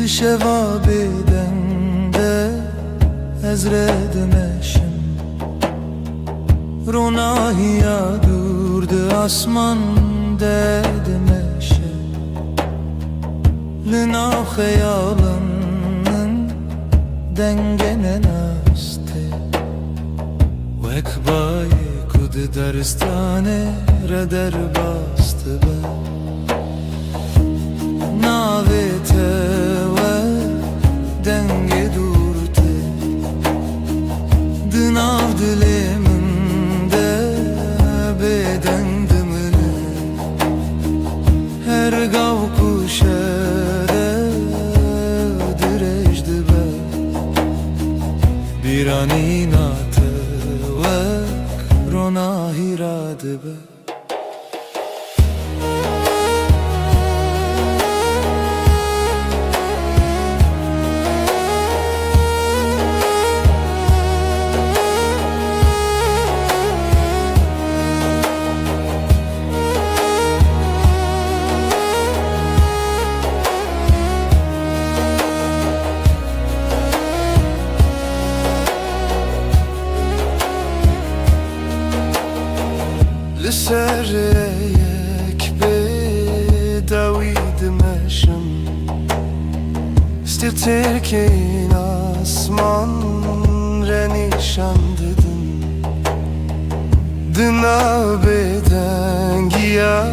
Dışeva bedende ezredemeşim Ronahiya durdu asman dedemeşe Lina hayalının dengene naste Vekbayi kudu daristane reder bastı be Navete ve denge durte Dınav diliminde beden dımını Her gav kuşere direjdi be Bir an inatı ve ronahiradı be Sereyek bedaviydim eşim Stirterken asman renişan dedin Dına beden giya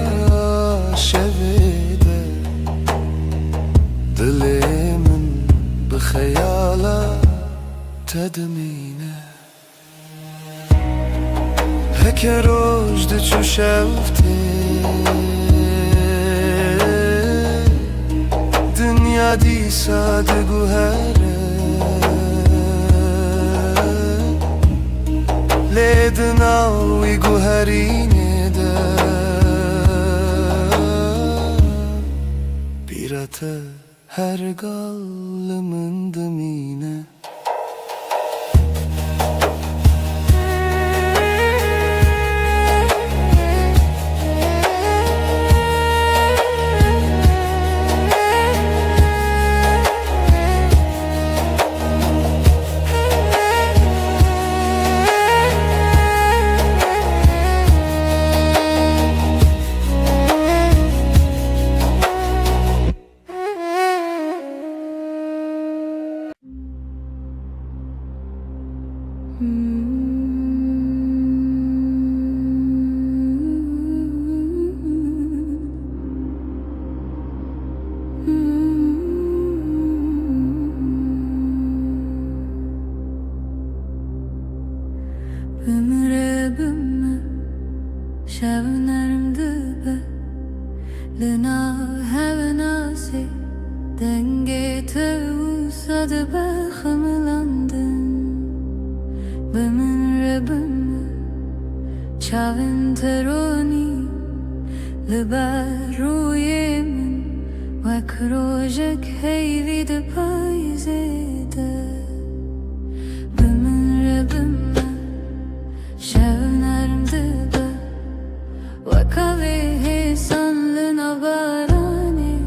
şevede Dilimin bu hayala tedmine Heke rojde çu şevte Dünya disa de guhere Lednavi guherine de Birate her gallımın dımine Ömre bümme şevnerim dübe Lina hevenasi denge tevsadı be xımılandın Ömre bümme çavin teroni Liber ruyemin ve krojek heyvi de payzede Ömre bümme Şevnerim dübe Vakavi hesanlı nabarani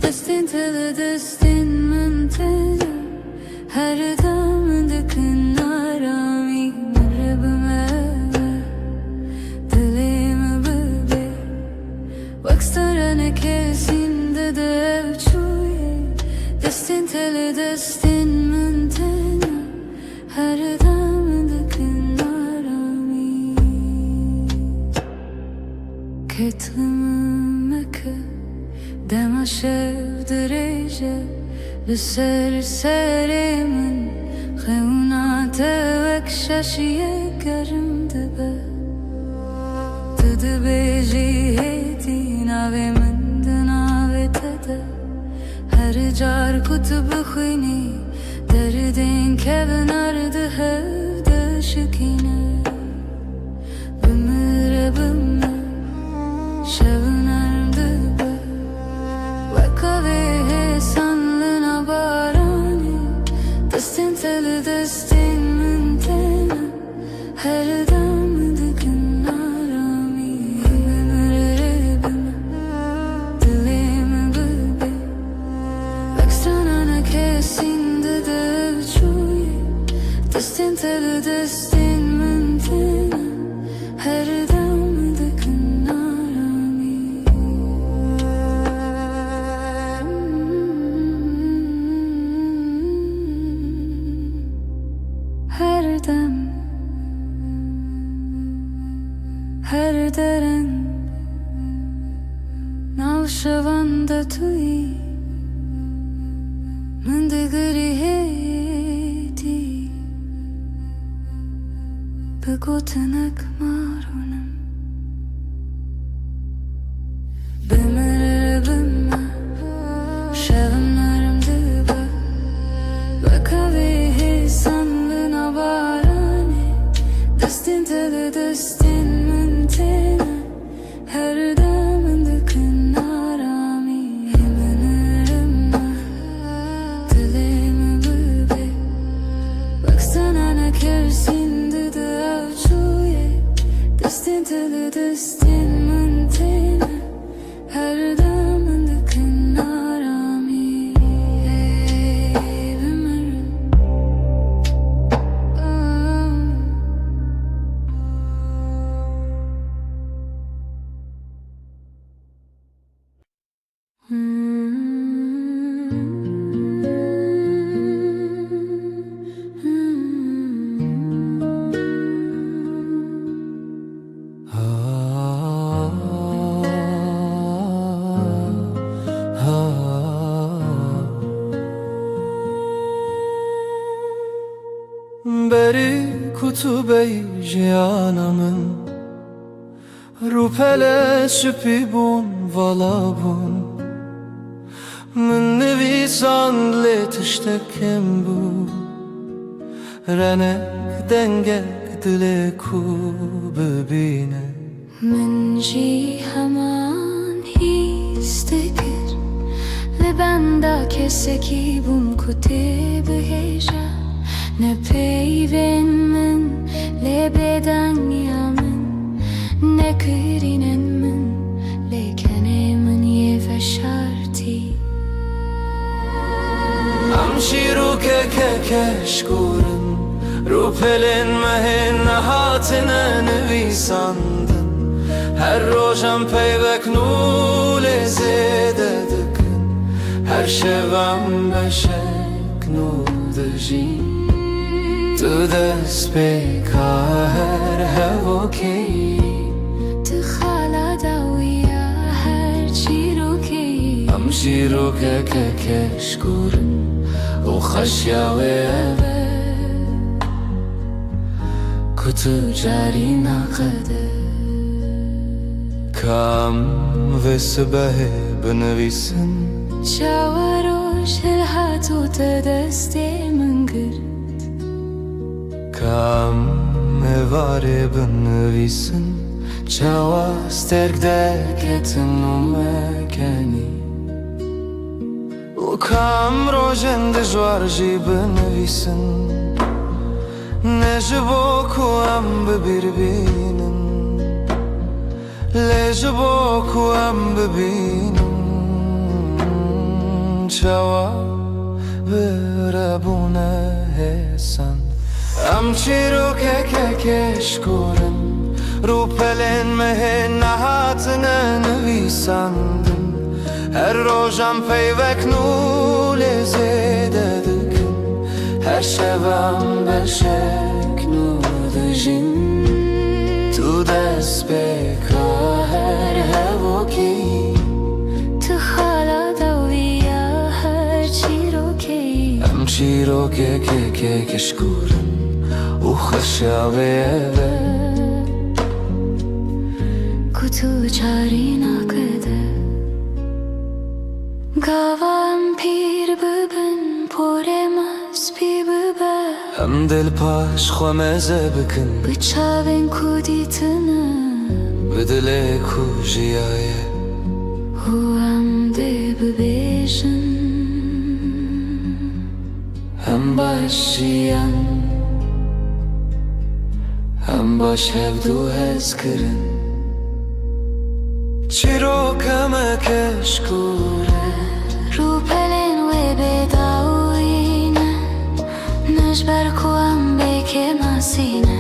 Destin tili destin müntene Her damdıkın arami Mırrabıme Dilimi bıbe Vakstarane kesinde de evçuye Destin tili destin müntene Her damdıkın Ketmeke dema şevdireje Lüser serimin Xevna tevek şaşiye gerim dibe Tıdı beji hedi nave min dinave tede Her car kutubu khini Derdin kevin ardı hevde şikine Bümüre bümme Şevnerim dübe Vakavi hesanlı nabarani Destin teli destin müntene Her damdıkın arami Ömüre bümme Dilimi bıbe Vekstrana خوشوند توی من دگری هیتی بگو تنک مارونم بمرر بمر شبنارم دبا بکوی حسن لنبارانی دستین تل دستین من تنه her damın arami hemen dilimi bebe baksana ne kersin dedi avçuye destin teli destin mantena her damın arami hemen بری کتبه جیانمın روپله سپی بون والا بون من نویسان لیتشتکم بو رنک دنگه دل کو ببینه من جی hemen histekir ve ben de keseki bum kutib heja ne peyven min le beden yamin ne kirinen min le kenemin ye feşarti امشیرو که کشکورن رو پلن مهن نهاتنه نویساندن her روشم پیوک نول زیده دکن her شبم بشک نول دجین تو دست بکا her هوکی تخالا داویا her چیروکی امشیرو که کشکورن و خشیاوه کتو جاری نقده کام و سبه بنویسن شاوروش الهاتو تدستی من گرد کام واره بنویسن چاوا سترک درکتن و مکنی و کام روژن دجوار جی بنویسن نجبو کو ام ببیر بینن لجبو کو ام ببینن چاوا برابونه هسن ام چیرو که کشکورن رو پلن مهن نهاتنه نویساندن her روژم پیوک نول زیده دکن her شبم بشک نول دجین تو دست بکا her هوکی تخالا داویا her چیروکی ام چیرو که کشکورن و خشاوه kutu çari nakede gavam pir bibin poremaz pi bibe ام دل پاش خومزه بکن bıçavin kuditine بدل کو جیایه huam de bibejin هم باشیان هم باش هفدو هز کرن چیرو کمه کشکوره رو پلن و بداوینه نجبر کوام بeke masine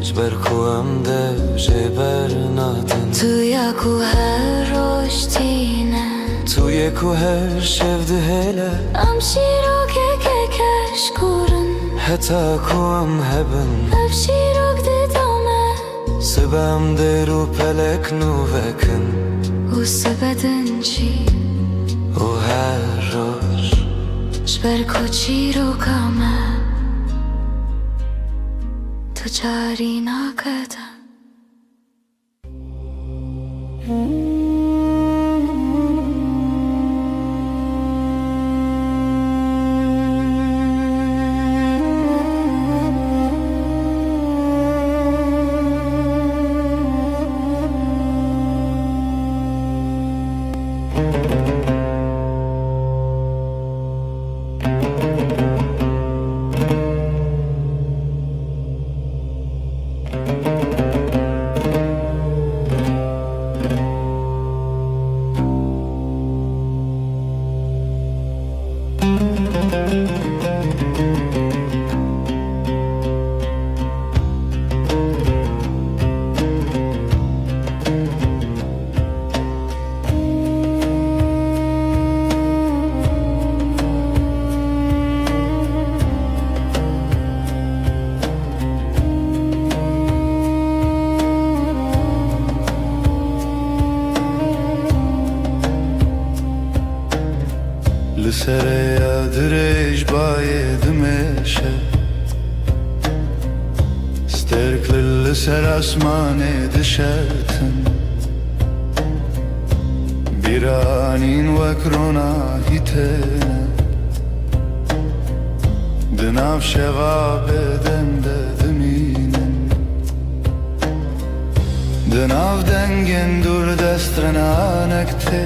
جبر کوام دو جبر ناتن تویا کو her roştine توی کو هر شفده هله am şirok keshkurun حتی کوام هبن am şirok de dame سبام درو پلک نو وکن u سبدن چی و هر روز جبر کچی رو کامه تو جاری نکدن لسر یادرش باید میشه استرکل لسر اسمان دشتن بیرانین وکرونا هیتن دناف شغاب دمینن دناف دنگن دور دسترنانکته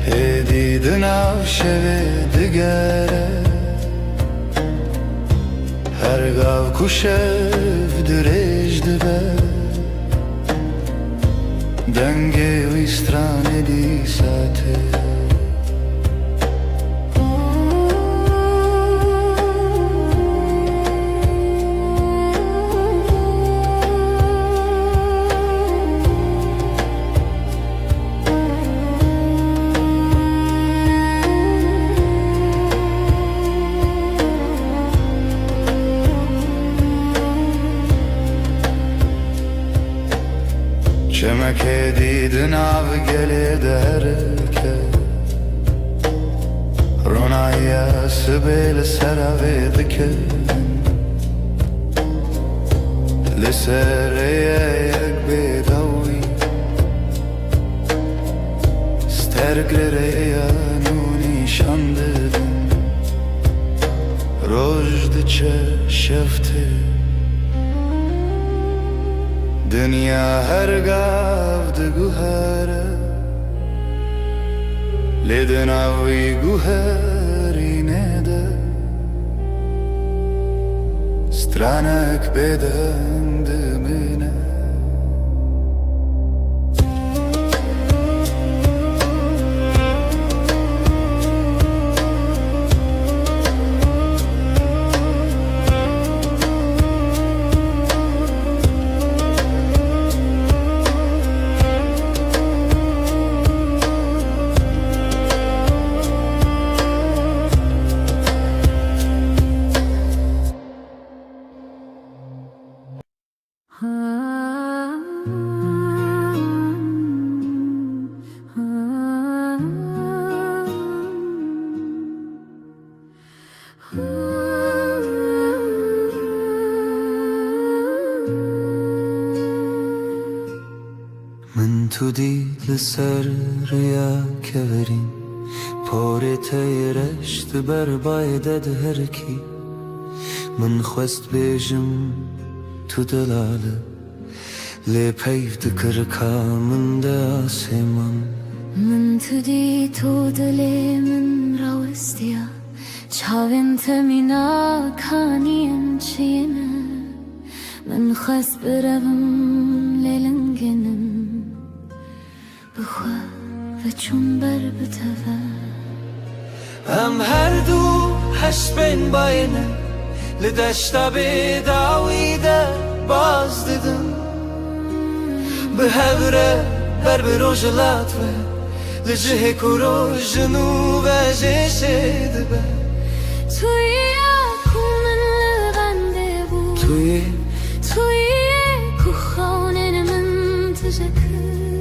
هدی دناف شوه دگره هرگاو کشف درش دبه دنگه ویسترانه دی ساته چمکه دیدن آب گله درکه رونایی سبیل سراوی دکه لسر یک بیداوی سترگره نونی شانددن رجد چه شفته دنیا هرگاه دگوهره لیدناوی گوهری نده سترانک بدن دمینه من تو دید سر ریا کورین پاره تیرشت بر بایدد هرکی من خواست بیجم تو دلاله لی پیف دکر کامن ده آسمان من تو دی تو دلی من راوستیا چاوین تمینا کانیم چینه من خواست بروم لیلنگنم بخوا و چون بر بتوه هم هر دو هشت بین باینه لدشتا بیداویده باز دیدم به هوره بر بروجلات و لجه کرو جنو و جشه دبه توی اکو من لبنده بود توی اکو خانه من تجکر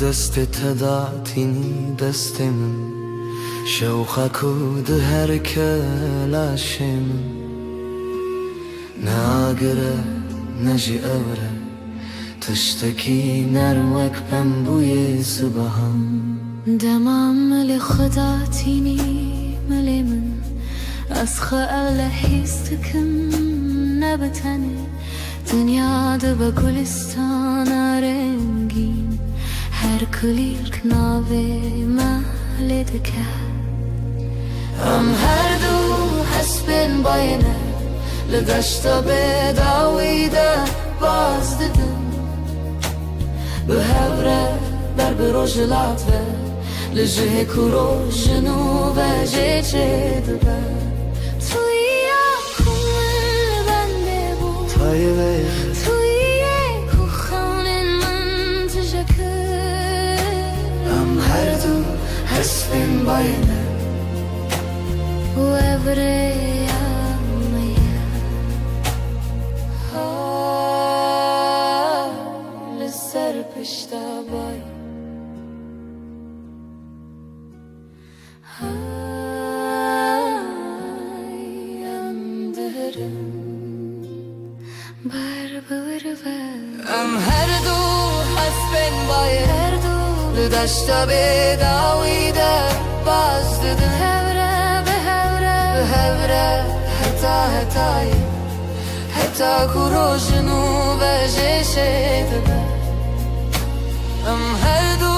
دست تداتینی دست من شوخکود هر کلاشم ناگره نجی اوره تشتکی نروک بم بوی صبحم دمام مل خداتيني ملي من أسخى أغلى حيستكم نبتني دنيا دبا كلستان رنگين هر كلير كناوي مهلدك هر دو حسبن باينه لدشتا بداويده باز ددم بهوره بر بروجلات و لجه کرو جنوب جیچه دبه توی کن بنده بود توی کخان من تجکر هر دو حسبن باینه و ابره لسر پشتا بای هر دو حسبن باید هر دو لدشتا بداویده باز ددن هوره به هوره حتی کرو جنوب جیشه دبه هر دو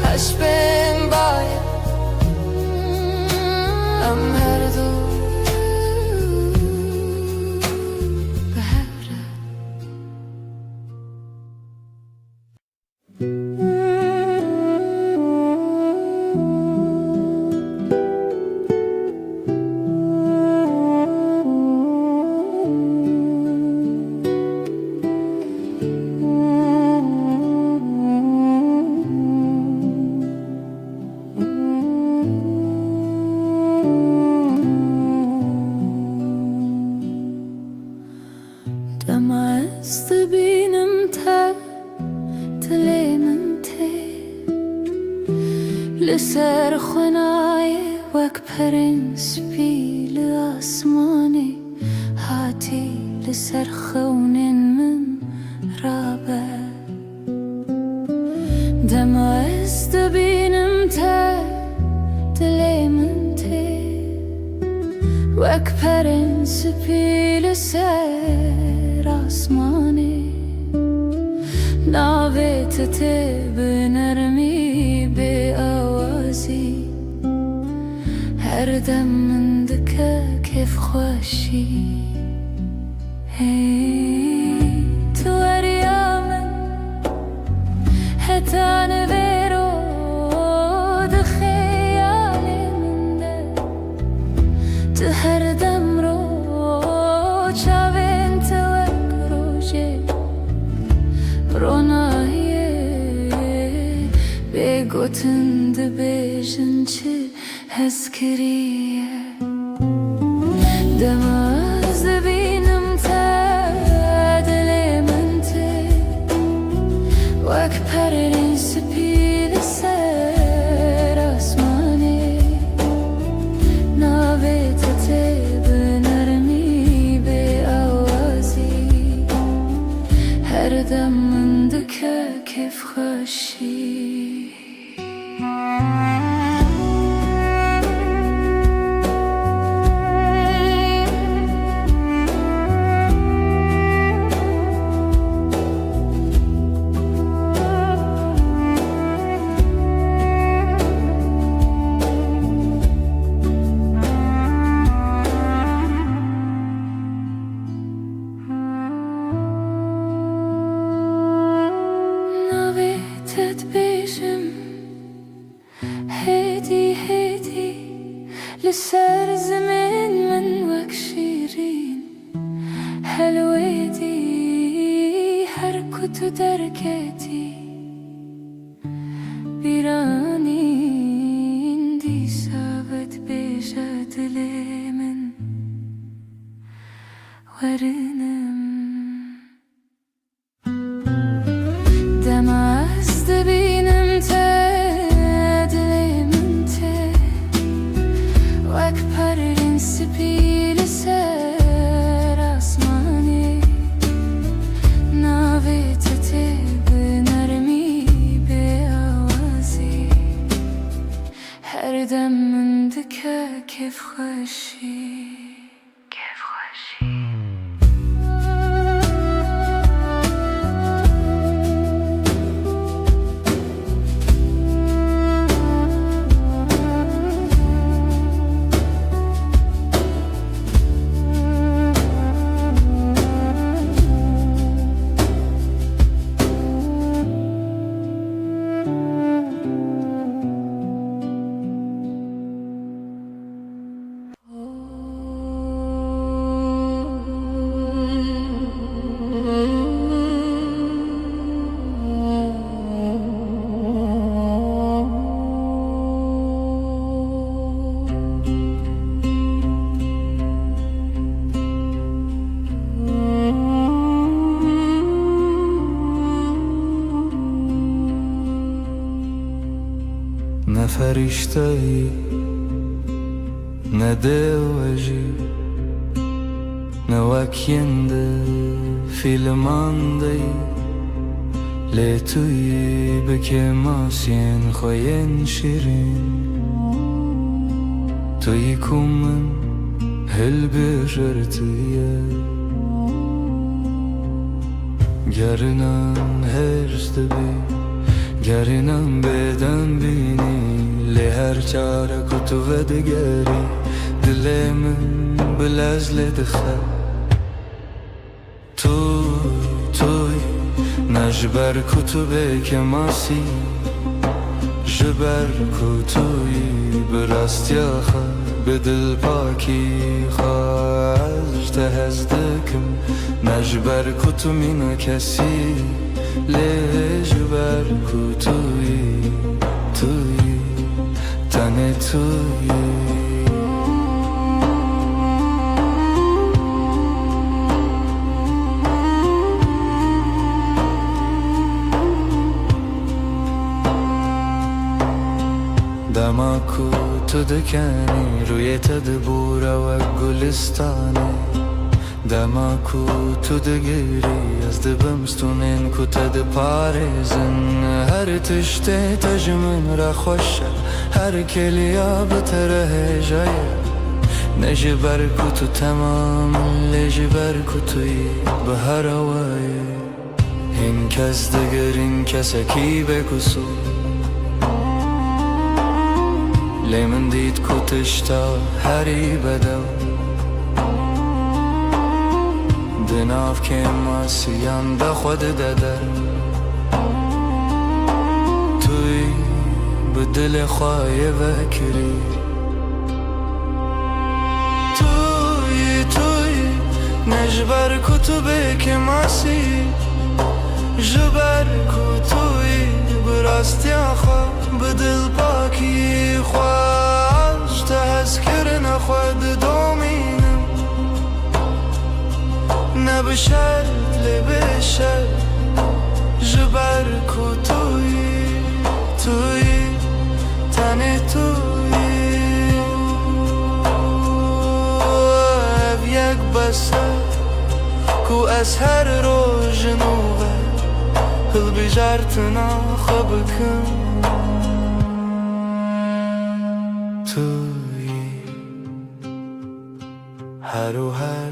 حسبن باید هر دو لسر خنای وک پرنس بی لآسمانی هاتی لسر خونین من رابه دم از دبینم تا دلی من تی وک پرنس بی لسر آسمانی ناویت تی بنرمی به آوازی هر دم من دکه کیف خوشی هی تو اریامن حتی نویرو دخیالی من ده تو هر دم رو چاوین توک روژه رونایه بگوتن دبیجن چه هز کریه دم از دبینم تا دلی من تی وک پرین سپیل سر آسمانی ناویت تی بنرمی به آوازی هر دم من دکه کیف خوشی لسر زمن من وك شيرين حلويتي حركة دركتي بيراني اندي سابت بيجاد لمن ورنم بدم من دكا كيف خشي كيف خشي نه فرشته‌ای نه دلوجی نه وکینده فیلماندهی لی توی بکه ماسین خوین شیرین توی کومن هل بجرتیه گرنم هرست بی گرنم بدن بینی لی هر چاره کتو و دگری دل من بلزل دخل توی نجبر کتو بکه ماسی جبر کتوی براستی آخه به دل پاکی خواهد تهزدکم نجبر کتو مینا کسی لجبر کتوی تنه توی دماکو تو دکنی روی تدبور و گلستانه دماکو تو دگیری از دبمستونین کو تد پارزن هر تشته تجمن را خوشه هر کلیا بتره جایه نجبر کتو تمام لجبر کتوی به هر آوایه این کس دگر این کسکی بکسو لی من دید کتشتا هری بدو دناف که ماسیان دا خود دادر توی به دل خواهی وکری توی نجبر کتو که ماسی جبر کتوی براستی آخوا به دل پاکی خواهش تحسکر نخواد دومینم نبشر لبشر جبر کتوی تنه توی یک بسر کو از هر روز نوبه هل بجارتنا خبکم توی هر و هر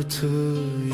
توی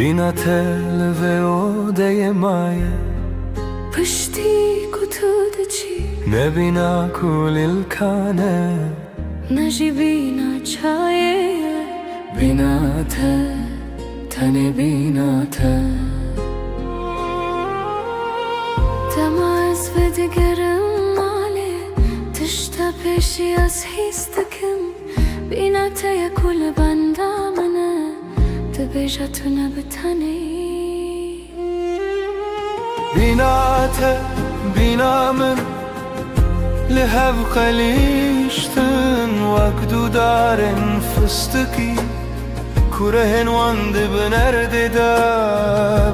بینا تل و اوده مایه پشتی کتود چی نبینا کل الکانه نجی بینا چایه بینا تنی بینا دم از ve digerim male tişta peşi az histekim binate kul bandamana tebejatuna bitani بیناته بینامن لهف قلیشتن وقدو دارن فستکی کرهن واند بنرده دا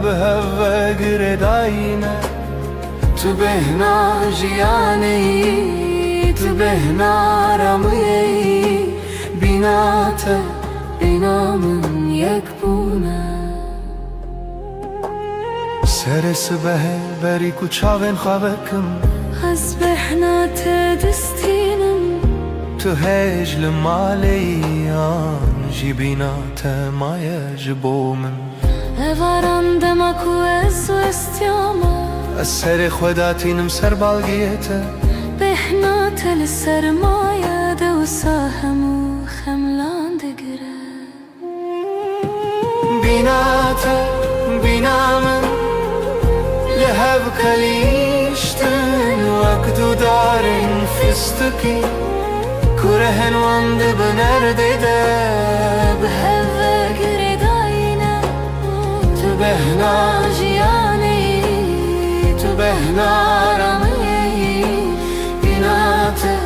به هوا گرداینه تو بهنا جیانی تو بهنا رمیی بیناته بینامن یک بونه سر سبه بری کوچاون خوابکم از بهنات دستینم تو هجل مالیان جی بینات مایج بومن افارندم اکو از و استیامه از سر خوداتینم سر بالگیته بهنات لسرمایه دو ساهم و خملان دگره بیناته بینامن لهف کلیشتن وقدو دارن فستکی کرهن واند بنرده ده به هوا گرداینه تو بهنا جیانی تو بهنا رمیی بیناته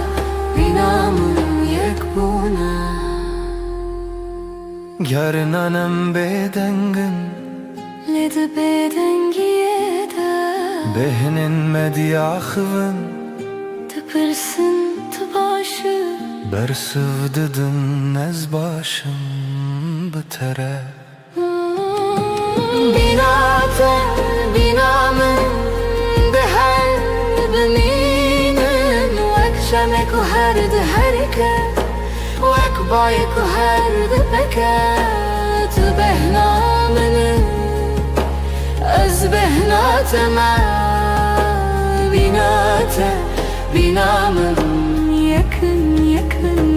بینامون یک بونه گرنانم بدنگن لد بدنگیه ده بهنن مدیاخون تپرسن تباشه برسوددن از باشم بتره بیناته بینامن به هر بمینن وک شمک و هر ده هرکه وک بایک و هر ده بکه تو بهنامن از بهنات ما بیناته بینامن یکن یکن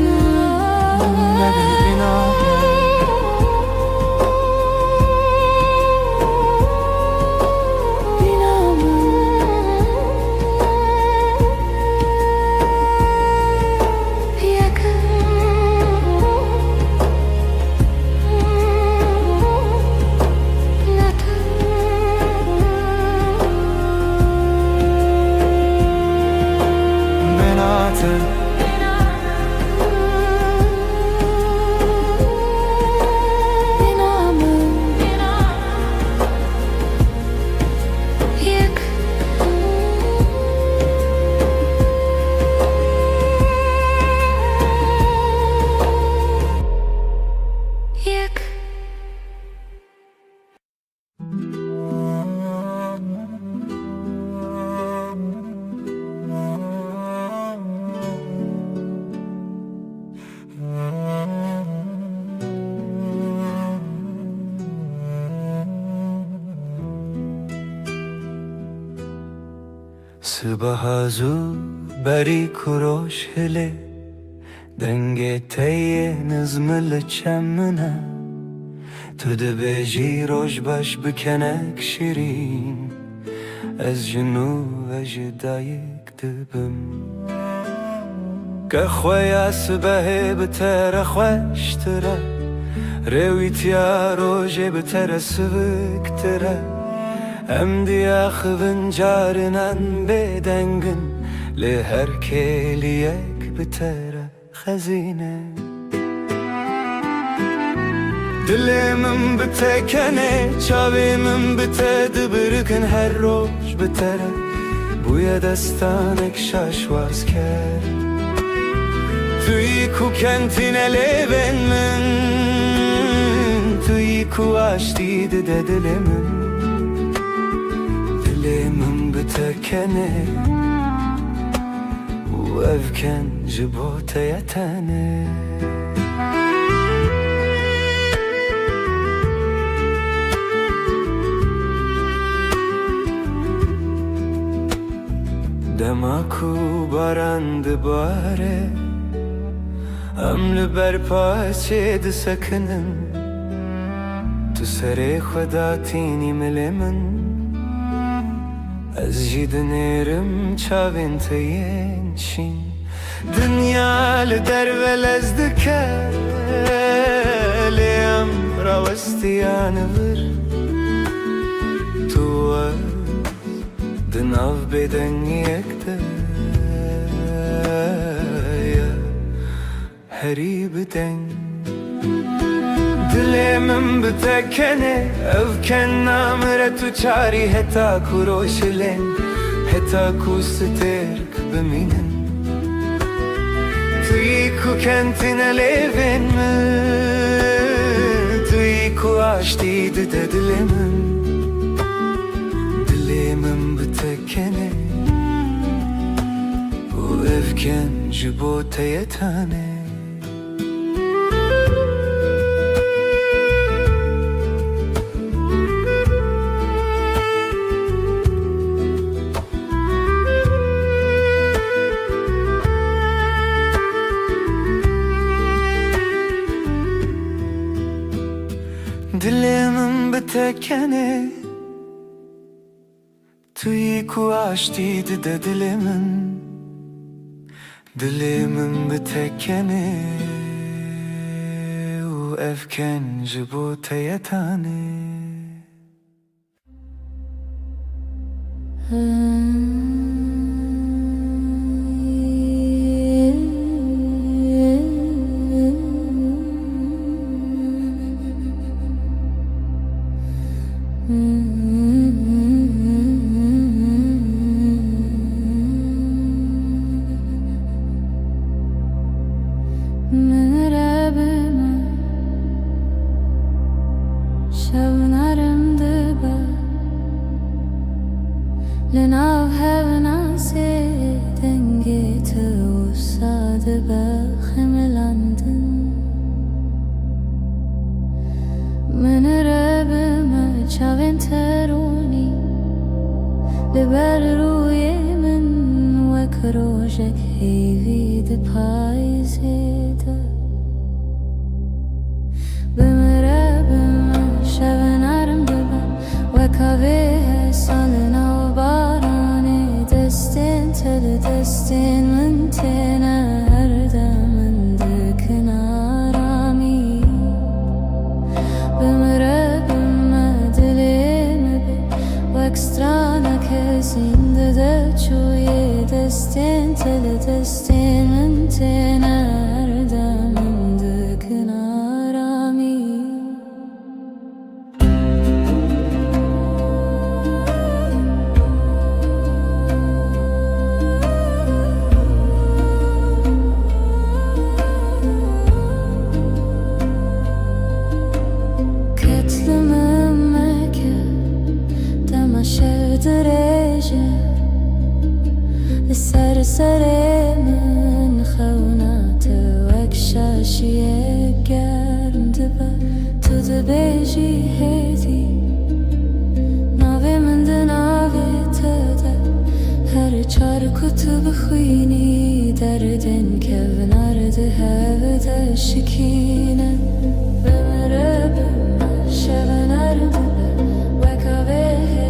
سبحازو بری کروش هله دنگ تیه نزمل چمنه تو دبیجی روش باش بکنک شیرین از جنو و جدایک دبم که خویا سبه بتر خوشتره رویتیا روژه بتر سبکتره ام دیا خوین جارنان بدنگن لهر کلیک بتره خزینه دلمم بتکنه چاویمم بتد برکن هر روز بتره بوی دستانک شاشواز کرد توی کو کنتینه لیبن من توی کو آشتی ده دلمم دلمم بتکنه و افکن جبوت یتنه دماکو بارند باره امل بر پاچه ده سکنن تو سر خدا تینی مل من Ez jî dinêrim çavên te yên şîn Dinya li derve lez dike Lê em rawestiyane vir Tu ez di nav bêdengiyek de herî bi deng Dilê min bi te kenê ev ken namire tu çarî heta ku roşilên heta ku stêrk bimînin Tu yî ku kentîne lêvên min Tu yî ku aştî dide dilê min Dilê min bi te kenê û ev ken ji bo te ye tane Dilê min bi te kenê Tu yî ku aştî dide dilê min Dilê min bi te kenê û ev ken ji bo te ye tane لناو هفنا سيدنگی تو ساده بخملاندن من ربما چاوین ترونی لبر روی من وک روژک هیوید پایزیده بمربما شونارم دبا وکاوه سالنا Tell destin من tena her daman diknarami Bimrabima dilimi bi Wakstrana kezinde de çuye destin Tell destin من tena her daman diknarami سر من خونات وک شاشیه گرم دبا تو دبیجی هیدی ناوی من ده ناوی تده هر چار کتب خوینی دردن که ونارده هوده شکینه بمره بما شونارم دبا وکاوه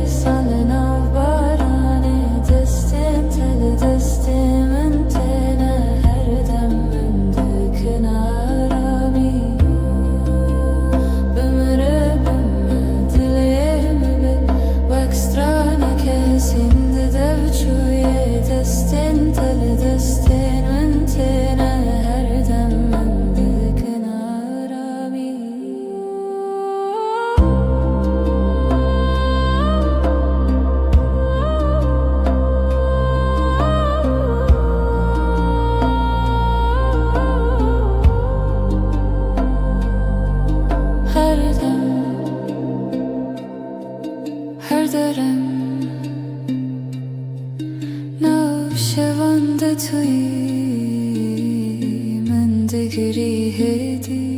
حسان ناو بارانه دستن تل دستن من تنه هر دم من دکنارمی بمره بما دلیم به وکسترانه که زنده دو چویه دستن تل دستن من تنه هر دم من دکنارمی her darem navşevanda tuyi من دگری هدی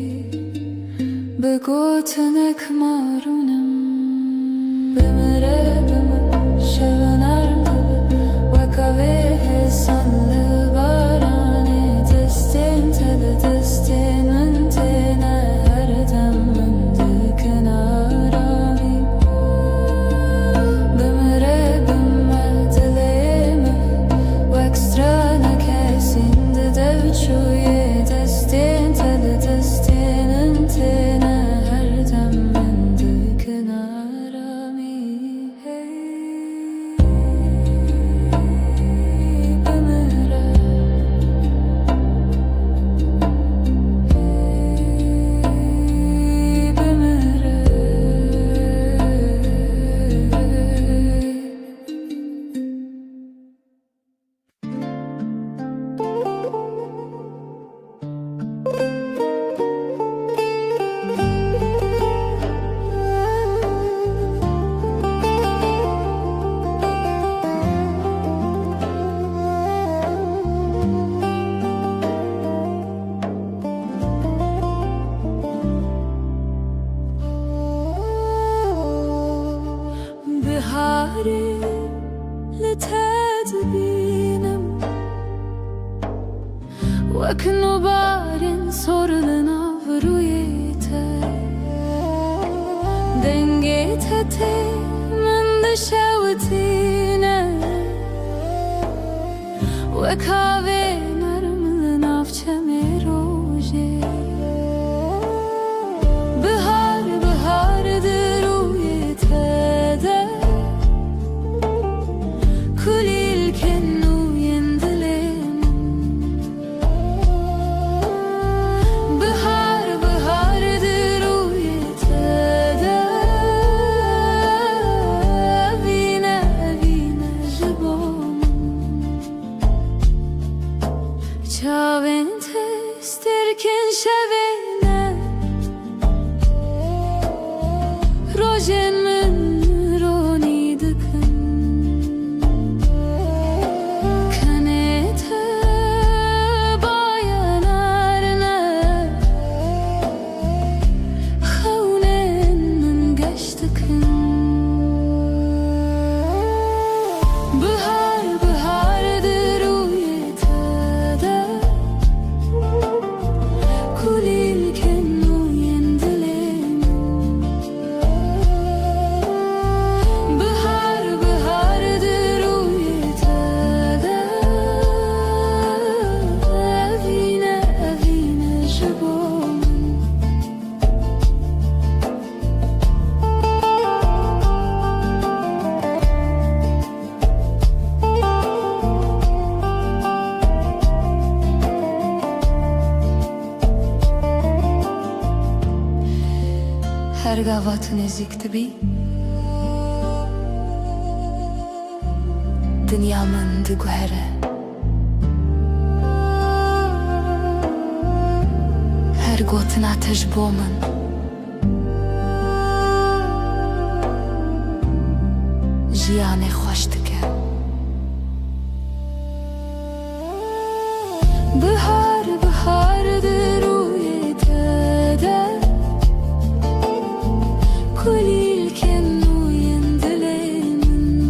به گوتنک مارونم بمره بما شونارم وکاوه حسان لبارانه دستن تل دستن من تنه هر دم من دکنارمی بمره بما بینم وەک نوبارên sorulun avroyê dengê te tê min dişewitîne wek havê nerm li nav çemê rojê bihar bihardir rûyê te de kulîlkên nûyên dilê min bihar bihardir rûyê te de evîne evîne ji bo min çavên te stêrkên şevê ne rojên min ronî dikin kenê te bayanar ne xewnên min geş dikin bihar bihardir rûyê te de kulîlkên nûyên dilê min bihar bihardir rûyê te de evîne evîne ji bo min her gava tu nêzik dibî dinya min diguhere her gotina te ji bo min jiyanê xweş dike bihar bihardir rûyê te de kulîlkên nûyên dilê min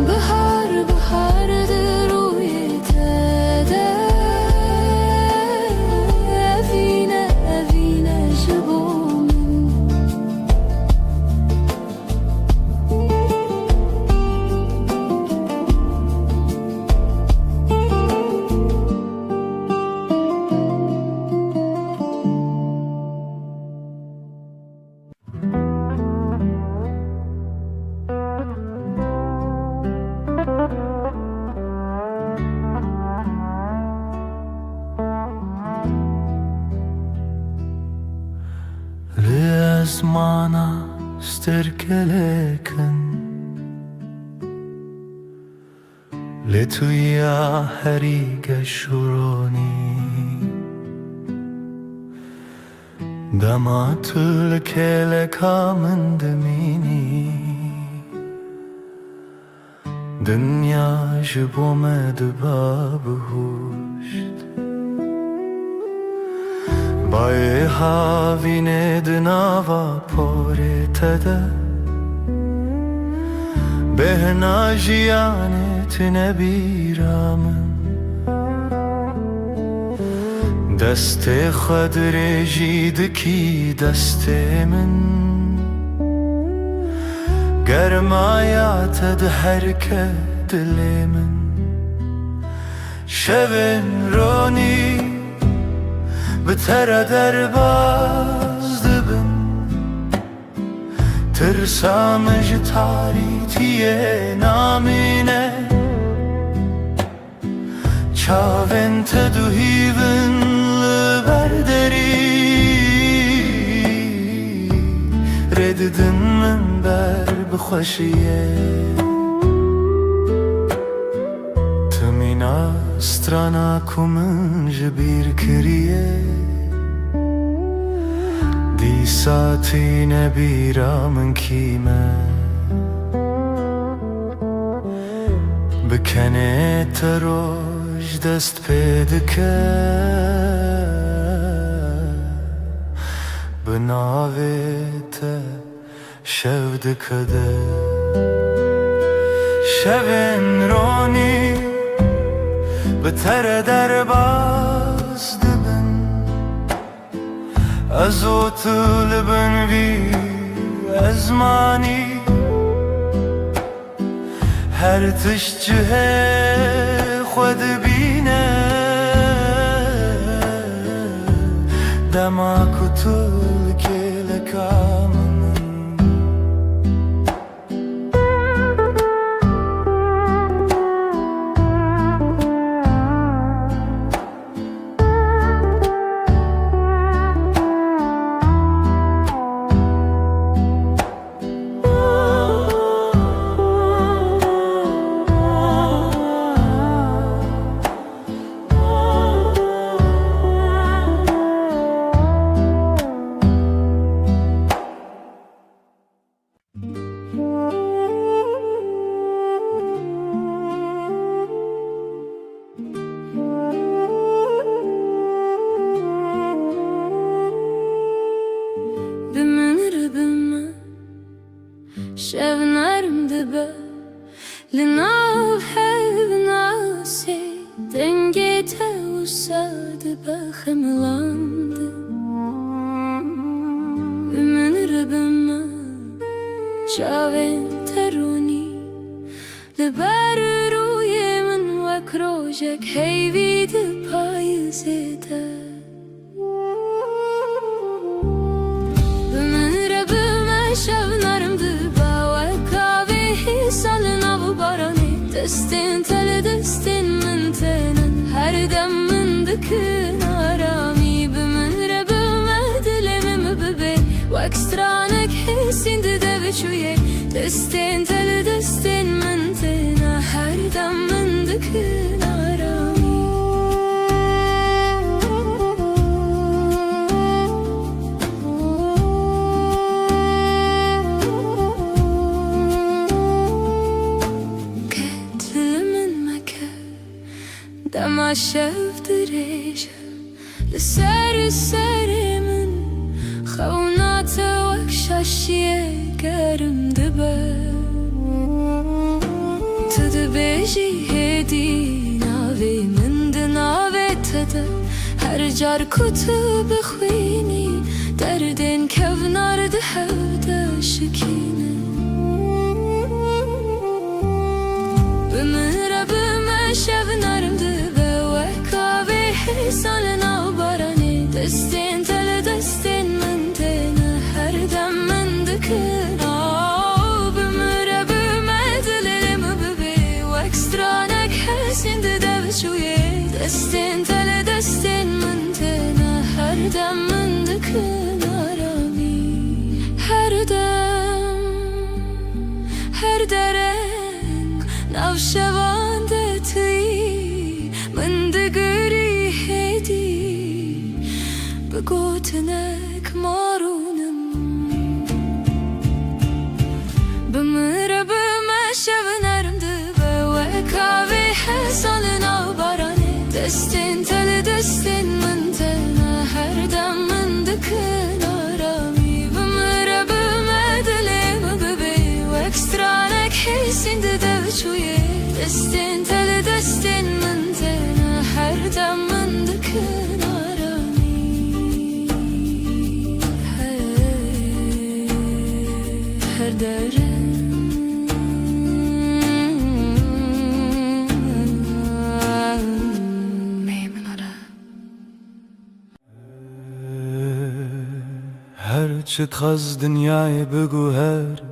bihar bihardir rûyê te de evîne evîne ji bo min Li esmana sterkelekin li tu ya herî geşûronî dema tu li kêleka min dimînî dinya ji bo me diba bihuşt bayê havînê di nava porê te de bêhna jiyanê tune bîra min destê xwe dirêjî dikî destê min germaya te diherke dilê min şevên ronî bi te re derbas dibin tirsa min ji tarîtiyê namîne çavên te duhîvin li ber derî rê didin min ber bi xweşiyê tu mîna strana ku min ji bîr kiriye dîsa tîne bîra min kîme bi kenê te roj dest pê dike bi navê te şev dikede شبن رونی به تر در باز دبن از او طلبن بی ازمانی هر تشجه خود بینه دما کتل که لکامن شبنرم دبه لناو هب ناسي دنگي توساد بخملاند من ربما شاوين تروني لبر روی من وکروجك هيفيد پایزده من ربما شبنرم دبه salına bu barani destin tele destin mentenen her demmin dikün arami bimin rebime dilemim bebe vakstranek hissindi deviçuye destin tele destin mentena her demmin dikün arami دما شفت ريشة لسر سرمن خونات وكشاشية كرم دبا تدبيجي هدي ناوي من دناوي تدا هر جار كتب خويني دردين كفنار دهودا شكينة بمن ربما شبنارم salına barani destin tele destin mentena her dem mendikın bümüre bümedilerim bebi vakstranek hesinde devşuye destin tele destin mentena her dem mendikın arami her dereng navşevan detui mendigiri بقوتنك مارونم بمر بما شبنرم دبه وكاوي حصلنا وبراني دستين تل دستين منتنا هر دم من دكن آرامي بمر بما دلم ببي واكسترانك حسين ددوشوي دستين تل دستين منتنا هر دم من دكن her derem meymin ara her çit xaz dünyayı bugü her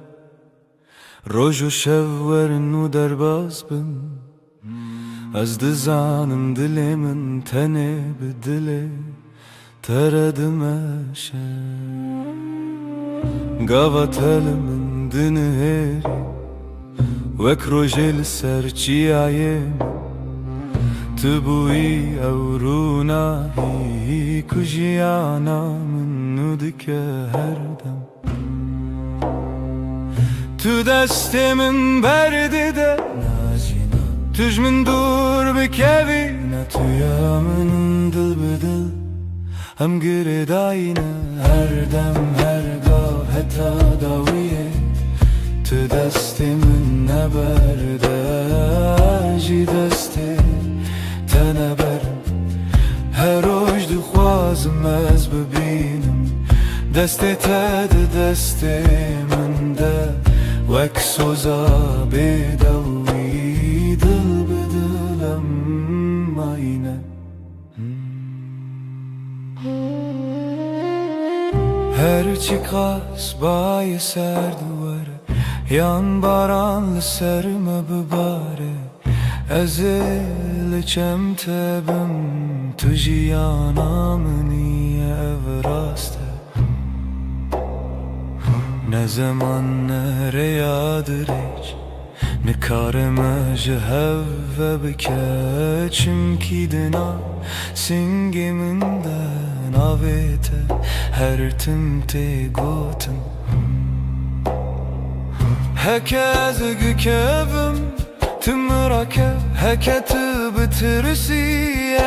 roju şevverin u derbaz bin az dizanım dilimin tene bedile teredim eşer Gavat elimin dini heri Vek rojel serçiyayem Tubui avrunahi Kujiyana min nudike herdem Tu destemin berdide Tujmin dur bikevi Natuya min dil bedil Hem giridayne her dem her gah heta daviye Tu destimin ne berde دستی تد دستی من ده وک سوزا بدوی دل بدلم aynı Her çıkas bayi ser duvarı Yan baranlı serme bibare Ezil çem tebim Tujiyana mini evraste Ne zaman nereyadır hiç Ne kareme jehevve bike Çimki dina singiminden avete Her timte gotin Hekez gükevim Tımrake heketi bitirisi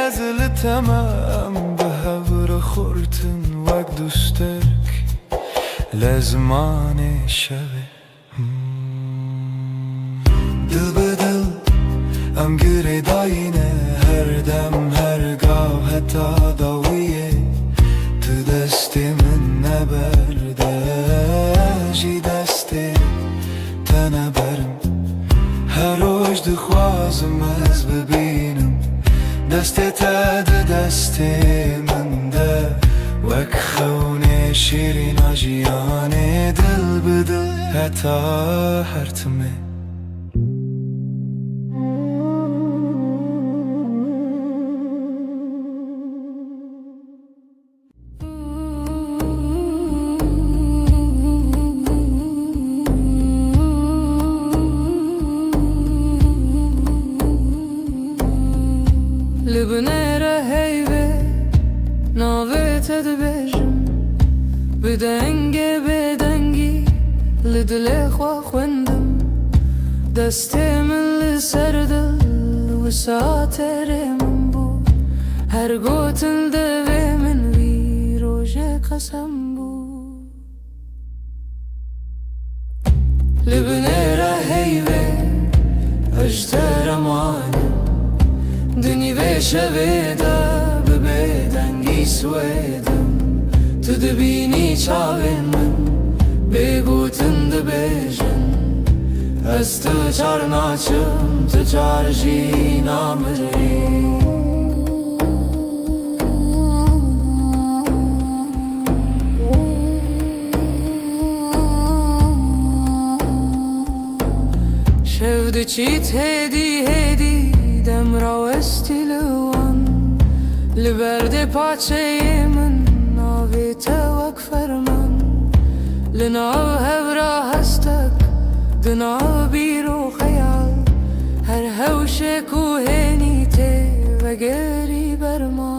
Ezili temem Behevre khurtin vek dusterk Lezmane şevi Dil bedil em gire dayine Her dem her gav heta daviye Tu destimin neberde Ji desti teneberim Her roj dixwazim ez bibînim Destê te di destê min de Wek xewnê şîrîna jiyanê Dil bi dil heta her timê Libnere heyve navete dibêjim Bi dengê bêdengî li dilê xwe xwendim Destê min li ser dil wisa terê min bû Her gotin devê min vî rojê qesem bû Libnere heyve ejder emanim Dini ve şeveda bebedengî swedim Tu dibînî çavên min bêgotin dibêjin Ez tu çar naçim tu çar jî namirî Şev diçît hêdî hêdî Demra westî li wan Li berdê paçeyê min Navê te wek ferman Li nav hevra hestek Di nav bîr û xeyal Her hewşê ku hênî tê vegerî berma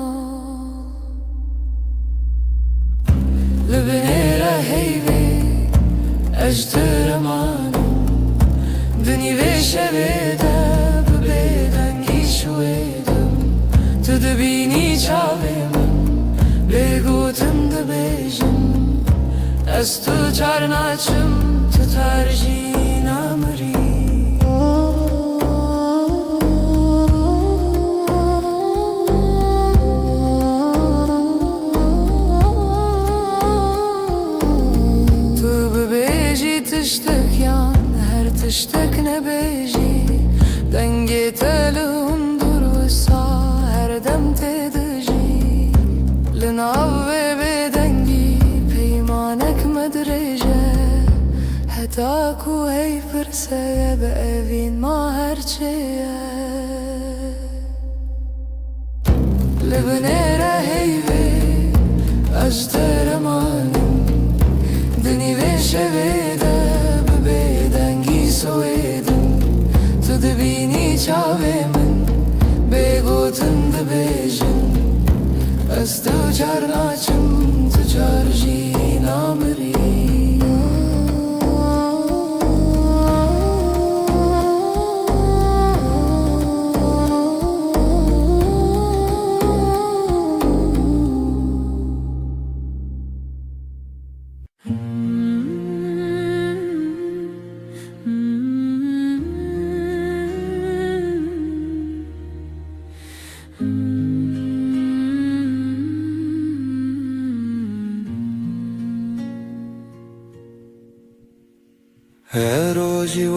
Li binêre heyvê ejder emanim Dinî vê şevê de Tu dibînî çavê min bêgotin dibêjin Ez tu çar naçim tu tar jî namirî Tu bibêjî tiştek yan her tiştek nebêjî Dengê te li hundur wisa her dem tê dijî Li nav vê bêdengî peymanek me dirêje Heta ku hey pirseye bi evîn ma her çêye Li binêre heyvê ejder emanim Dinî vê şevê de bi bêdengî swedim Tu dibînî çavê min bêgotin dibêjin Ez tu çar naçim tu çar jî namirî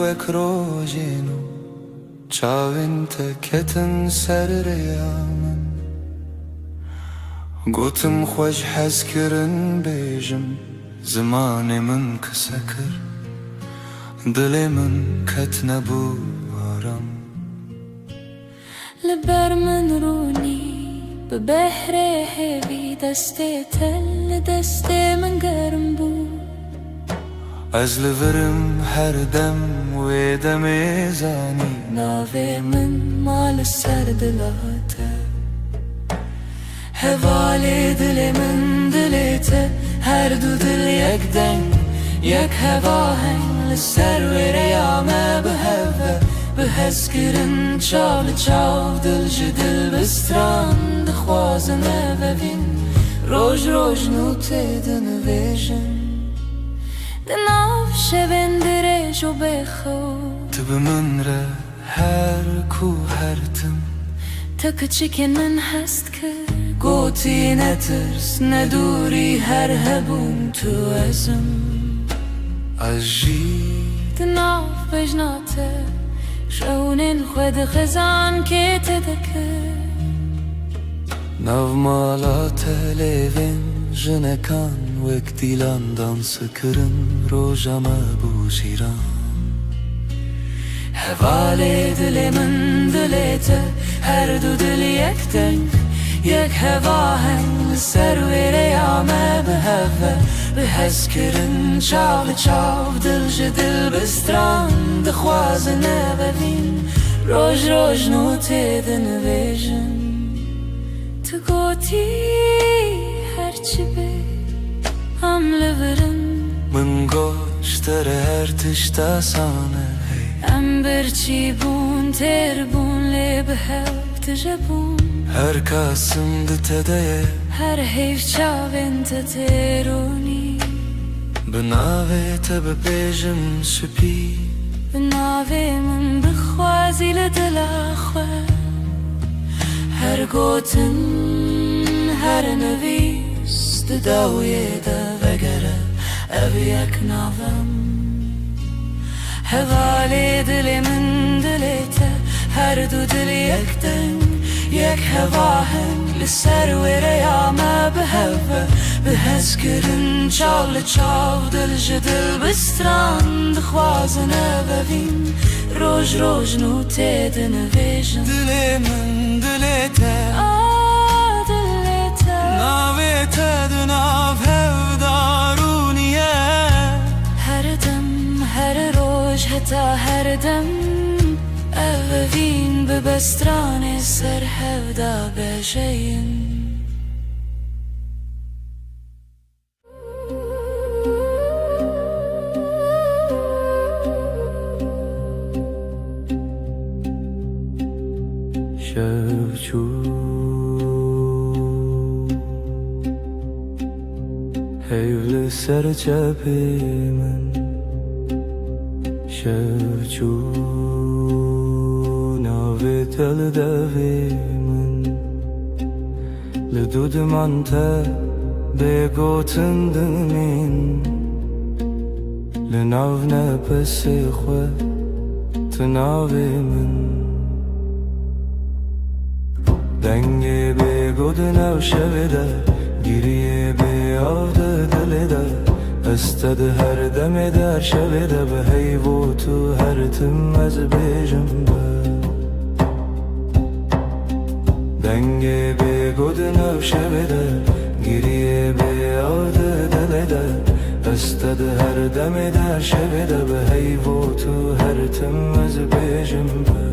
وك روجينو چاوين تكتن سر ريامن قوتم خوش حس كرن بيجم زماني من كسكر دلي من كتنبو هرم لبر من روني ببحر هبي دستي تل دستي من قرم بو از لورم هر دم و دم زانی ناوي من مال السر دلاته هوالي دلي من دليته هر دو دل يك دنگ يك هواهنگ لسر وريامه بهوه بهسكرن چال چاو دل جدل بستران دخوازنه و بین روج روج نوته دنویجن دناف شبن درج و بخو تب من را هر کو هرتم تک چکن من هست که گوتی نترس ندوری هر هبون تو ازم اجی دناف بجناته شونن خود خزان که تدکه ناو مالا تلوین جنکان وک دیلان دانس کرن روژا مبو شیران هوالي دل من دليته هر دو دل يك دنگ يك هواهنگ لسر وريامه بهوه بهسكرن چاو چاو دل جدل بستران دخوازنه ببین روج روج نوته دنویجن تو گوتی هرچی بی هم لورن من گوشتر هر تشتا سانه ام برچی بون تر بون لی بهو تجبون هر کاسم دتده هر حیف چاوین تترونی بناوه تب بیجم سپی بناوی من بخوازی لدلاخوه هر گوتن هر نویس دداوی دا وگره او یک ناوم هوالي دلي من دليته هر دو دل يك دنگ يك هواهنگ لسر وريامه بهوه بهسكرن چال چاو دل جدل بستران دخوازنه ببین روج روج نوته دنویجن دل من دلته دليته ناویته دناو هف دارونیه هر دم هر روج حتا هر دم اوین ببستران سر هفدا بجین شوچو هیول سر چپی من شوچو ناوی تل دوی من لدود من تا بگوتن دمین لناو نپس خو تناوی من دنگی بگود نو شویده گیریه به آوده دلیده استد هر دم در شویده به حیو تو هر تم از بیجم به دنگی بگود نو شویده گیریه به آوده دلیده استد هر دم در شویده به حیو تو هر تم از بیجم به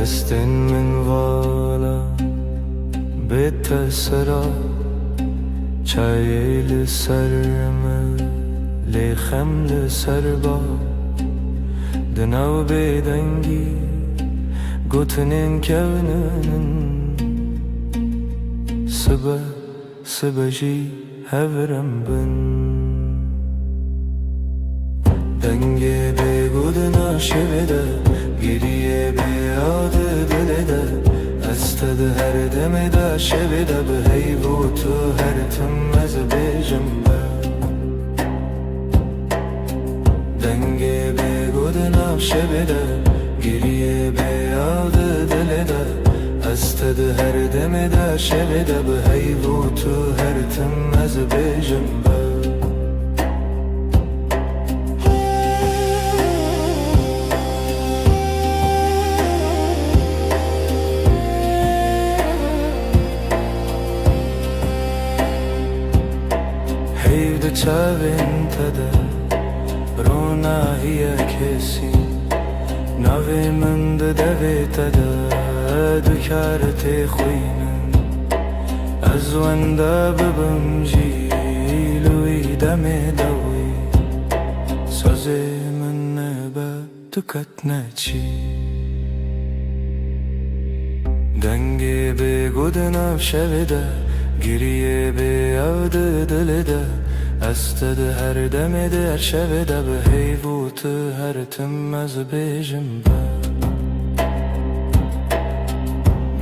دستن من والا بیت سرا چای لسرم لیخم لسر با دناو بیدنگی گوتنین کونن سبا جی هورم بن دنگه به گودنا شویده گریه به آد دلده استد هر دم دا شویده به هیو تو هر تم از بیجم دنگه به گودنا شویده گریه به آد دلده استد هر دم دا شویده به هیو تو هر تم از بیجم چاوین تده رونا هیا کسی نوی من دوی تده دکارت خوینم از ونده ببم جیلوی دم دوی ساز من نبا دکت نچی دنگی به گودناف شویده گریه به عود دلده استد هر دم در شویده به هیو تو هر تم از بیجم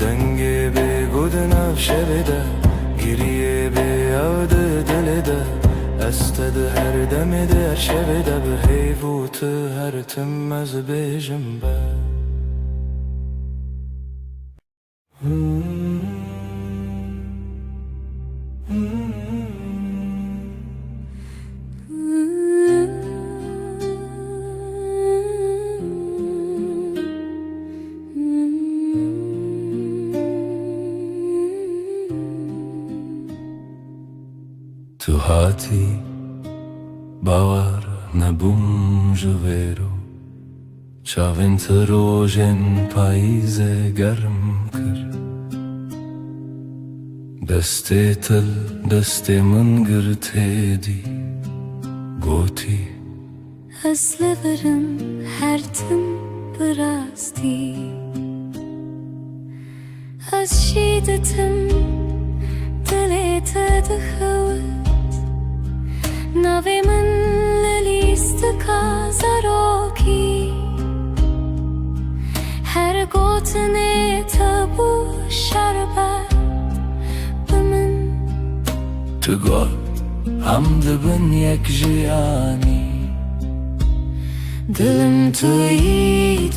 دنگی به گودناف شویده گریه به عود دلده استد هر دم در شویده به هیو تو هر تم از بیجم تو هاتی باور نبوم جویرو چاوین تروژن پاییز گرم کر دسته تل دسته من گرته دی گوتی از لبرم هر تم براستی از شیدتم دلیت دخوت نوی من للیست کازاروکی هر گوتنه تبو شربت بمن تو گل هم دبن یک جیانی دلم توی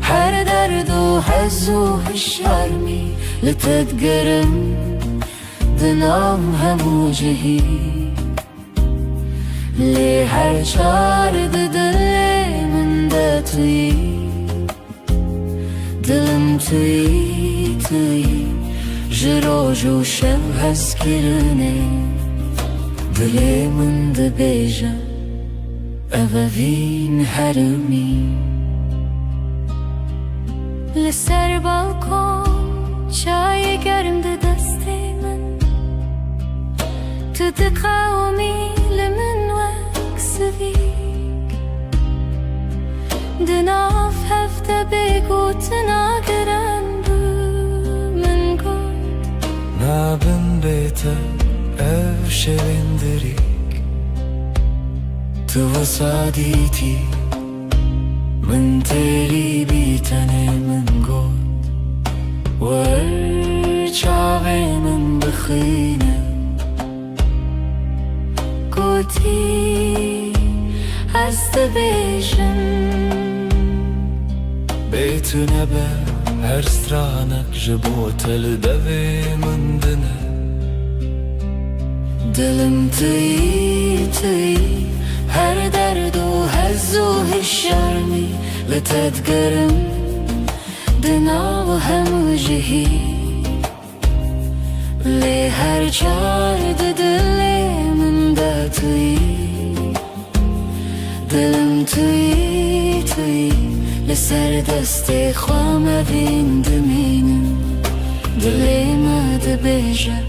هر درد و حز و هشارمی لتدگرم دنام همو جهی لی هر چار دل من دا توی دلم توی جروج و شب هست کرنه دلی من دا بیجا اووین هرمی لسر بالکن چای گرم ده دست من تو دقاومی لمن وکسویک دناف هفته بگو تناگرن بو من گود نابن بیتا او شویندریک تو وسادیتی من تیری بیتنه من گود ور چاوی من بخینه گوتی از دبیجم بیتو نبه هر سترانک جبو تل دوی من دنه دلم توی هر درد و حز و هشارمی لتدگرم دنا و همو جهی لی هر چار دل من دا توی دلم توی لسر دست خوام بین دمینم دلی ما دبیجه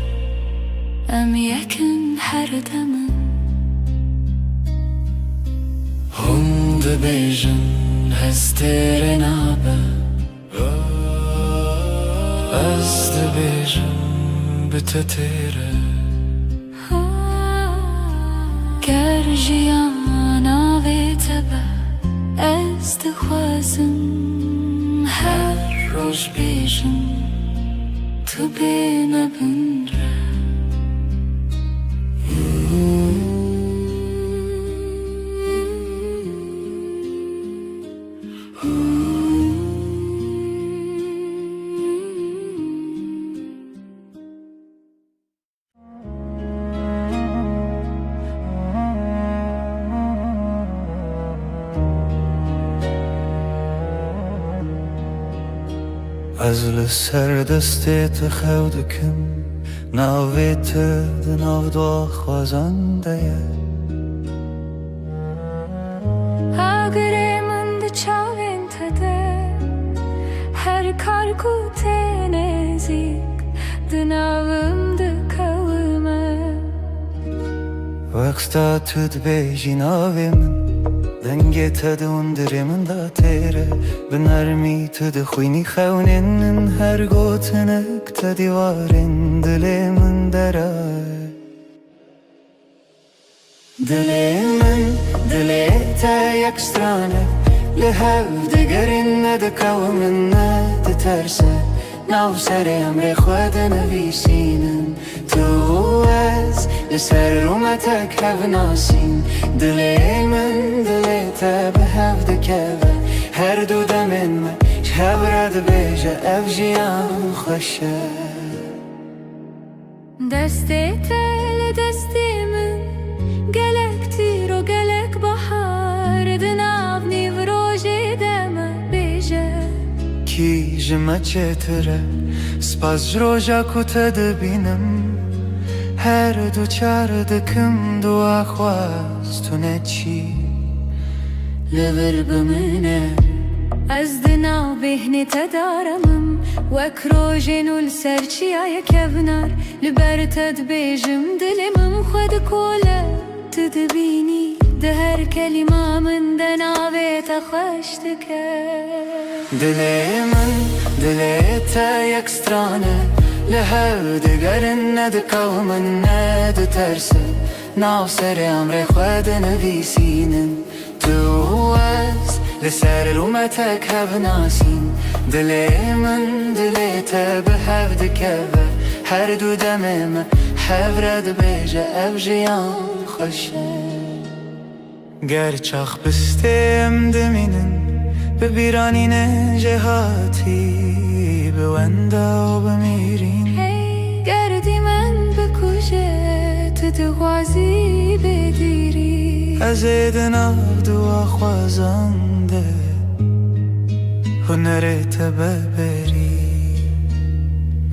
ام یکن هر دمم هم دبیجن هستر نابه از دبیجن بتتیره گر جیانا دخوازم هر روز بیشم تو بینه بنره از لسر دستت خودکم ناویت دناو دو خوازنده اگر من ده چاوین تده هر کار کوته نزیک دناوم ده کلمه وقتا تد بیجی ناوی من دنگی تد اندری من دا تیره بنرمی تد خوینی خونین هر گوتنک تدی وارین دلی من دره دلی من دلی تا یک سترانه لحف دگرین ندکاو من ندترسه ناو سر امر خود نویسینن تو از لسر رومتک هف ناسین دلی من دلی تا به هف دکوه هر دو دمین ما شب رد بیجه اف جیان خوشه دستی تل دستی من گلک تیر و گلک بحر دناو نیو روژی دمه بیجه کی جمع چتره سپاس جروجا کتا دبینم هر دو چار دکم دو آخواز تو نچی لبر بمنه از دناو بهنی تدارمم وک روژین و لسرچی آیا کبنار لبر تد بیجم دلمم خود کوله تدبینی ده هر کلمه من دناوی تخوش دکه دلی من دلی تا یک سترانه لحف دگرن ندکاو من ندترسه ناو سر امر خود نویسینن تو از لسر رومتک هف ناسین دلی من دلی تا به هف دکوه هر دو دمم هف رد بیجه اف جیان خوشه گر چاخ بستیم دمینن ببیرانین جهاتی بوندا و بمیرین هی گردی من بکوشه تو دخوازی بگیری از دناو دو خوازنده هنرت ببری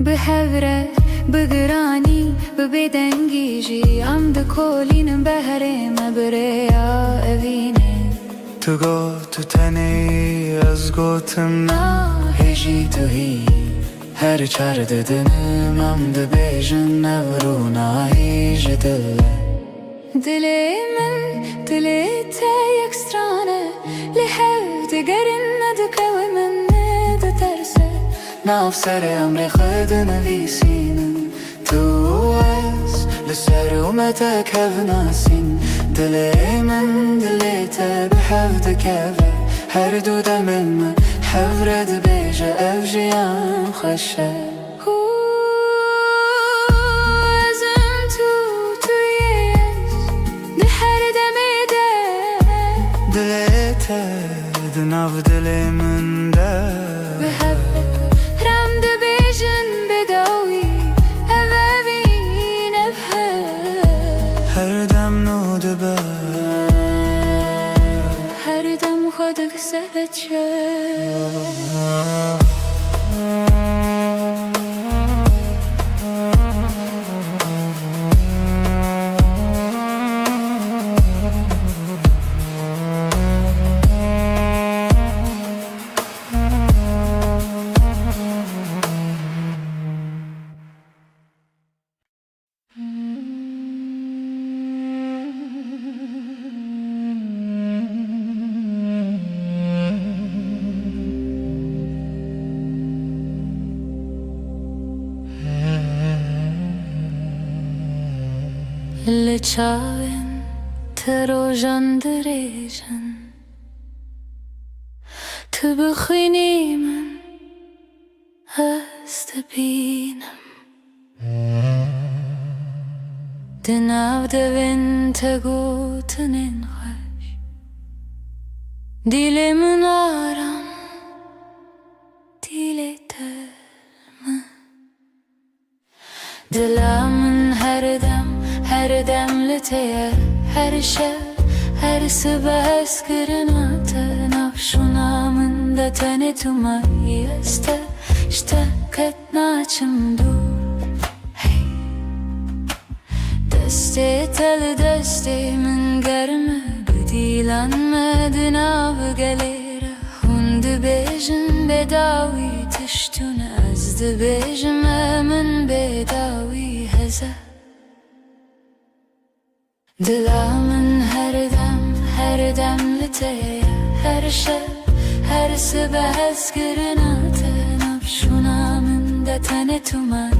به هوره بگرانی ببیدنگیجی ام دکولینم بهره مبره یا اوینه تو گو تو تنی از گوتم هجی تو هی هر چار ددنم ام دبیجن نورو نایج دل دلی من دلی تا یک سترانه لحف دگرن ندکوه من ندترسه ناو سر امر خود نویسینم تو از لسر اومتک هف ناسین دلی من دلی تا به هف دکوه هر دو دمین من هف رد بیجه اف جیان خوشه ازم تویش ده هر دمیده دلی تا دناو دلی من ده به هف رم ده بیجن بداوی اوین افه هر دم نو دبه هر دم خود کسرت شد لچاوین تروژان دریجن تبخيني من استبينم دناو devin tegutinin hoş Dilimin aram diletermi Dilamın her dem liteye her şey her sibes kırınatı nafşunamın da tanetuma yeste işte ketnaçım dur Deste tel deste min germe Bedilanmedin av gelere Hundi bejin bedavi tiştun Azdı bejime min bedavi heze Dilamın her dem liteye her şey her sibes kırınatı nafşunamın da tanetuma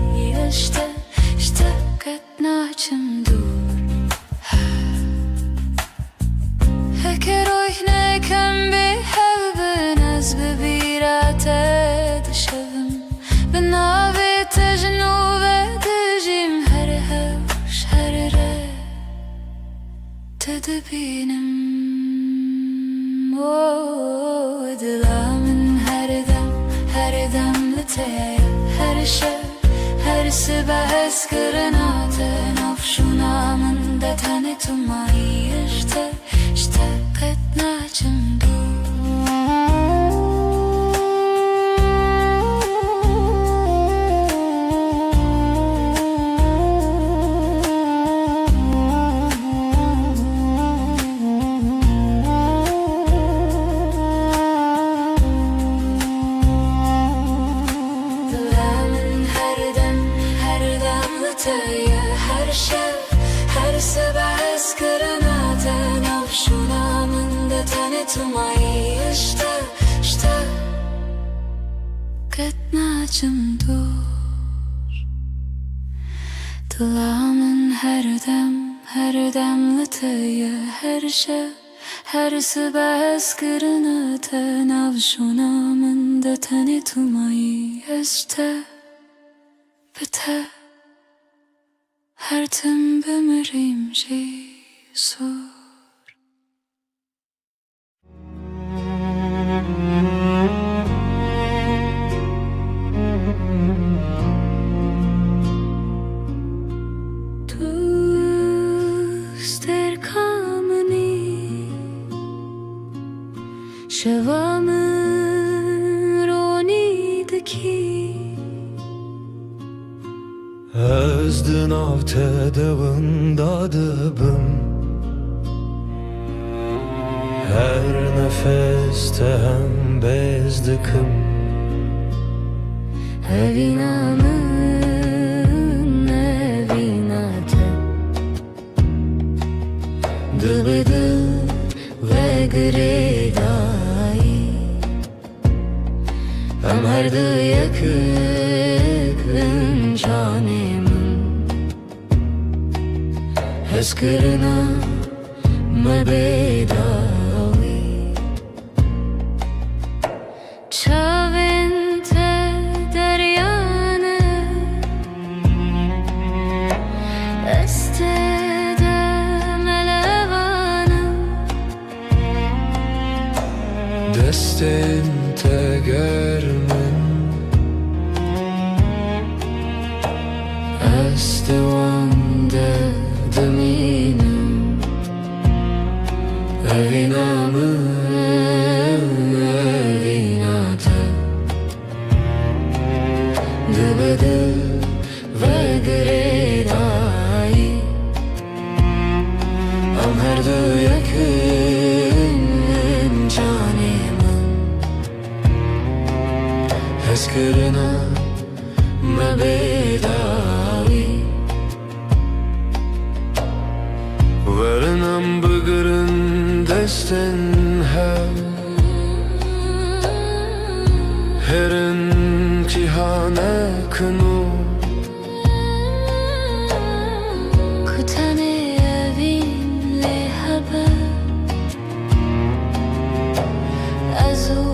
işte ketnaçım dur Heker oyne kem bi hevbin az bebirate dışavım Benavi tejnu ve dejim her hevş her re Tedebinim Dilamın her dem liteye her şey her sibes kırınatı nafşunamın da tanetuma işte ketnaçım her şey her sibes kırınatı nafşunamın da tanetuma işte ketnaçım dur Dilamın her dem liteye her şey her sibes kırınatı nafşunamın da tanetuma işte biter her tim bemirim Jesus Tuster kameni Şevamın ronidaki Özdün av tedavında dıbım Her nefeste hem bezdıkım Evinamın evinate Dıbıdı ve gredayı Ömerdi yakın canemin Heskırına mebedavi Çavente deryane Estede melevana Destin tegermen Estevande deminim Evinamın evinate Dıbıdı ve gredayı Amherdı yakın canemin Heskırına mebedavi Varınam bıgırın desten Herin cihane kınu Kutane evin lehabe Azu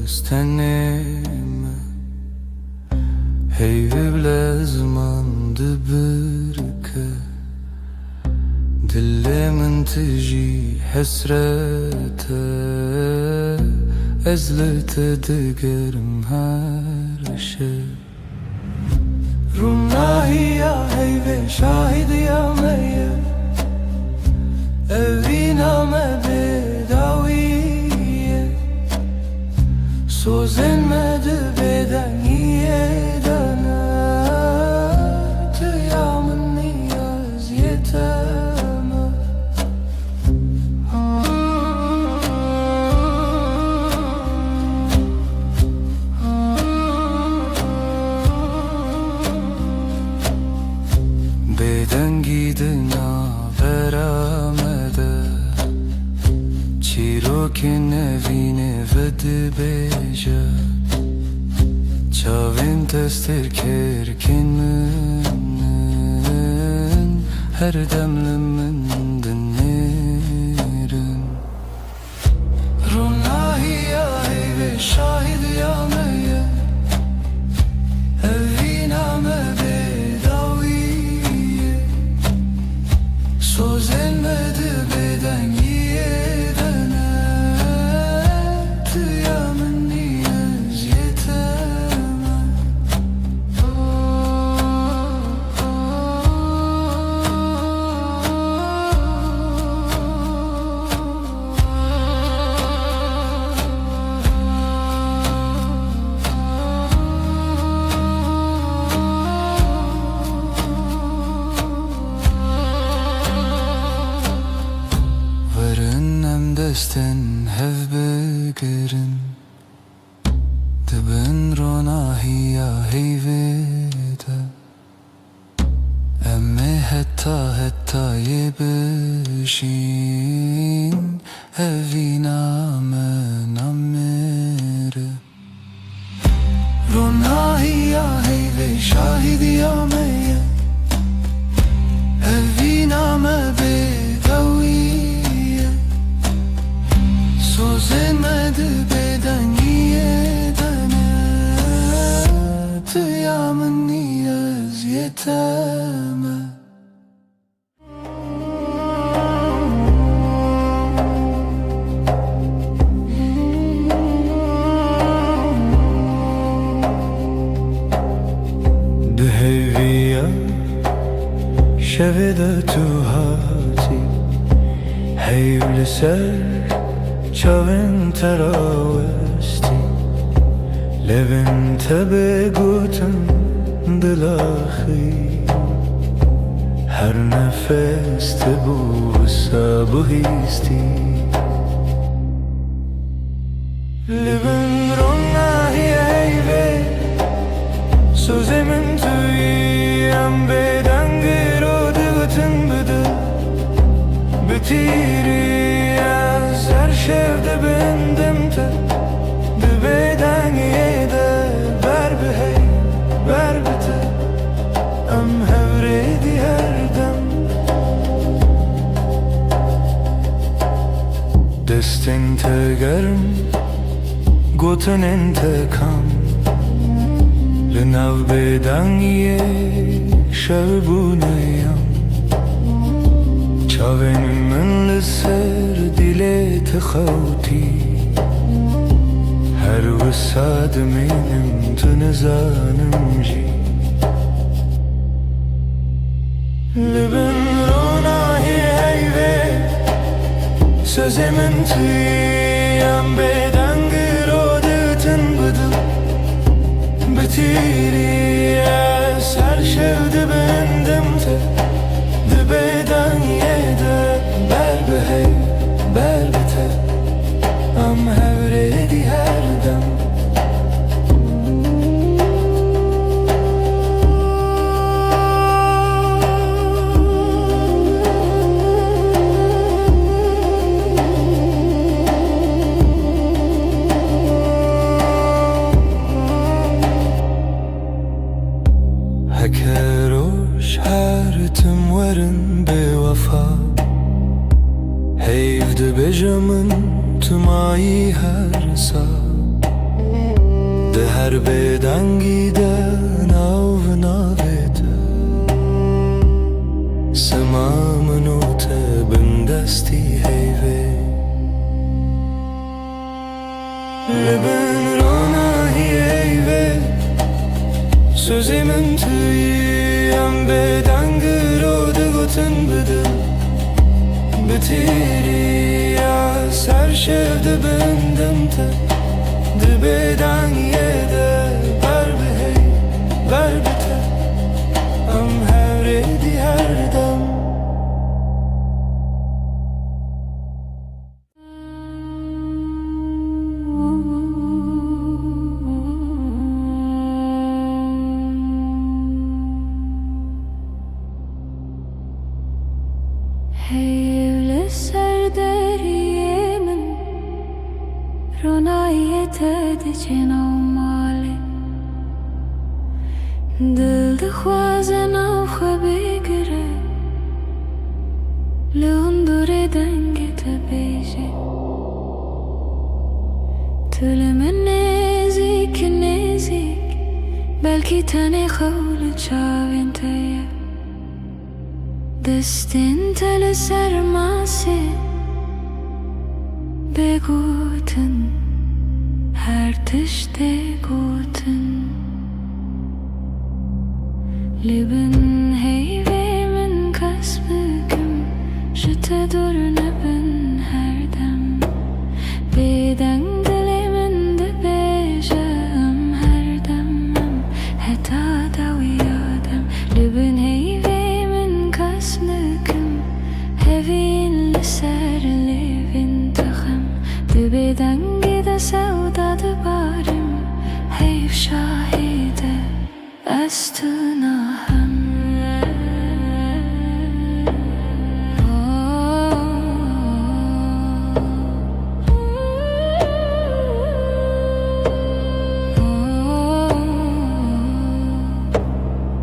استنم هی بلازمان دبركه دل من تجي حسرته أزلت دقرم هرشه رمناهي يا هيبة شاهد يا مية أبينا ما بداوية سوزن ما دبدانية دانا تيا مني أزيتها Gidina veramede Çirokin evine vedbeje Çavim testir kerkin mümin Her demlimin dinlerim Runahi ya ve şahid ya meye Evina me Sözlenmedi beden yedene Tüyamın niyaz yeteme Desten hev begerin Dibin ronahiya heyvede Emme hetta yebişin Evina men amere Ronahiya heyve şahidiya meye Evina me bedawiye Sözlenmedi beden yedene Tüyamın niyaz yeteme Deheviya şevede tuhati Heyvliser Çavin teravesti Levin tebe guten dilahi Her nefes tebu sabuhisti Levin ronahi eyve Sözemin tüyem beden giro dıgıtın bıdı Bitiri Her şevde bendimte Dibeden yede Berbi hey, berbite Em hevredi herdem Destin tegerim Gotun intekam Linav beden ye Şevbuneyam Çavenim من لسر دلت خوتي هر وساد منم تنزانم جي لبن روناهي هيوه Sözemin tüyem beden gırodetın bıdı Bitiri eser şevdi bendimte Dibeden yede Berbi hey, berbite Am hevredi herdem Heker Her bedengi de nav navete Semamın ote bindesti heyve Leben rona heyve Sözümün tüyü em bedengi rode gotun bıdım Bitiri ya ser şevde bendim te Dibeden yede ber be hey ber bite Am her edi her dem Heyvli serderiyemin Ronayet edicin avmali Dil dixwazin av xwe bigire Li hundurê dengê te bêje Tu li min nêzik nêzik Belkî tenê xew li çavên te ye Destên te li ser masê Bêgotin her tiştê gotin Li bin heyvê min kes bikim Ji te dur nebin her dem Bêdeng dilê min dibêje em her dem em heta dawiya dem Li bin heyvê min kes bikim Hevîn li ser lêvên te xem Dibêdengê de sewda dibarim Heyv şahîde ez tu nahem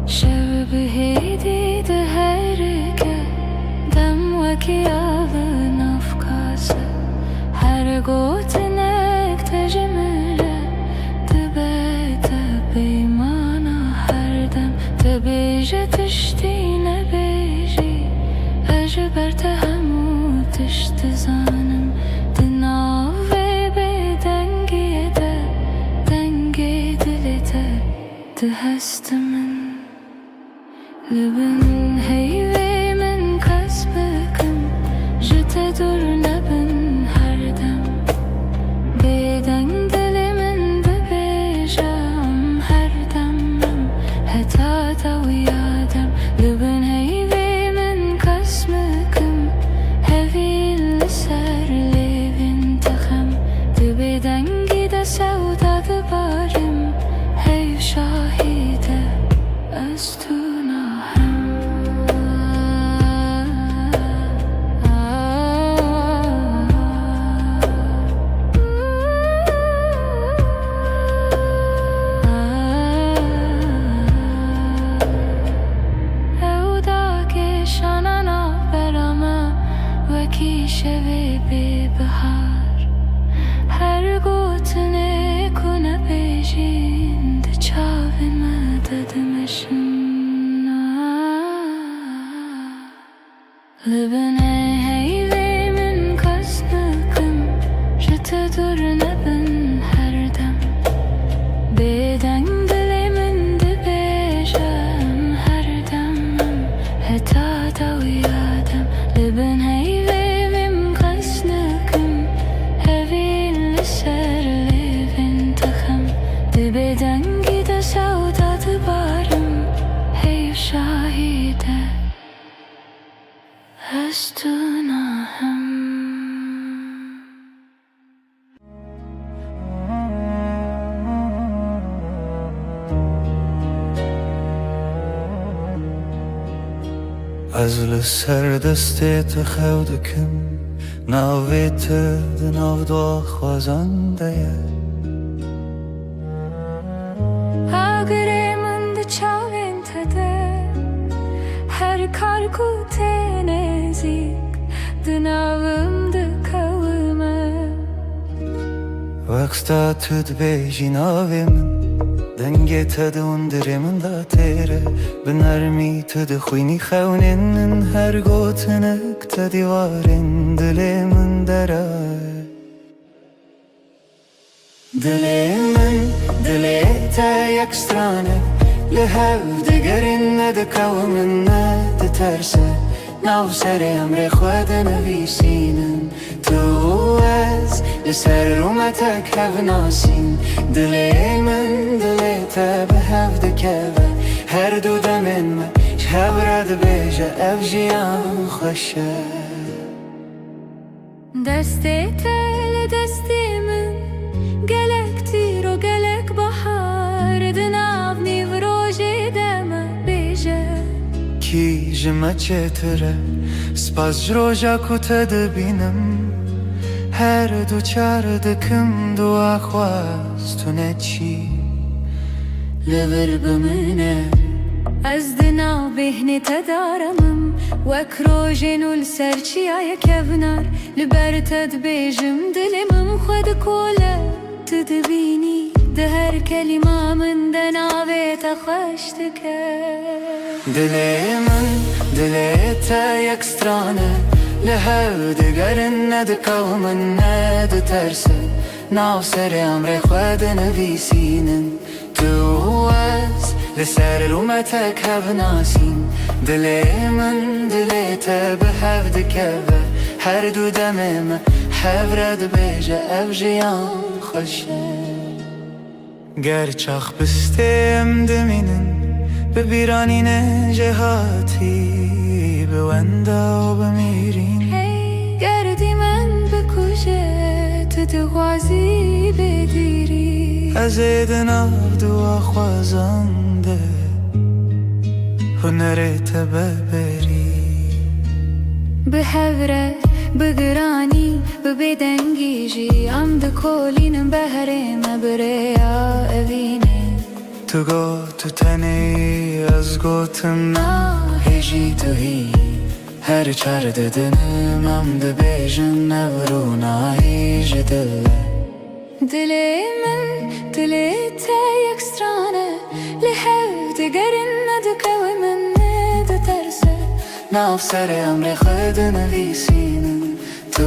Şev bihêdî di herike Dem wekî avin afkase Her gotinek te ji min re Dibe te peymana her dem Dibêje tiştî nebêjî Ez ji ber te hemû tişt dizanim Di nav vê bêdengiyê de Dengê dilê te dihest min Li bin heyvê min kes bikim Ji te dur nebin her dem Bêdeng dilê min dibêje em her dem em heta dawiya dem Li bin heyvê min kes bikim Hevîn li ser lêvên te xem Dibêdengî de sewda dibarim Heyv şahîde ez tu nahem Şevê bêbihar Her gotinê ku nebêjîn Di çavên me de dimeşin Li bin heyvê min kes bikim Ji te dur nebin her dem Bêdeng dilê min dibêje em her dem em heta dawiya dem Li bin heyvê Dibêdengî de sewda dibarim Heyv şahîde ez tu nahem Ez li ser destê te xew dikim Navê te di nav daxwazan de ye Agirê min di çavên te de Her kar ku tê nêzik Di navim dikewime وقتا تد بیجی ناوی من دنگی تد اندره من دا تیره بنرمی تد خوینی خونین هر گوتنک تدیوارین دل من درای دل من دل تا یک سترانه لهو دگرین ندکو من ندترسه ناو سر امر خود نویسینن تو از لسر رومتک هف ناسین دل من دل تا به هف دکوه هر دو دمن من شهب رد بیجه اف جیان خوشه دستی تل دستی من گلک تیر و گلک بحر دناو نیو روژی دم بیجه کی جمع چتره سپاس جروجا کتا بینم هر دو چار دکم دو آخواست تو نچی لبر بمنه از دناو بهنی تدارمم وک روژین و لسرچی آیا کبنار لبر تد بیجم دلمم خود کوله تدبینی ده هر کلمه من دناوی تخشتکه دل من دل تا یک سترانه لهو دگرن ندکو من ندترسه ناو سر امر خود نویسینن تو از لسر رومتک هف ناسین دل من دل تا به هف دکوه هر دو دمم هف رد بیجه اف جیان خوشه گر چاخ بستیم دمینن ببیرانین جهاتی به وندا و بمیرین گردی من بکوشه تو دغوازی بدیری از دناو دو خوازنده هنرت ببری به هوره بگرانی ببدنگیجی ام دکولینم بهره مبریا اوینه تو گو تو تنی از گوتم هیجی تو هی هر چار ددنم ام دبیجن نورو نایج دله دل من دل تا یک سترانه لهو دگرن ندکو من ندترسه ناف سر امر خود نویسینن تو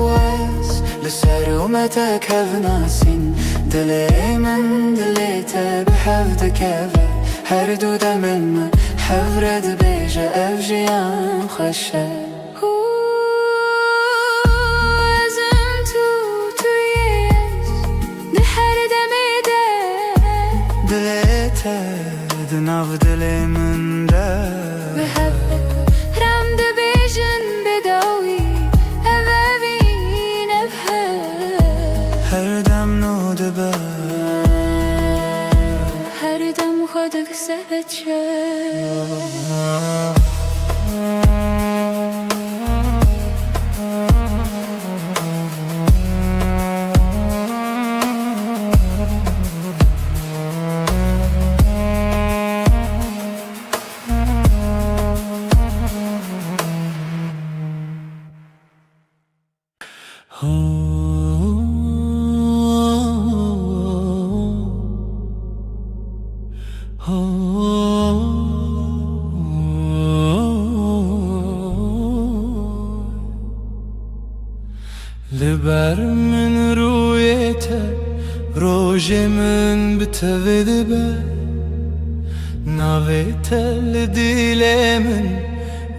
از لسر اومتک هف ناسین دل من دل تا به هف دکوه هر دو دمن من هف رد بیجه اف جیان خوشه ازم تویش ده هر دمی ده دل تا دناو دل من ده به هف رم ده بیجن بداوی اوین افه هر دم نو دبه هر دم خودک سبت شد لبر من رویته روژ من بتویده به ناویته لدیل من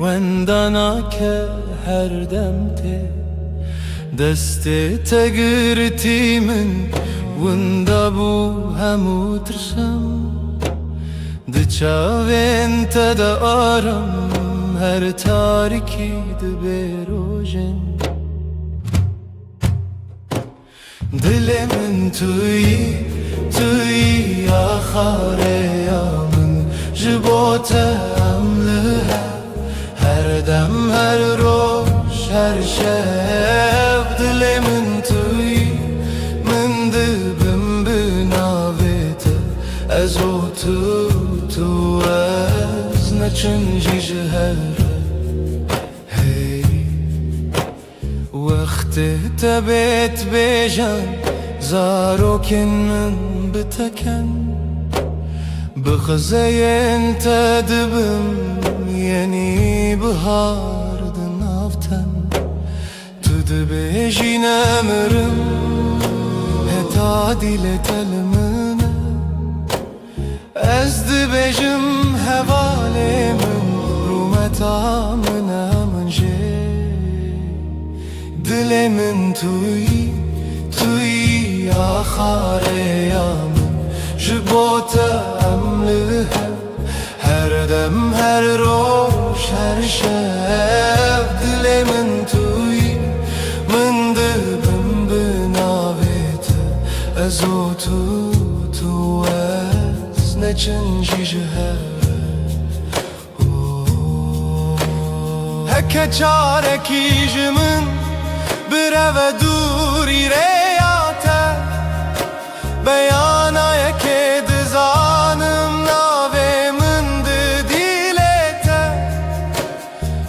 وندانا که هر دم ته دسته تگرتی من وندا بو همو ترسم دچاوین تا آرم هر تاریکی دبروژن دل من توی آخاره یا من جبوتم له هر دم هر روز هر شب دل من توی من دبم بناویت از او تو از نچنجی جهره هی وقت تبت بیجان زاروكن من بتكن بخزين تدبم يني بهار دنافتن تدبيجي نمرم هتادي لتلمنا از دبيجم هوالي من رومتا منا من جي دل من توي آخاره يا من جبوت أملها هر دم هر روش هر شب دل من توي من دبم بناويت ازو تو از نچنجي جهر هكا چاركي جمن برو دوری ریاته بیانا یکی دزانم ناوه من دیلته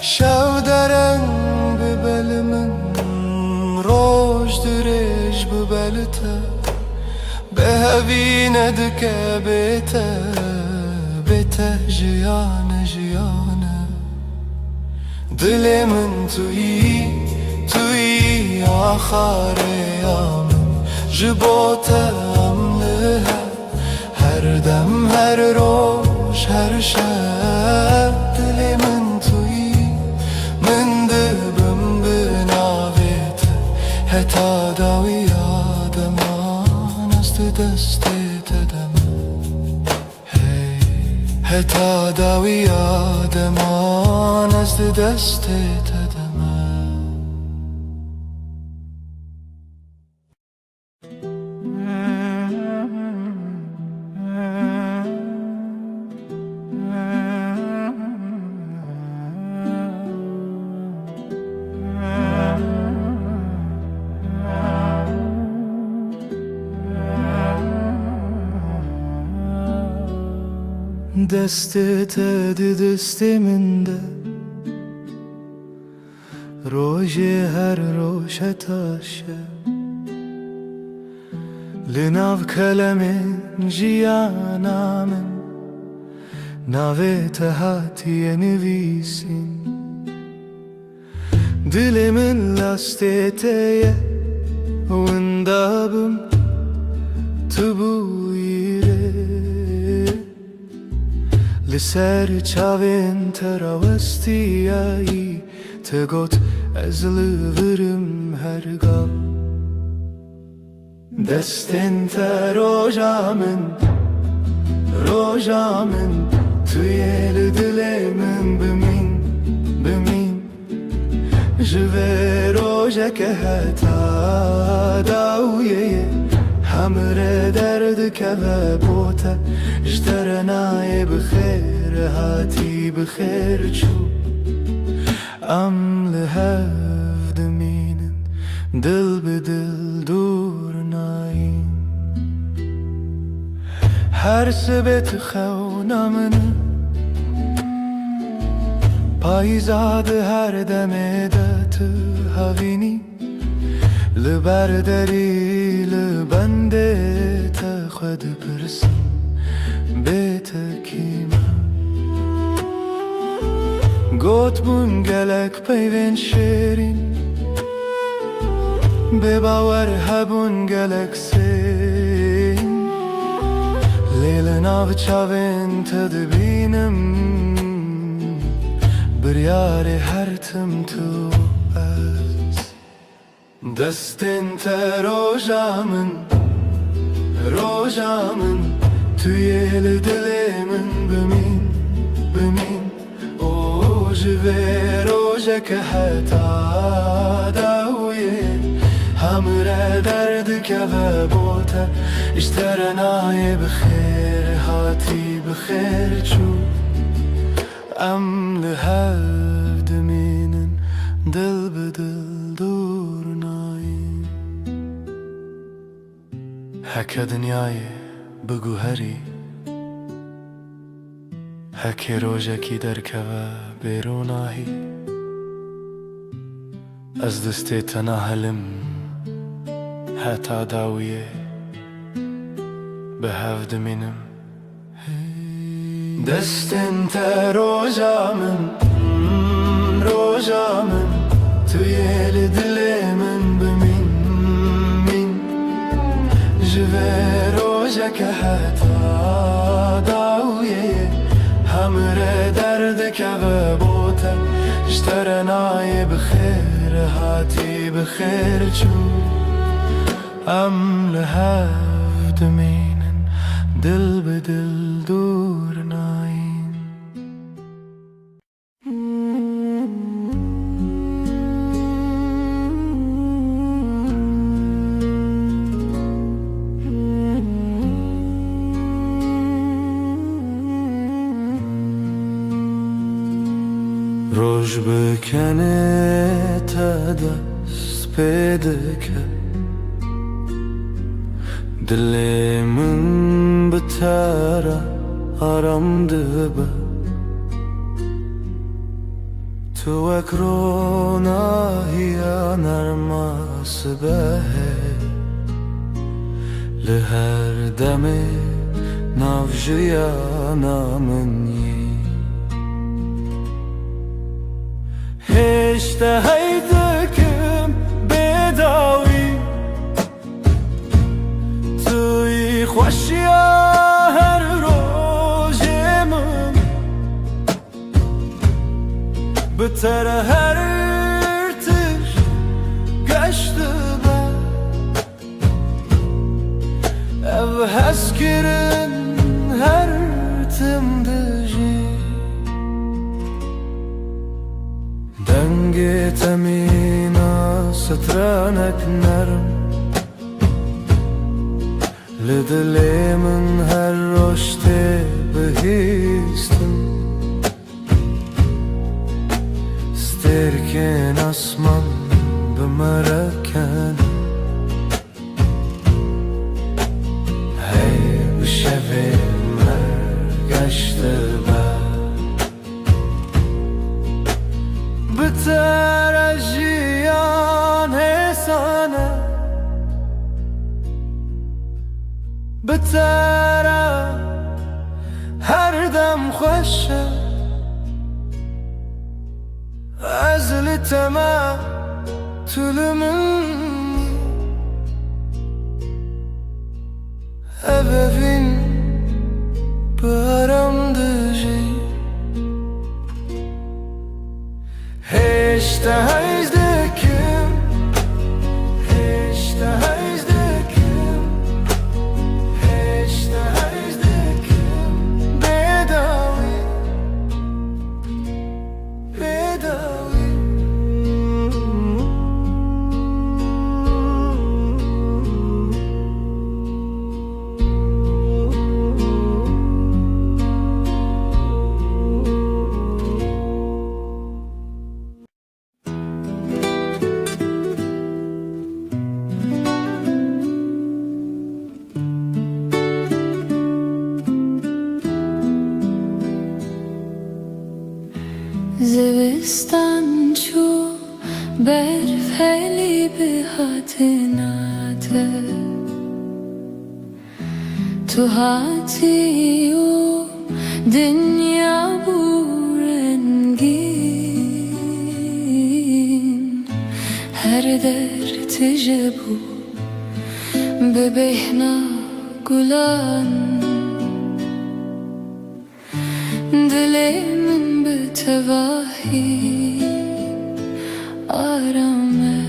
شو درن ببل من روش درش ببلته به هوی ندکه بیته جیانه دل من توی آخر یام جبوت املها هر دم هر روش هر شب دل من توی من دبم بناویت هتا داوی آدمان است دست تدم هتا داوی آدمان است دست تدم دستت دست من ده روژ هر روش تاشه لناو کلم جیانا من ناوی تهاتی نویسین دل من لاستیتیه وندابم تبویره لسر چاوین تراوستیایی تگوت از لورم هرگاه دستن تا روژا من توی دل من بمین جوه روژا که هتا داویه همره درد که و بوته جترنای بخیر هاتی بخیر چو ام لهف دمینن دل به دل دور ناین هر سبت خونا من پایزاد هر دمه دت هاوینی لبرداری لبنده تا خود پرسم بیت کیما گوت بون گلک پیوین شیرین به باور هبون گلک سین لیل ناو چاوین تدبینم بریار هرتم تو از دستن تا روژا من توی دل من بمین او جوه روژا که حتا داویه همره درد که و بوته اشترنای بخیر هاتی بخیر چو ام لهف دمینن دل به دل دور ناین هک دنیای بگو هری هک روژا کی درکه و بیروناهی از دستی تناهلم حتی داویه به هفت منم دستن تا روزامن توی دل من بمین جوه روزه که حتی داویه همره درد که بوته اشترنای بخیر هاتی بخیر چون ام لهفت مینن دل به دل دور ناین روش بکنه تا دست پیدا کرد دل من بتره آرام دبه تو اکرونا هیا نرماس به لهر دمه نافجیا نامنی هشته هیدکم بداوی توی خوشیا هر روز من بتر هر ارتش گشته با او هست کرن هر تم دجی دنگ تمینا سترانک نرم لدل من هر رشته بهیستم سترکن اسمان بمرکن هی بشوی مرگشته بتر از جیان حسانه بتره هر دم خوشه از لتما طول منی ببین برام دجی هشته هیزدکم هشته هیزدکم هشته هیزدکم بداوی بداوی زوستان چو برف هلی به هاتناته تو هاتی و دنیا بورنگین هر در تجبو ببهنا گلان دل من به تواهی آرامه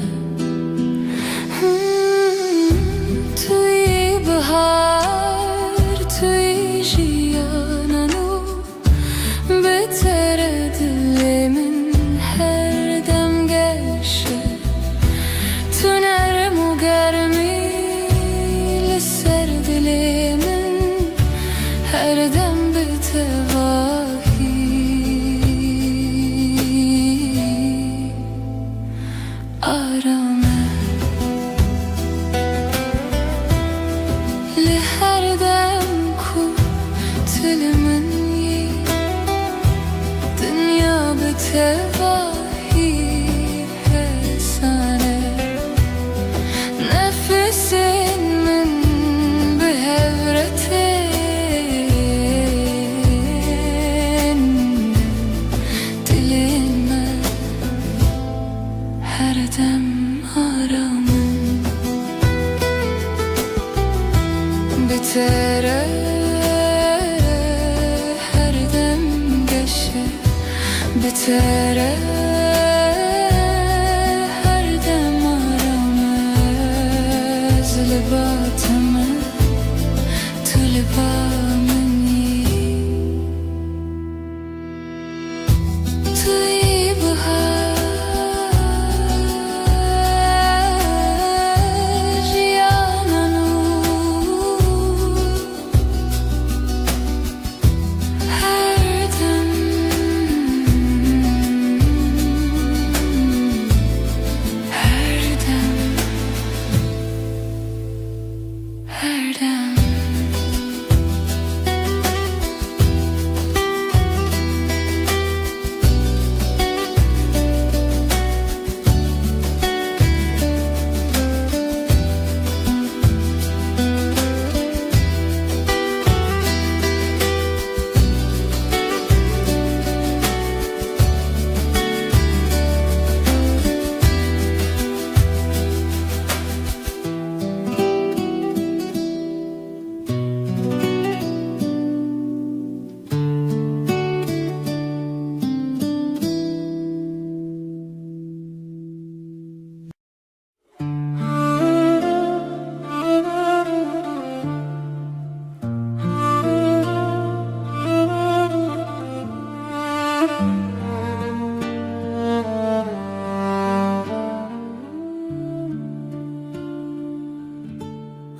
توی بهار توی جیانانو بتر دل من هر دم گشه تو نرم و گرمی لسر دل من هر دم به تواهی آرامه لهر دم کو تل منی دنیا به تواهی حسانه نفس bitere her dem geçe bitere her dem aramaz libatımı tulibamini tıyıbha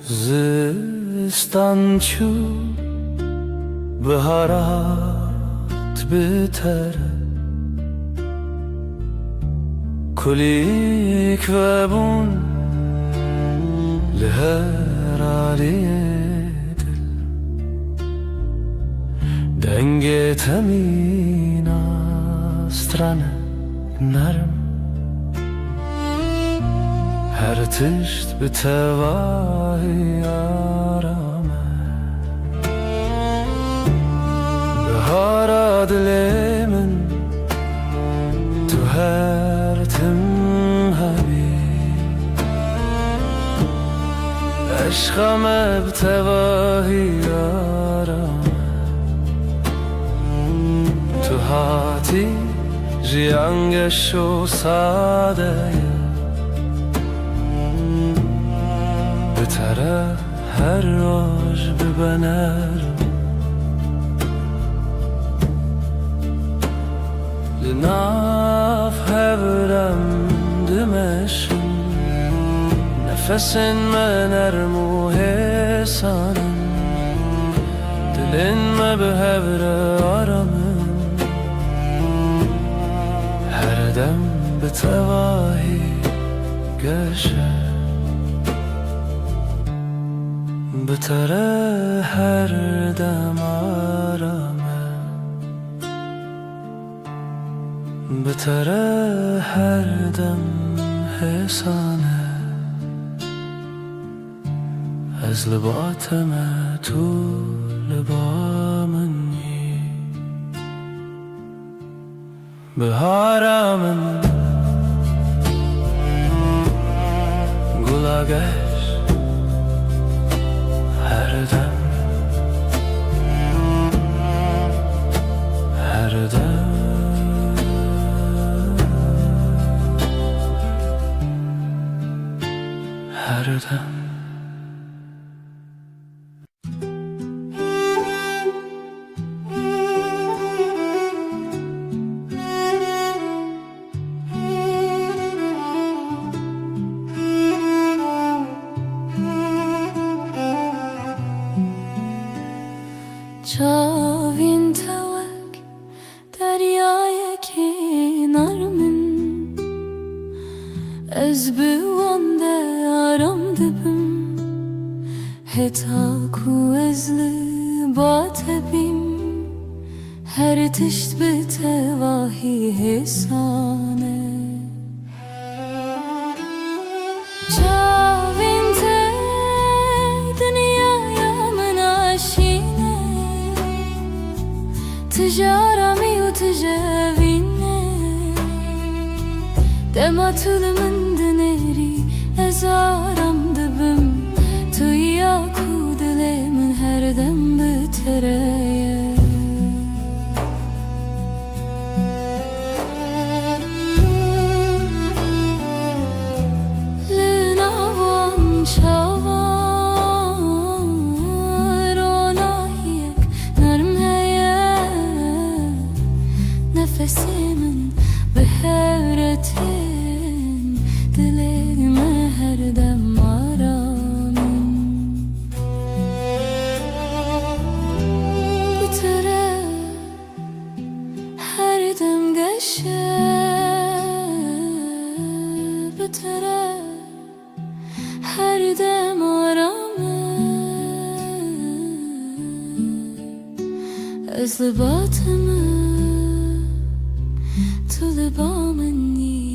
زستان چو بهارات بتره کلیک و بون لهر علیه دل دنگ تمین استرانه نرم هر تشت به تواهی آرامه بهار دل من تو هر تم حبیب عشقم به تواهی آرامه تو هاتی جیانگش و ساده بتره هر روز ببنرم لناف هبرم دمشم نفسن من ارمو حسانم دلن ما به هبر آرامم هر دم به تواهی گشه بتره هر دم آرامه بتره هر دم حسانه از لباتم تو لبا منی بهارم گلاگش هر دم هر دم هر دم چاوین توک دریای کنار من از بوانده آرام دبم هتا کو از لبات بیم هر تشت به تواهی حسانه چاوین تجارمي وتجاويني دما من دنيري أزارم دبم تو ياكو دلي از لباتمه تو لبامنی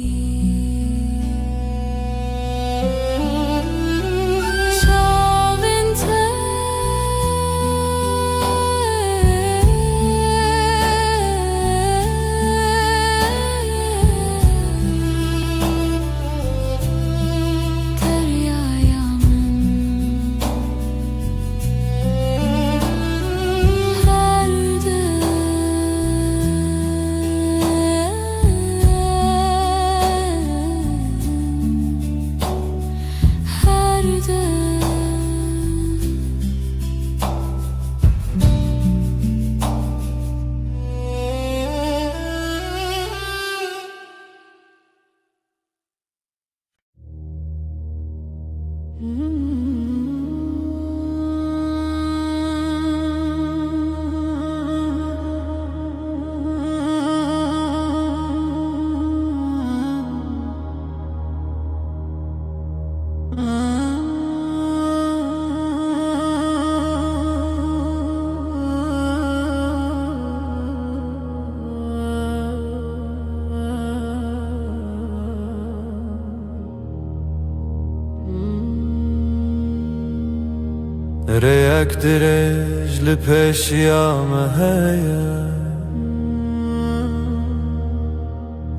ريك درج لبش يامه هيا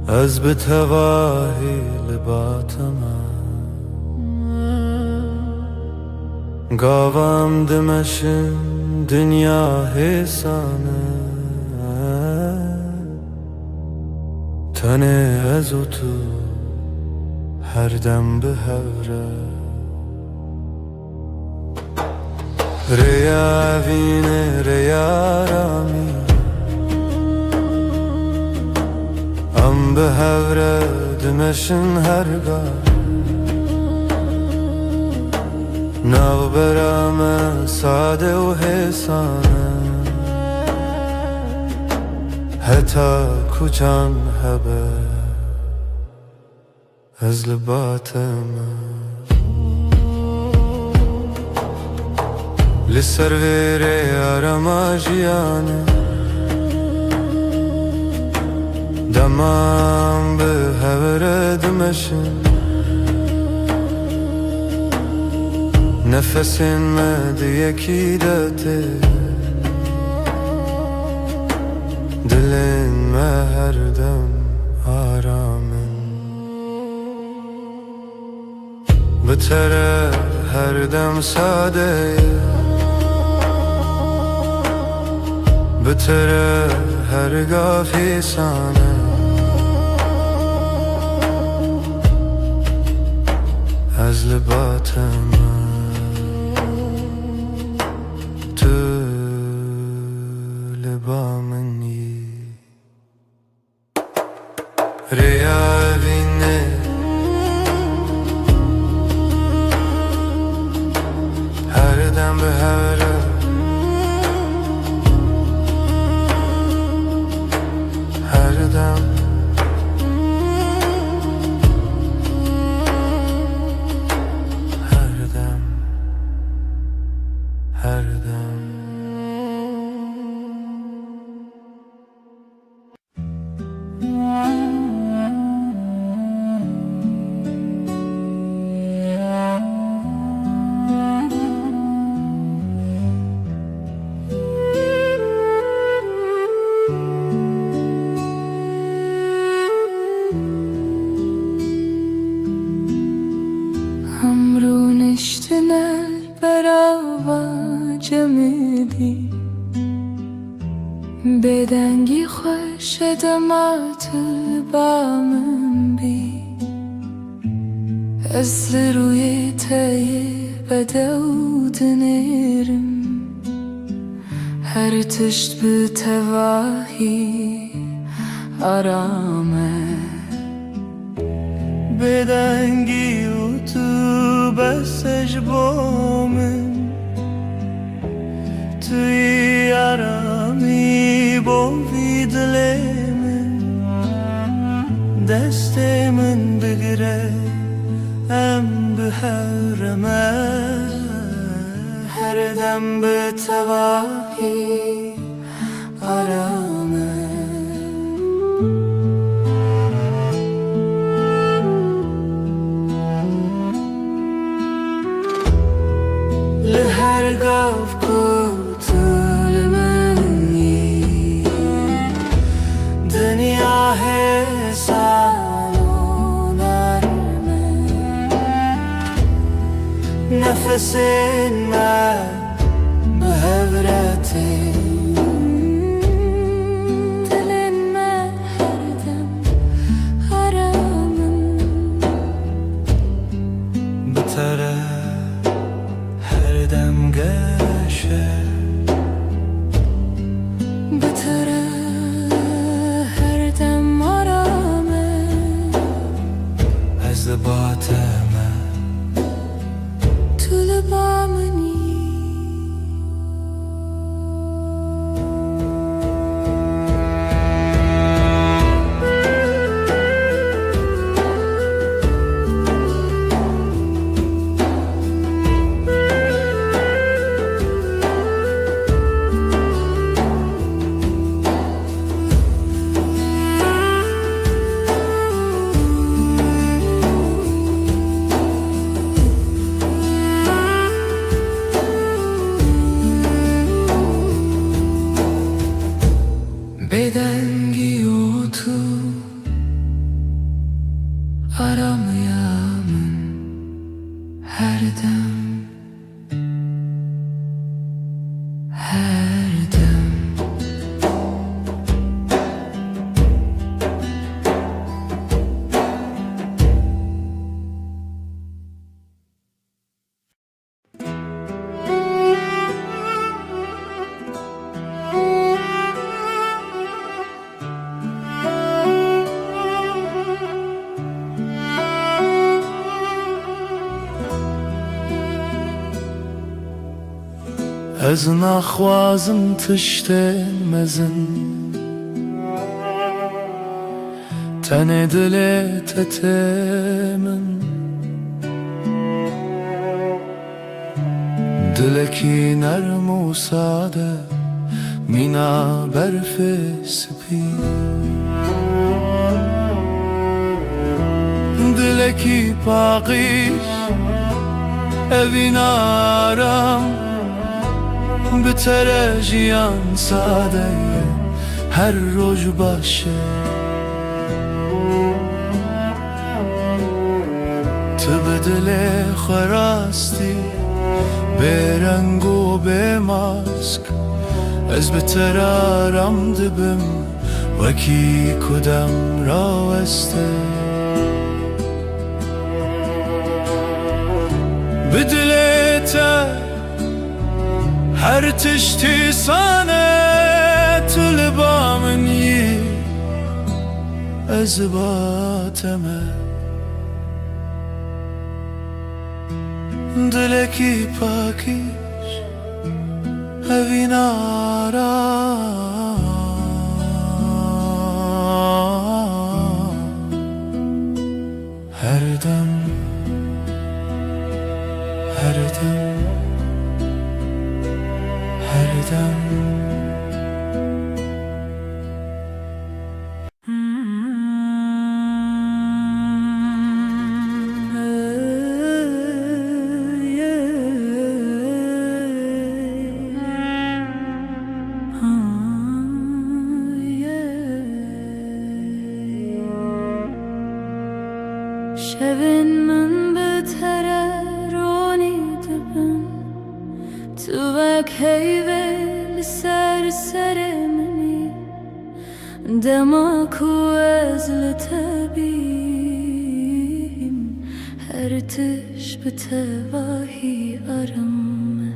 از بتواهي لباتما قاوام دمشن دنيا هسانه تنه ازو تو هر دم به هوره ريا فيني ريا رامي ام بهوره دمشن هرگا ناو برامه ساده و حسانه حتی کچان هبه از لباتمه لسرویره آرما جیانه دمام به هوره دمشن نفسین مده یکی داته دلین ما هر دم آرامن بتره هر دم ساده بتره هرگاه فیسانه از لباتم تو لبامنی ریا بینه هر دم به هره هر دم هر دم هر دم Hamruniştiler beraber cemidi Bedengi خوش دمات بامن بی از روی تای بدود نیرم هر تشت به تواهی آرامه بدنگی و تو بسش بامن توی آرامی بوی دل من دست من بگیره ام به حرمه هر دم به تواهی arame لهر قف قتل مني دنيا هسالون arme نفسين ما بهبرتي بتره هر دم گشه بتره هر دم آرامه از باطمه تو لبامنی Bedengi otu aramayamın her dem her dem از نخوازم تشتین مزن تن دل تتمن دلکی نرم و ساده مینا برف سپید دلکی پاقیش evin aram بتره جیان ساده هر روز باشه تو به دل خراستی به رنگ و به ماسک از بتر آرام دبم وکی کدام را وسته به دلتا هر تشتی سانه تو لبامنی از باطمه دلکی پاکیش evin aram her dem her dem her dem شبن من بتره رونی دبن تو وک هیوه سر سر منی دما کو از لتبیم هر تش بتواهی آرامه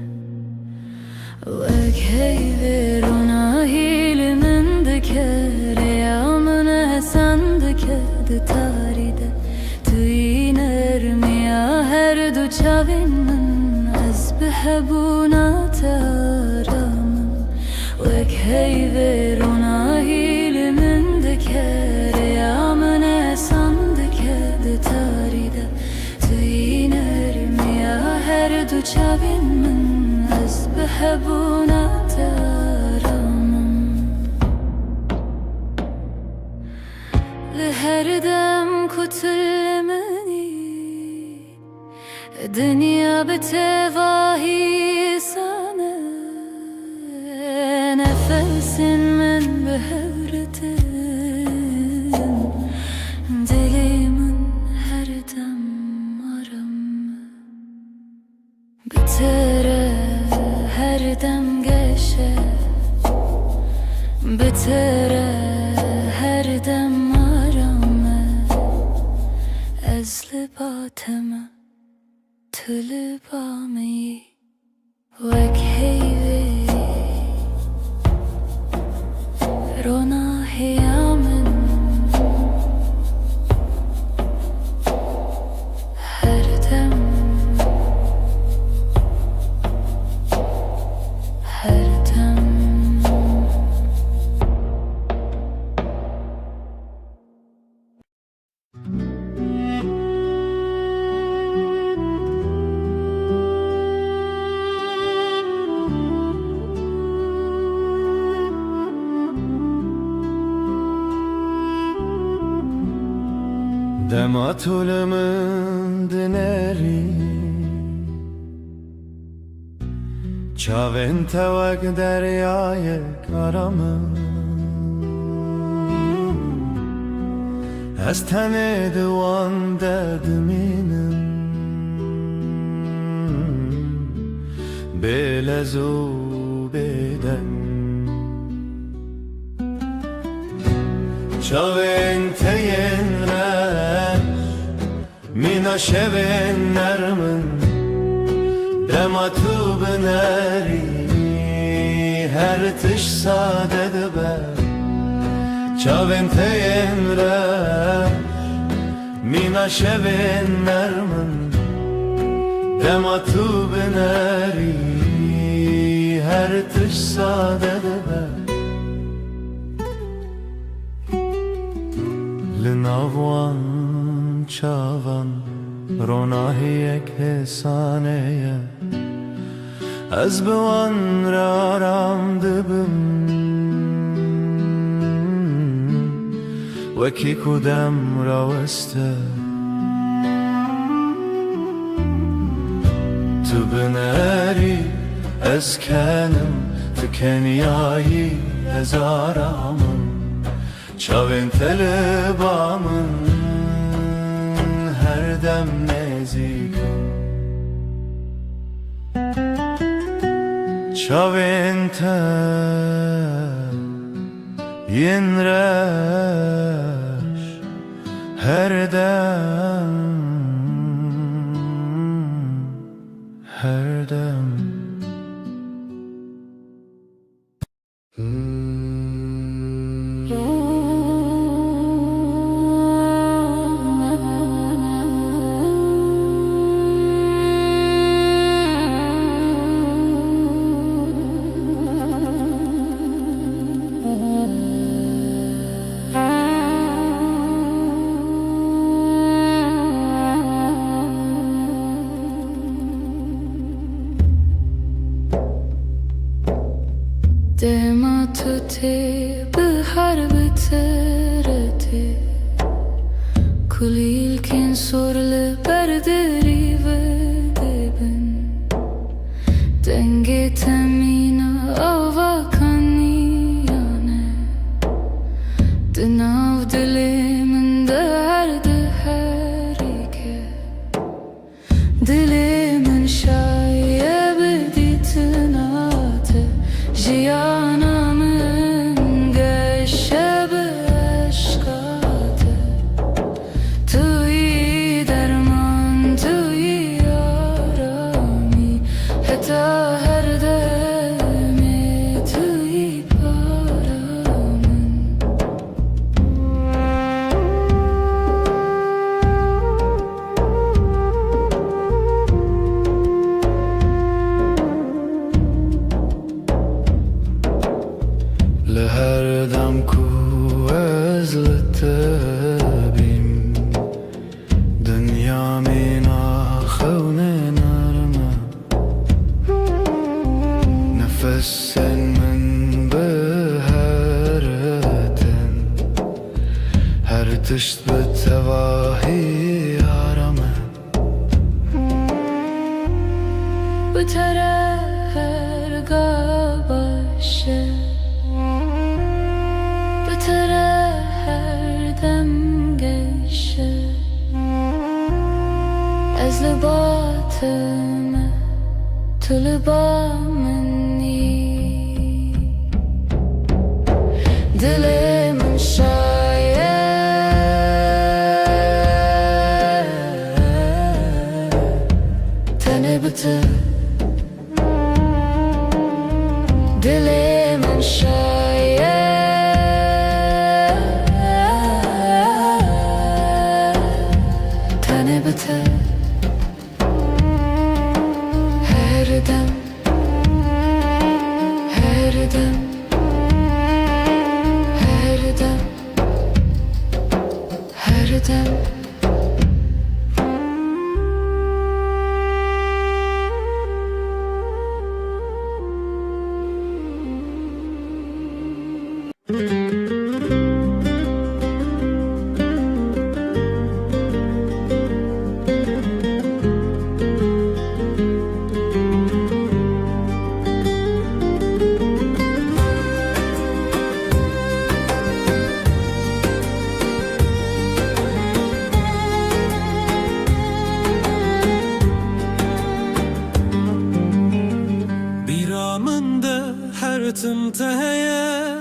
وک هیوه روناهیل من دکر یا من حسن دکد تاریده هر دو چاوین من از بهبونات آرامم وک هیوه هیل من دکر یا من احسان دکد تاریده توی نرمی هر دو چاوین من از بهبونات آرامم وتلمني الدنيا بتفاهي سنة نفس من بهورتن دلي من هردم مرم بترى هردم قشه بترى هردم مرم از لباتم تلبامی وک هیوی رونا هیامن هردم هردم Dematulımın dineri Çavin tevek deryayı karamı Ez tene divan derdiminim Belezu beden Çavin teyenler Mina şevin nermin Dematu bineri Her tiş sadede be Çavin teyenler Mina şevin nermin Dematu bineri Her tiş sadede be Linavwan çavan Ronahiyek hesaneye Ez biwan raram dibim Weki kudem raweste Tu bineri ez kenim Tu kenyayi ez aramım Çavin telebamın her dem nezikim Çavin te yinreş her dem her dem دماتوتي بحرب ترتي كليل كن سورل بردري ودبن دنگي تمينا آوا كانيانه دناو دلي من درد هريكه دلي من شايب ديتناته جيانا من قشب عشقاته توي درمان توي آرامي حتى هر دمي توي بارامن لهر دم کو از لطبیم دنیا مینا خون نرمه نفس من بهرتن هر تشت بالتواهي عرمه بتره هرگاه باشه بتره هر دم گشه از لباتمه تو لبا منی دل من شاید تنه بته دل من شاید تنه بته هر دم هر دم هر دم هر دم تمتهيا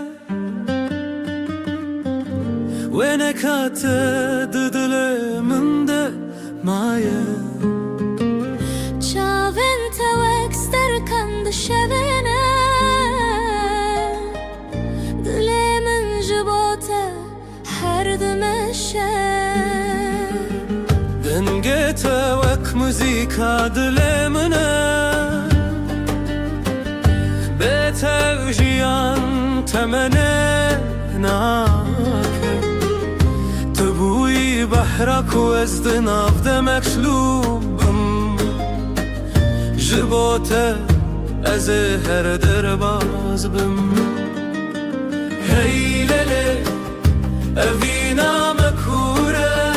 وينك هتدل من ده معايا چاوین توک سترکند شبینه دل من جبوته هر دمشه دنگه توک موزیکا دل منه بتوجيان تمنى ناك تبوي بحرك وزدنا بدمك شلوبم جبوته ازهر درباز بم هي ليلي افينا مكوره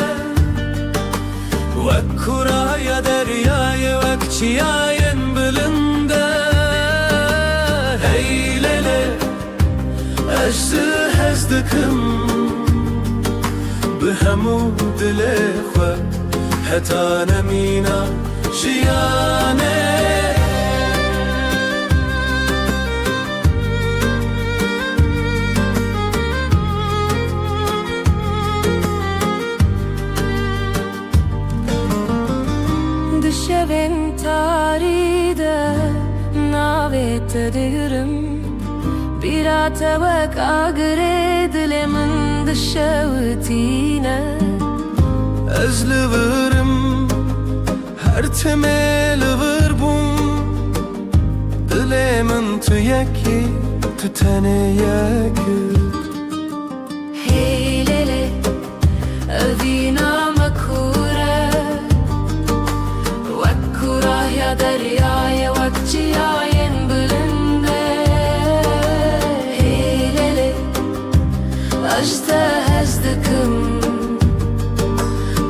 وكورا يا درياي وكشياين بلنده أجزل هزدكم بهمو دلخوا حتى نمينا جياني دشوین تاریده ناویت دیرم بیرا توک آگره دل من دشوتینه أزل ورم هر تميل وربوم دل من تو يكي تو تنه يكت هی لیلی اوینا مکوره وکورا یا دریای وکچیاین بلنده هی لیلی اجده هزدکم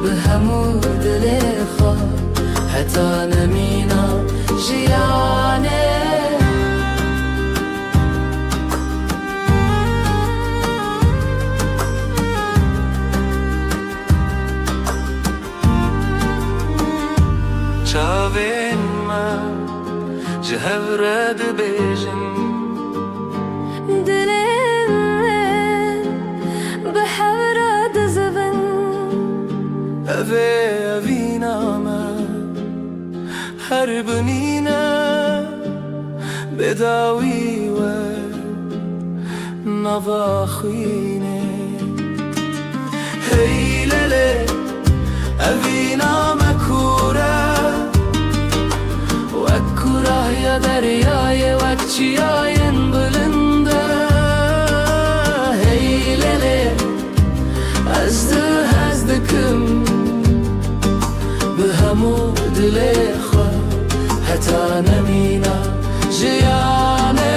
بهمو دلخوا حتی نمینا جیانه چاوین ما جهورد بیجن دلم بحورد زبن اوه اوینا ما هر بنینا بداوی و نواخوینه هی لیلی اوینا مکوره وکوره یا دریای وکچیاین بلنده هی لیلی ازدکم بهمو دلخوا حتی نمینا جیانه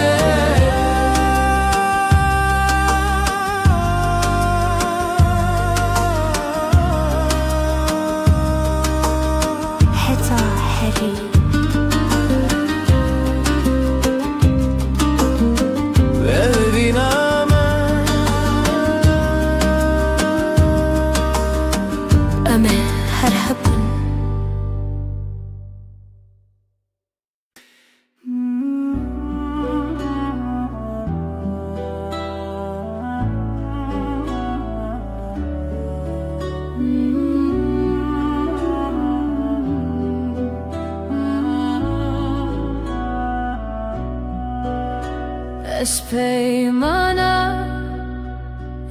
از پیمانه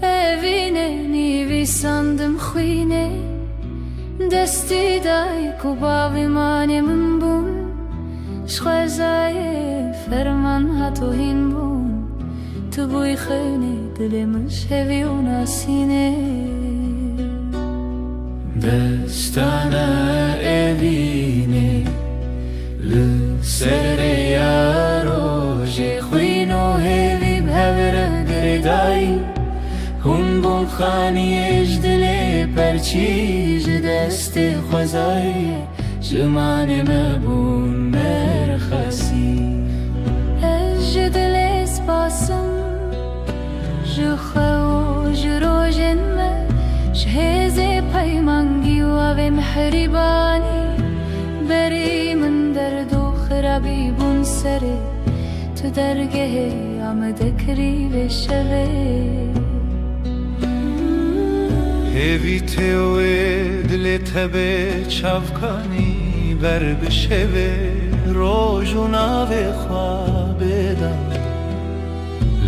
evine nivi sandım khuyne desti dai ku bavimane min bun shkhazaye ferman hatohin bun tu buy khune dilimiz hevi unasine destana evine le sereya roje khuyno hevi bhavra gredai Hun bol khani ejdele perçiz deste khazai Jmane mebun merkhasi ejdele spasım jkhaw jrojen me shheze paymangi wa ve mehribani beri min derdo khrabi bun sere tu dergehe amdekri ve shave Evi dile tebe çavkani ber bişeve rojuna ve khwabedan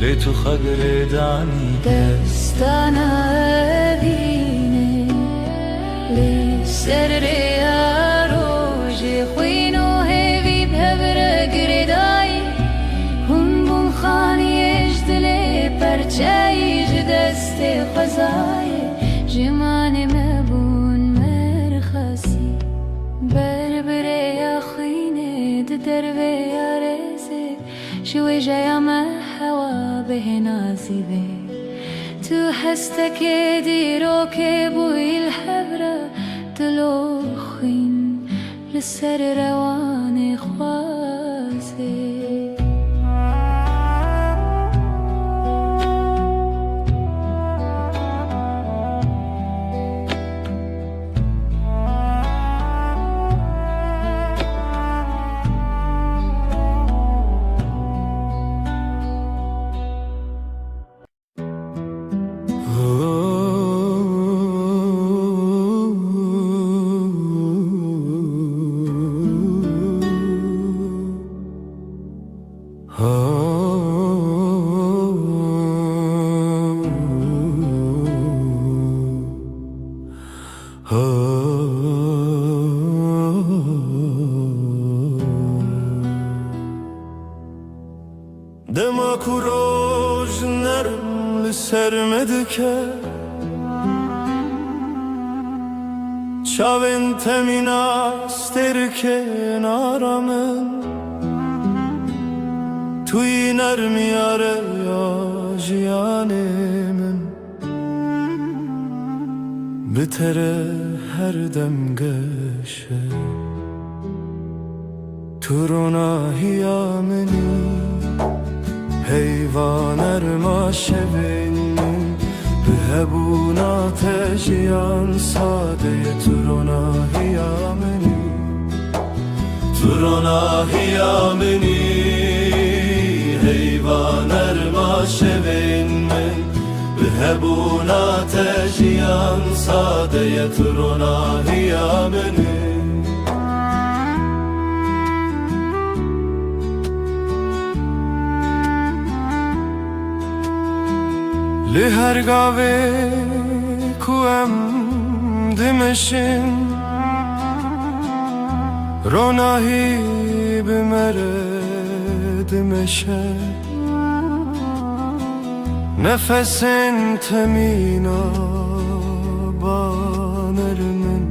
le tu khagredani destana evine li serre aroje khwino hevi bhavra gredai hun bun khani ejdele perçay deste khazai جماني مبون مرخصي بربري يا خيني دربي يا رزي شوي جاية ما حوا به نازبي تو حستك دي روكبوي الحبرة دلو خين لسر رواني خواسي Dema kuroj nerm li sermedike Çavên temîna sterke naramın Tu yî nermiyare ya jiyanê min Bi tere her dem geşe Tu ronahiya minî Heyvan erma şevin Bihebuna tejiyan sadeye Turona hiyameni Turona hiyameni Heyvan erma şevin Bihebuna tejiyan sadeye Turona hiyameni Li her gave ku em dimeşin Ronahi bimere dimeşe Nefesin temina banerimin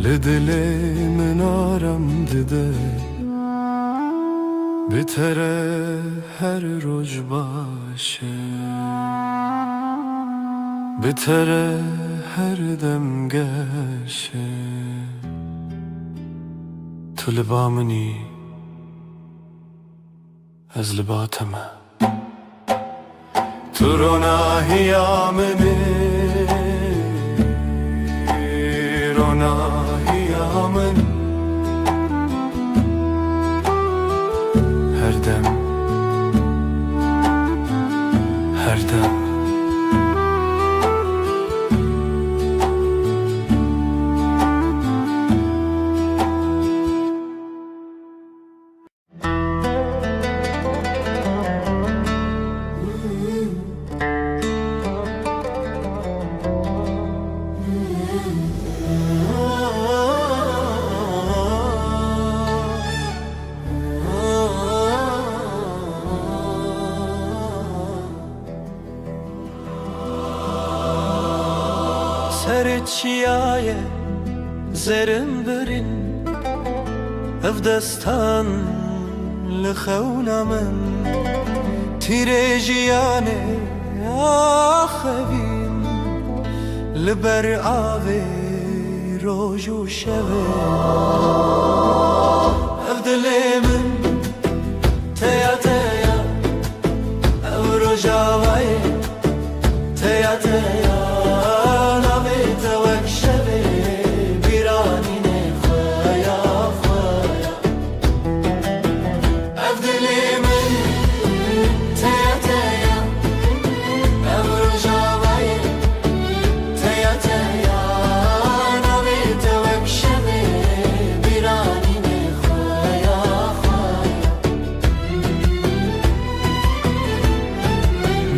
Li dilimin aram dide Bitere her roj başı Bitere her dem geşe Tu libamini Ez libateme Tu ronahiyamini Ronahiyamini Her dem Her dem سر چیای زرم برین اف دستان لخونا من تیره جیانه آخوین لبر آوه روز و شبه اف دلی من تیا تیا اف روژاوای تیا تیا ناوی توک شبه بیرانی نخوایا خوایا اف دلی من تیا تیا اف روژاوای تیا تیا ناوی توک شبه بیرانی نخوایا خوایا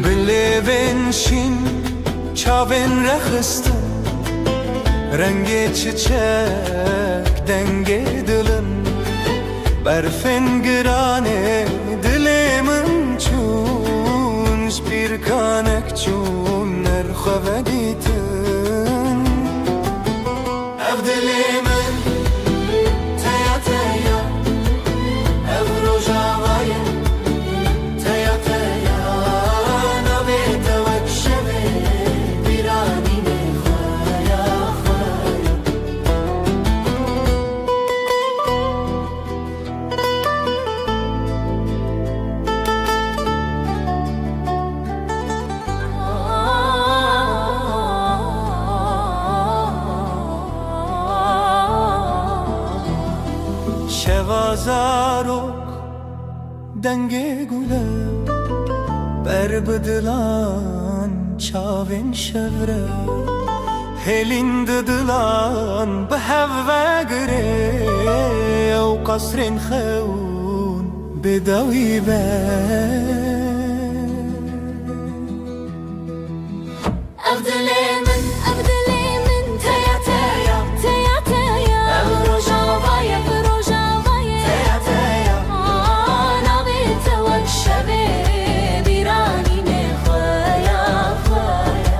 بلیوین شین چاوین رخستم رنگ çiçek denge dilim برفن گرانه دلمن چون bir kanek çun نرخو دیتن اف دلمن تیا تیا اف روژاوای تیا تیا ناوی توک شبه بیرانی نخوایا خوایا شوازارok denge gule berbedilan çavin şevre helin didilan beheve gire ev kasrin xeun bedawi be أبدلي من تيا تيا تيا تيا روجاوي روجاوي تيا تيا ناوي توك شبه بیرانی نخوایا خوایا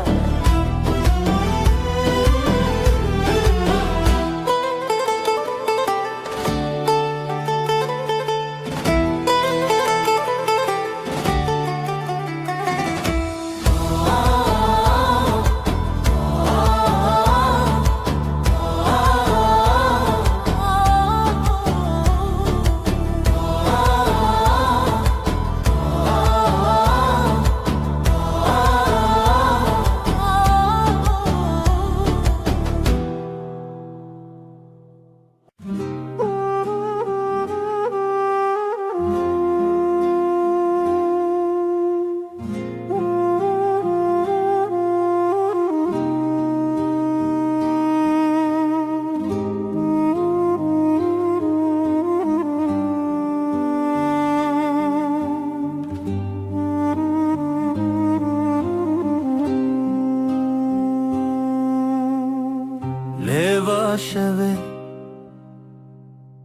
لیوا شوه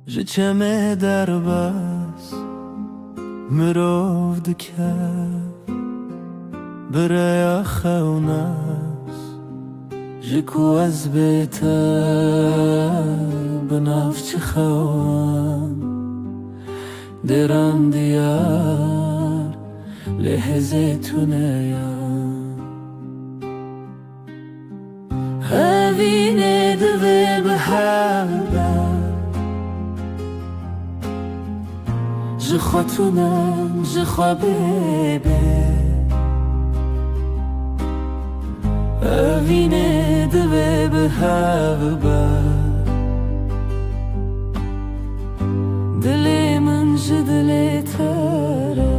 جچمه در بس مرو دکه برای خونس جکو از بیتا بنافچ خوان دران دیار لحظه تونیان هاوینه دوه بحبه جخوتونم جخوابه هاوینه دوه بحبه دلی من جدلی تره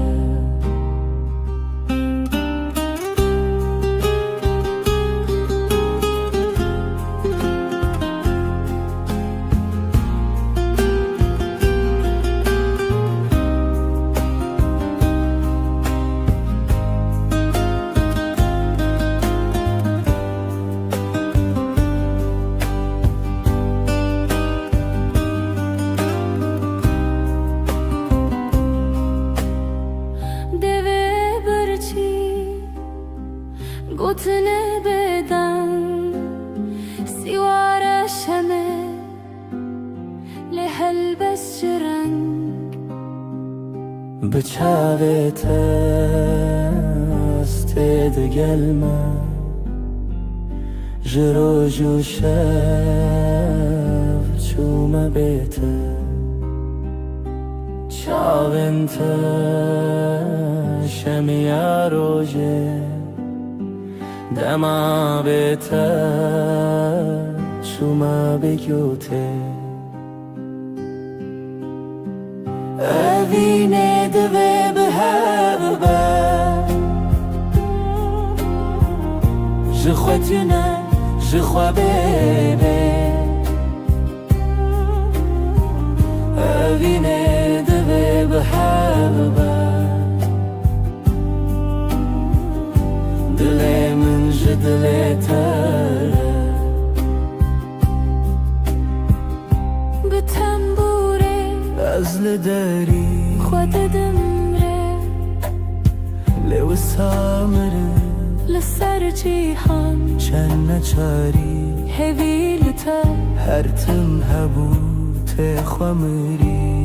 çavet است gelme جروجو شب چوم بیته چاونت شمیا روژه دما بیته چوم بگوته اوینه دوه به هر بر جخوتونه جخوا ببه اوینه دوه به هر بر دل من جدل تره به تنبوره از لداری خود دمره لو سامره لسر جیهان چند نچاری هویلتا هر تم هبوت خمری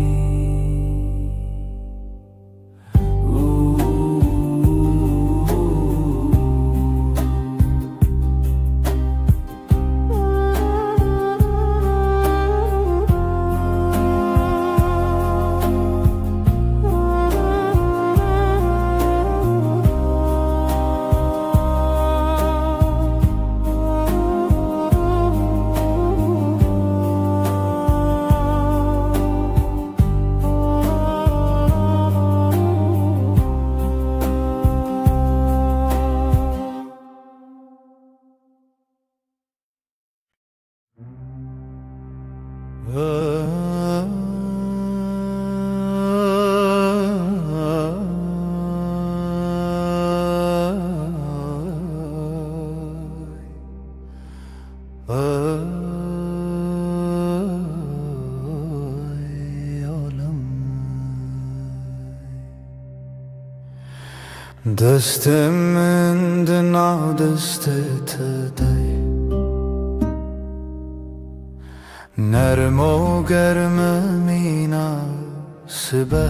دستم من دنا دستت دی نرم و گرم مناسبه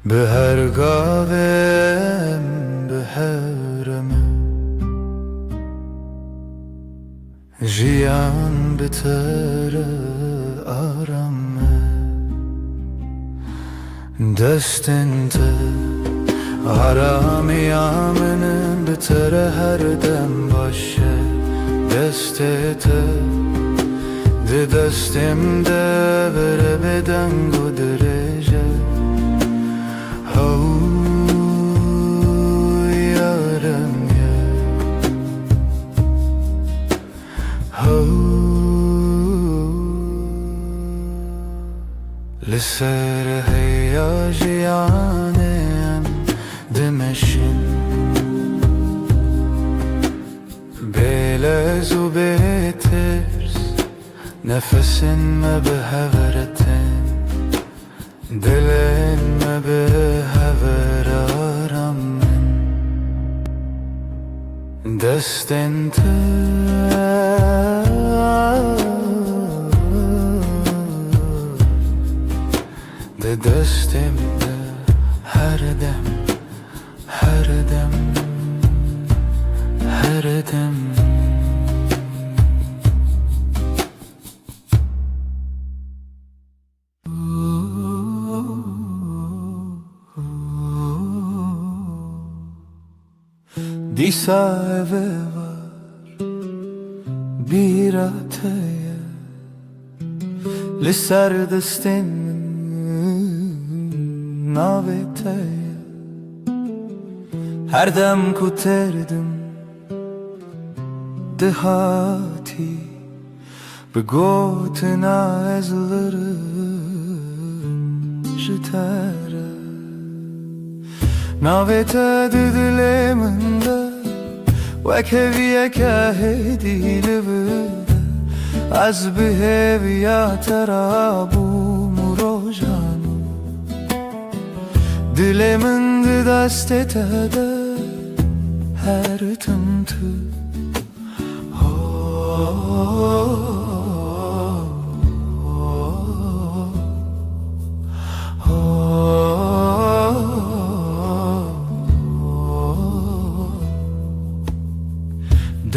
به هر گاوم به هرمه جیان بتر آرامه دستنت آرامی آمنم بتر هر دم باشه دستت ده دستم ده بره بدنگ و درجه هو یارم یه هو لسر هیاجیانم دمشن بلز و بترس نفسن ما به هورتن دلن ما به هور آرامن دستن ده دستم ده هر دم هر دم هر دم دیسا eve var bir ataya لسر دستم navetaya her dem kuterdim dehati به گوتنا ezlerim jitara navete diliminde وكبيا كهدي لبدا از بهویا ترابو مروجانو دلمن دست تده هر تمتو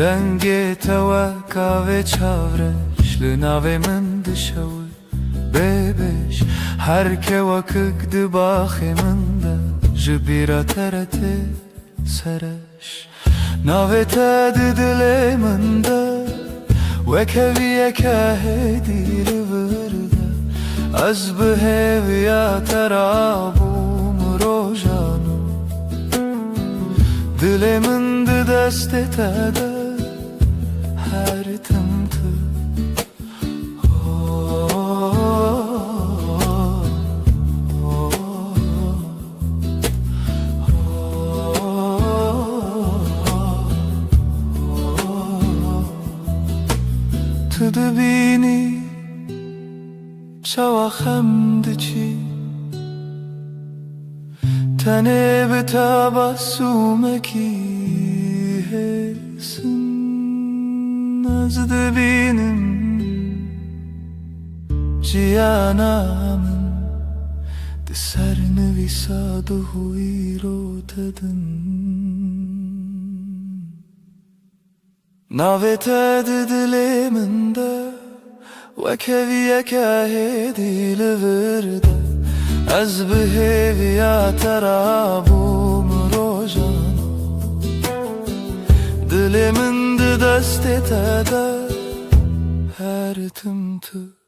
دنگ توکا و چاورش لناوی من دشوی ببش هر که وکک دباخی من ده جبیرا ترته سرش ناوی تد دلی من ده وکوی که هدی لورده از بهویا ترابوم روژانو دل من ده دست تده هر تمته تو دبینی چوا خمد چی تنه به تبسمکی هسن از دبینم جیانامن ده سر نویساد و هوی رو تدن ناوی تد دلی من ده وکوی که هدی لورده از بهویا ترابوم روژانو دل من ده دست تده هر تمتو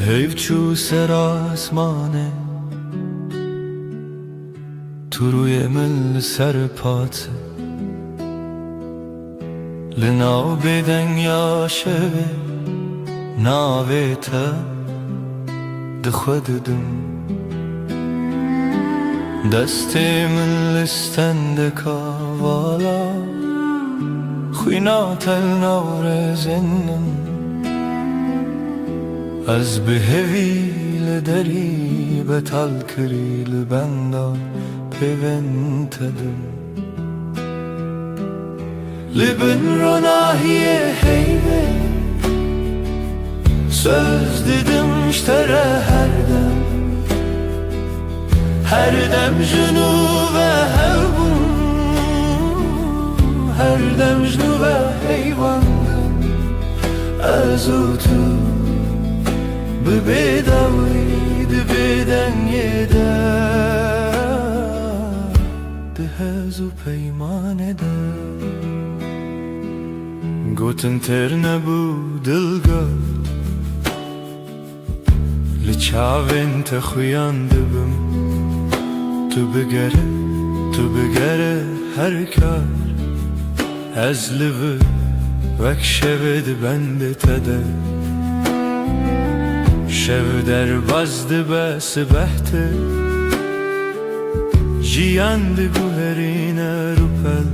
حیف چو سر آسمانه تو روی من سر پاته لناو بدن یا شوه ناوه تا ده خوددم دست من لستند کاوالا خوینا تل نور زنم از بهوی لدری بتال کری لبندا پیونتدم لبن رو ناهیه هیوه söz dedim iştere her dem junu ve hevbun her dem junu ve heyvandım azutu ببداوید بدن یده دهز و پیمانه ده گوتن تر نبو دلگا لچاوین تخویانده بم تو بگره هر کار از لوه وک شود بنده تده شو در بازده به سبهته جیانده گوهرین روپل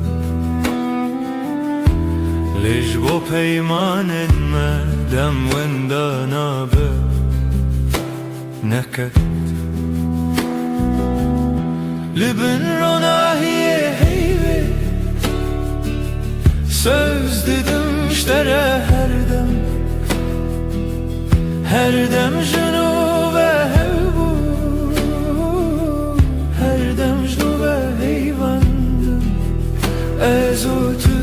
لیج با پیمانن مدم وندانا به نکت لبن رو ناهیه هیوه söz dedim iştere her dem junu ve hevbu her dem junu ve heyvandım ezotu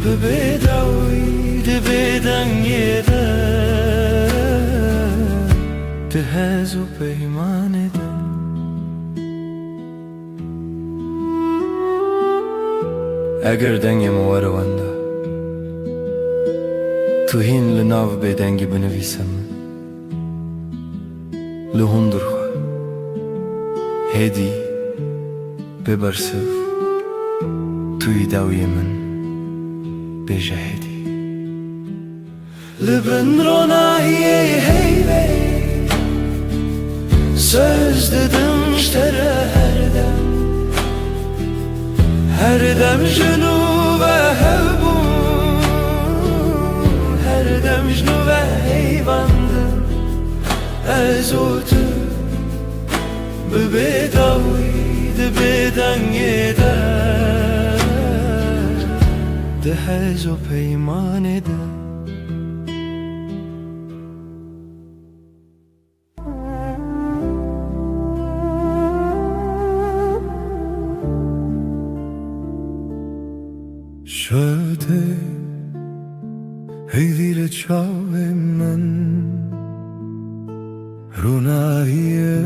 bebedaviydi beden yede tehezu peyman eden eğer dengem var vanda توهین لناو بدنگی بنویسم لهندر خوا هدی ببرسف توی داوی من بجه هدی لبن رو ناهیه هیوه söz dedim iştere her dem junu ve hevbu مجنو و هیواندم از او تو ببیداوی دبیدنگی ده هز و پیمان ده شده هیدیل چاوه من روناییه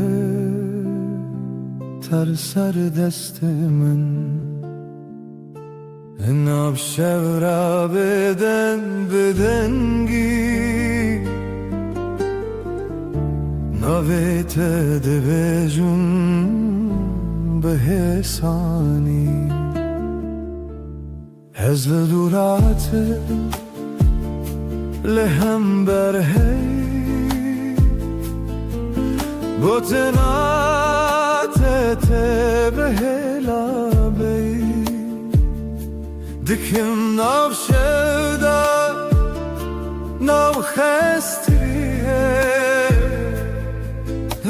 تر سر دست من ناب شب را بدنگی نویت دبیجون به حسانی هزل دورات لهم برهی بوتنات تبهلا بی دکم ناو شودا ناو خستریه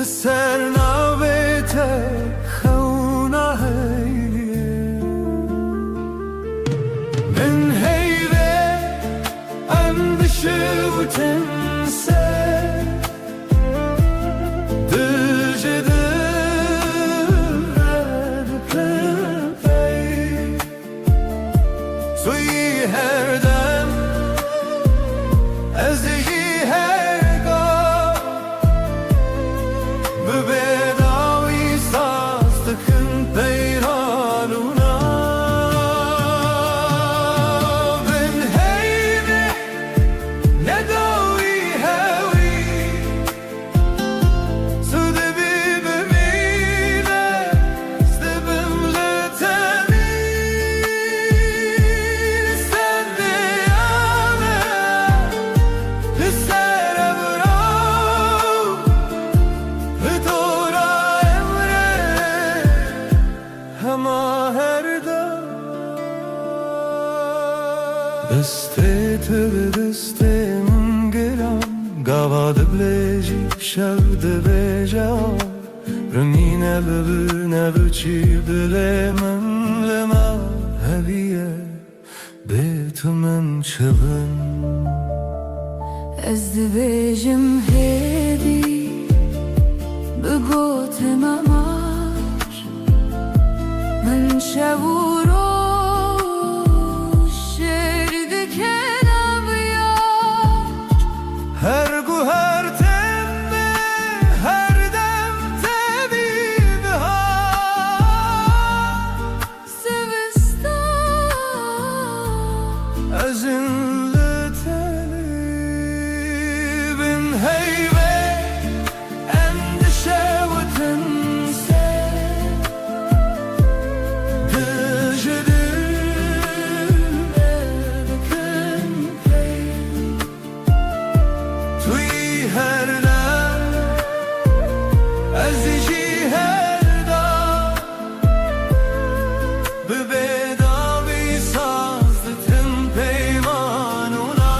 سر ناو بیت خونه من هیوه اندشه و تنسه دسته تو به دسته من گرم گواده بلیجی شب ده بیجا رنگینه ببینه چی دل من لما هویه به تو من چبن از ده بیجم هیدی بگوت مماش من شورو هر گو هر تمه هر دم تبیب ها سوستان از این لطلی بین هیوه اندشه و تنسه دجده هر دم از جی هر دم به بداوی سازدتم پیمانونا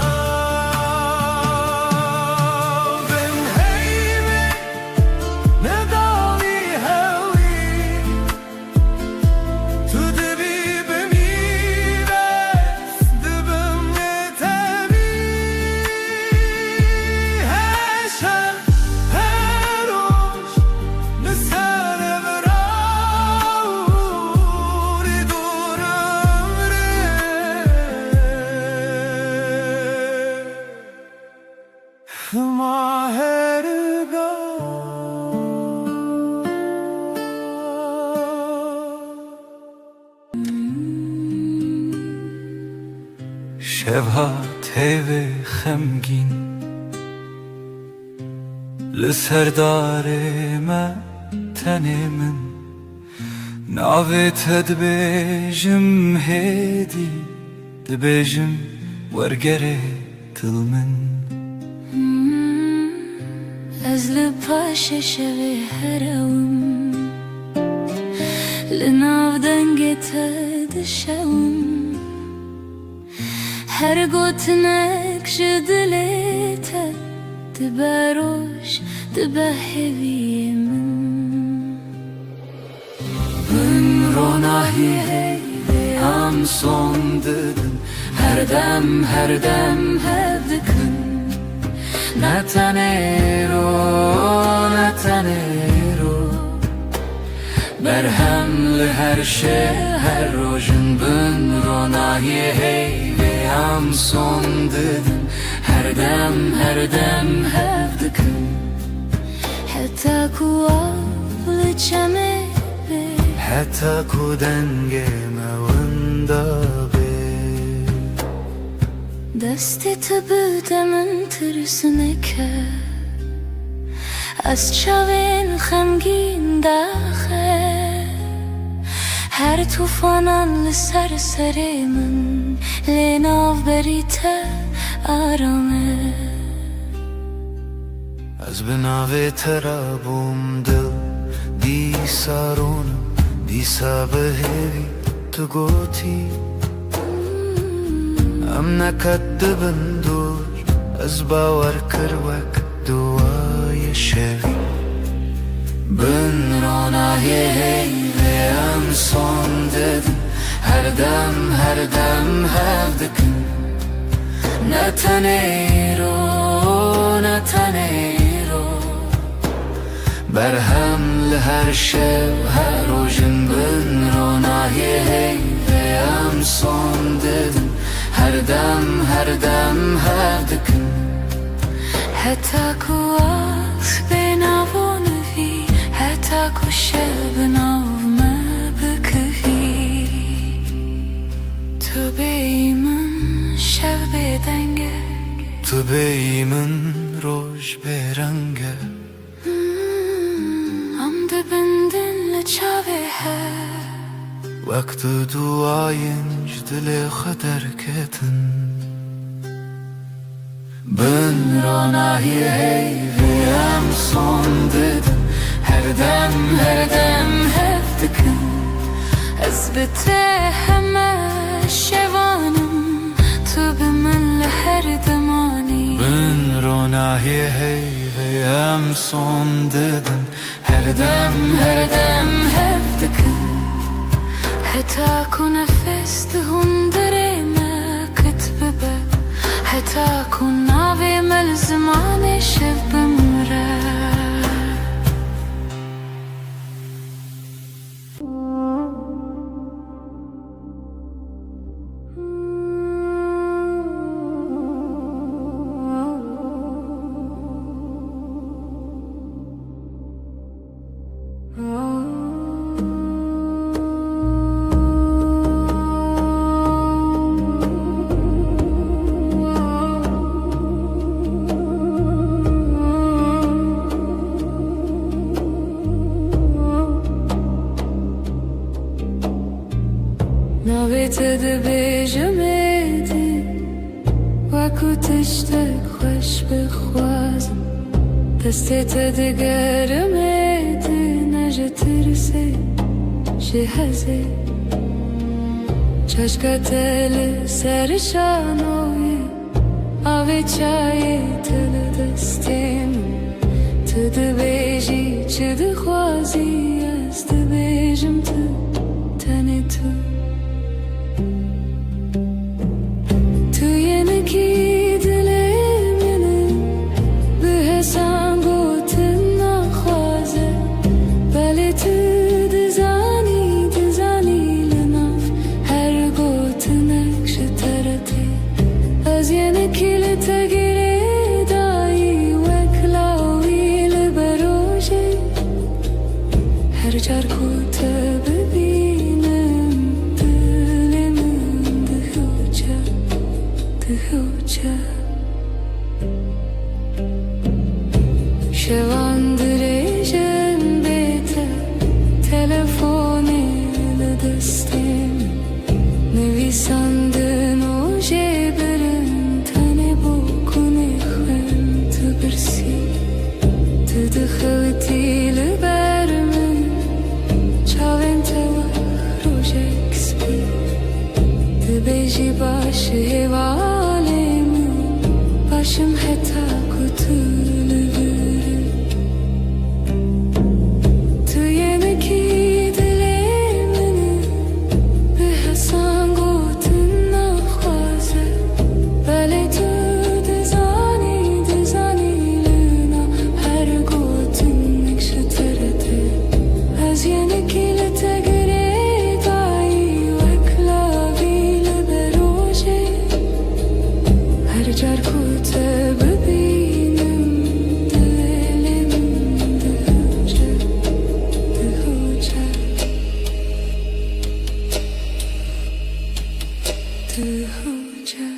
بن هیمه نداوی هوی تو دبی بمیرست دبم نتبی شبها تیوه خمگین لسردار ما تنه من ناویت دبیجم هیدی دبیجم ورگره تل من از لپاش شوی هرم لناو دنگت دشم هر گوتنک نقش دلته دبروش دبهوی من روناهی هی هم son dedin her dem hevdikın Netanero Berhemli her şey her rojun bün ronahi hey ve am son dedin her dem hevdikın Hatta kuavlı çeme حتى کودنگ موندا به دستی تو بودمن ترسونه که از چاوین خمگین داخه هر توفانان لسر من لیناو بریته آرامه از بناوی ترابم دل دی سارونم دیسا بهوی تو گوتی ام نکدبن دور از باور کروک دوای شوی بن روناهی هی و ام son dedin her dem hevdikın Netanero Berhemli her şey her rojun bün ronahi hey ve am son dedin her dem hevdikın Hatta kuas benavonevi hatta kuşev benavme bıkıvi Tu beymin şev bedenge Tu beyimin roj berenge بندن لچاوه ها وقت duayınc dile kadar ketin Ben ronahi hey ve am son dedin her dem hevdikın ezbete heme şevanım Tu bimin her demani Ben ronahi hey ve am son dedin her dem hevdikın Hatta ku nefes dihun dereme kitbibe Hatta ku navi mel zamane şev bimre ناویت دبیجمدی وکو تشتک خوش بخوازم دستت دگرمدی نجه ترسه جهزه چشکت سرشانوی آوی چای تل دستیم تو دبیجی چه دخوازی از دبیجم تو تنی تو Her car ku te bebi हो जाए।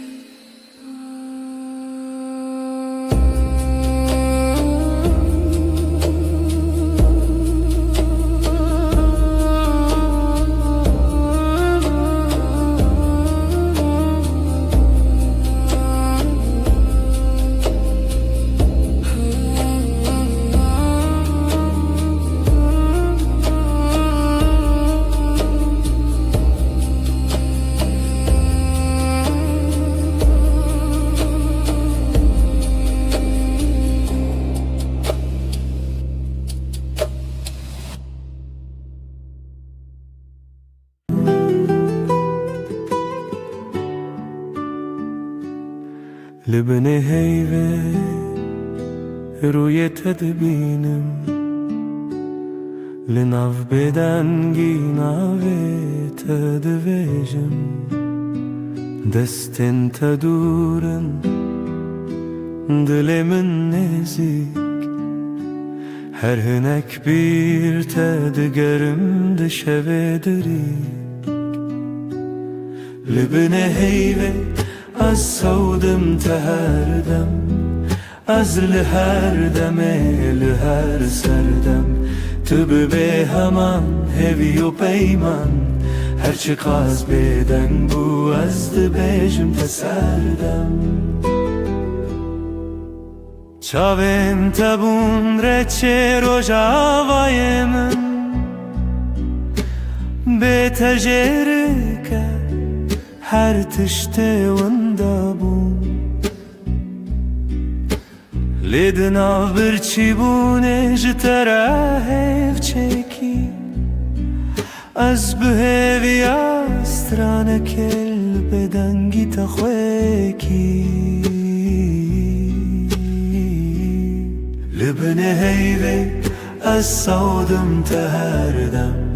لبني هيبة روی تدبینم لناف بدنگی ناوی تدویجم دستن تدورن دلمن نزیک her hünek bir tedgerim de şevedrik Libne heyve az savdım teherdem Az liher deme liher serdem Tübü be heman hevi u peyman Her çıkaz beden bu azdı bejim teserdem Çavim tabun reçe rojavayı min Be tecerike her tişte vanda bun Lidna birçi bune jitera hev çeki Az behevi astrane kel bedengi takhweki Libne heyve az savdım teherdem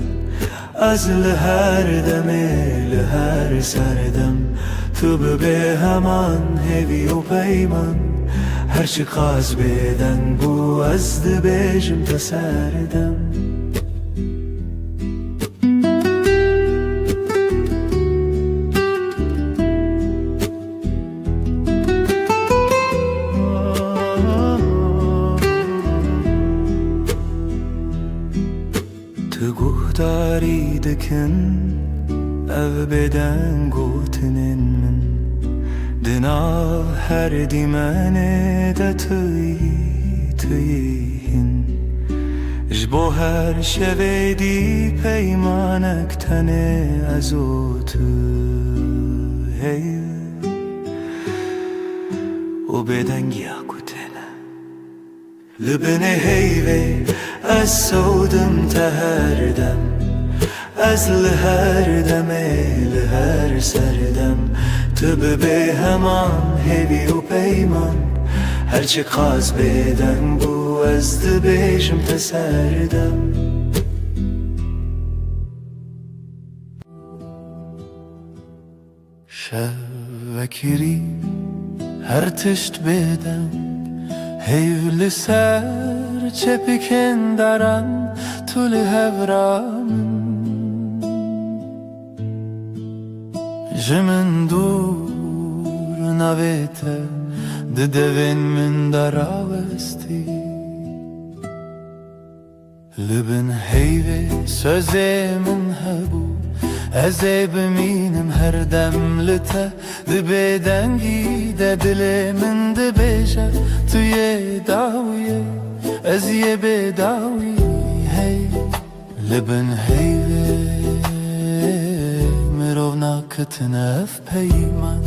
Az liher deme liher serdem Tübü be heman hevi u peyman Her çıkaz beden bu azdı bejim teserdem Guhtari dikin ev beden gotinin min Dinav her dimene de tüyihin Jbo her şevedi peymanek tane azotu hey O beden giyakutene Libne heyve Az savdım teherdem Az liher deme liher serdem Tübü be heman hevi u peyman Her çıkaz beden bu azdı bejim teserdem Şevvekiri her tişt beden Heyvli ser çepiken daran tuli hevramın Jimin dur navete de devin min daravesti Libin heyve sözemin hebu Eze biminim her demlite De bedengi de dilimin de beja Tüye daviye Ez ye bedavi hey Libin heyve Mirov nakıtnef peyman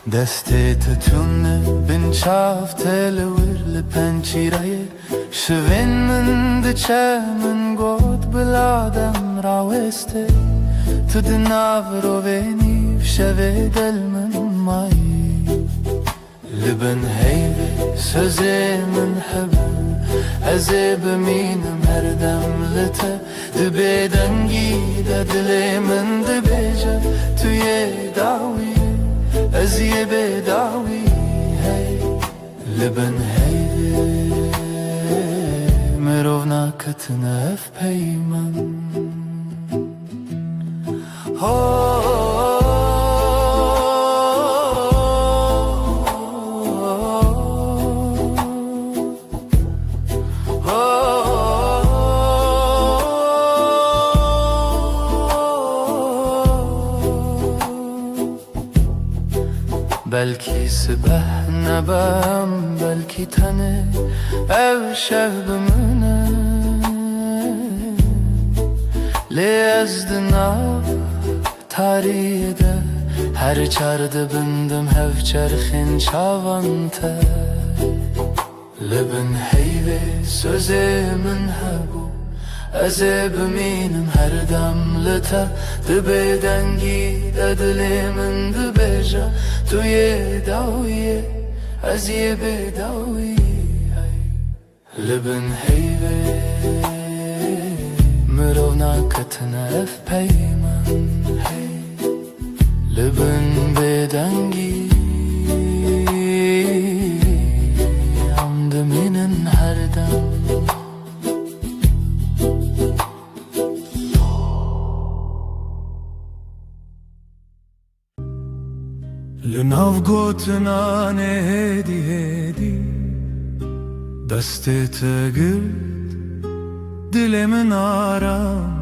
Deste tütünne bin çaf televir li pençiraye Şivin min de çemin god biladem raveste Tüdinav roveni şeve delmin mayi Libin heyve sözemin hebu Eze biminim her demlite De bedengi de dilimin de beja Tüye davi Ez ye bedavi hey Libin heyve Mirov nakıtnef peyman Belki sibeh nebem, belki tane ev şevbimine Lezdina tarihide her çardı bindim hev çerxin çavante Libin heyve sözümün hebu Eze biminim her demlite Dibe dengi dedilemin dibeja Tu ye dawiye Ez ye bedawiye Libin heyve Mirovna katına ef peyman Libin bedengi Amdiminin her dem لناف گوتنا نه هدی هدی دستت گرد دلمن آرام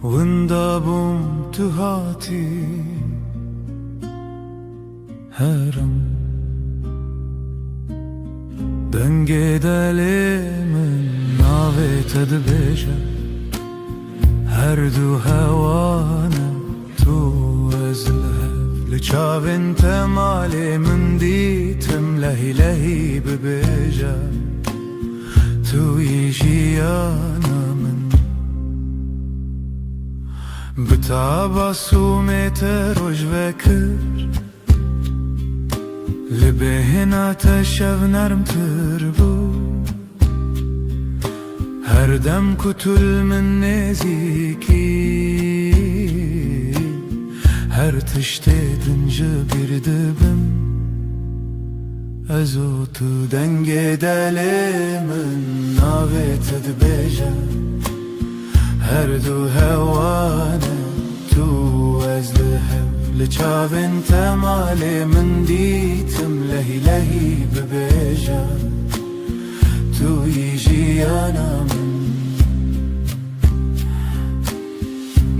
وندابم تو هاتی هرم دنگ دلمن ناوت دبیجه هر دو هوانا تو ازله لچاوین تمالی من دیتم لهی لهی ببیجه توی جیانا من بتاباسومت روش وکر لبهنا تشو نرم تربو هر دم کتل من نزیکی Her tişte edince bir dibim Ez otu denge delimin Navet edbeje Her du hevane Tu ez lihev Liçavin temali min ditim Lehi lehi bebeje Tu yijiyana min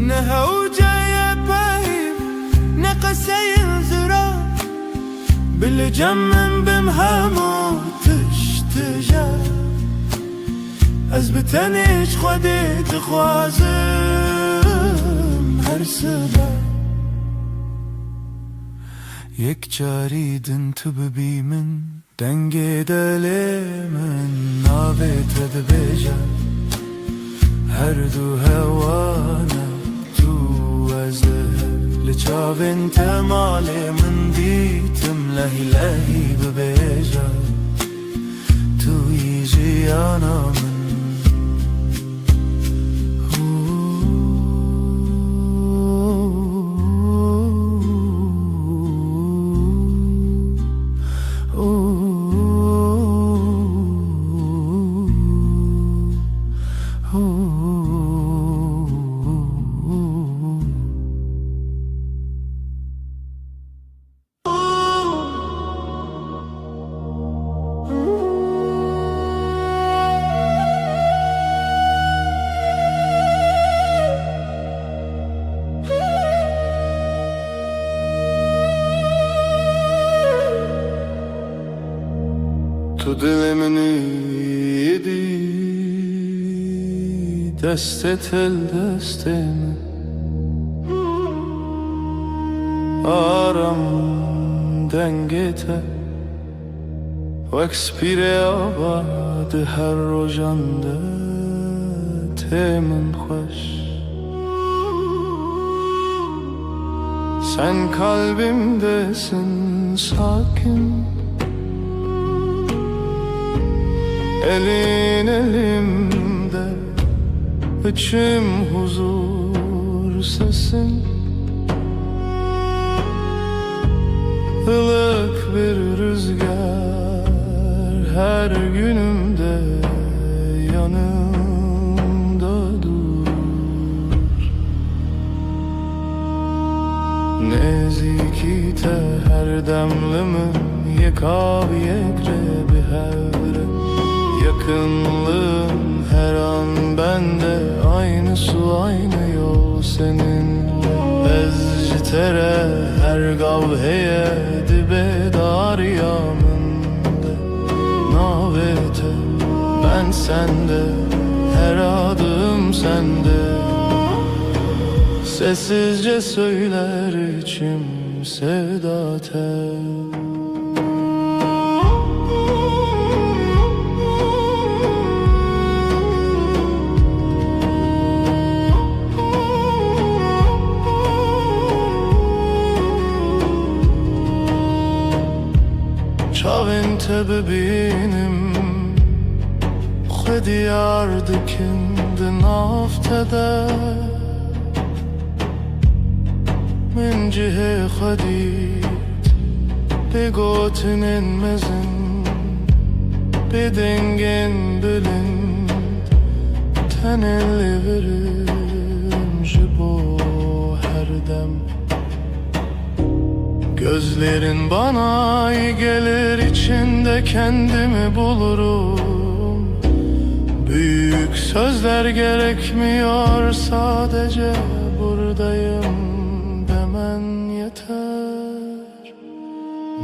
Nehevceye peyim نقسين زرا بالجمن بمهامو تشتجا أزبتنيش خدي تخوازم هر سبا يك جاريدن تببي من دنگي دلي من نابت دبيجا هر دو هوانا تو ازلها لچاوین تمالی من دیتم لهی لهی ببیجا توی جیانا من تو دلمن یدی دستت ال دستم آرام دنگته وکس پیره آباد هر روزنده تمن خوش sen kalbimdesin sakin Elin elimde, içim huzur sesin Ilık bir rüzgar her günümde yanımda dur نزیکیت هر demlimin yekav yekre bir hevre Yakınlığın her an bende aynı su aynı yol seninle Ezcitere her gavheye dibe dar yamında Navete ben sende her adım sende Sessizce söyler içim sevda tel Çavin tebibinim Xediyar dikindi naftede من جهه خدید به گوتنین مزن به دنگin بلند تنلی verim jibo her dem Gözlerin bana iyi gelir içinde kendimi bulurum Büyük sözler gerekmiyor sadece buradayım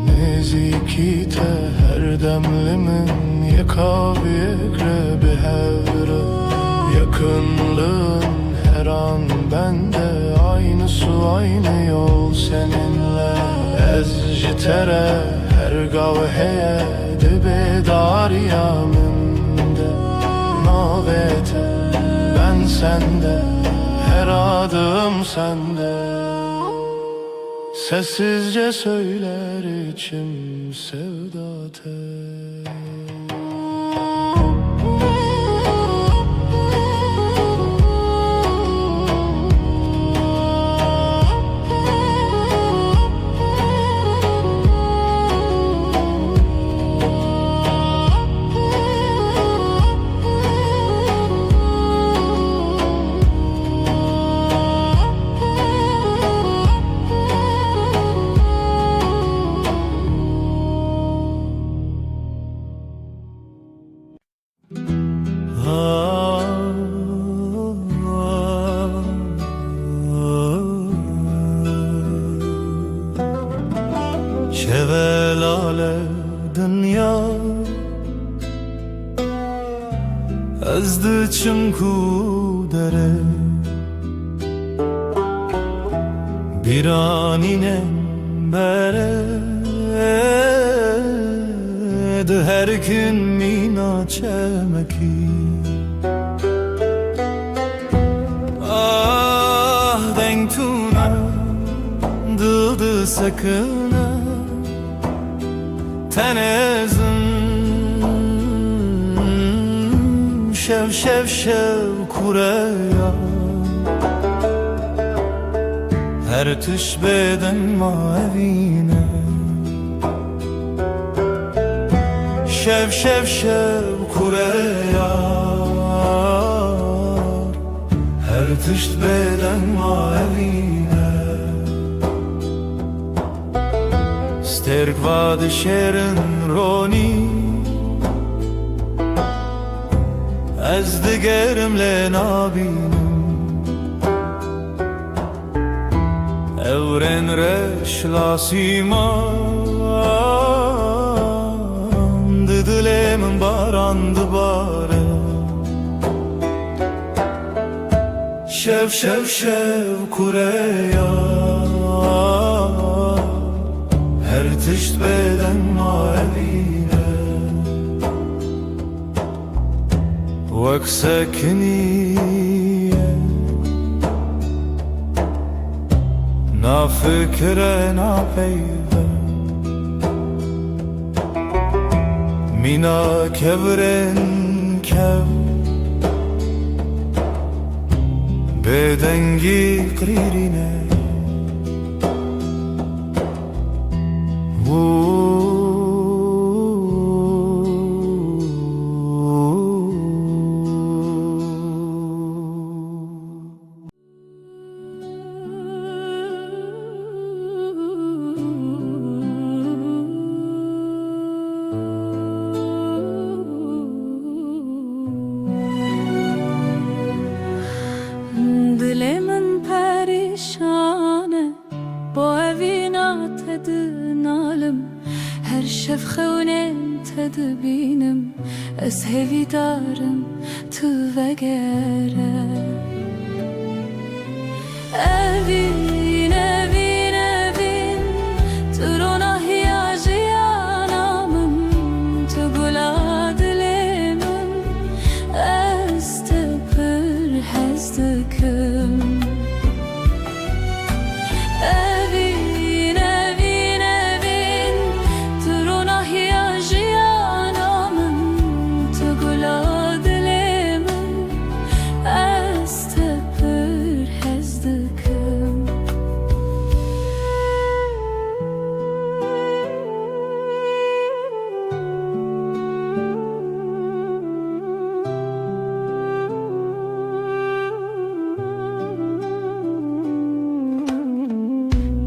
Nezikite her demlimin yekav yekre bir hevre Yakınlığın her an bende aynı su aynı yol seninle Ezcitere her gavheye dibe dar yaminde Navete ben sende her adım sende Sessizce söyler içim sevda tel Şevelale dünya ezdi çınku dere bir aninen bere de her gün mina çemeki ah denk tuna dıldı sakına tenezim şev şev şev kureya her tış beden mavine şev şev şev kureya her tış beden mavine Sterk vad şerin roni Ez digerim le nabinim Evren reş lasimam Didilemin barandı bare Şev şev şev kureya Her tişt beden mavine Vek sekniye Na fikre na peyve Mina kevren kev Bedengi kririne نعلم هر شف خونين تدبينم از هوی دارم تو وگره Evin, evin, evin Tu ronahi ajiyanamın Tu gula dilimim Ez te pır hezdikim Evin, evin, evin Tu ronahi ajiyanamın Tu gula dilimim Ez te pır hezdikim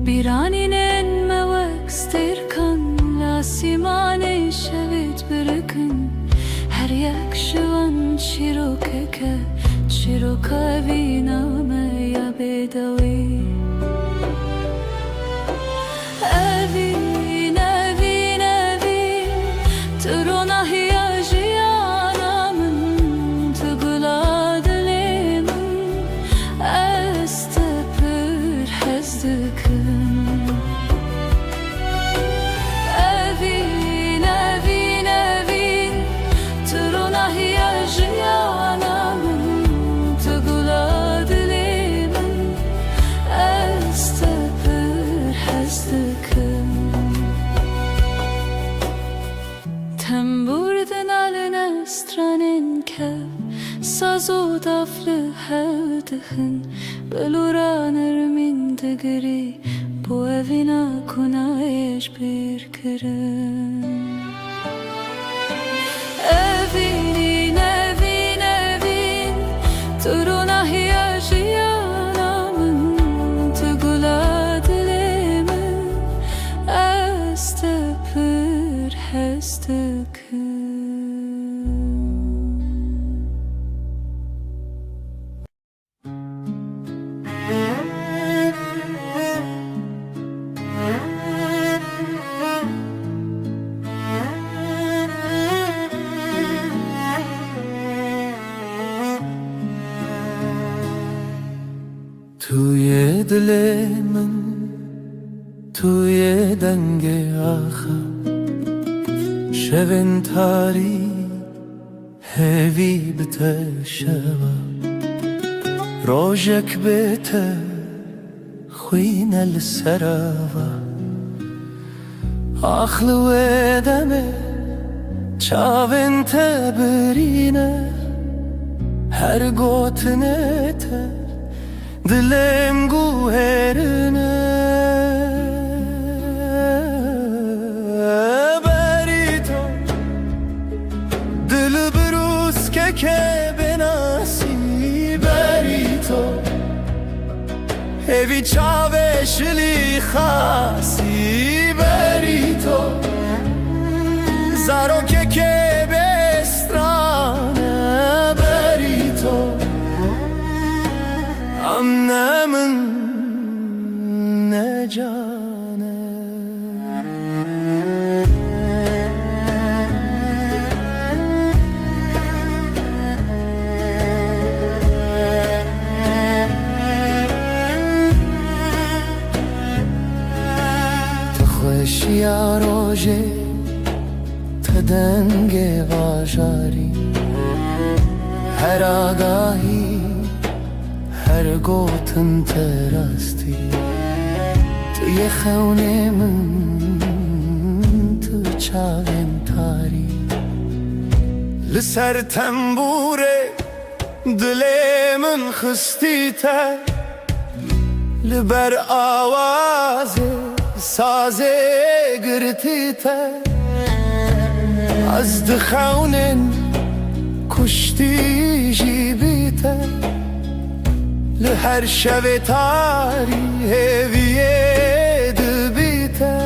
Biraninen mevek sterkan La simane şevit bırakın Her yak şuan çirokeke Çiroka viname ya bedavi Evin, evin, evin Turona hiyajiyanamın Tugula dilimin Estepir hezdikim Evin, evin, evin Turona hiyajiyanamın Tugula dilimin Estepir hezdikim Temburden alene stranen kev Sazo daflı hevdihin Beluranır min digri Bu evina kunayeş bir kirin Evin, evin, evin Turuna hiyajiyanamın Tugula dilimin Estepir hezdikim توی دل من توی دنگ آخر شبن تاری هوی بته شوا روژک بته خوین السراوا آخلو دمه چاون تبرینه هر گوتنه ته Dilim guherine Berito Dil brus ke benasi Berito Evi çaveşli khasi Berito Zaro ke bestrane Berito Annemin ne canı Tu خوشی روژه Tu دنگ واژاری Her آگاهی هر گوتن تراستی توی خونه من تو چاوین تاری لسر تنبوره دل من خستی تر لبر آواز ساز گرتی تر از دخونن کشتی جیبی تر لهر شب تاری هویه دبیته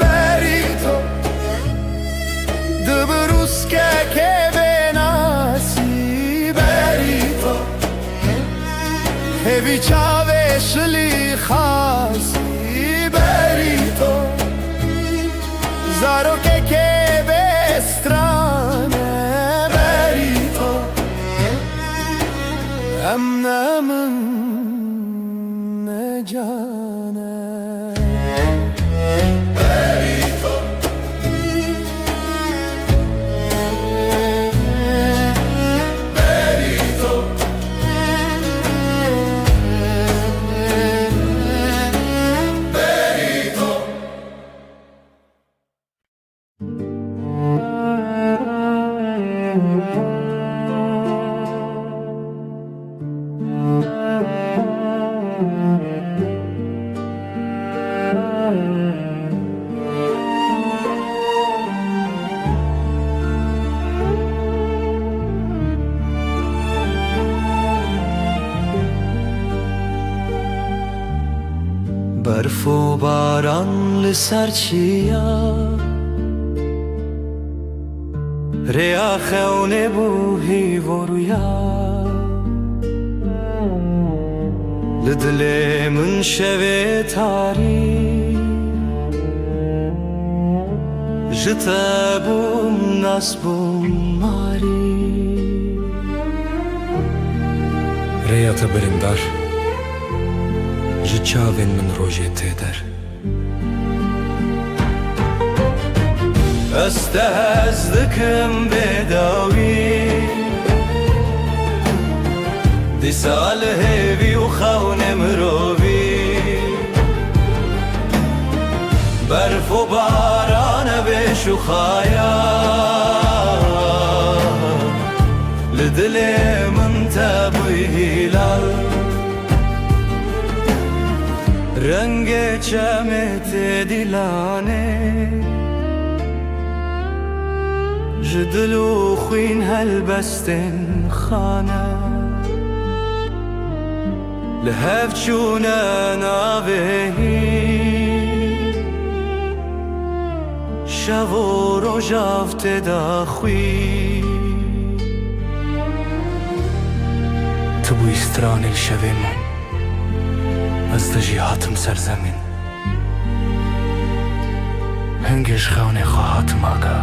بری تو دبروس که بناسی بری تو هوی چاوش برف و باران لسر چیا ریا خونه بوهی و رویا لدل من شوه تاری جتا بوم ناس بوم ماری ریا تبرندار ji çavên min rojê tê der. Ez te hez dikim bêdawî dîsa li hêvî û xewnê mirovî berf û barane bêş û xaya li dilê min te bûyî hîlal رنگ چمت دیلانه جدلو خوین هلبستن خانه لهف چونه ناوهی شو رو جافت داخوی Tu bu stranê şevê min ez di jî hatim ser zemîn hingê ji xewnê xwe hatim aga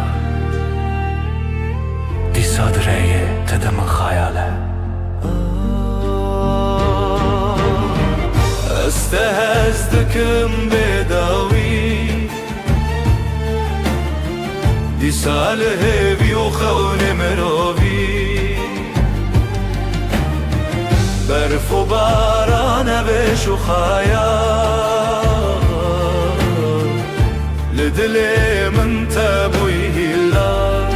dîsa di rêyê te de min xayal e ez te hez dikim bêdawî dîsa li hêvî û xewnê mirovî برف و باران بش و خیال لدل من تبوی هیلال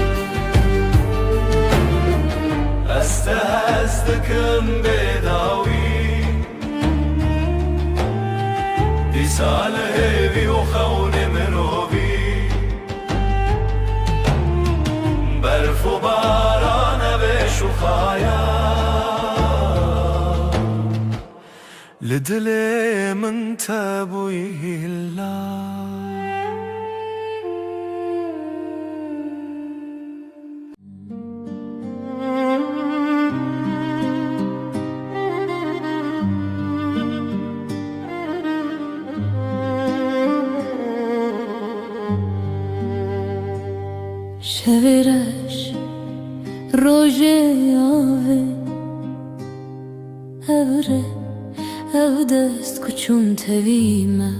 است هستکم بداوی دی سال هیوی و خون مروی برف و باران بش و خیال لدل من تبوی هیلال شویرش روژه آوه اوره او دست کچون تویمه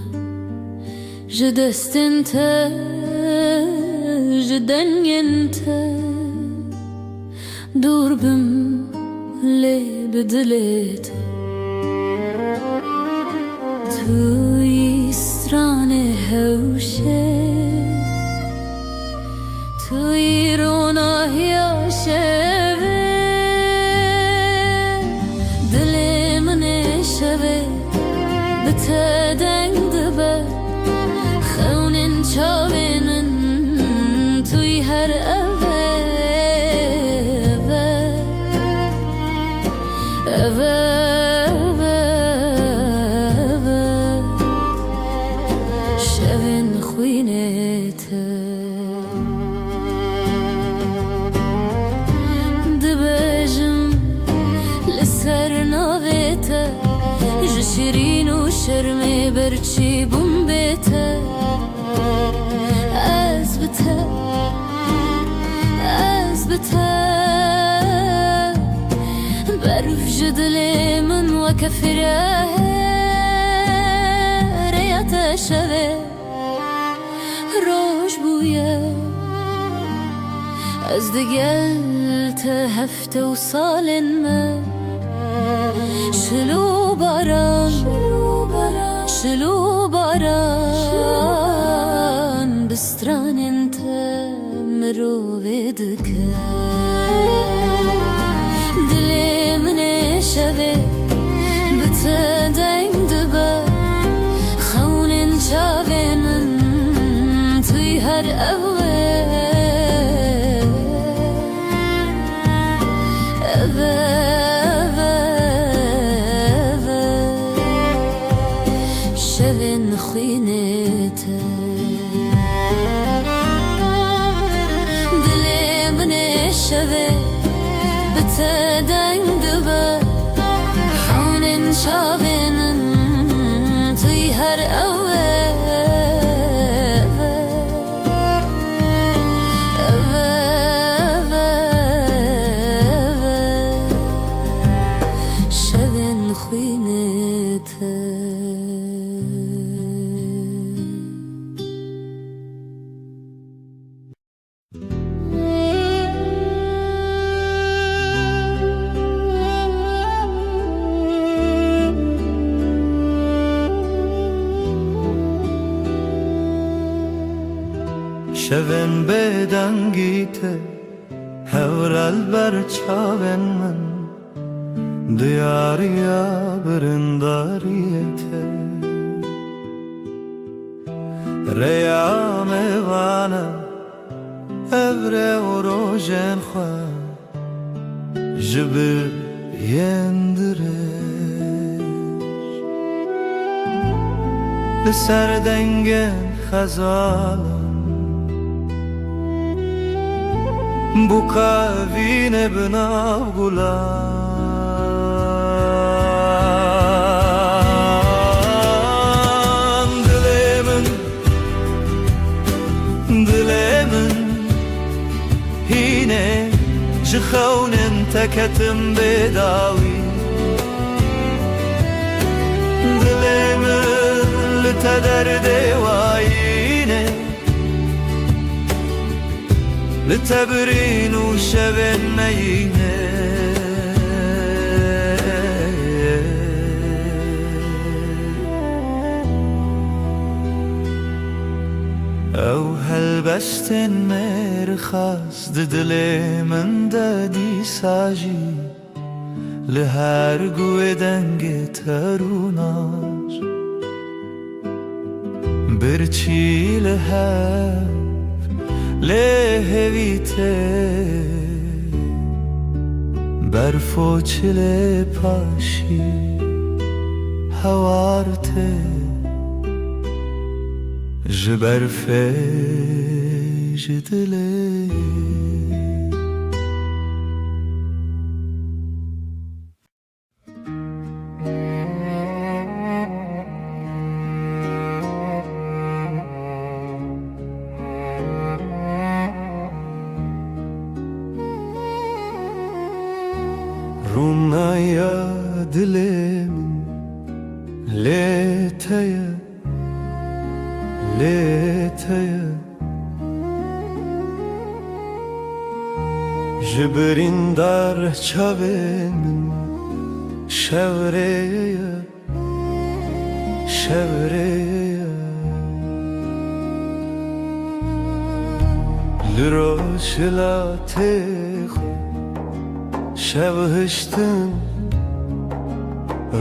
جدستن ته جدنگن ته دور بم لی بدلیت توی استران هوشه توی روناهی شوه دل من شوه بته دنگ دبه خونن چاوینن توی هر اوه اوه شوین خوینته شیرین و شرمی برچی بوم بیته از بته برف جدل من و کفره ریت شوه روش بویه از دگل ته هفته و سالن من شلو باران بستران انت مروه دکه شبه بتدنگ دبه خونین چاوه من توی هر اوه شبن خوینته دلی من شبه بتدنگ دبه خونین چاوینن توی هر اوه شبن خوینته شبن بدنگیته هورال بر چاون من دیاریا برنداریته ریام وانا evre o rojen خواه جبر yendiriş لسر دنگن خزالم bu kavine binav gulan dilemin hine jkhaunin teketim bedawi dilemin litederde wayine لتبرين وشبن مينه او هلبستن مرخص ددلي من دادي ساجي لهر قوة دنگ تروناش برچي لهر لهویته برفو چله پاشی هوارته جبرفه جدله Rumnaya dilemin leteye leteye Jibrin dar çavemin şevreye şevreye Liroşla tehu شبهشتن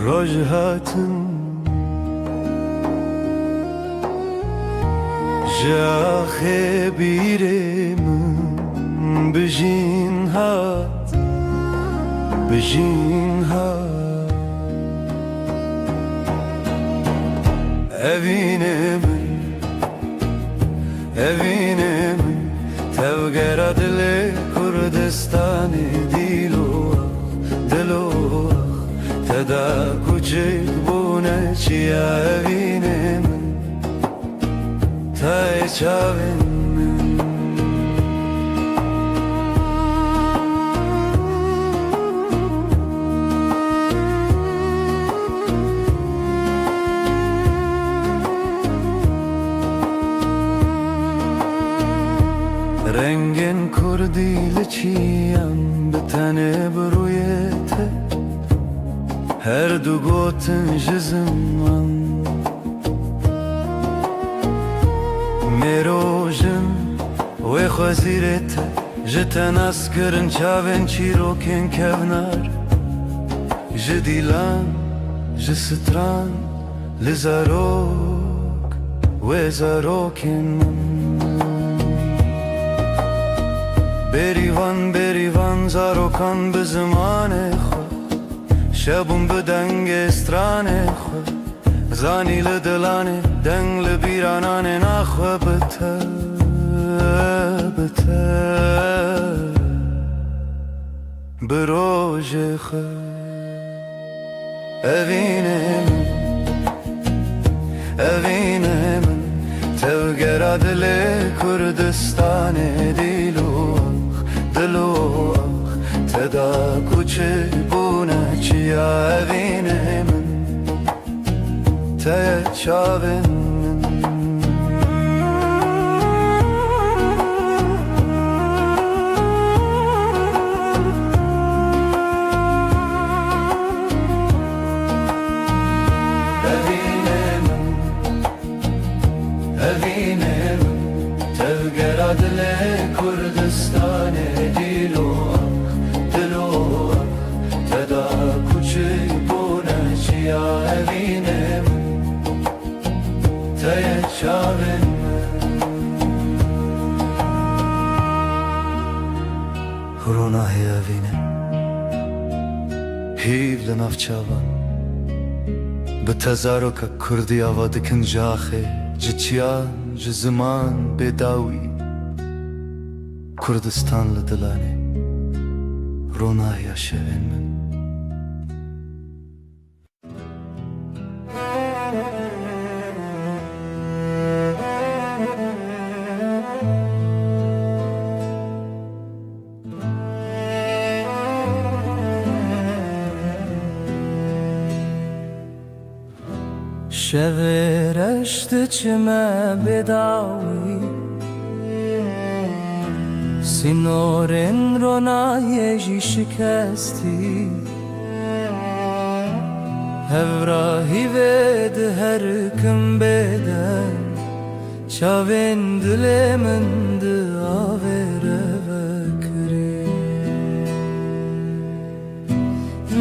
رجهاتن جاخ بیرم بجین هات بجین هات evinem evinem tevgera dile Kurdistani دلوخ تدا کوچک بونه چیا evinem تای چاوین رنگن کردی لچیم به تنه برویته هر دو گوتن جزم من میروژن و خوزیرته جتن اسکرن چاون چیروکن کونار جديلان جستران لزاروك وزاروكين بریوان زاروکان به زمان خود شبون به دنگ استران خود زانی لدلانه دنگ لبیرانان نخواه بته بروج خود evine min tevgera dile Kurdistan dilu teda kuçe buna çiya evine min te çavin Tevgeradle Kurdistan dilu teda kuçi buna çiya evinem te çavin Rona evine hiv lenavçavan بتزارك كردي avadikın jaxe جتیان جزمان بداوی کردستان لدلانه روناهی شوین من شورشت چمه بداوی سینورن رونایجی شکستی هوراهی ود هر کم بدن چاوین دل من داوره بکری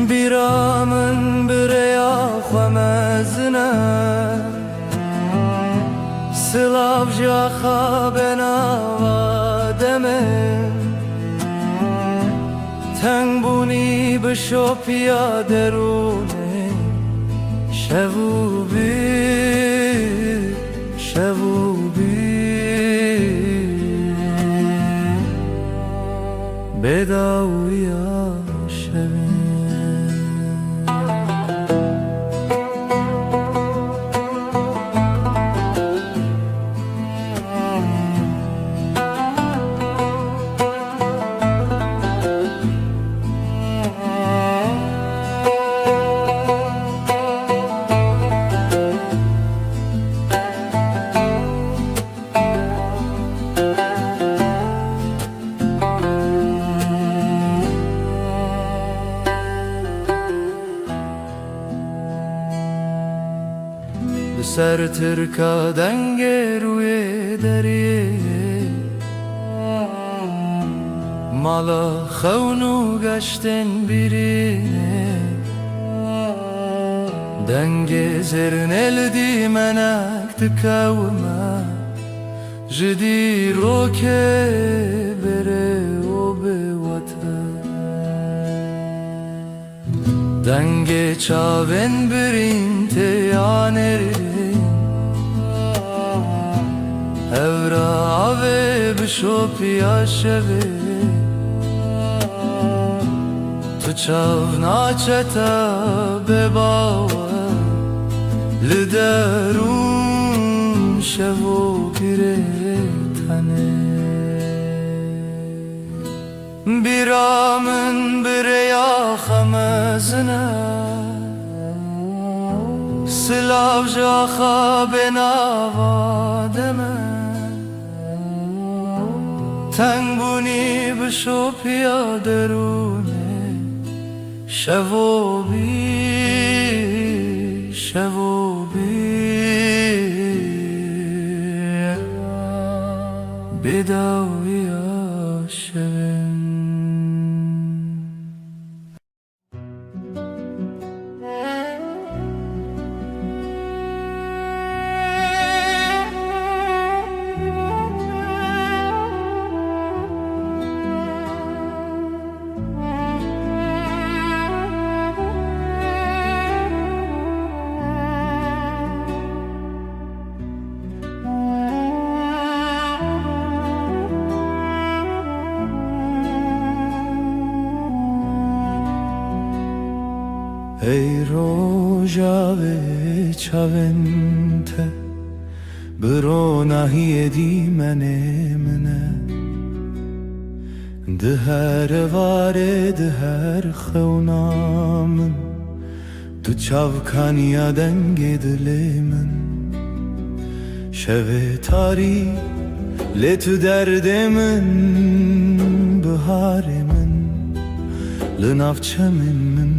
بیرامن بریا خمزنه سلاف جاخا بناوادمن تنگ بونی بشوپیا درونه شووبی بداویا شوین سر ترکا دنگ روی دریه مالا خونو گشتن بیرینه دنگ زرنل دی منک تکوما جدی روکه بره و به وطن دنگ چاون برین تیانری Evra ave bişopya şeve Tu çavna çeta bebawa Liderun şevo piretane Biramın bireya xamezine Silav jaxa benava deme تنگ بونی بشوپیا درونه شووبی بداویا شوین ای روژاوه چاونته برو نهی دیمنه منه ده هر واره ده هر خونامن تو چاوکانیا دنگ دل من شب تاری لی تو درد من بهار من لنافچه من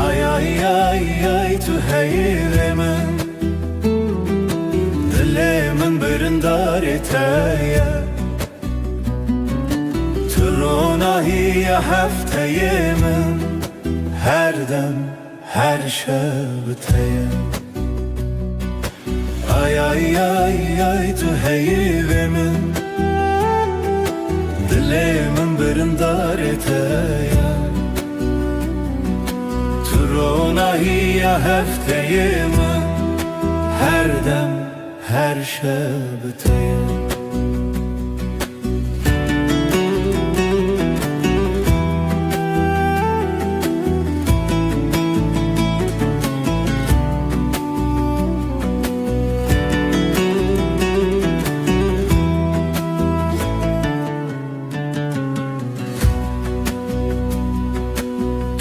آی آی آی آی تو حیر من دل من برندار تایه تو روناهی هفته من هر دم هر شب تایه آی آی آی آی تو حیر من دل من برندار تایه تو روناهی هفته من هر دم هر شب تایه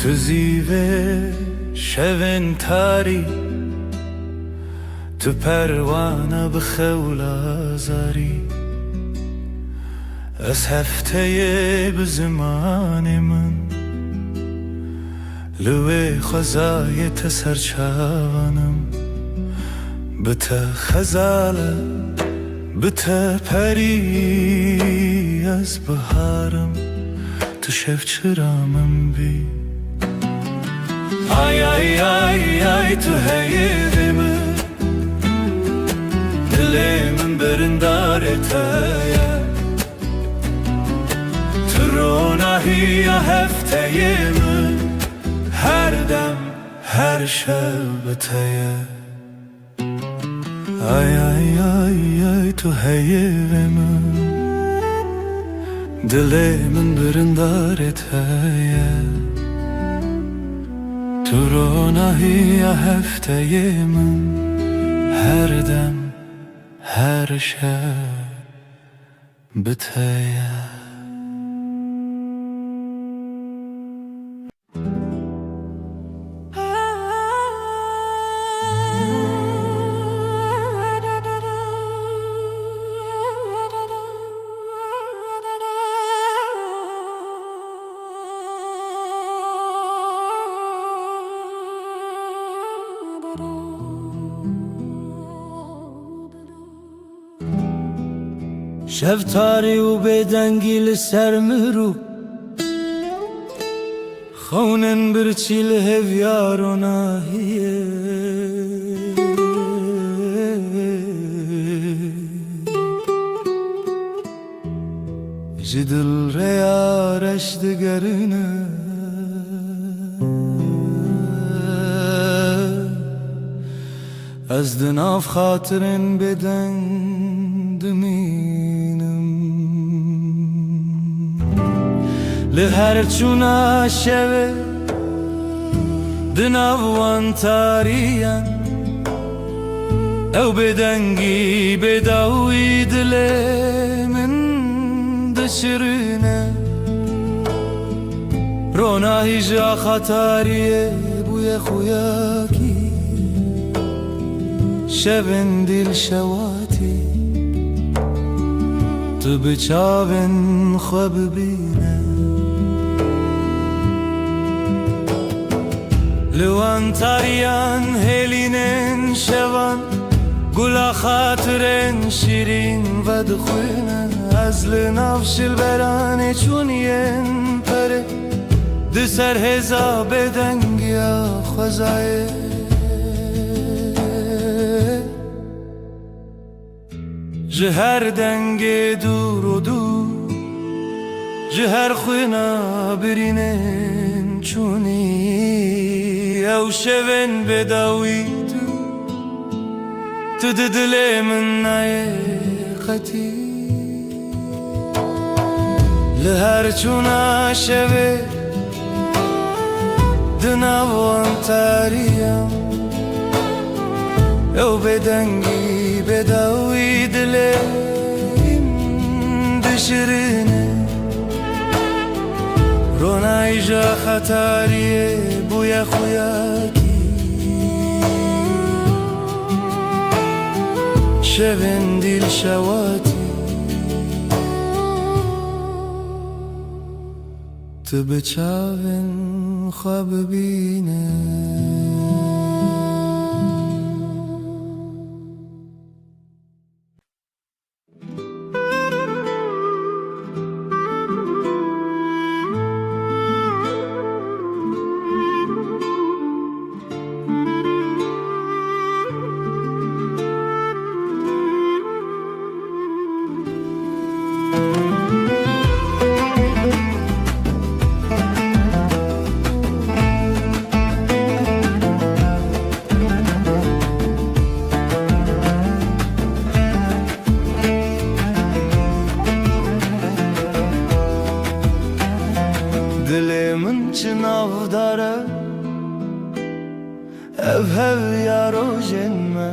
تو زیوه شون تاری تو پروانه بخول آزاری از هفته به زمان من لوی خزای تسرچانم بته خزاله بته پری از بهارم تو شف چرامم بی آی آی آی آی تو حیر من دل من برندار تایه تو روناهی هفته من هر دم هر شب تایه آی آی آی آی تو حیر من دل من برندار تایه تو روناهی هفته من هر دم هر شب بتایه شب تاری و بدنگی لسر مرو خونن برچی لهویار و ناهیه جدل ریارش دگرنه از دناف خاطرن بدن دمینم لهر چونا شوه دناوان تاریان او بدنگی بداوی دل من دشرنه روناهی جا خطاریه بوی خویاکی شبن دل شواتی تو بچاون خواب بینه لوان تاریان هلینن شوان گلا خاطرن شیرین و دخوینه از لنافش البرانه چونین پره دسر هزا بدنگیا خوزایه جهر دنگ دور و دور جهر خوینا برینن چونی او شون بداوی تو دل من نایقتی لهر چونا شوه دناوان تاریم او بدنگی بداوی دلیم دشرینه رونای جا خطاریه بویا خویاکی شبن دیل شواتی تو بچاون خواب بینه دلمن چناو داره ev yaro jenme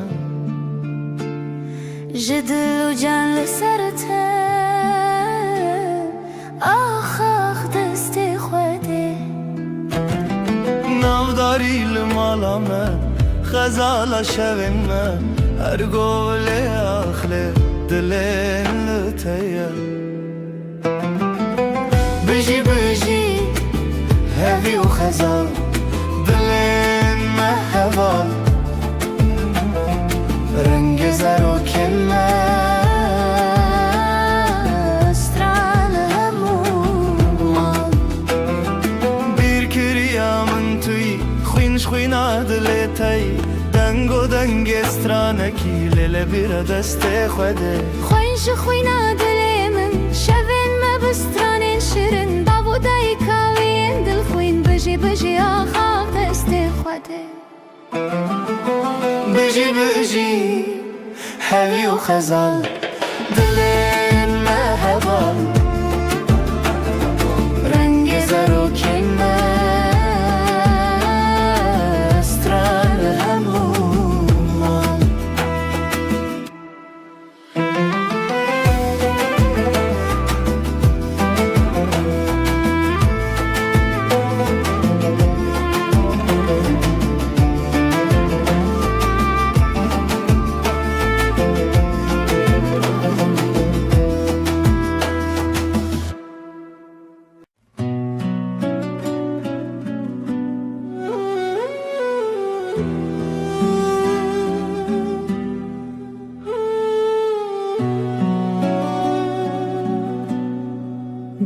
جدل و جان لسرته آخ دست خوده نافداری لمالامه خزالا شوینمه هر گوله آخله دلین لتیه بجی بجی هوی و خزال دلین مهوال رنگ زر و کمه استرال هموم bir kiryamın tüy خوینش خوینا دلتای دنگ و دنگ استرانکی لیل بیر دست خوده خوینش خوینا دلمن شوین ما بسترانین شیرین بابو دای کاوین دل خوین بجی بجی آخ دست خوده بجی بجی هوی و خزال دلین مهوال رنگ زر و کمه استرال همومان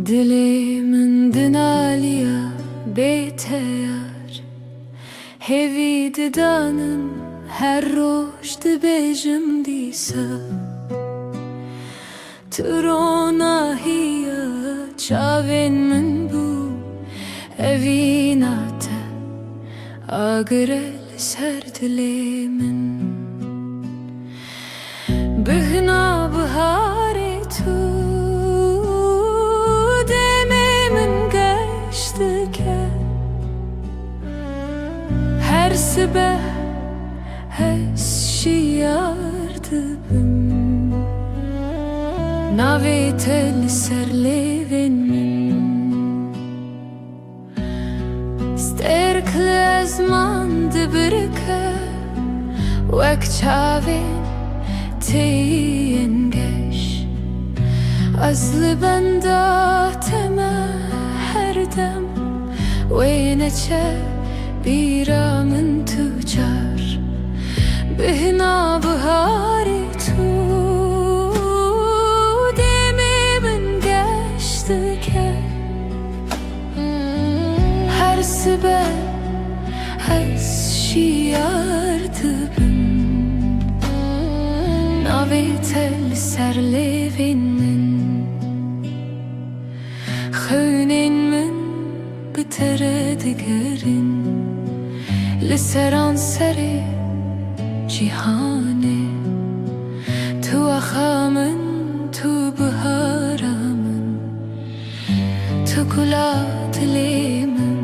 دلمن دنالیا بیتیار هوی ددانم هر روش دبیجم دیسا تروناهیا چاوین من بو هوی ناتا آگرل سر دلمن بهنا بهاری تو her sabah şiyardım navetel serlevin sterkle zman dibirke vek çavin teyengeş azlı benda tema her dem وينچه بیرامن تو چار بهنا بهاری تو دمی من گشته که هر سبه از شیاردبم ناوی تل سرلوین من خونین من بتره دگرین لسران سری جیهانه تو اخامن تو بهارامن تو گلا دلیمن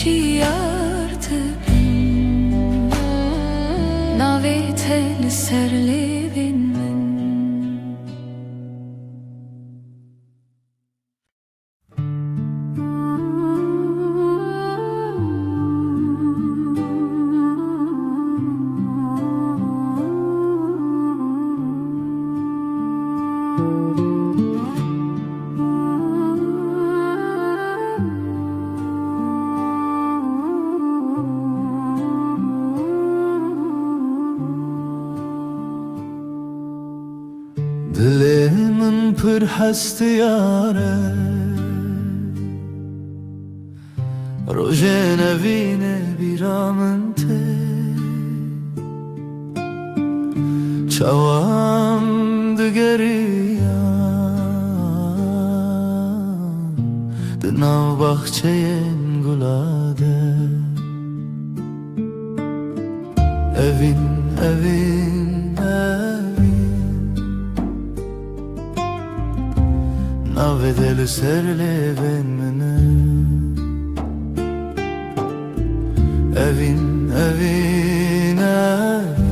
شيارتك ناويت لسرلي بين من Dilimın pır hastı yare Rojene vine biramın te Çavam digeriya Dinav bahçeyen gulade Evin, evin, evin Navedeli serle ben mene Evin, evin, evin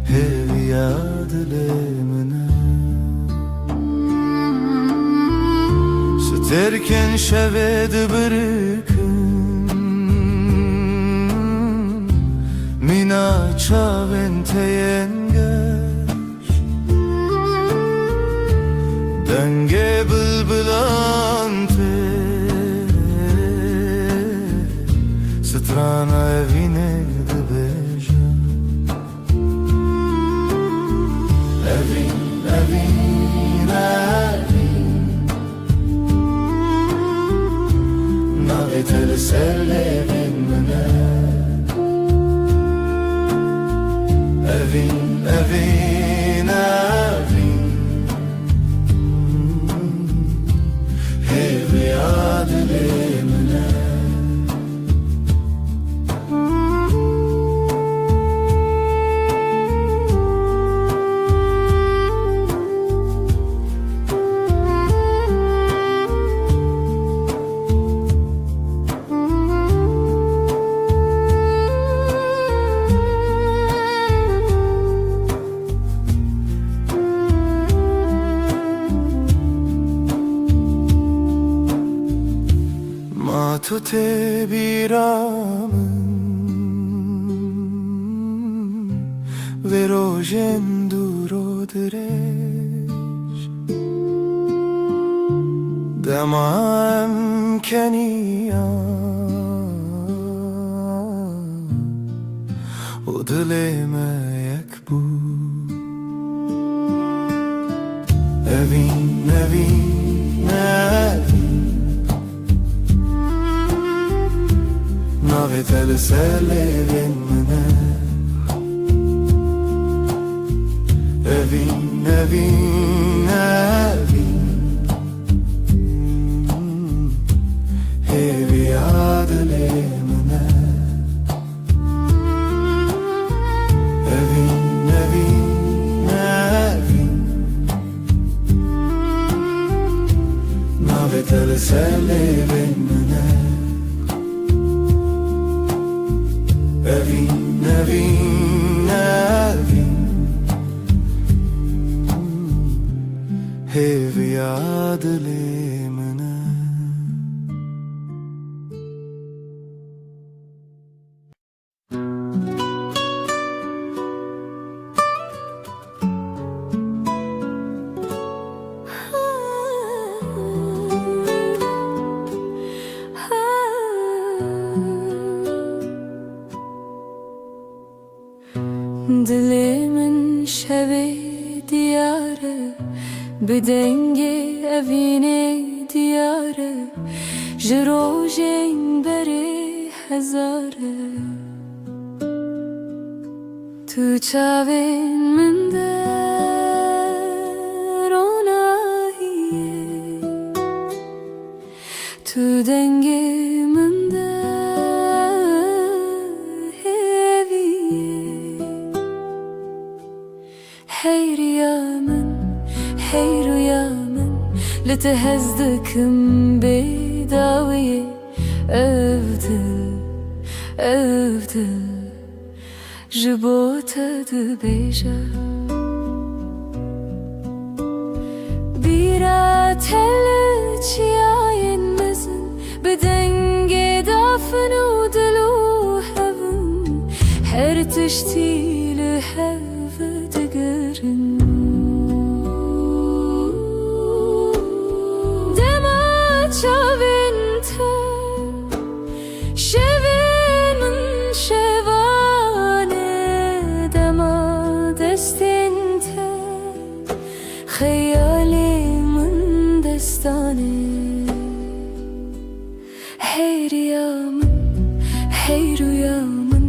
Hevi yadile mene Süterken şevedi bırıkın Mina çaven teyengeş Denge bılbılante Strana evine de beja Evin, evin, evin Naveteli serle ben mene Evin, evin, evin Hevi adile mene Matute biramın Verojen duro direş Demam keniya O dileme yekbu Evin, evin, evin Naveteli serle ben mene Evin, evin, evin Hevi adile mene Evin, evin, evin Naveteli serle ben mene Evin, evin, evin Hevi adile mene Dilimin şevi diyarı Bedenge evine diyarı Jirojen beri hezarı Tu çavin min der onahiye Tu denge min der heviye Hey rüyamın, hey rüyamın لتهزدكم بداوية أفضل جبوتة دبيجة بيرات هلج ياين مزن بدنج دافن ودلو هفن هرتشتي لهف دقرن دمات شابنتا شبن شبانه دما دستنتا خيالي من دستانه حيرو يا من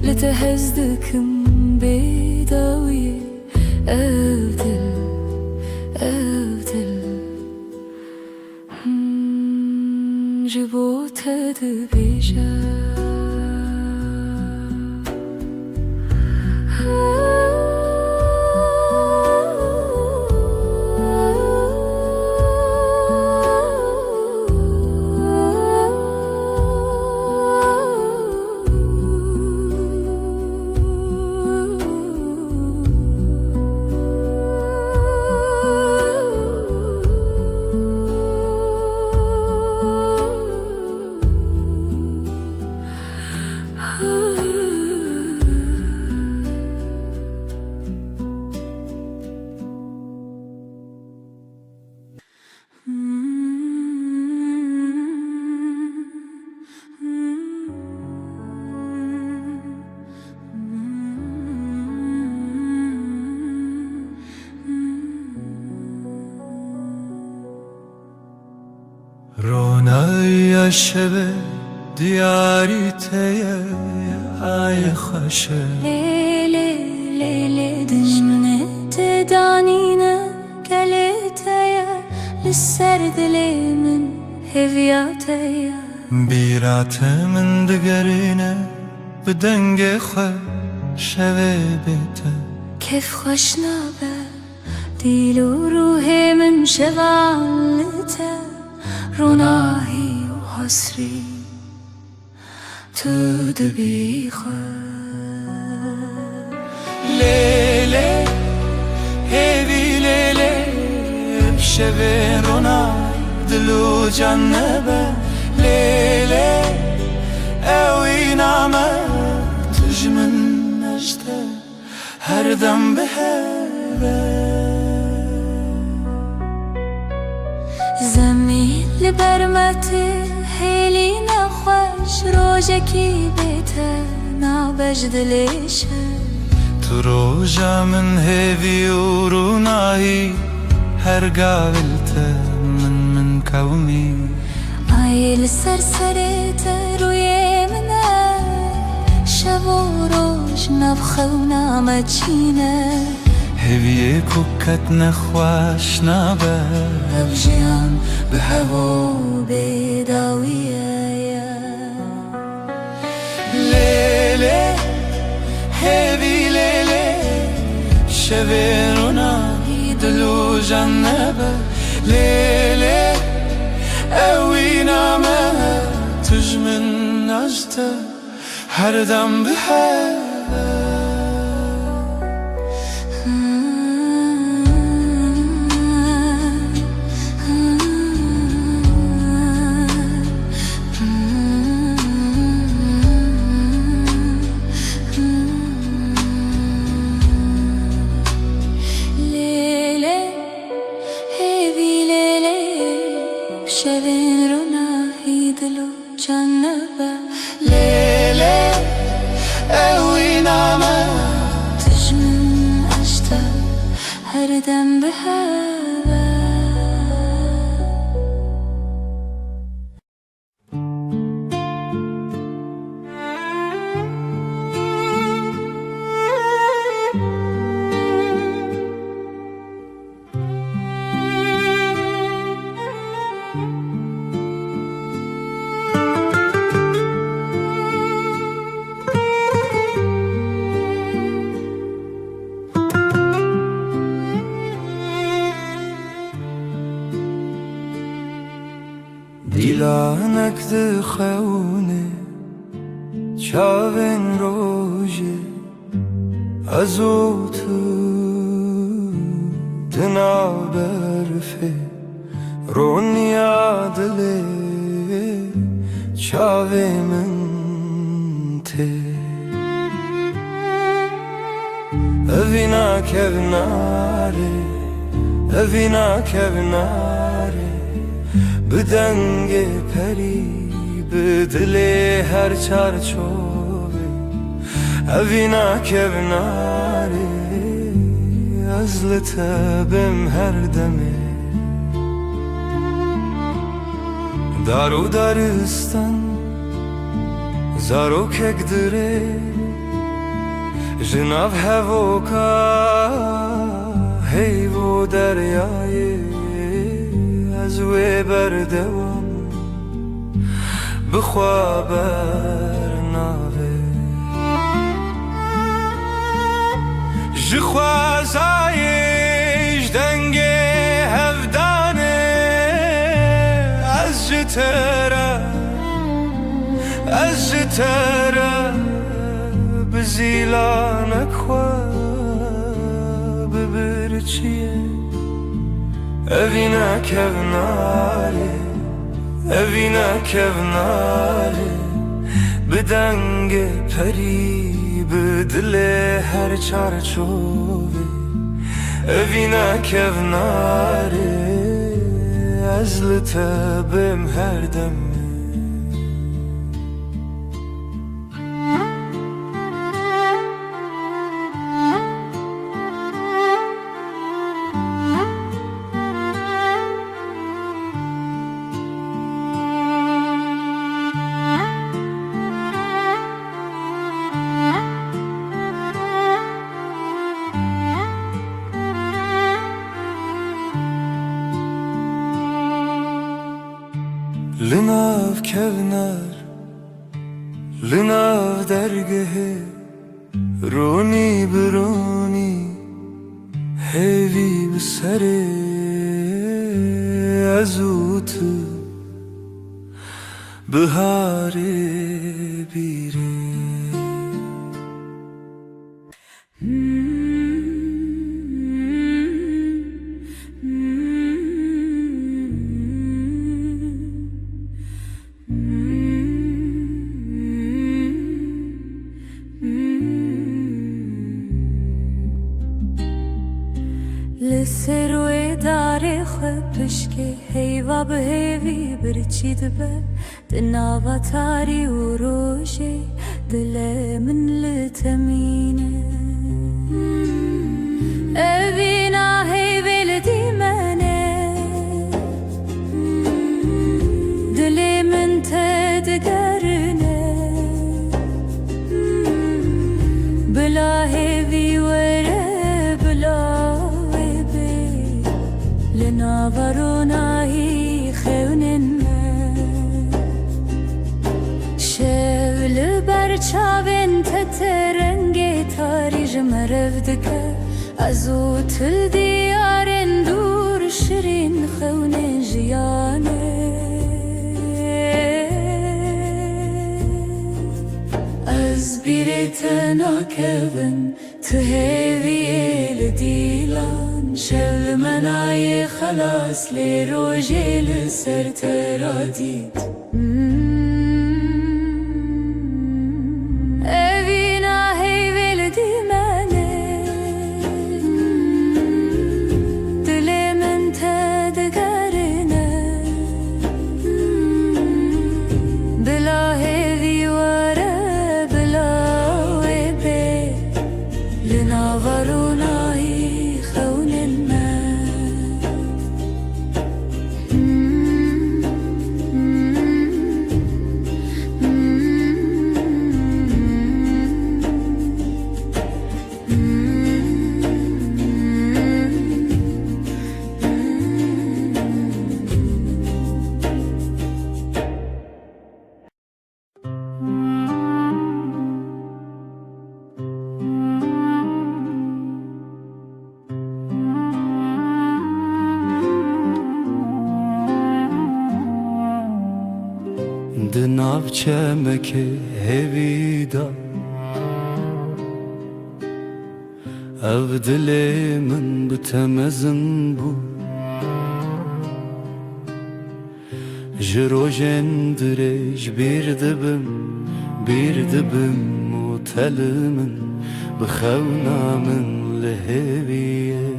لتهزدكم بداوية أفضل جبوتها دبيجة رونای شب دیاری تیه ای خوشه ليلة دجمنة تدانينا قلتها للسرد لي من هفياتها بیرات من دگرینه بدنگ خو شوه بیته كيف خوشنابه ديل وروحي من شغالته روناهي وحسري تدبي لیله هیوی لیله بشوه رونای دلو جنبه لیله اوی نامه تجمن نجده هر دم بهبه زمین لبرمتي هيلي نخوش روجكي بيته نابجد ليشه تو روژا من هیوی و رونایی هر قابلته من كومي عيل سرسرت روی منه شب و روز نبخه و نامچینه هیوی کوکت نخواش نابه ابجیان به هوا و بداویه لیله هیوی لیله شوه رونایی دلو جنبه لیله اوی نامه تجمن نجده هر دم بهبه شبین رونایی دلو جنبه لیله اوی نامه تجمن اشته هر دم به هوا دیلانک دخونه چاوین روژه ازو تو دنا برفه رونیا دله چاوی من ته اوینا کوناره اوینا کوناره بدنگ پری بدل هر چارچوبه اوینا کوناره از لطبم هر دمه دارو دارستان زارو کک دره جناب هوکا هیو دریای از وی بردوام بخوا برناوه جخوا زایش دنگ هفدانه از جتره از جتره بزیلانک خوا ببرچیه اوینا کوناره اوینا کوناره بدنگ پری بدل هر چارچوبه اوینا کوناره از لطبم هر دمه لناف کونار لناف درگه رونی برونی هیوی بسره ازو تو بهاره بیره لسروی داره خبش که هیوا به هیوی برچید به دناوا تاری و روشی دل من لتمینه اوینا هیوی لدی منه دل من تدگرنه بلا هیوی وره بلا لناوروناهی خونن شول برچاوین تترنگی تاری جمرف دکه ازو تل دیارن دور شرین خونن جیانه از بیرت ناکبن تهوی لدیلان شل منای خلاص لی روژی لسر ترادید اوینا هیوی لدی منه دل من تدگرنه بلا هیوی وره بلا وی بی لناورونایی خونن من ناوچەمەکێ هێویدا ئەو دلێ من بتەمەزن بوو ji rojên dirêj bîr dibim û telê min bi xewna min li hêviye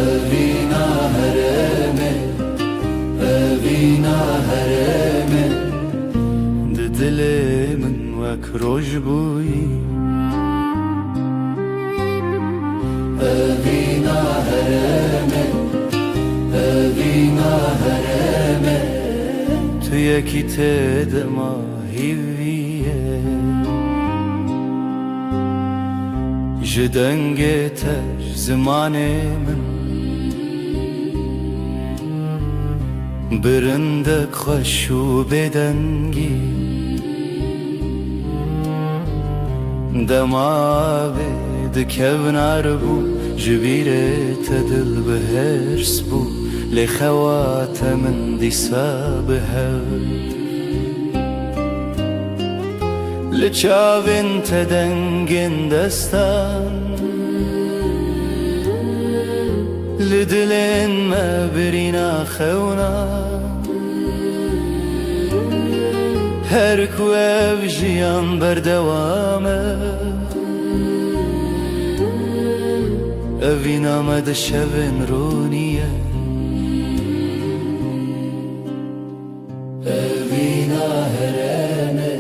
evîna herêmê evîna herêmê di dilê min wek roj bûyî evîna herêmê evîna herêmê tu yekî têde ma hîviye ji dengê te ji zimanê min birindek xweş û bêdengî dema wê dikevnar bû ji bîrê te dil bihêrs bû lê xewa te min dîsa bihev li çavên te dengên destan li dilên me birîna xewna her ku ev jiyan berdewam e evîna me di şevên ronîye evîna herêmê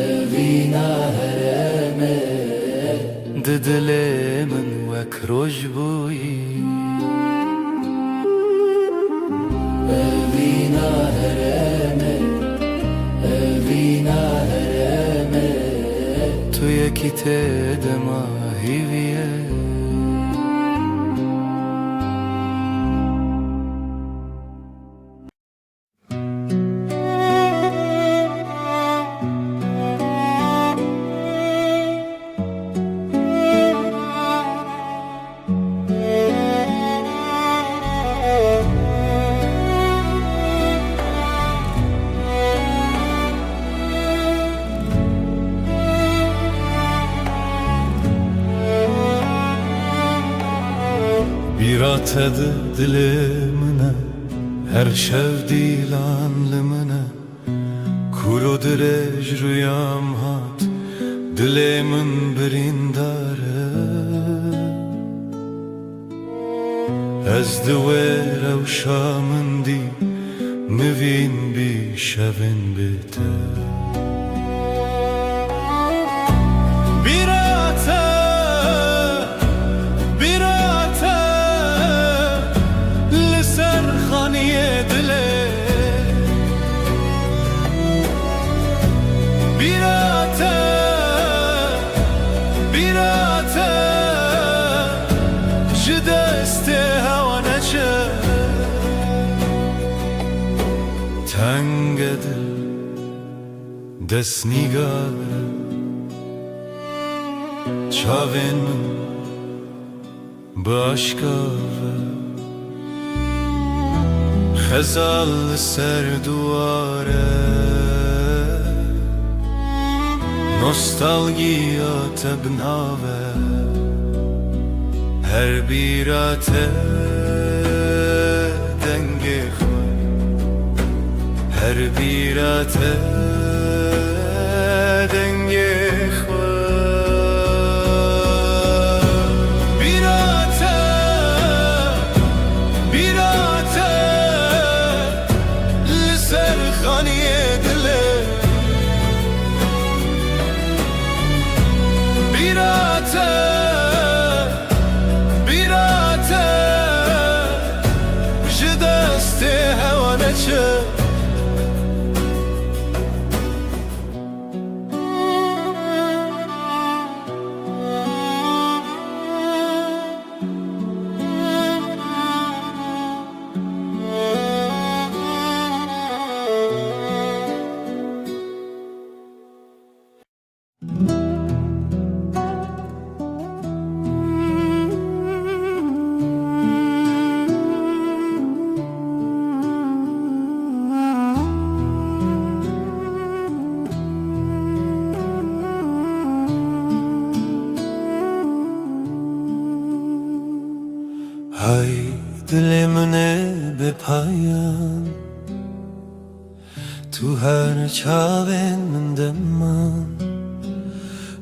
evîna herêmê di dilê min wek roj bûyî evîna herêmê evîna herêmê tu yekî têde ma hîviye Bîrate dilê min e her şev dîlan li min e kur û dirêj rûyam hat dilê min birîndar e ez di wê rewşa min dî mivîn bî şevên bê te Tenge dil desnîgar çavên min bi aşkav e xezal li ser duwar e nostalgiya te binav e her bîra te dengê xwe her bîra te dengê xwe bîra te bîra te li ser xaniyê dilê bîra te bîra te ji destê hewa neçe های دل منه به پایان تو هر چاوین من دمان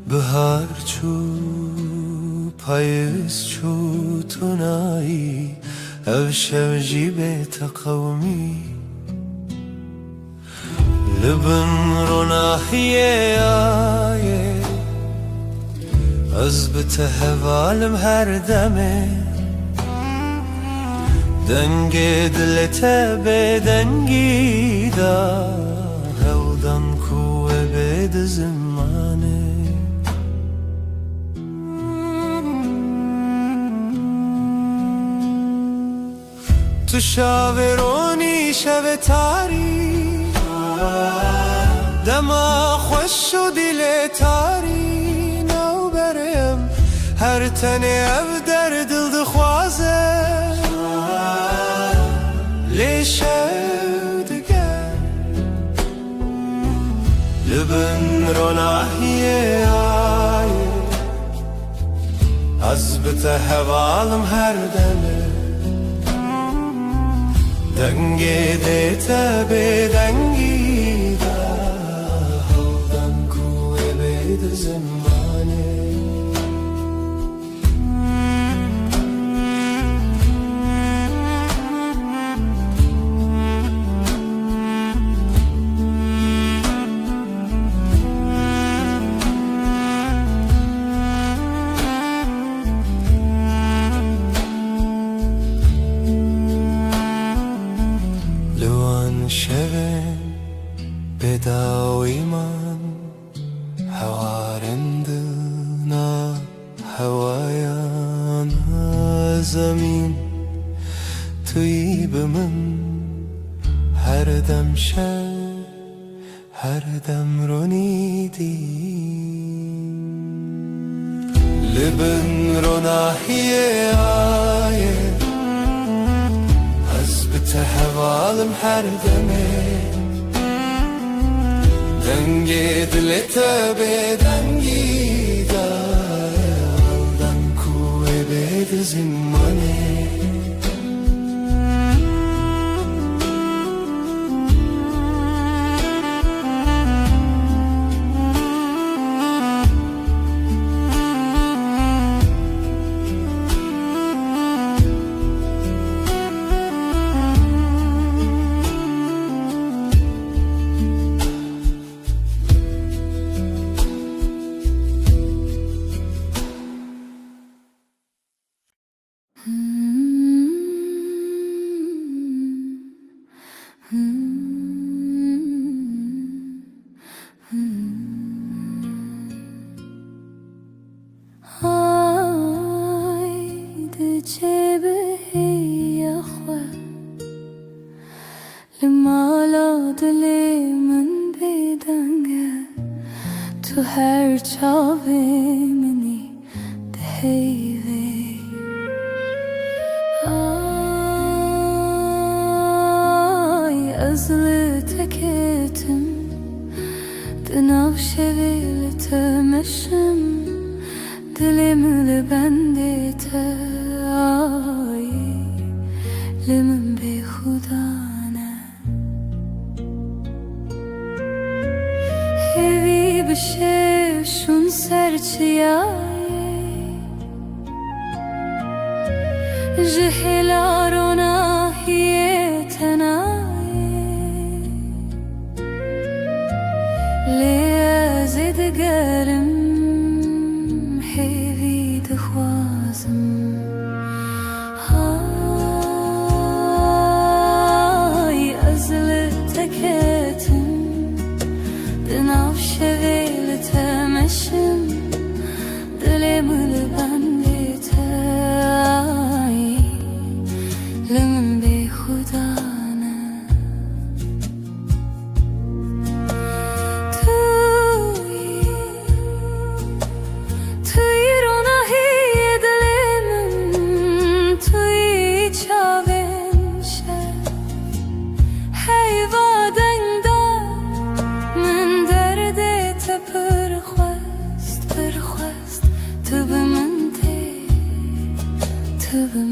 بهار چو پاییز چو تو نایی او شو جیب تقومی لبن رو ناحیه آیه از بتهوالم هر دمه دنگ دلت به دنگی دا هودان کوه بید زمانه تو شاورونی شو تاری دما خوش و دل تاری نو برم هر تنه او در دل دخوازه لیشه دگر لبن رو ناحیه آیه از بته هوالم هر دمه دنگی دیتا به دنگی دا هودن کوه بید زمانه شوین بداوی من هوارندنا هوایان زمین توی به من هر دم شب هر دم رو نیدیم لبن رو ناحیه آیه تهوالم هر دمه دنگ دلت به دنگی دادن کوه بید زمانه تو هر چاوه منی دهیوه آی از لتکتم دناو شوی لتمشم دلم لبندت آی لمن به خدا بشه شون سرچیای جهلا رو ناحیه تنای لیازد گرم هیوی دخوازم های از لتکتم دناو شوی تمشم دلم لبندت آی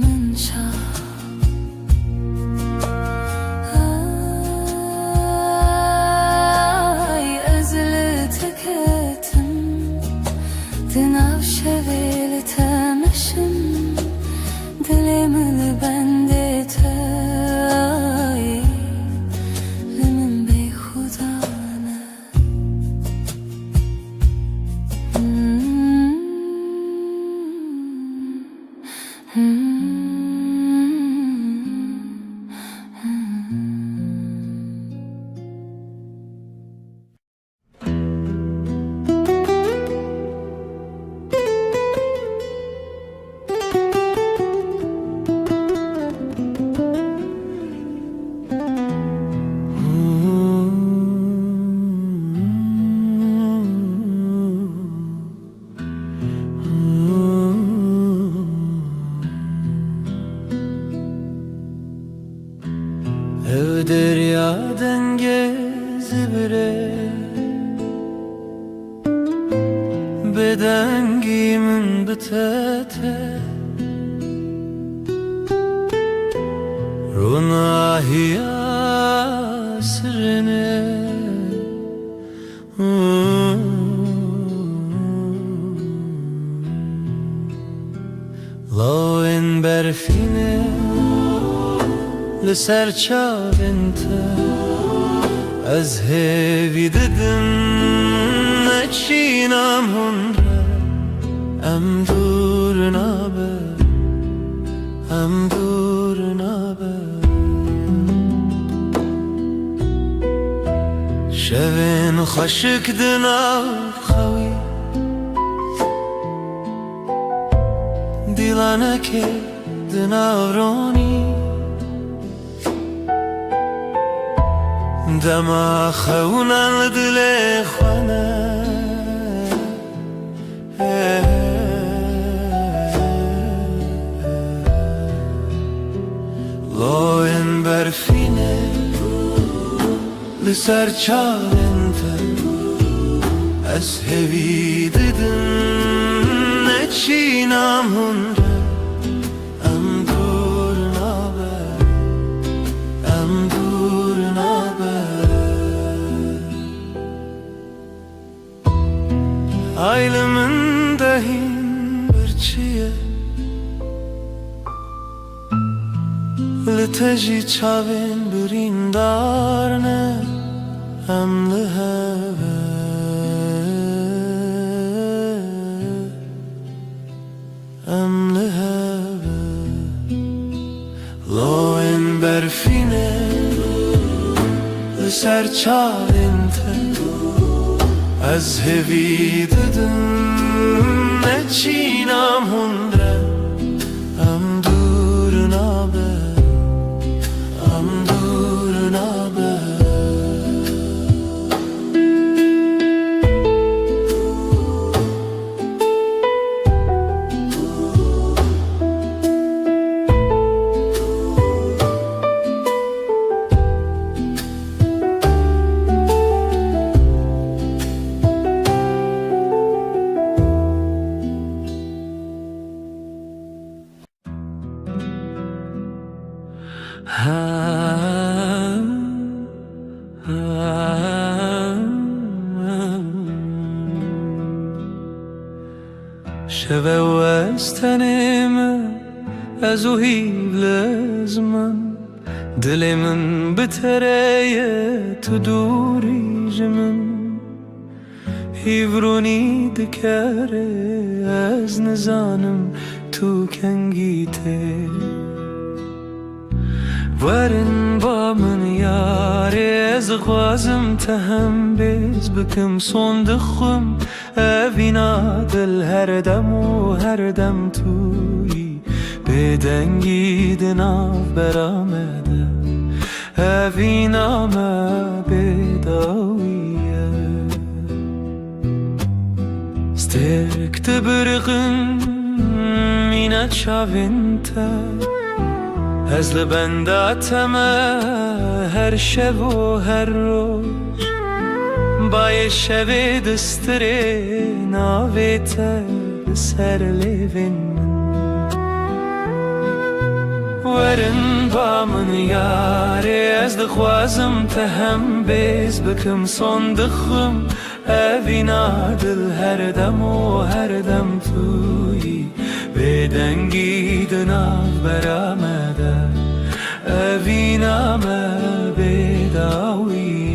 من شاه Dinav şeveli temeşim Dilimil bende tay Limin bey hudana Ev deryadan gezibire Beden giyimin bitete Runahiya sirine Lawen berfine لسر چاوینت از هیوی ددم نچینم هنره ام دور نابه ام دور نابه شوین خشک دناو خوی دیلانه که دناو رونی دما خونن دل خانه لاین برفینه لسر چالنت از هوی ددن نچینم هنره ام دور نابه ام دور نابه Aylımın dahin birçiye Liteji çavin birindarne Em liheve Em liheve Loin berfine Liser çavinte از هوی ددم نچینم هنره ام دور نابه ام دور نابه شبه وستنم از او هیب لزمن دل من بتریه تو دوری جمن هیورونی دکره از نزانم تو کنگیته ورن با من یاری از خوازم تهم بیز بکم صندخم اوینا دل هر دم و هر دم توی بدنگی دناف برامده اوینا ما بداویه سترکت برغم مینا چاوینته از لبنداتم هر شب و هر روز بای شب دستره ناویت سر لیوین ورن با من یاری از دخوازم تهم بیز بکم صندخم اوینا دل هر دم و هر دم تویی بدنگی دناف برامده اوینا ما بداوی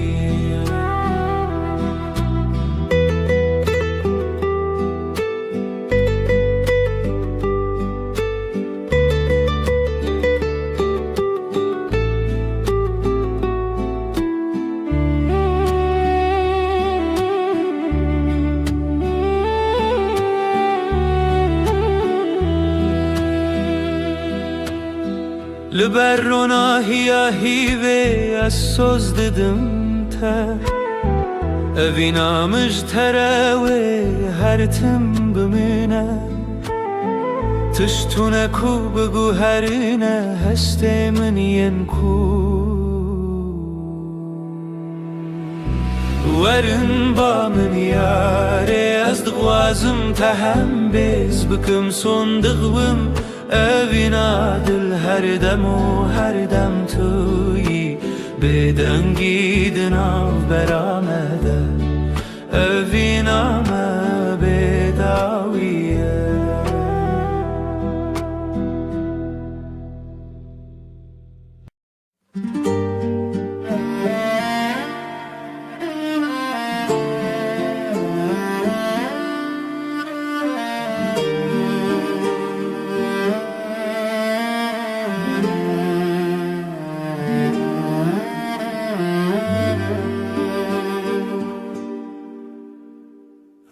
لبرنا هیوی از سوز ددم تا اوینا مجتره و هر تم بمینه تشتونه کو بگو هرینه هسته من ین کو ورن با من یاره از دغوازم تهم بیز بکم صندقوم اوینا دل هر دم و هر دم تویی بدنگی دناف برامده اوینا ما بداویه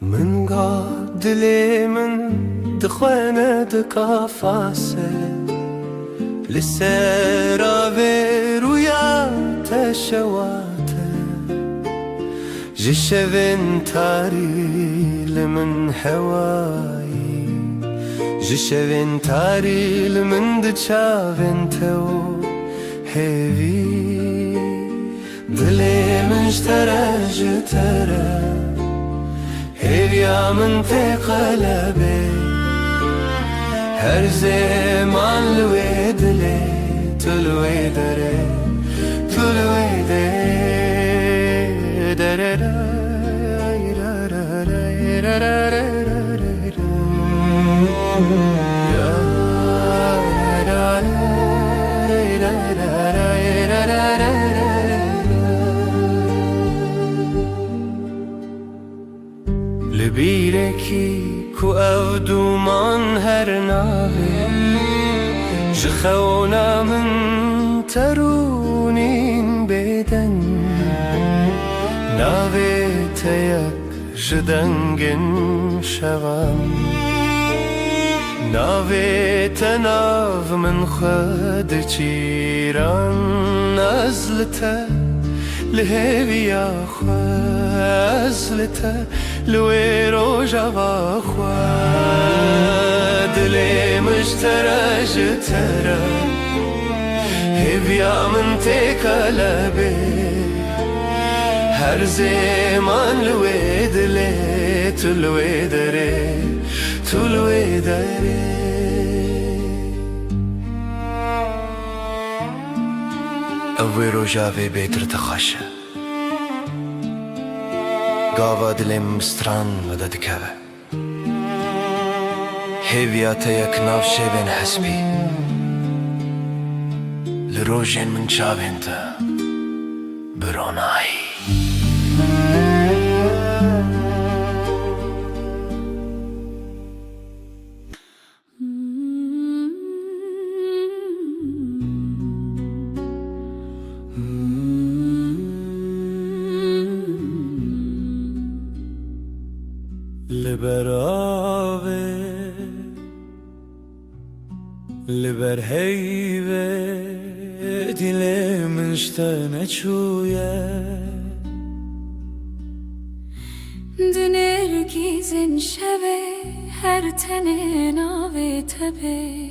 من قاد دلي من دخوانة دكافاسة لسرا ويا تشواته جشفن تاري لمن هواي جشفن تاري لمن دشافن تو هيفي دلي مشترى جترى هيفيا من في قلبي هر زمان الويد لي تلوي دري تلوي لبيركي كو أودو من هر ناوي جخونا من ترونين بدن ناوي تيك جدنگن شوام ناوي تناف من خد چيران أزلته لهيبيا خازلته لويرو جوا خواد دلي مشترى جترى هيبيا من تقلبي هر زمان لويد لي تلوي دري تلوي دري اويرو جاوي بيتر تخشه قاوا دلم ستران ودا دكابه هيفياتا يك نافشه بين حسبي لروجين من شابنتا بروناي لبراوه لبر هیوه دل منشتن چویه دنرگیزن شبه هر تنه ناوه تبه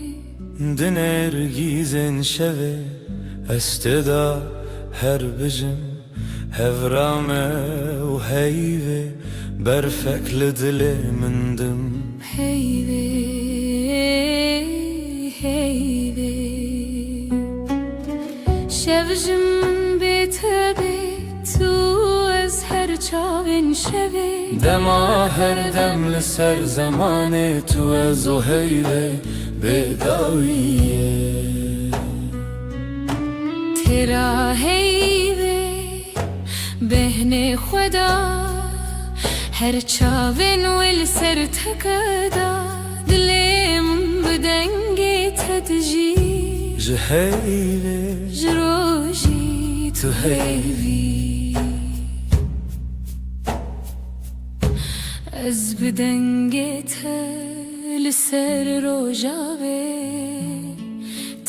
دنرگیزن شوه استدا هر بجم هفرامه و هیوه برفك لدلي من دم هيبي هيبي شەوژم بێتەبێت و ئەس هەر چاوێن شەوێ دەما هەردەم لەسەر زەمانێ تو ئەز و هەیرێ بێداویە تێرا هەیوێ بەهنێ خۆدا هەر چاوێن وێ لەسەر تەکەدا دلێ من بدەنگێتە دژی ji heyvê ji rojî tu heyvî ez bi dengê te li ser roja wê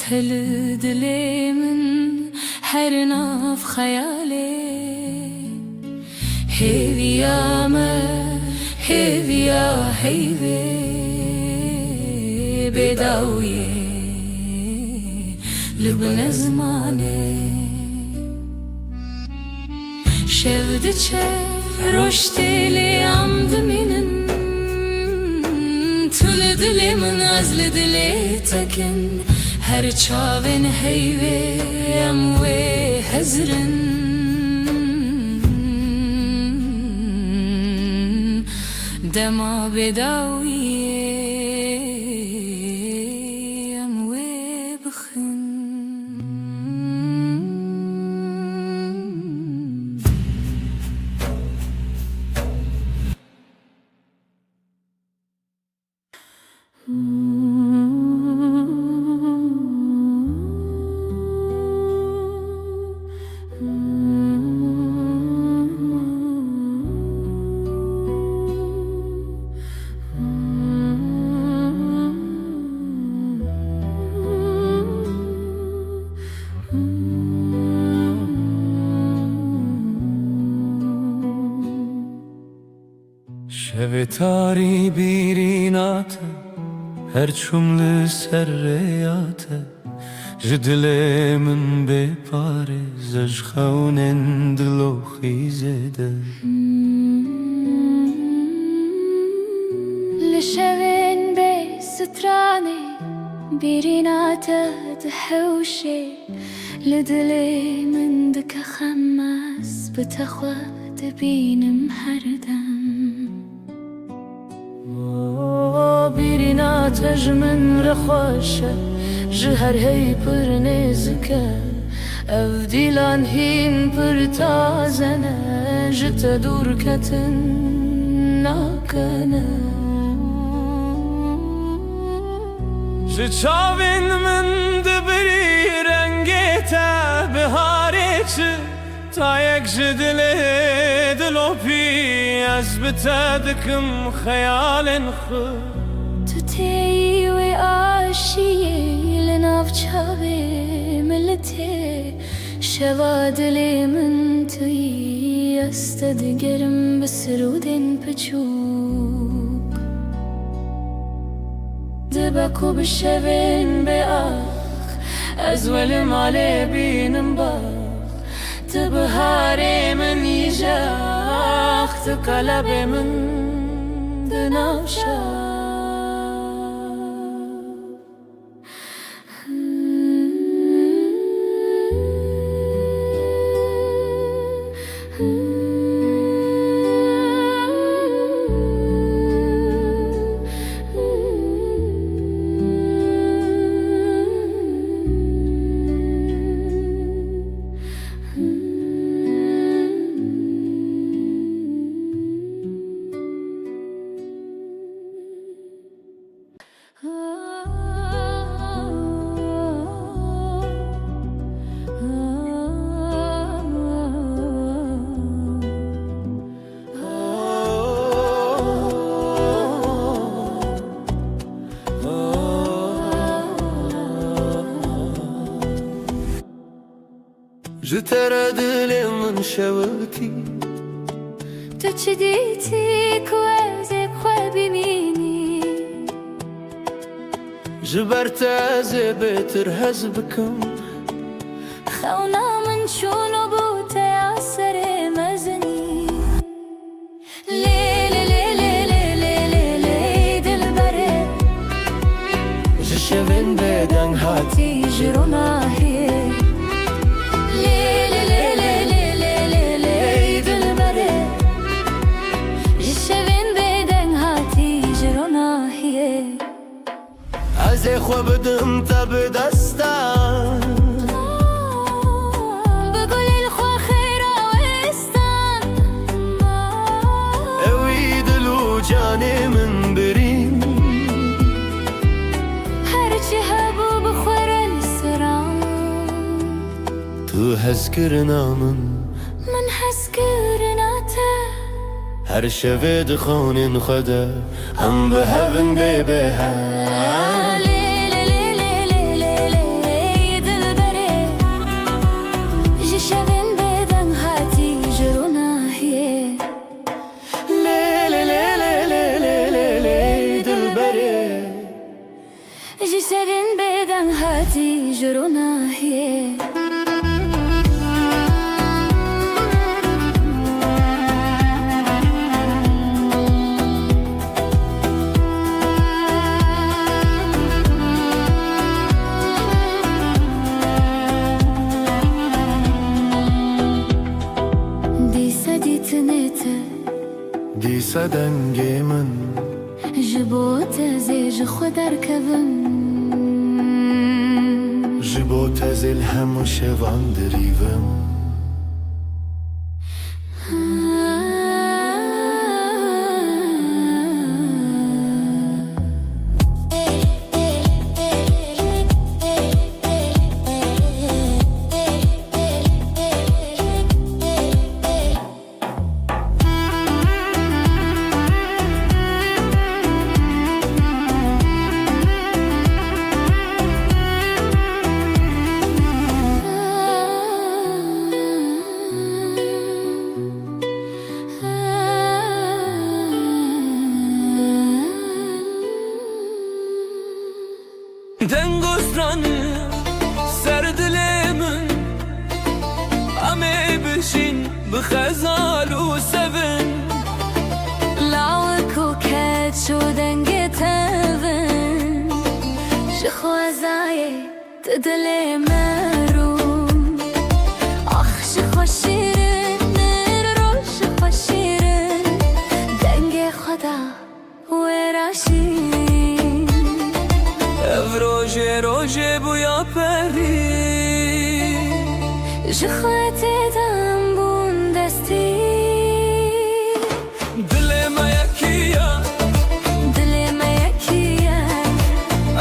te li dilê min her nav xeyalê hêviya me hêviya heyvê bêdawiyê لبن زمانه شevdiçe roşteli amdıminin tülü dilimin azlı dili tekin her çavin heyve em ve hezrin dema bedawiye em ve bıxın şevê tarî bîrîna te her çûm li ser rêya te ji dilê min bêparêz ez ji xewnên diloxîzê de li şevên bê stranê bîrîna te dihewşê li dilê min dike xemez bi te xwe dibînim herdem bîrîna te ji min re xweş e ji her hey pir nêzik e ev dîlan hîn pir taze ne ji te dûrketin nakene ji çavên min dibirî rengê te biharê çi tayek ji dilê dilopî ez bi te dikim xeyalên xwe Tu têyî wê aşiyê li nav çavê min li tê şeva dilê min tu yî ez te digerim bi sirûdên piçûk dibe ku bi şevên bê ax ez we li malê bînim bax tu biharê min yîjax tu kelebê min di nav şax ji te re dilê min şewitî Tu çi dîtî ku ez ê xwe bimînî ji ber te ez ê bêtir hez bikim xewna min çûn û bû te ya serê mezinî lê lê lê lê lê lê lê lê dilberê ji şevên bêdeng hatî tî ji ronahiyê خو بدم تا بدستان بقول الخوا خيرا وستان اوی دلو جاني من برين هرچی هبو بخورن سران تو هزكرنا من هزكرناته هر شوه دخونين خدا هم بهبن ببها جسرين بدن هاتي جرونا هي دي سديت نتا دي سدنگي من جبوت زيج خدر كبن جبو تزل هم شوان دريوم دنگسترانı سردلمن امي بشين بخزال وسفن لعوك وكات شو دنجتهن شخوازاي تدلي مروم اخ شخوشيرن روش شخوشيرن دنجي خدا وراشين روژه روژه بویا پری جخوات دم بون دستی دل ما یکیه دل ما یکیه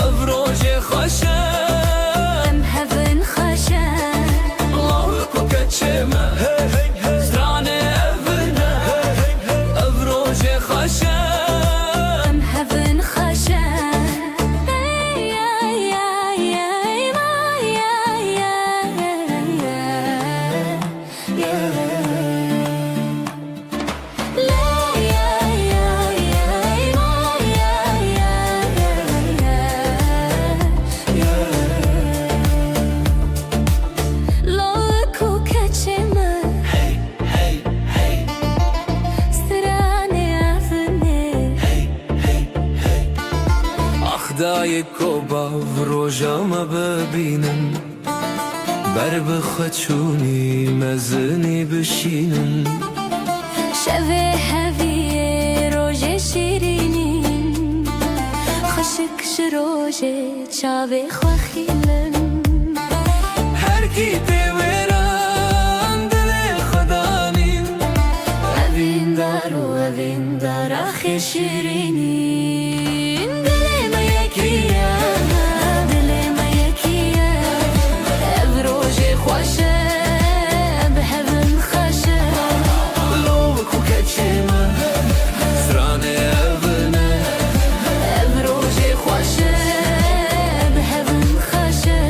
او روژه خوشه ام هفن خوشه الله کو کچمه زرانه افنه او روژه خوشه ام هفن خوشه دای کوبا و روژام ببینم بر بخچونی مزنی بشینم شوه هویه روژه شیرینین خشک شروژه چاوه خواخیلم هر کی دیوران دل خدانیم اوین دار و اوین دار آخی شیرینین دل ما یکیه دل ما یکیه او روژه خوشه به هون خوشه لو کو کچمه زرانه افنه او روژه خوشه به هون خوشه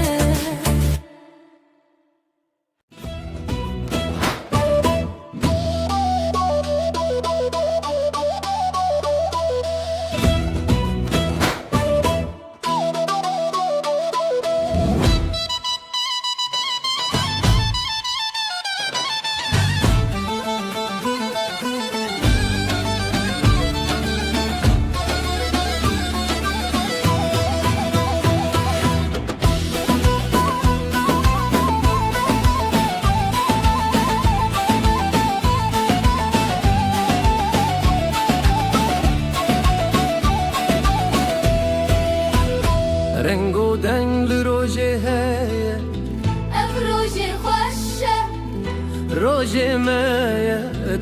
روجه ما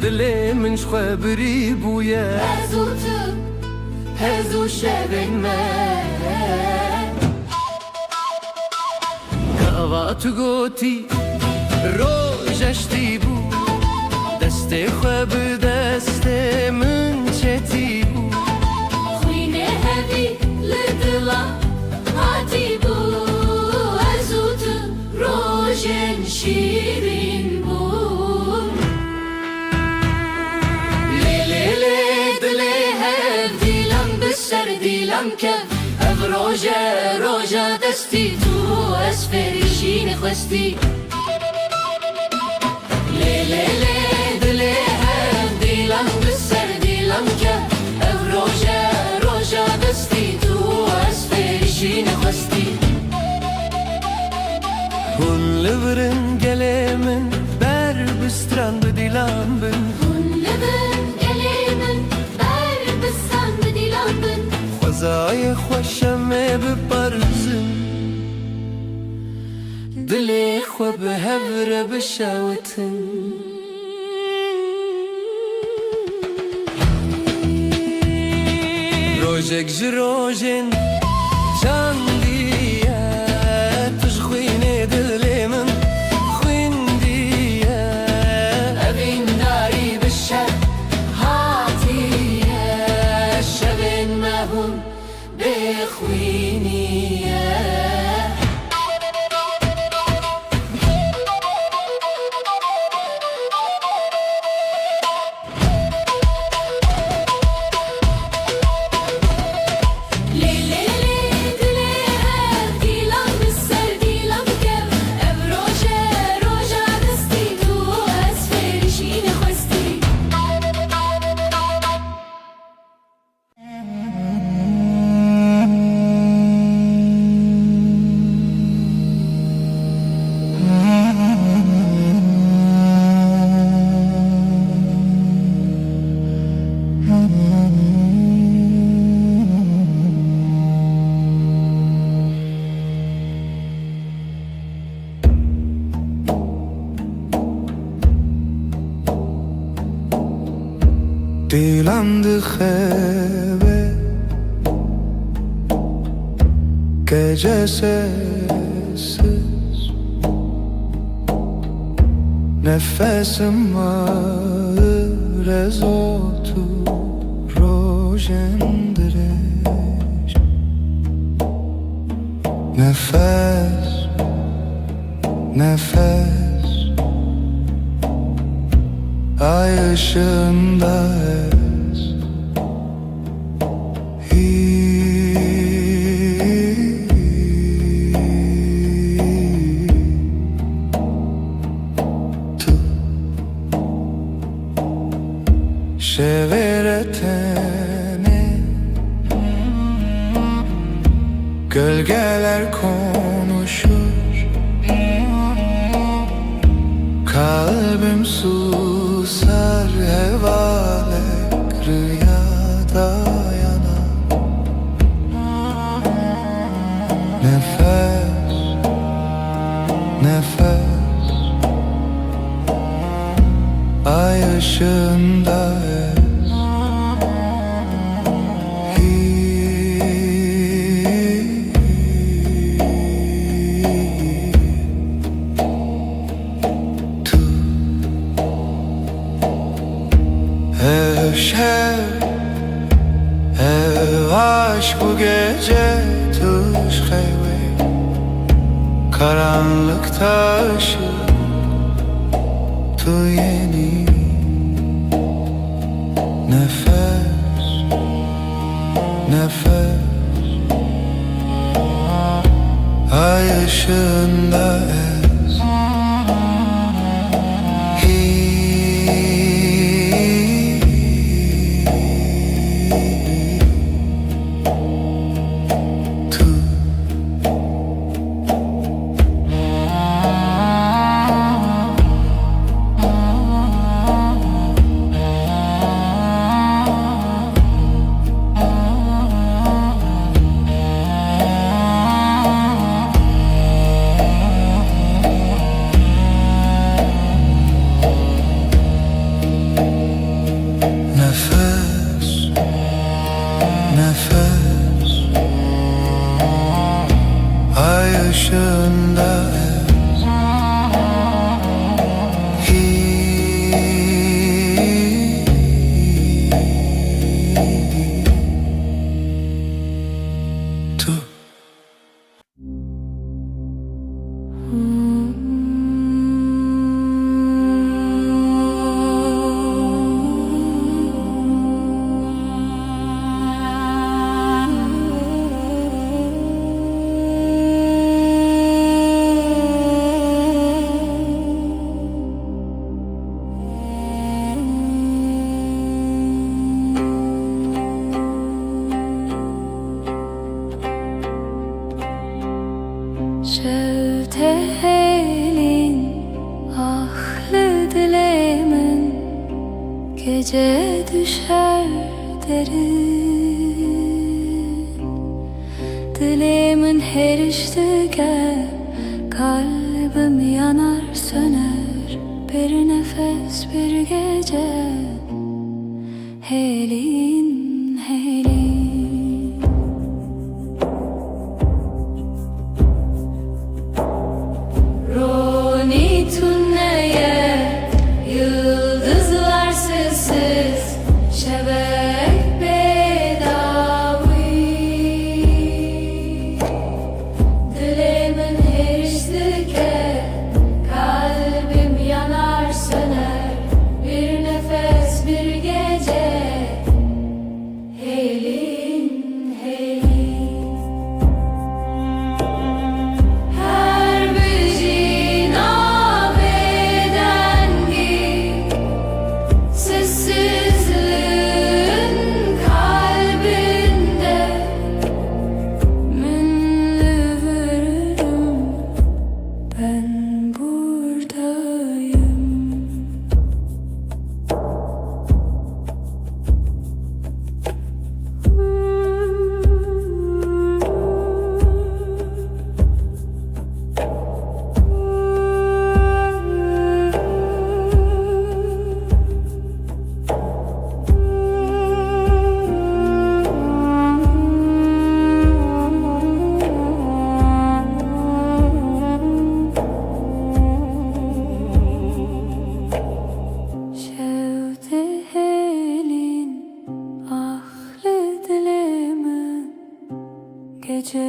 دلی من خبری بویا هزو شبن من کاوات گوتی روجشتی بو دست خواب دست من چتی بو خوینه هبی لدلا هاتی بو هزوت روژن شیرین بو لیلی دلی هب دیلم بسر دیلم کف اف روژه دستی تو از فریشین خواستی لیلی دلی هب دیلم بسر دیلم کف اف روژه دستی تو از فریشین خواستی هون لبرن گله من بر بستران بدیلم بن لبن گلیمن بر بستان بدیلم بن خوزای خوشم بپرزم دلی خو به هبر بشاوتن روجك جروجن جاندية تشخويني دلي من خويندية أبين ناري بالشر هاتي الشبن ما هم بخوينية دیلم دخبه gecesiz nefesim ağır ez otur rojendireş nefes nefes ay ışığında ez Şeveretene gölgeler konuşur kalbim susar hevalek rüyada yanar nefes nefes ay ışığında şev aşk bu gece tuş heyve karanlıkta ışık tu yeni nefes nefes ay ışığında ez helin ahlı dilemin gece düşer derin. Dilimin her iştige kalbim yanar söner bir nefes bir gece. Helin helin Roni tünneye yıldızlar sessiz şebek bedavi. Dilimin her iştike kalbim yanar söner bir nefes bir gece. Helin helin her bir nabedengi sessizliğin kalbinde minli veririm ben buradayım. Şevdi helin ahlı dilimin gece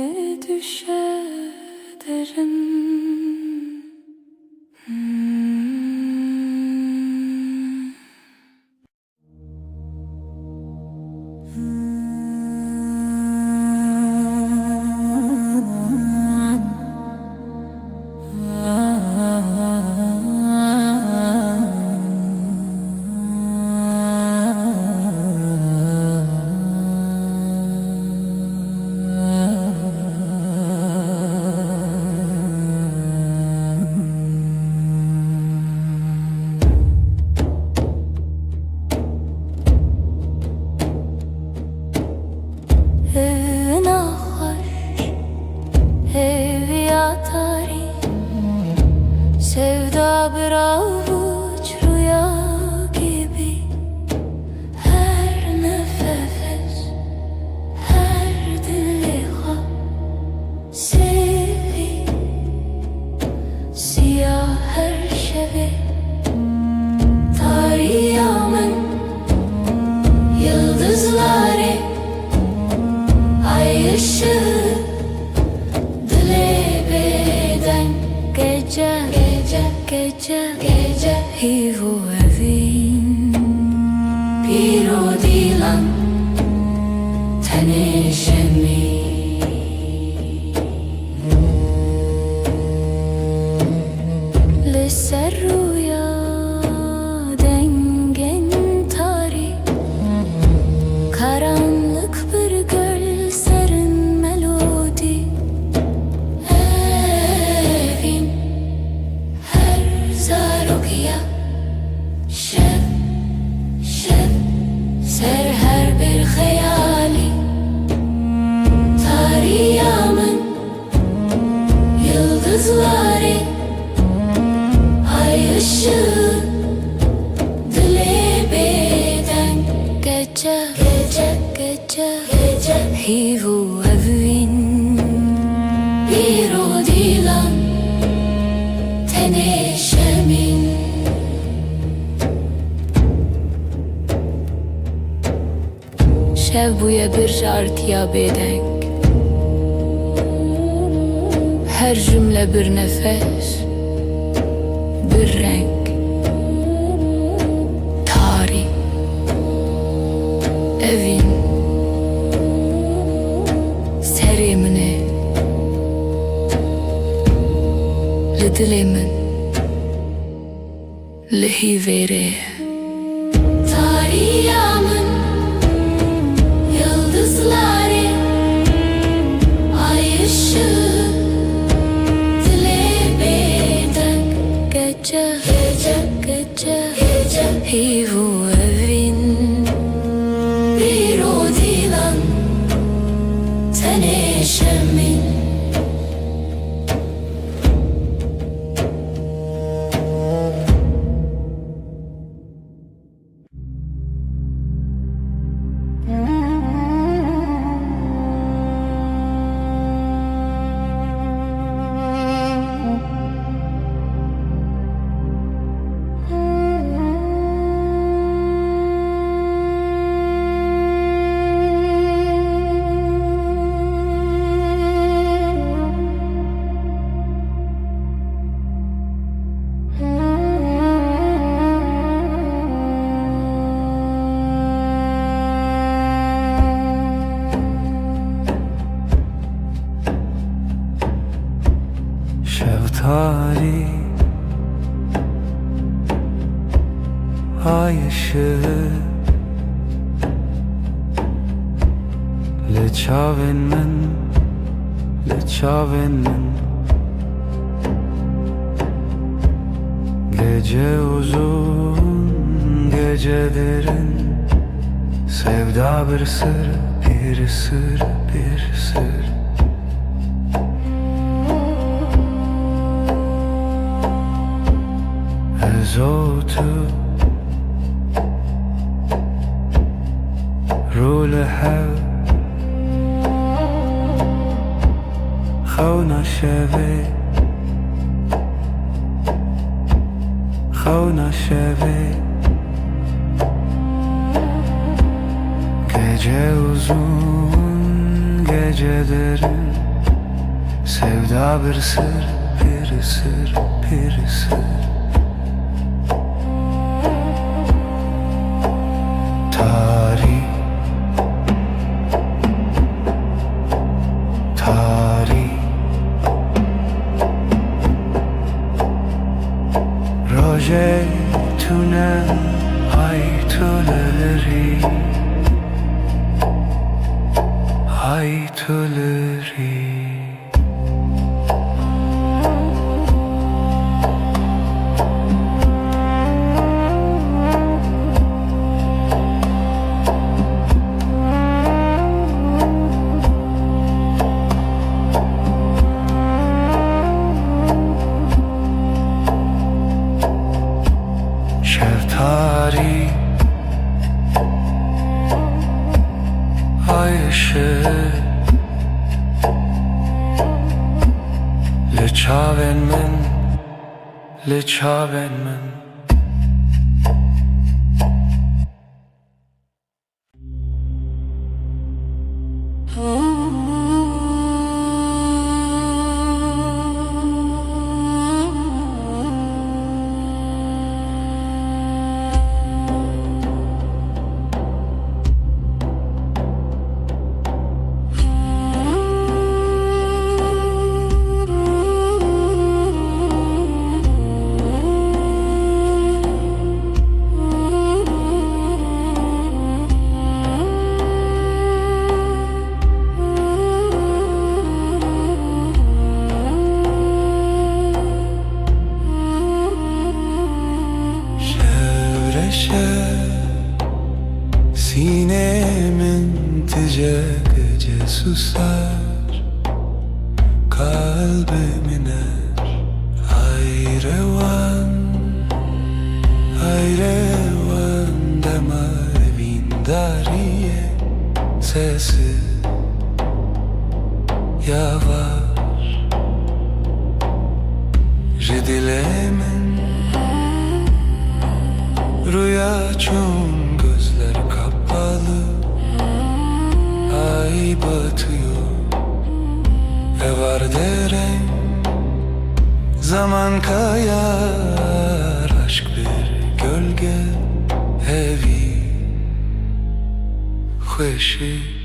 düşer derin. Sevda bir avuç rüya gibi her nefes, her diliha sevi siyah her şevi tariyamın yıldızları ay ışığı dile beden gece gece hivu evin piro dilan tenişemi lisser rüya dengen tari karanlık bir göl serin melodi evin Zarukiya şeb ser her bir hayali tariyamın yıldızları ay ışığı dile beden gece hivu evin bir o dilan teneşemin. Şev buya bir şartıya bedenk her cümle bir nefes bir renk tarih evin serimini lidilimin lihivere tariyamın yıldızları ay ışığı dile hivu evin biro dilan teneşemin. Şeftali ay ışığı لچاون من gece uzun gece derin sevda bir sır bir sır bir sır. زوتو رول حو خونا şevi gece uzun gece derin sevda bir sır bir sır bir sır. Roje tune hay tuleri Şeftali ay ışığı لچاون من Sinemin gece susar kalbim iner hayrevan deme evindariye sesi yavaş Ridilemin rüya çun gözler kapalı ay batıyor var deren zaman kayar aşk bir gölge evi خوشی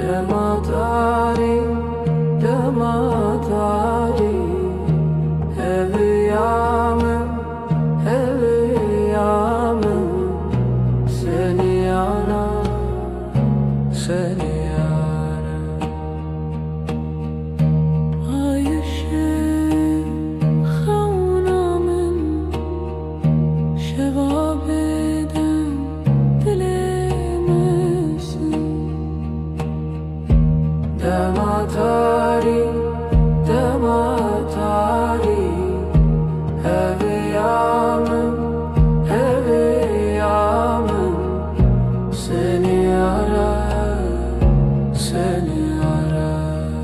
Dematari, dematari, heviyamım, heviyamım, seni arar, seni arar. عايشين خونا من شباب دم dilemesin. Dematari, dematari, heviyamım, heviyamım, seni arar, seni arar.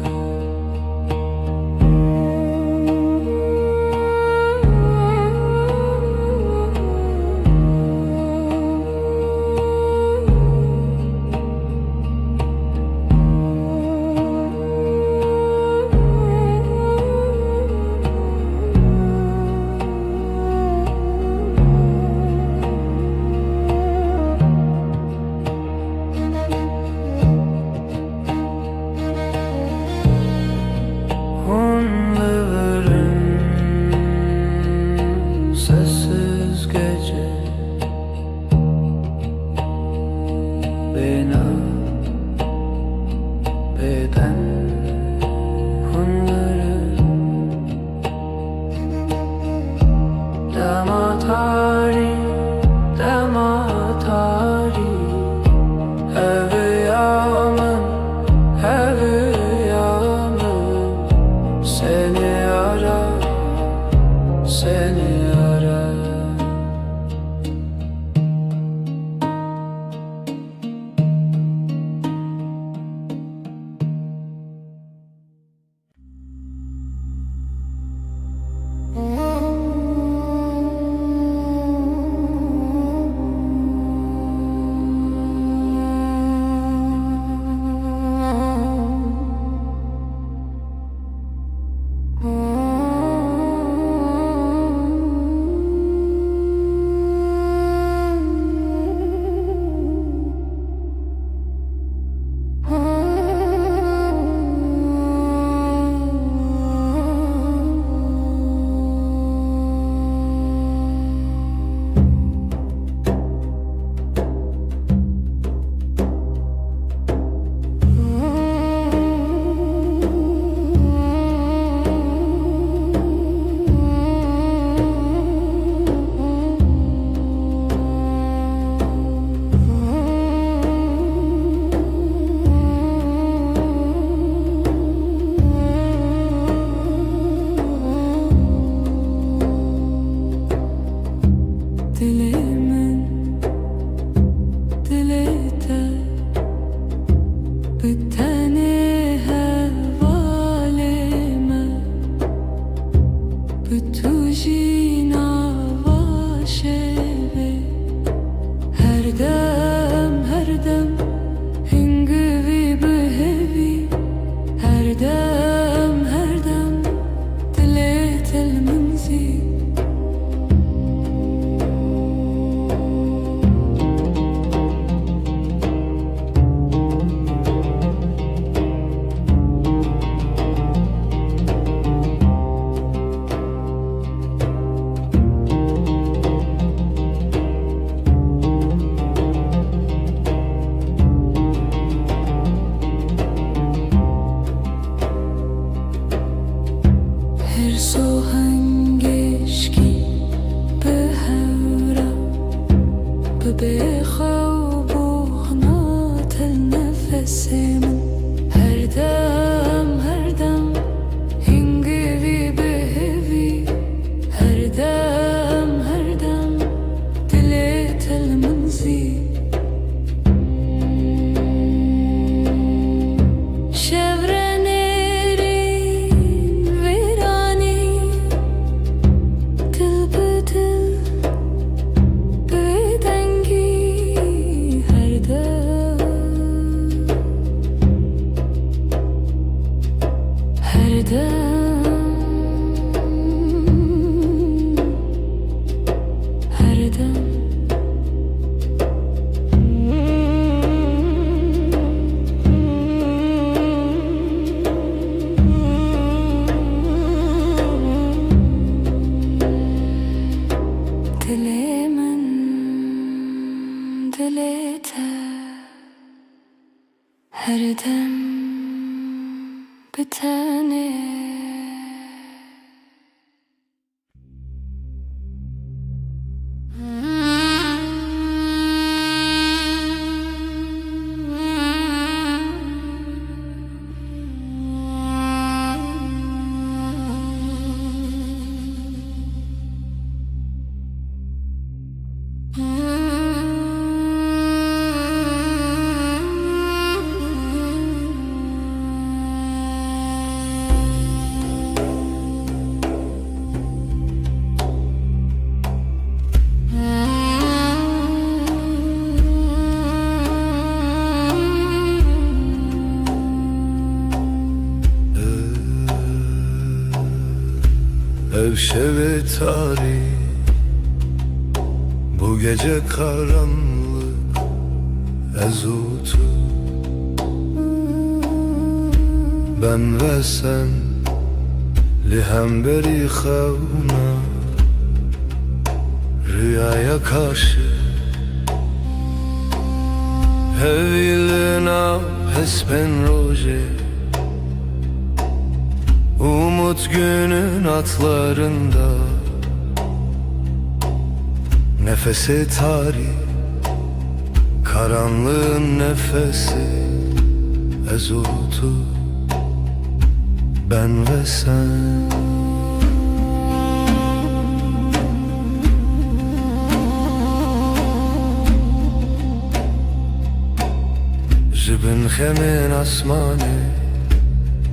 her dem bitene. Evşeve tarih, bu gece karanlık ezutu. Ben ve sen lihemberi xevna, rüyaya karşı hevilina hespen roje. Umut günün atlarında, nefesi tarih, karanlığın nefesi ezutu. Ben ve sen. Jibin hemen asmane,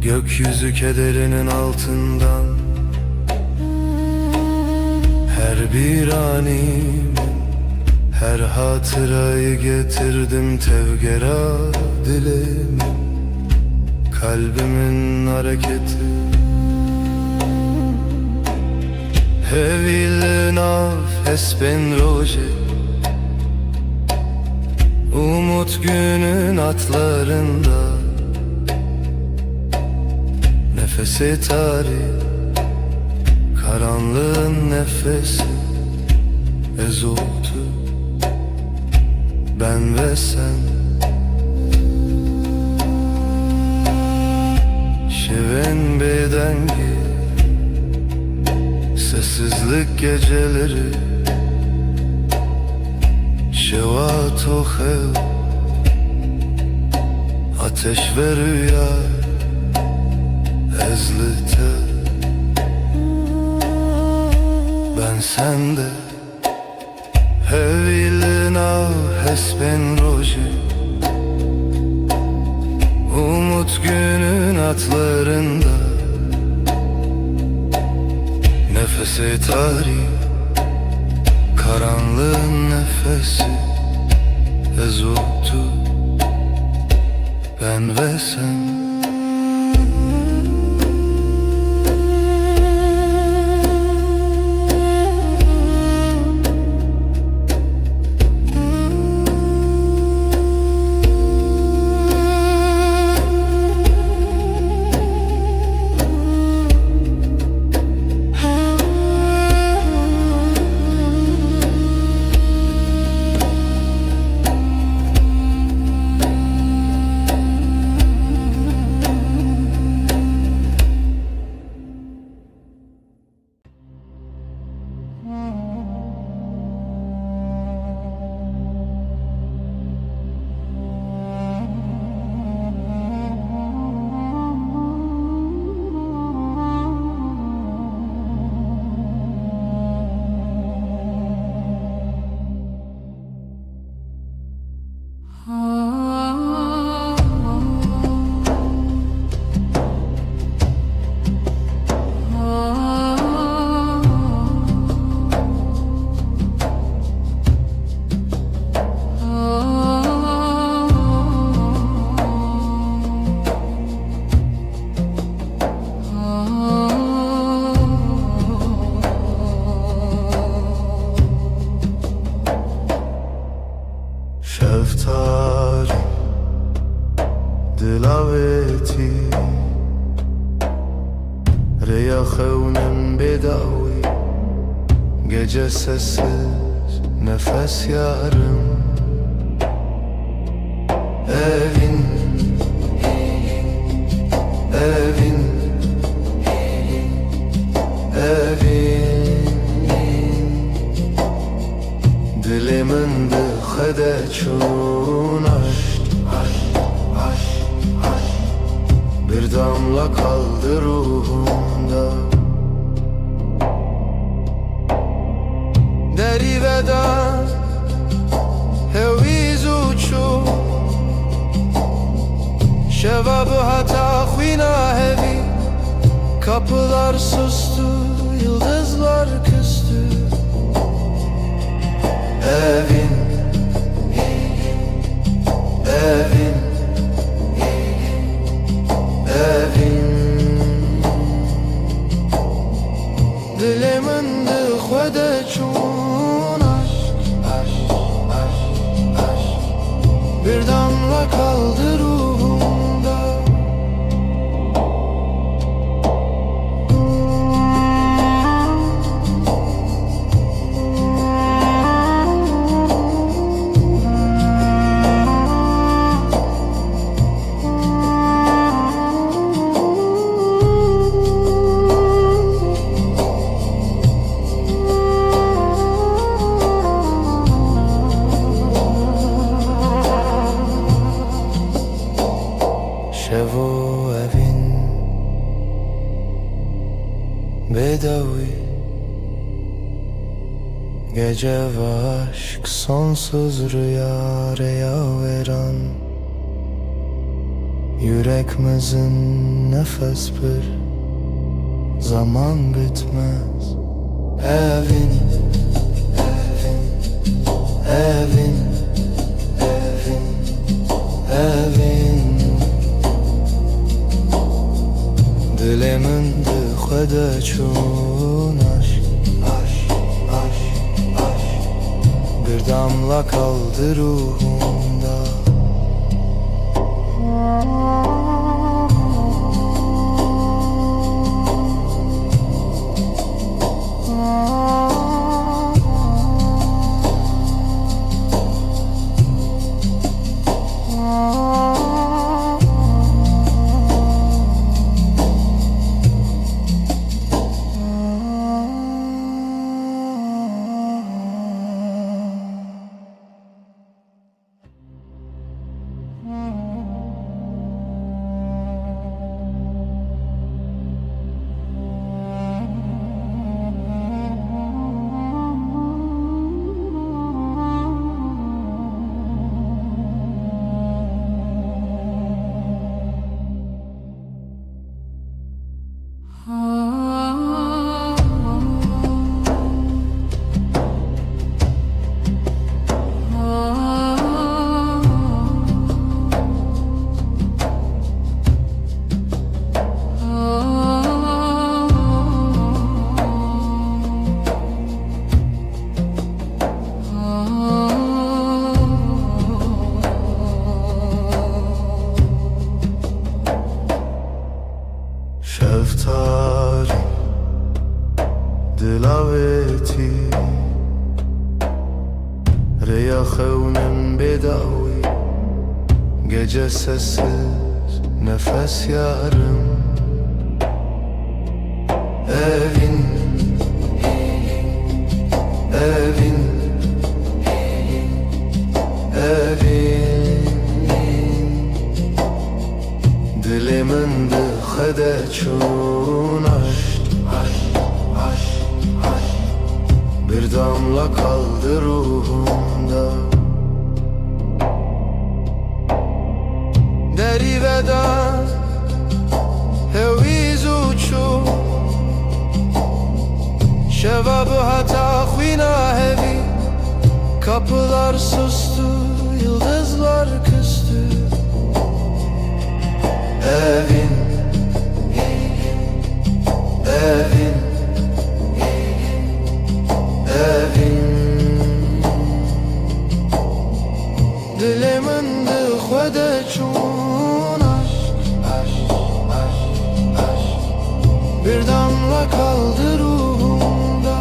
gökyüzü kederinin altından her bir anim, her hatırayı getirdim tevgera dilim. Kalbimin hareketi hevil naf hesben roje. Umut günün atlarında, nefesi tarih, karanlığın nefesi ezutu. Ben ve sen. Şeven bedengi, sessizlik geceleri, şevat o hev, ateş ve rüya ezlite. Ben sende hevilina hesben roje. Umut günün atlarında, nefesi tarih, karanlığın nefesi ezutu. Ben ve sen. Şeftali dilaveti reyahevnem bedavi. Gece sessiz nefes yarım, evin çun aşk, bir damla kaldı ruhumda. Deri veda heviz uçu şevabı hata khina hevi. Kapılar sustu, yıldızlar küstü. Evin, evin, evin. Dilimin dıkhvede çun aşk, bir damla kaldı ruhumda. Şevo evin bedavi, gece ve aşk sonsuz rüya veren. Yüreğimizin nefes bir zaman bitmez. Evin, evin, evin, evin. Dilimin dıkhvede çun aşk, bir damla kaldı ruhumda. Şeftali dilaveti reyahevnin bedavi, gece sessiz nefes yarım. Evin, evin, evin. Dilimin dıkhvede çun aşk, bir damla kaldı ruhumda. Deri veda heviz uçu şevabı hata khina hevi. Kapılar sustu, yıldızlar küstü. Evin, evin, evin. Dilimin dıkhvede çun aşk, bir damla kaldı ruhumda.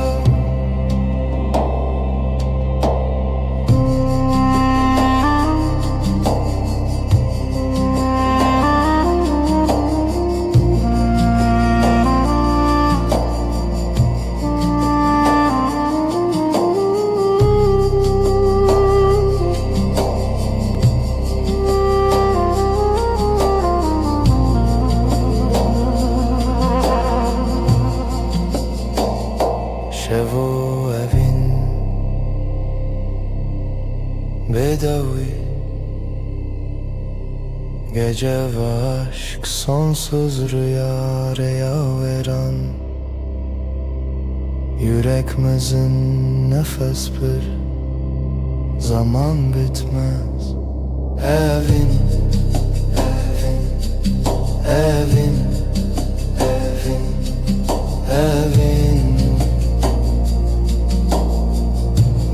gece ve aşk sonsuz rüya veren, yüreğimizin nefes bir zaman bitmez. Evin, evin, evin, evin,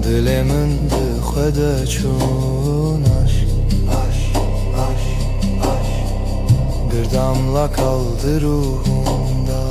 dilimin dıxede çun aşk, aşk, aşk, aşk, bir damla kaldı ruhumda.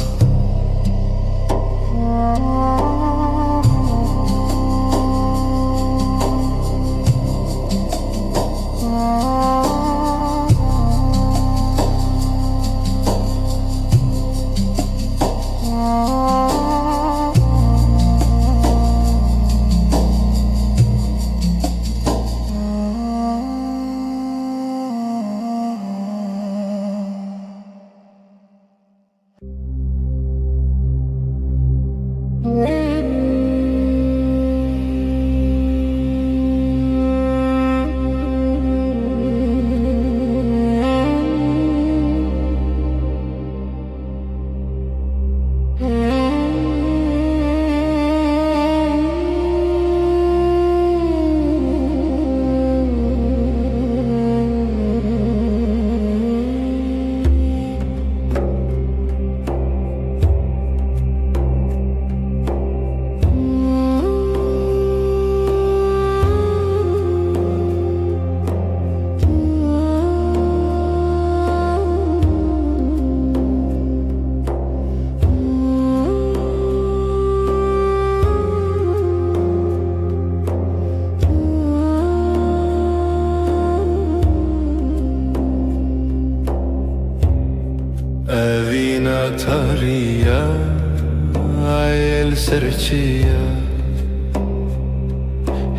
Evina tariya, el serçiya,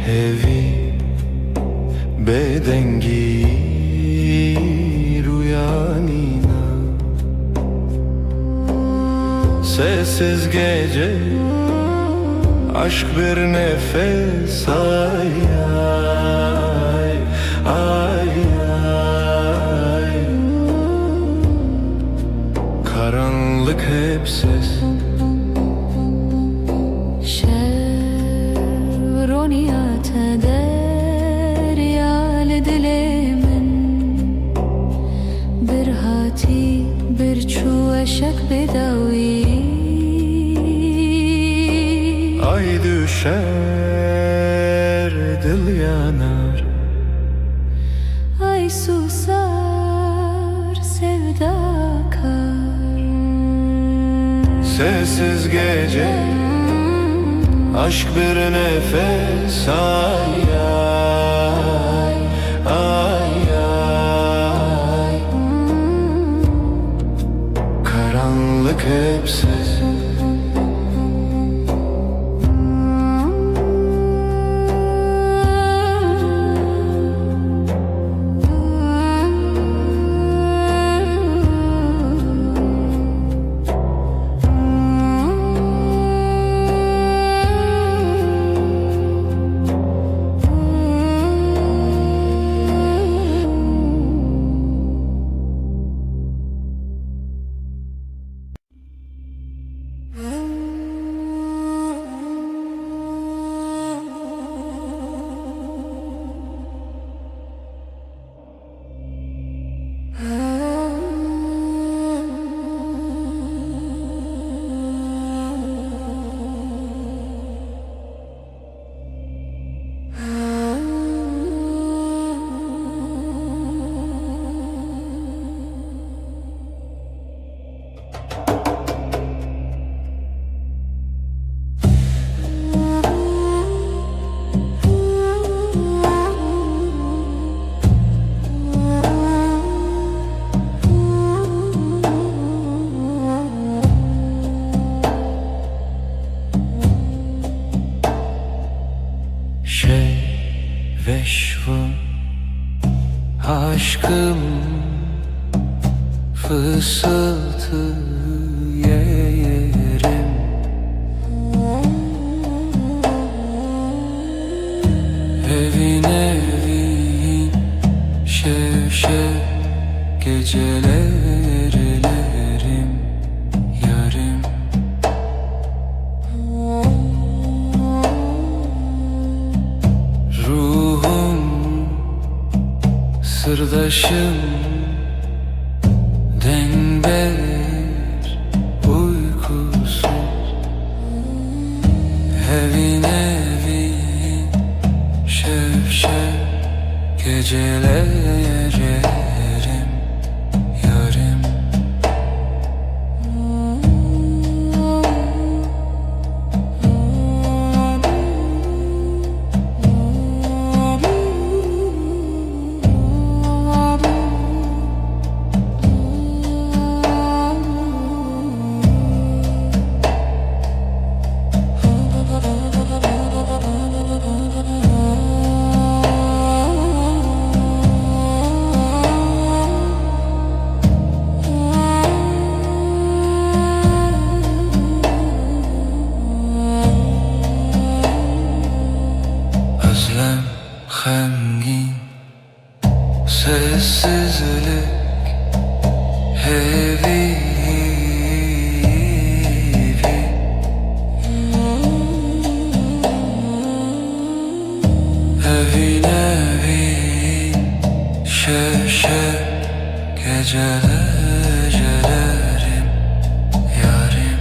hevi bedengi rüyanina. Sessiz gece, aşk bir nefes, ay ay ay ay. Karanlık hep ses, şevroniyat deryal dilimin, bir hati bir çu eşek bedavi. ay düşer, dil yanar, Ay susar sevda kar. sessiz gece, aşk bir nefes, ay ay ay ay. Karanlık hep ses, veşvun aşkım fısıltı yerim. Evin evin şev şev geceler elerim yarim. Ruhum sırdaşım denber uykusuz. Evin evin şevşev geceler ererim yarim. Özlem hemgin sessizlik heavy. Evin evin şevşev geceler gecelerim yarim.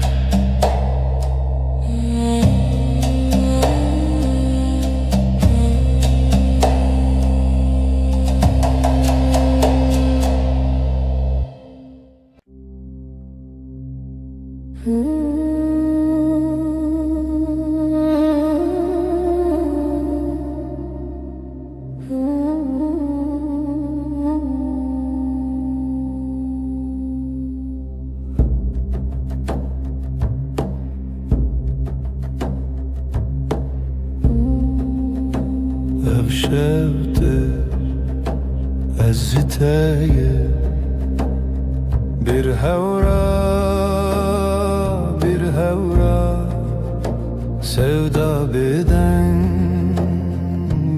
Evşevdir eziteye bir hevra sevda beden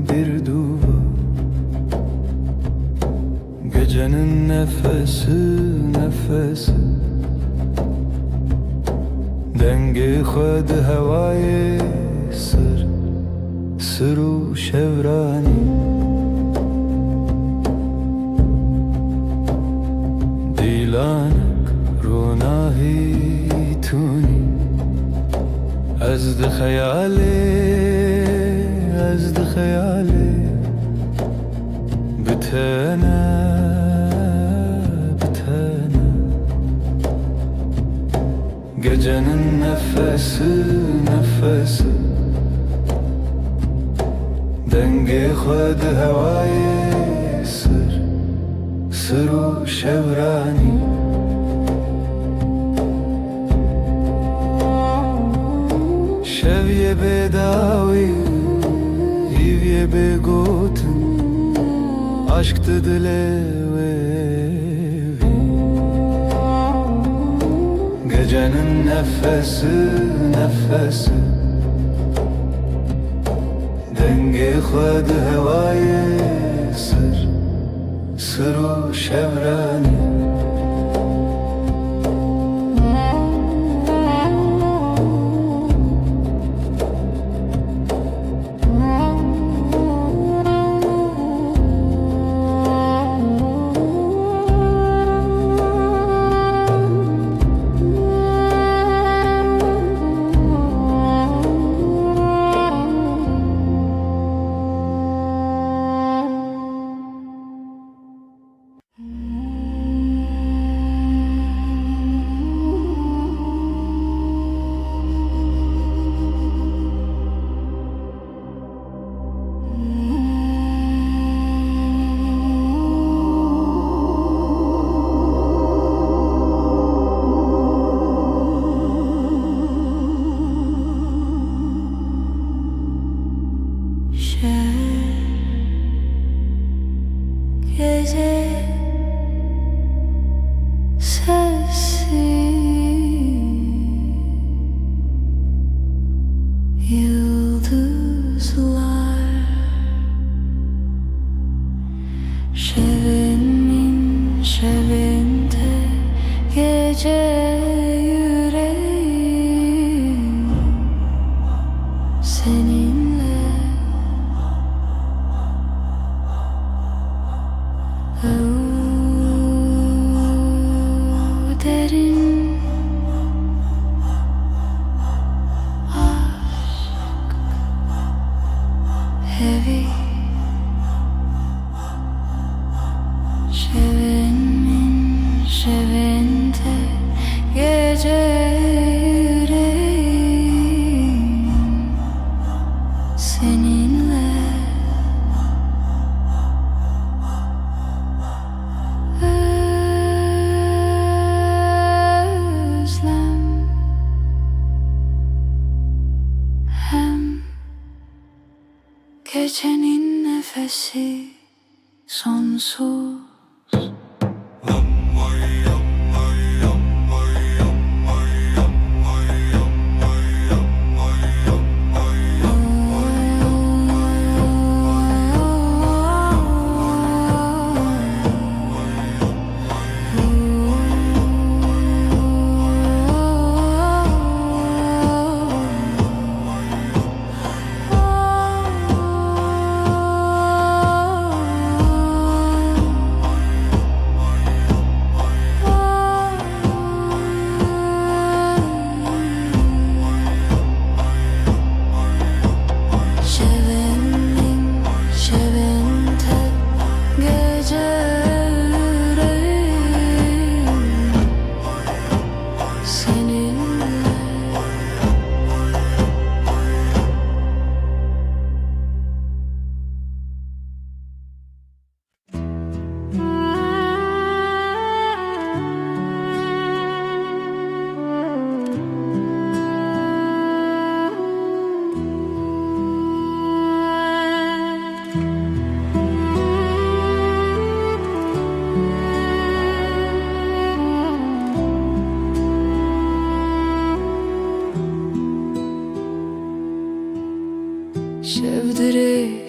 bir duva. Gecenin nefesi dengi khud havayı sırru şevrani. Dilanak runahi tuni azd khayali bitana gecenin nefesi dengi khud havayı sırru şevrani. Şevye bedavi hivye begotin aşktı dilevi. Gecenin nefesi dengi khud havayı sırru şevrani.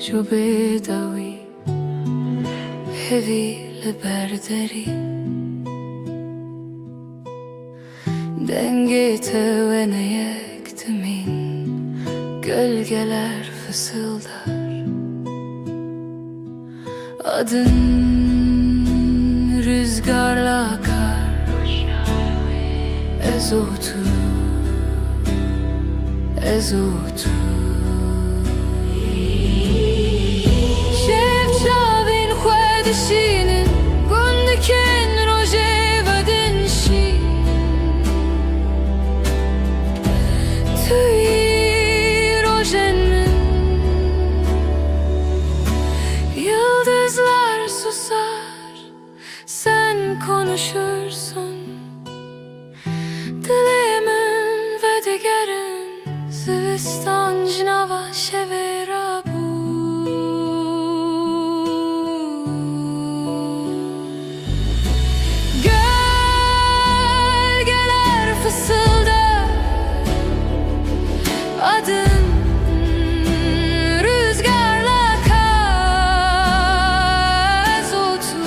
جو بدوی هوی لبردری Dengete ve ne yektimin gölgeler fısıldar. Adın rüzgarla akar, ezotu, ezotu. Şevçavin xwedişinin gundikin rojevedin şi. Tüy rojenin yıldızlar susar, sen konuşursun. Dilimin ve digerin zivistan cinava şevera bu. Gölgeler fısıldar, adın rüzgarla akar, ezotu,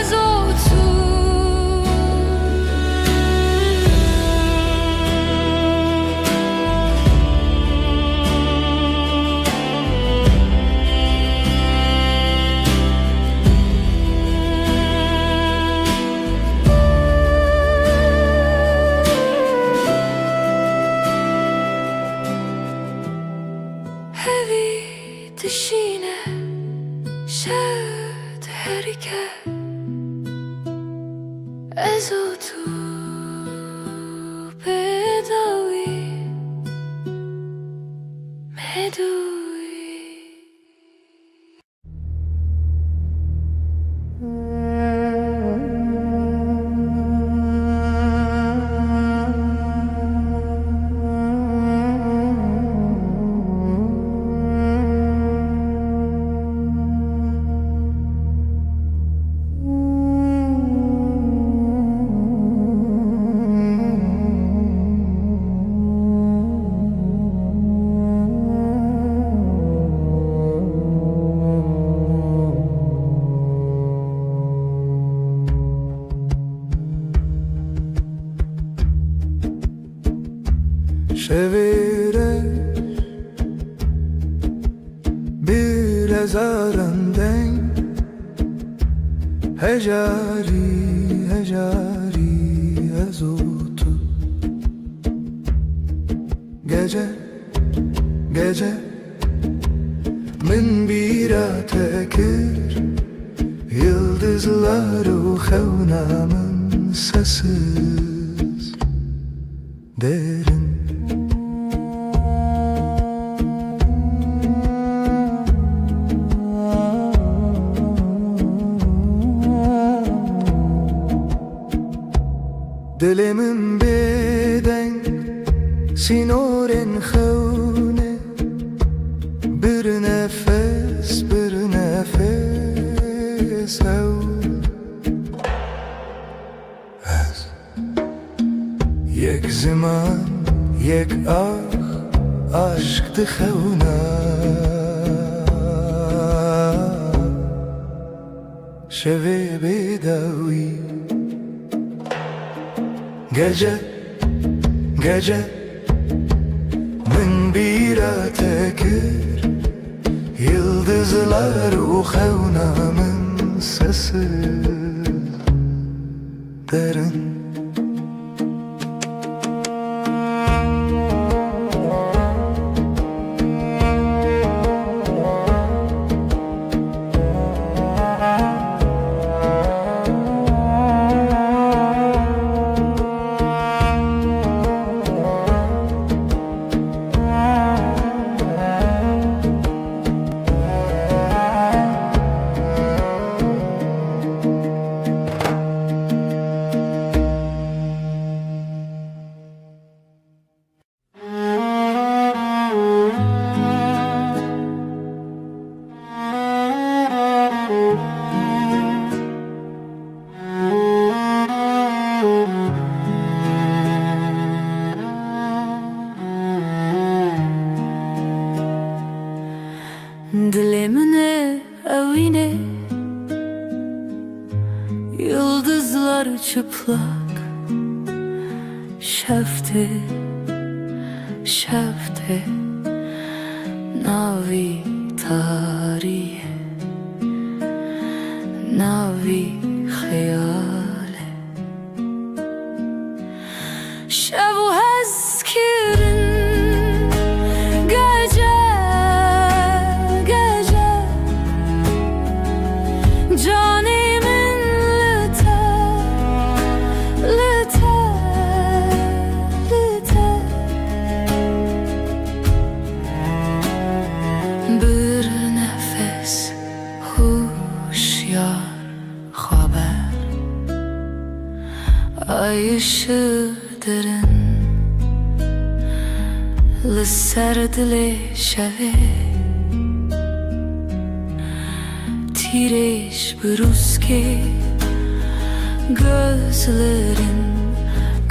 ezotu. Hevi dişine şevd herike, ezotu bedavi medui. Şevire bir ezarenden hecari hecari ezotu. Gece gece min bira tekir, yıldızlar o xevnamın sessiz derin. Dilimin beden sinorin xevne, bir nefes ev. Ez yek zaman yek aşk dixevna, şevi bedavi. Gece gece min bira tekir, yıldızlar o xevnamın sessiz derin. Yıldızlar çıplak, şefte, şefte, navi tarihe, navi hayale. Şevu hezkirin gece, gece, canimin lüte, lüte, lüte. Bir nefes huşyar haber, ay ışığı derin لسرد شوه تیرش بروز که gözlerin,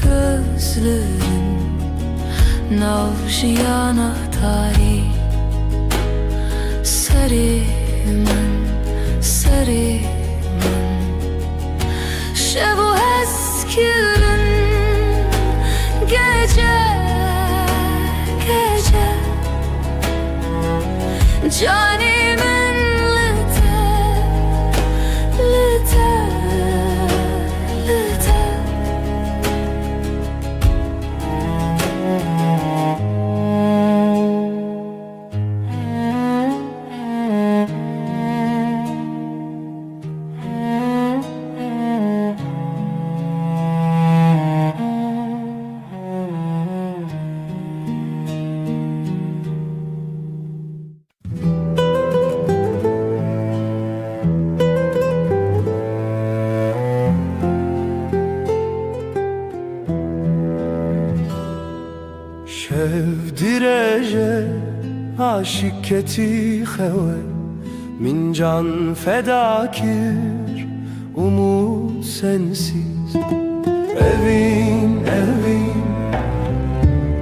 gözlerin navşiyana tarih serimin, serimin şevu eskirin gece, gece canimin lüte, lüte, lüte. شevdireje aşık keti xewe min can fedakir umut sensiz evin evin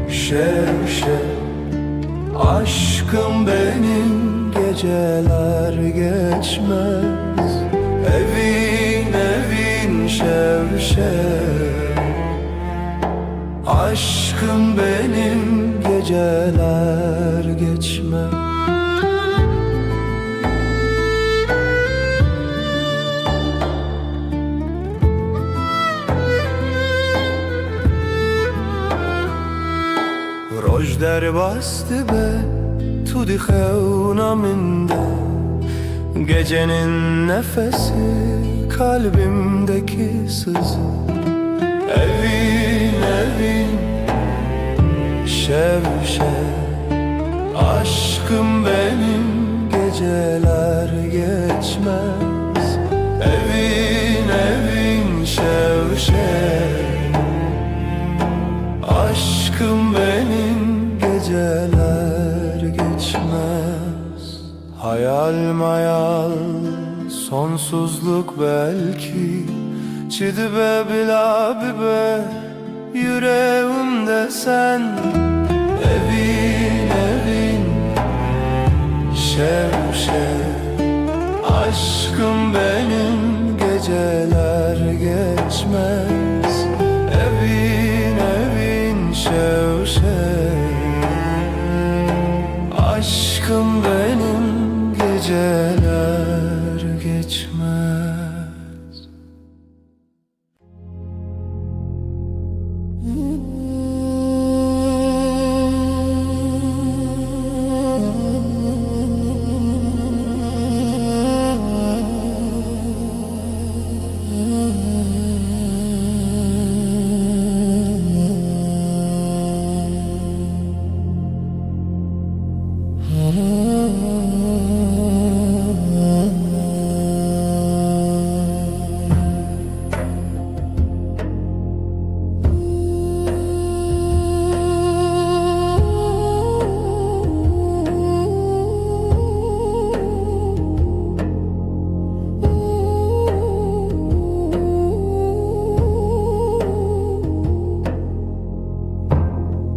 şev şev aşkım benim geceler geçmez evin evin şev şev aşkım benim geceler geçmez. Roj der bastı be tudi xevna minde gecenin nefesi kalbimdeki sızı evin evin şev şev aşkım benim geceler geçmez evin evin şev şev aşkım benim geceler geçmez hayal mayal sonsuzluk belki çidibe bila bibe yüreğimde sen evin evin şev şev aşkım benim geceler geçmez evin evin şev şev aşkım benim geceler geçmez.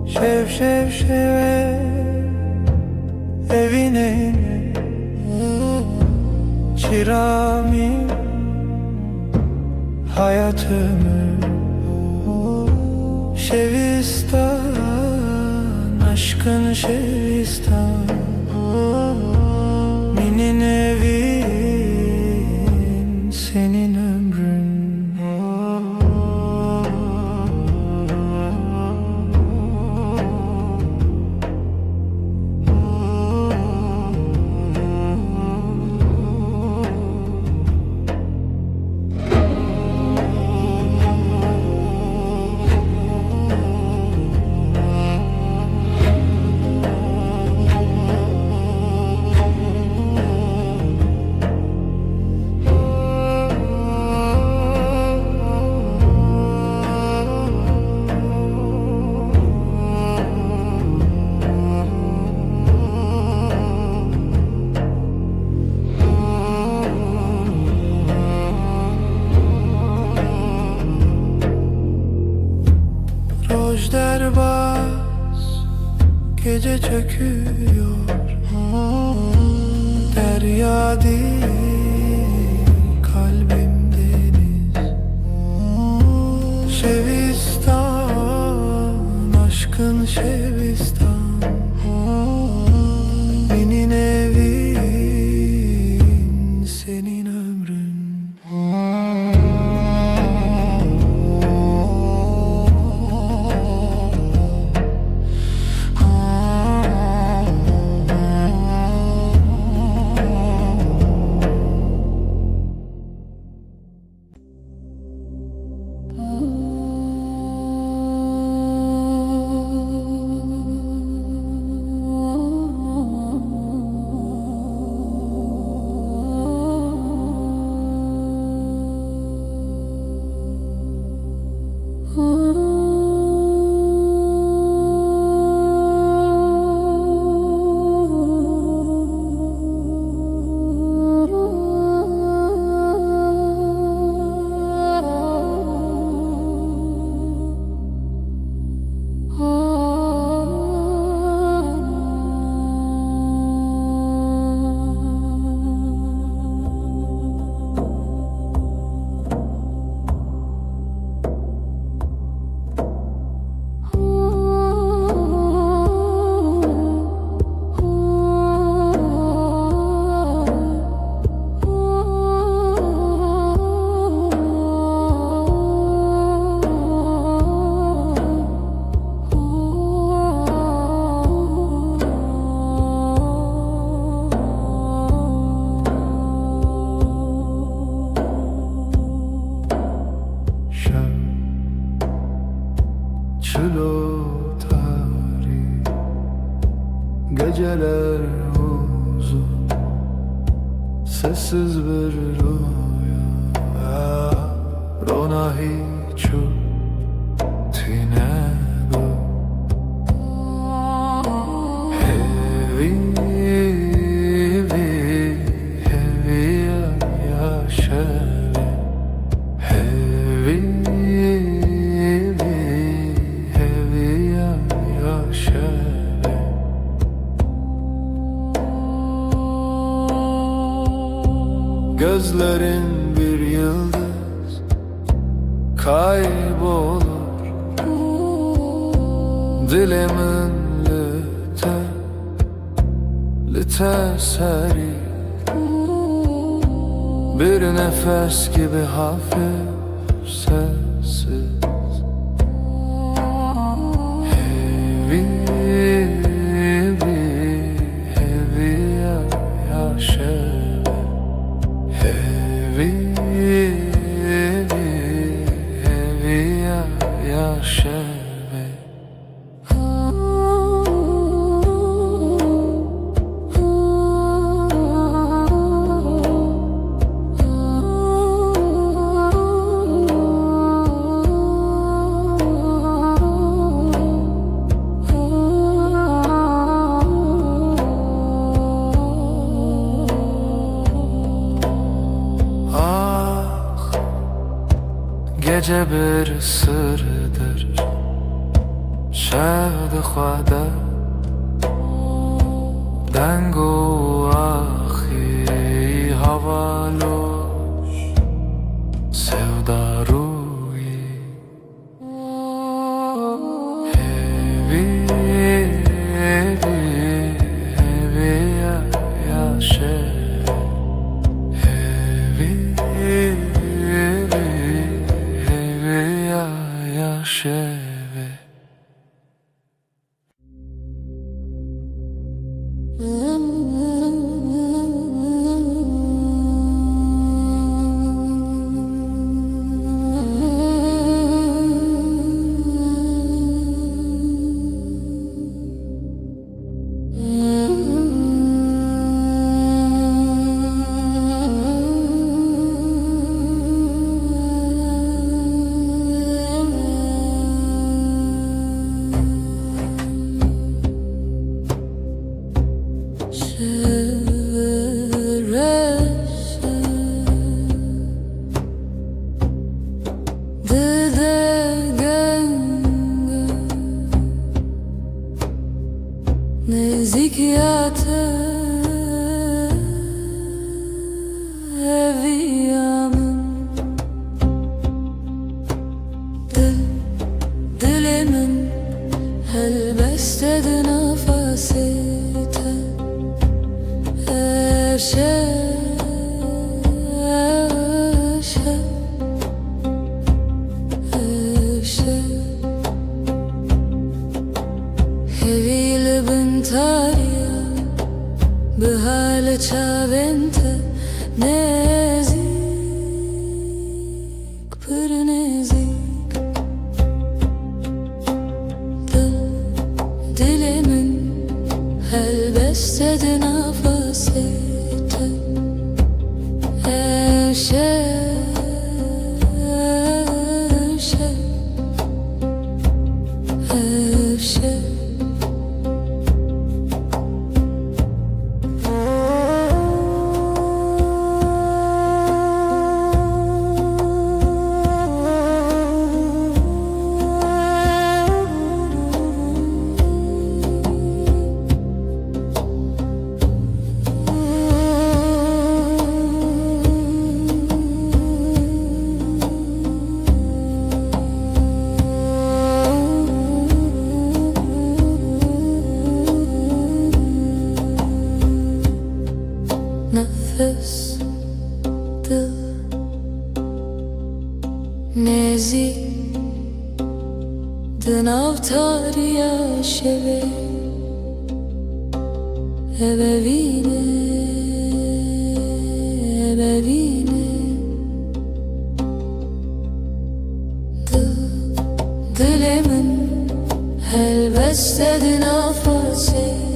Şev şev şev evine çirami hayatımı. Şevistan, aşkın Şevistan, benim evin, senin ömrün. Rojderbaz gece çöküyor, derya değil kalbim deniz. Şevistan, aşkın Şevistan, benim evin, senin ömrün. Çilo tarih, geceler uzun, sessiz bir rüya. Rona hiçu tinebu, hevi yaşevi, hevi yaşevi. Gözlerin bir yıldız kaybolur, dilimin lite seri, bir nefes gibi hafif sessiz. Hevi yaşevi, hevi yaşevi. Gece bir sırdır şehd khwada dengo ahi havaloş sevda daruyi Hevi, hevi, hevi ya şeve Hevi, hevi, hevi ya şeve نزيك يا من dilimin Helbeste de nefesite Hevi lebentaria Behale çavente Nezik pır nezik Dilimin Helbeste de nefesite Nefes dil Nezi Dinavtar ya şeve Ebevine Dilimin Helbeste dinafasite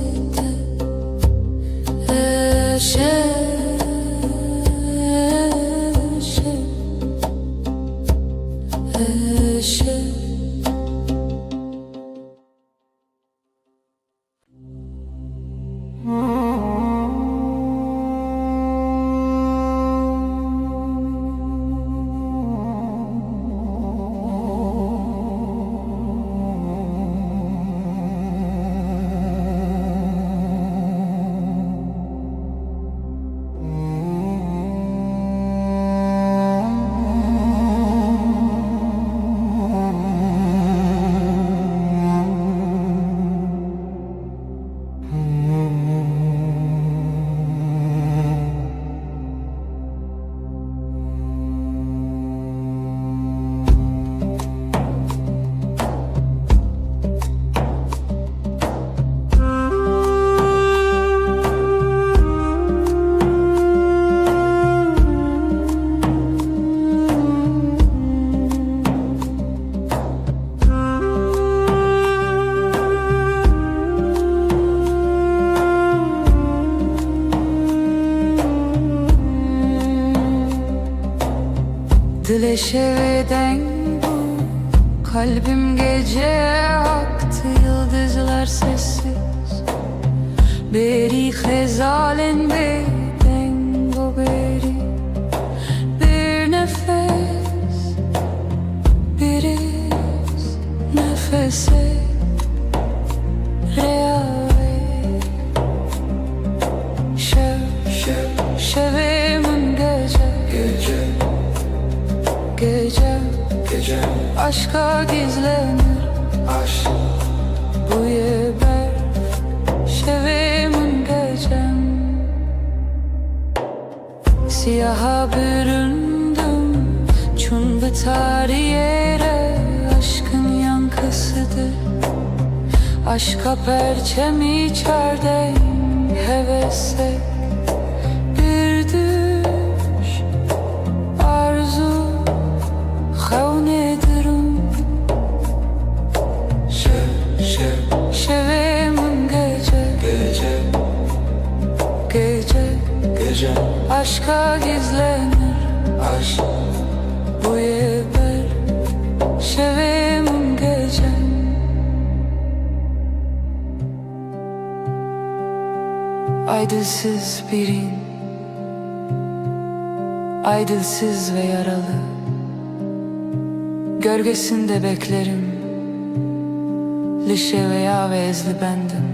Dileşeveden bu kalbim gece aktı yıldızlar sessiz Beri hezalen beden bu beri Bir nefes bir iz nefese reave Şevimin gece gecem aşka gizlenir. Aşk Bu ber şevimin gecem. Siyaha büründüm çun biter yere. Aşkın yankısıdır, aşka perçem içerdeyim. Hevese bir düş arzu xevnedirim. Şevimin gece aşka gizlenir. Aşk Bu ber şevimin gecem. Aydılsız birin, aydılsız ve yaralı, gölgesinde beklerim. Lişe veya vezli bendim.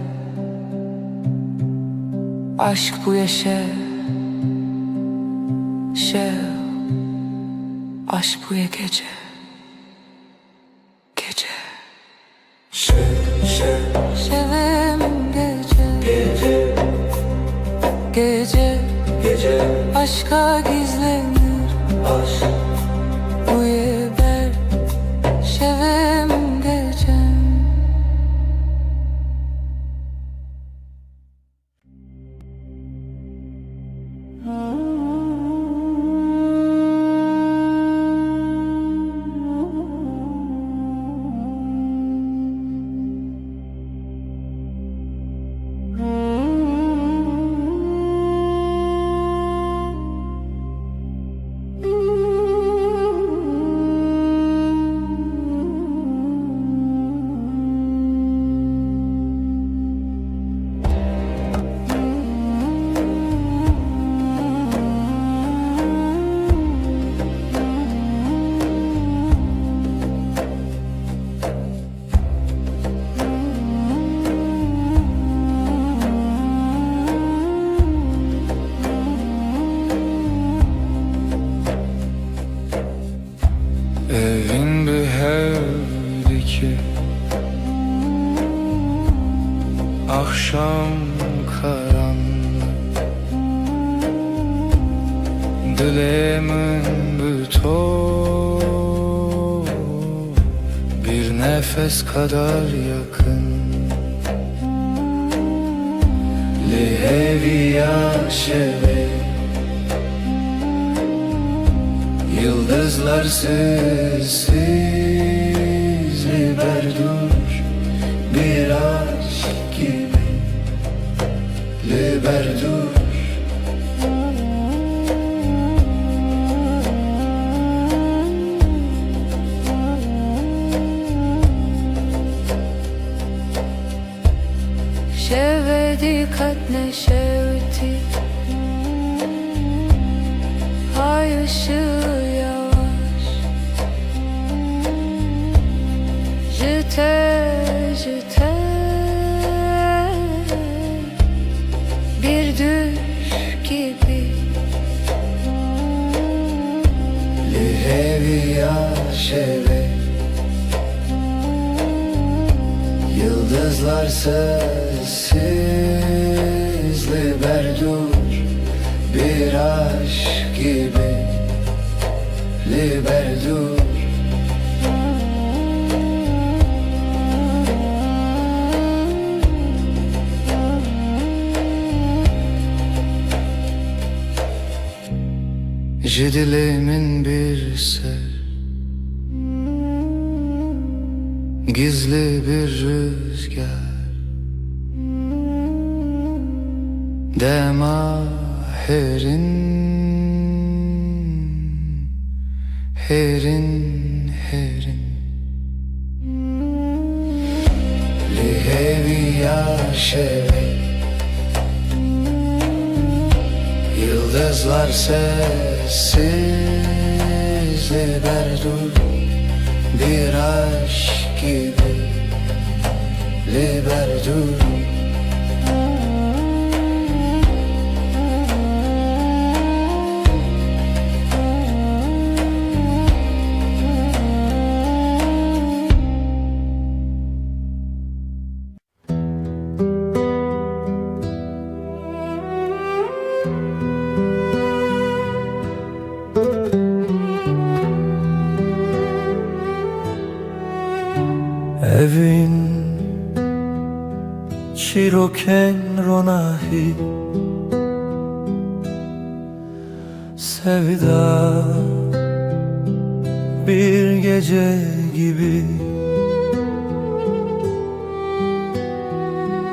Aşk bu yaşa aşk bu ya gece. Şevimin gece aşka gizlenir. Aşk Bu ber şevimin gecem. Evin bir hevdi ki akşam karanlık, dilemin bütün bir nefes kadar yakın. Liheviya şeve yıldızlar sessiz liberdur bir aşk gibi liberdur. Şevedi katne şevdi, ay ışığı yavaş. Jite bir düş gibi. Liheviya şeve yıldızlar sessiz liberdur bir aşk gibi liberdur. Dileğimin bir ser, gizli bir rüzgar, dema herin liheviya şeve yıldızlar sessiz liberdur bir aşk gibi liberdur. evin çiroken ronahi sevda bir gece gibi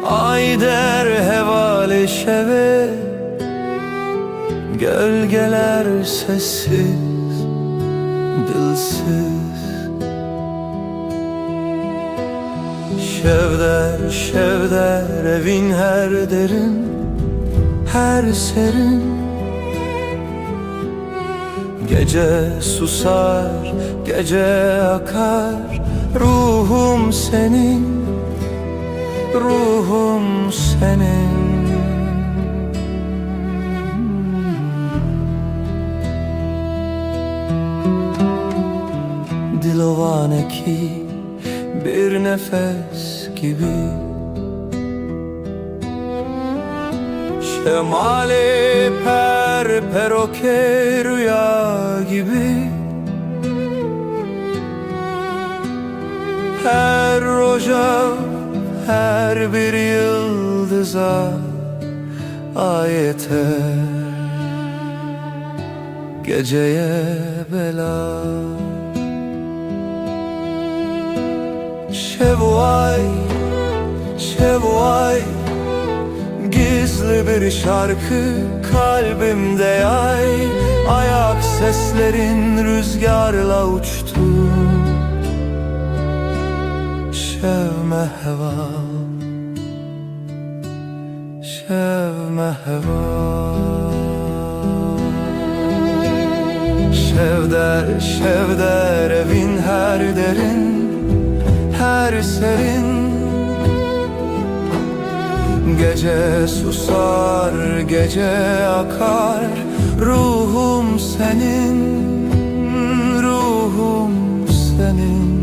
ay der hevale şeve gölgeler sessiz dilsiz şevder şevder evin her derin her serin gece susar gece akar ruhum senin ruhum senin dilovane ki bir nefes gibi şemali per peroke rüya gibi her roja her bir yıldıza ayeter geceye bela şevvay şevvay gizli bir şarkı kalbimde yay ayak seslerin rüzgarla uçtu şevme heva şevme heva şevder şevder evin her derin her serin gece susar gece akar ruhum senin ruhum senin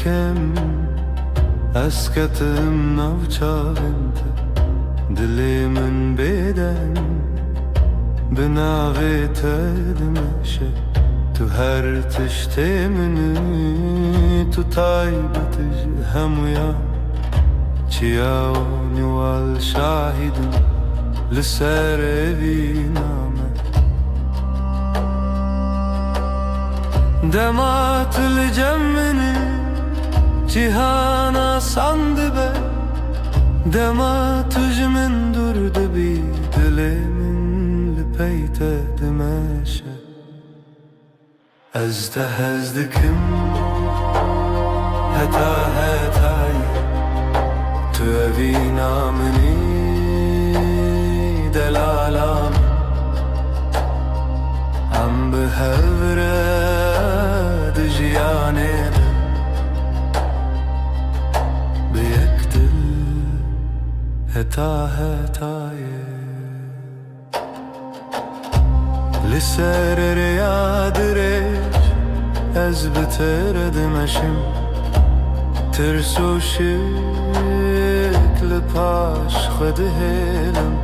Kem esketim navçavinte dilimin beden binavete demeşe tu her tiştemini tu taybetiş hemuya çiyavni val şahidin liser evi name dematıl cemmini cihana sandı be dema tücmin durdu bir dilimin lipeyte demeşe ezde hezdikim heta hetay tu evi namini delalam am behevre dijiyane heta hetaye liser riyadreş ez biteredim eşim tersu şekli paş xedehelim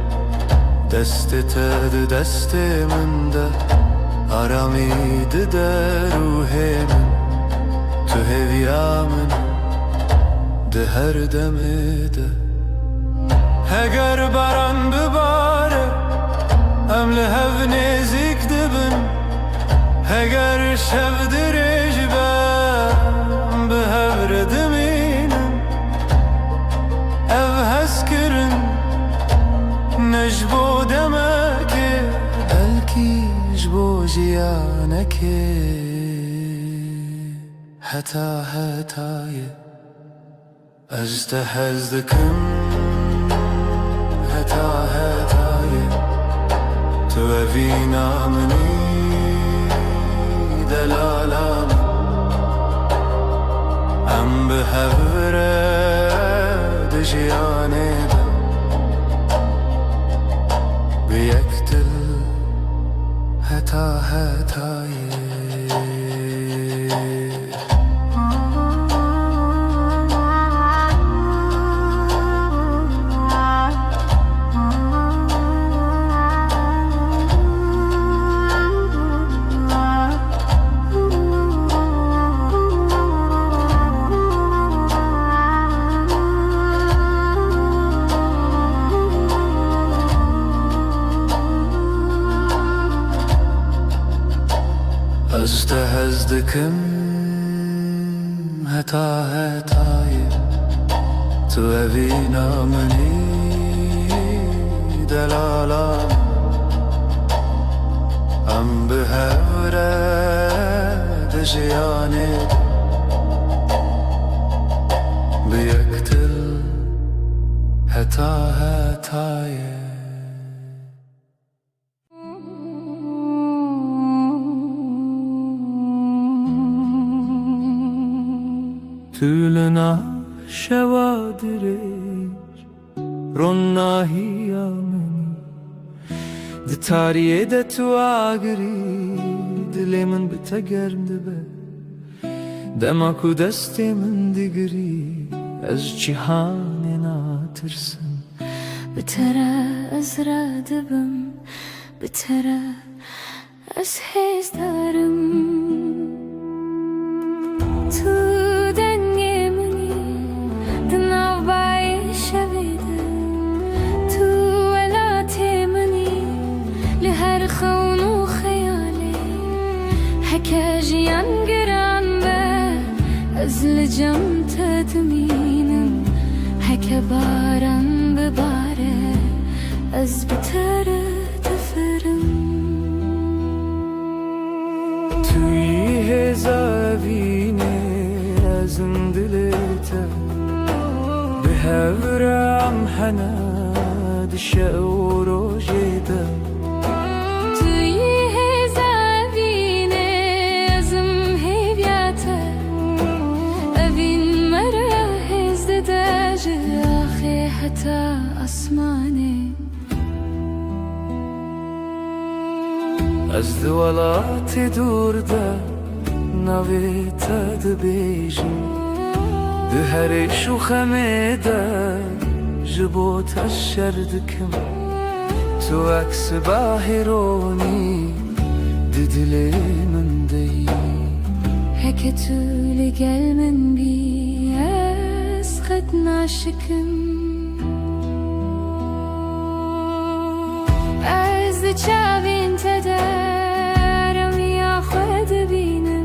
desti ted destimin de aramiydi de ruhimin tu hevyamin de her demide Heger baran bibare Emli hev nezik dibin Heger şevdir ecben Bihevredimi هتا هتای از دهز دکم هتا هتای تو اوینا منی دلالم ام به هوره دجیانه دا به یک دل هتا هتای از دهز دکم هتا هتای تو اوینا منی دلالم ام به هوره دجیانه به یک دل هتا هتای تولنا شوادرش روناهی آمنی ده تاریه ده تو آگری دلی من بتگرم دبه دما کو دستی من دیگری از جهان ناترسم بترى أزرع دبم بترى أسحيز دارم تو دنيا مني دناو باي شبيدة تو ولا تمني لهر خون وخيالي حكا جيان قران به أزل جم تدمينم حكا باران بباره از بتر تفرم توی هزاوینه ازم دلته به هورم حناد شعور و جده توی هزاوینه ازم هیبیاته اوین مرا هزده داجه آخی حتی اسمانه از دولات دور ده نویت دبیجم ده هر شوخمه ده جبوت شردکم تو عکس باهرونی ده دل من دی هکه تو لگل من بی از خد ناشکم از چاوین تدارم یا خود بینم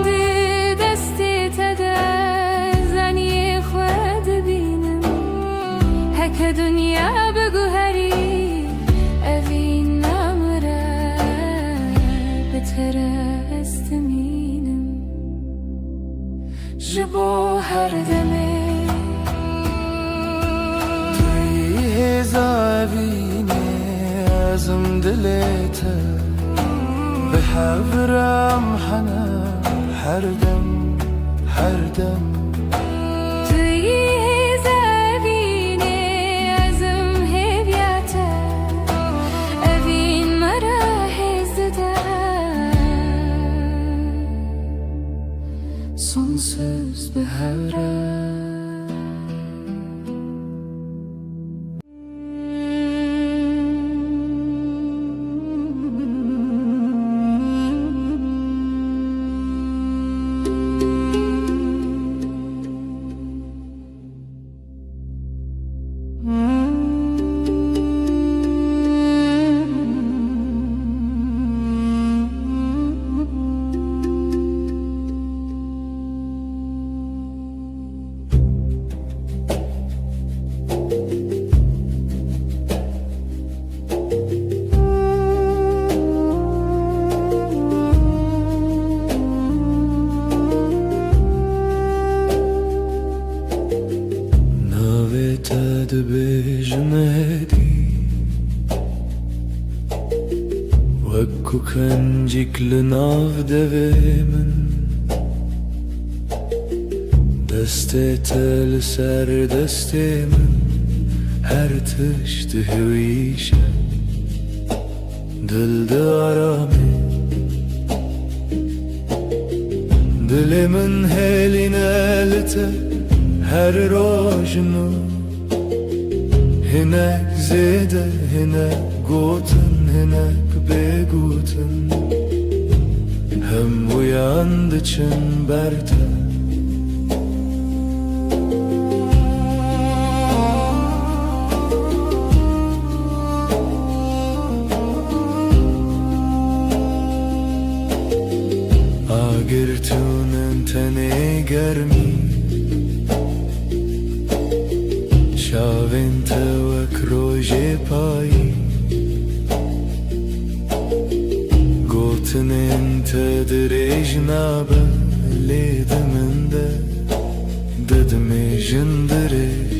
دی دستی تدار زنی خود بینم هک دنیا بگو هری اوین نامره بتر استمینم جبو هر دمه توی هزاوینه ازم دلته به هورم حنا هر دم هر دم توی زبینه ازم هیبیاته اوین مرا هزده sonsuz bir hevre شکل ناودوی من دست تل سر دست من هر تشت هویشه دل دارامه دل من هلی نالته هر روزنو هناك زيده هناك قوتن هناك بقوتن هم uyandıçın berte Agirtunen tene germi Şavente ve kroje payi Gotinen tedrejna belediminde Dedme jindirej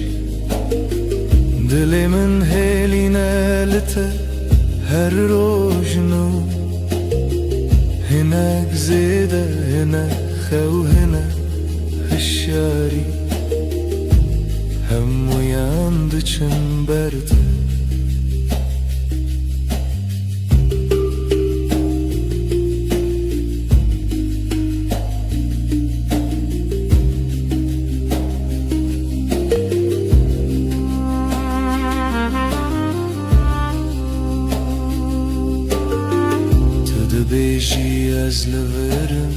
Dilimin heline lite her rojnu هناك زيدة هناك خو هناك هشاري هم uyandıçın berte Beji az leverim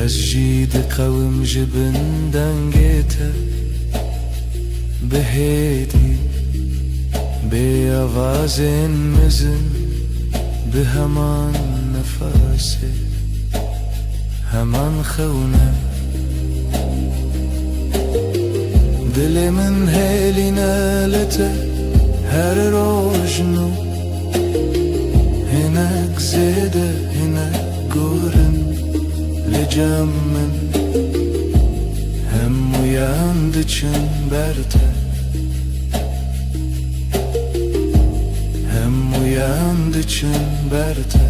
Az jide qawim jibinden gete Behedi Be avazin mizin Be heman nefase Heman khawne Dilimin heline lete her rojnu هناك زيدة هناك قرن لجمن هم uyandıçın berte هم uyandıçın berte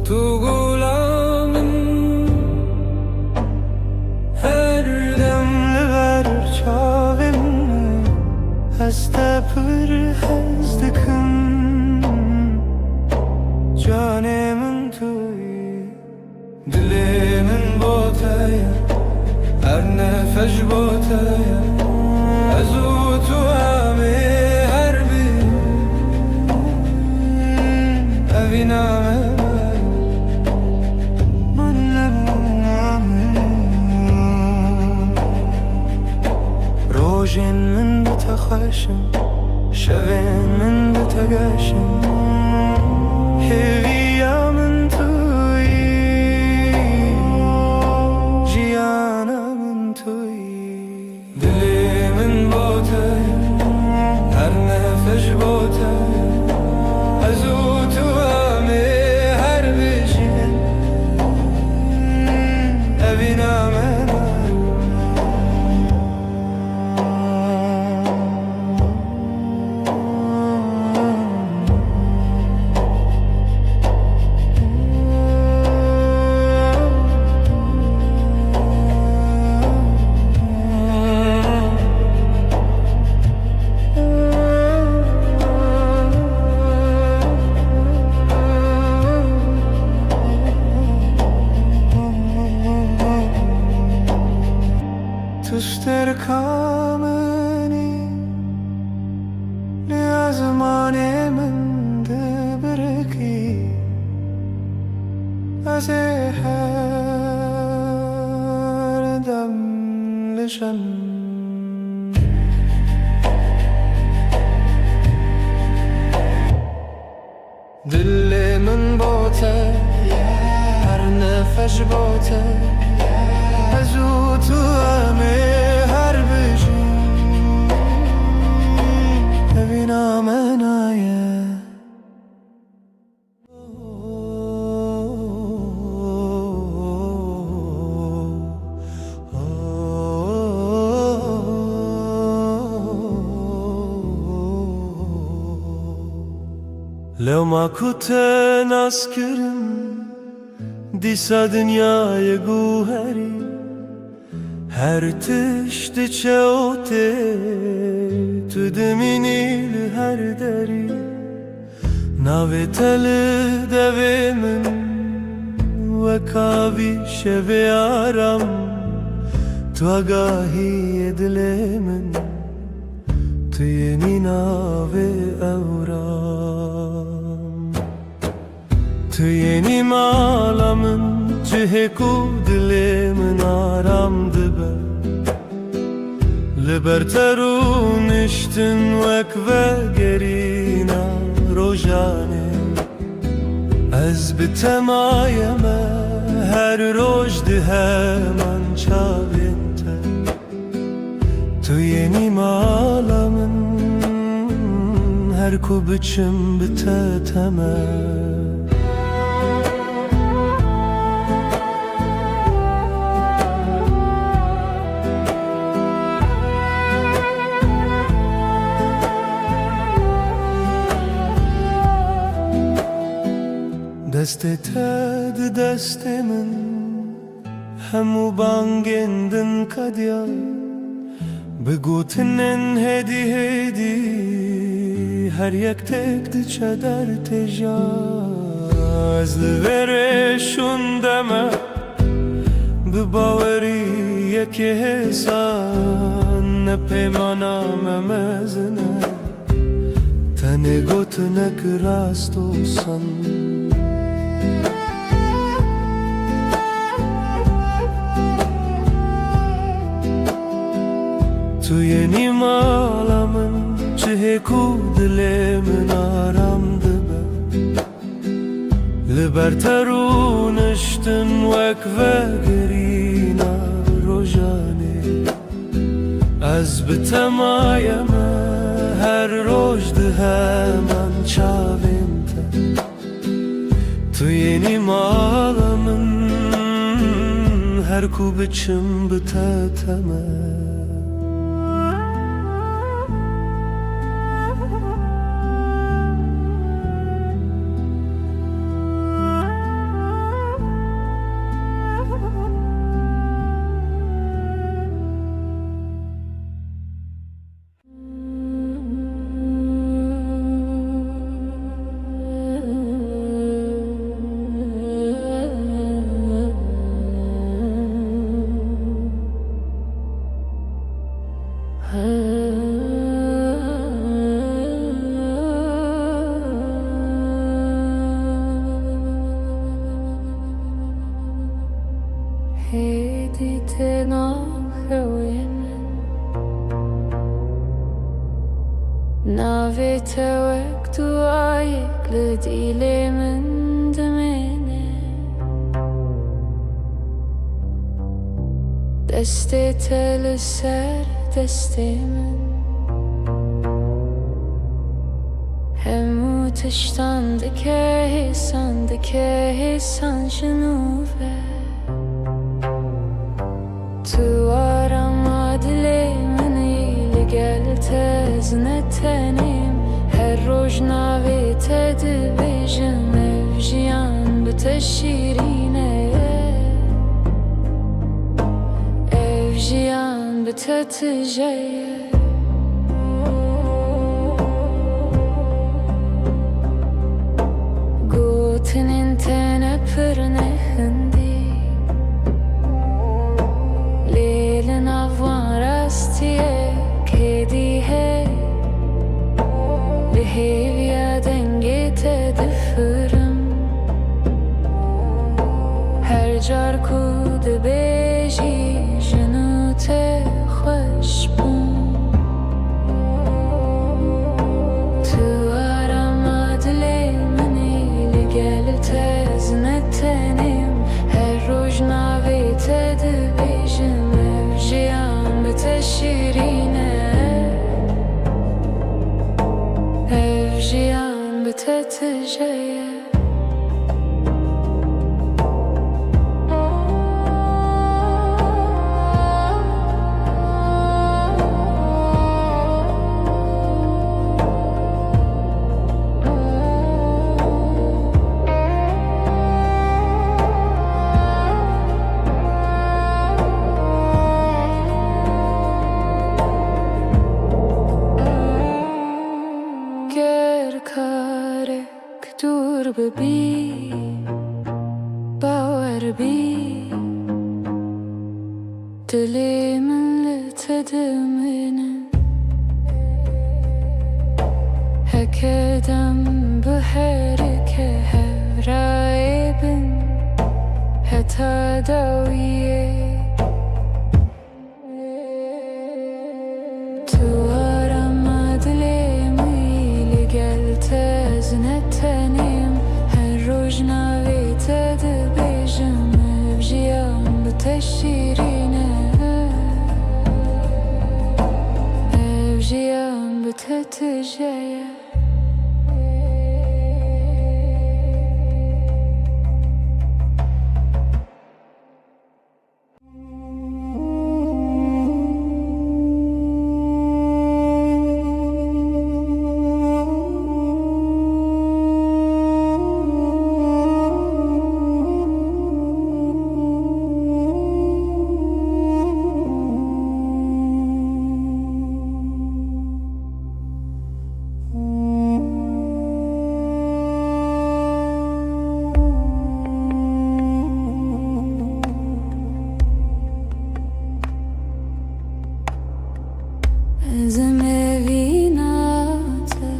Tu gulamın her demli verir çavimni Heste pır hezdikin Canımın tüyü Dilimin botaya Her nefes botaya Ezutu ami her bir Eviname روجين من بتخاشم شوين من بتقاشم هيفيا من توي جيانا من توي دلي من بوتاي هر نفش بوتاي أزوت وامي هر بجين أبينا منا زماني من دبركي أزهر دم لشن دلي من بوته هر نفش بوته ازو تو همه هر بجی ببینم انایه لو ما كنت ناسكرم ديسا دنيا جوهري هر تشت چوته تو دمینی هر دری ناوی تل دوی من وکاوی شوی آرام تو آگاهی دل من تو یعنی ناوی اورام تو یعنی مالامن چه کو دل من آرام دبر لبرترون اشتن وک و گرینا روژانه از بتمایم هر روش ده من چاوینته تو یعنی مالامن هر کو بچم بتتمه دست دست من همو بانگندن کدیا بگوتنن هدی هدی هر یک تک دچه در تجا از لورشون دمه بباوری یک حسان نپیمانم مزنه تنه گوتنک راست و سن تو یعنی مالامن چه کو دل من آرام دبه لبرترونشتن وک و گرینا روژانه از بتمایم هر روش ده من چاوینته تو یعنی مالامن هر کو بچم بتتمه هدي تناخوين نافي توك دعايك لديلي من دميني دستي تلسر دستي من همو تشتان دكي سان شنوفه تو آرام عدلی منی لگل تزنتنیم هر روز ناوی تدبیجم افجیان بتشیرینه افجیان بتتجیه گوتن انتنه پرنه هندی لیل نوان راستیه که دیه بهيفيا دنگه دفرم هر جار کود بیجی جنوت خوش بون تو آرام دلی منی لگل تزنتنیم هر روز نویت دبیجم افجیام بتشیرینه افجیام بتتجیه دور ببی باور بی دلی من لتدمنه هکدم بحرکه هرایبن حتی داویه تو آرام دلی میلی گل تزنتنیم هر روز نویت دبیجم افجیام بتشیرینه افجیام بتتجیه Zemevinate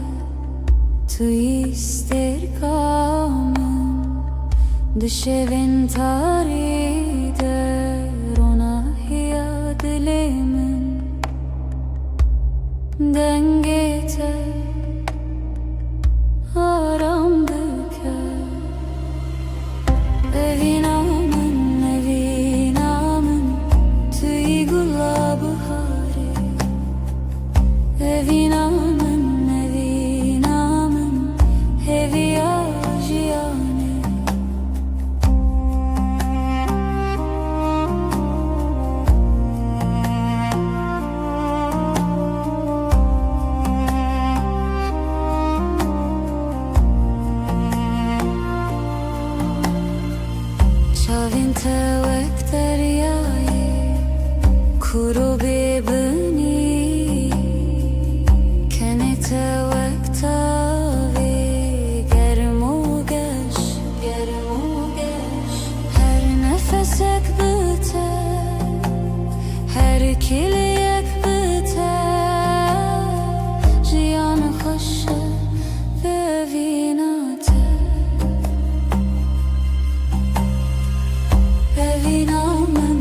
tu istirkamın düşevin tarider ona hiya dilimin dengete aram büker evinamın tüy gulabı evinamın heviya jiyane şavin tevek deryayı kuru bebini her nefesek biter her kiliyek biter jiyanı hoşa ve vinate evinamın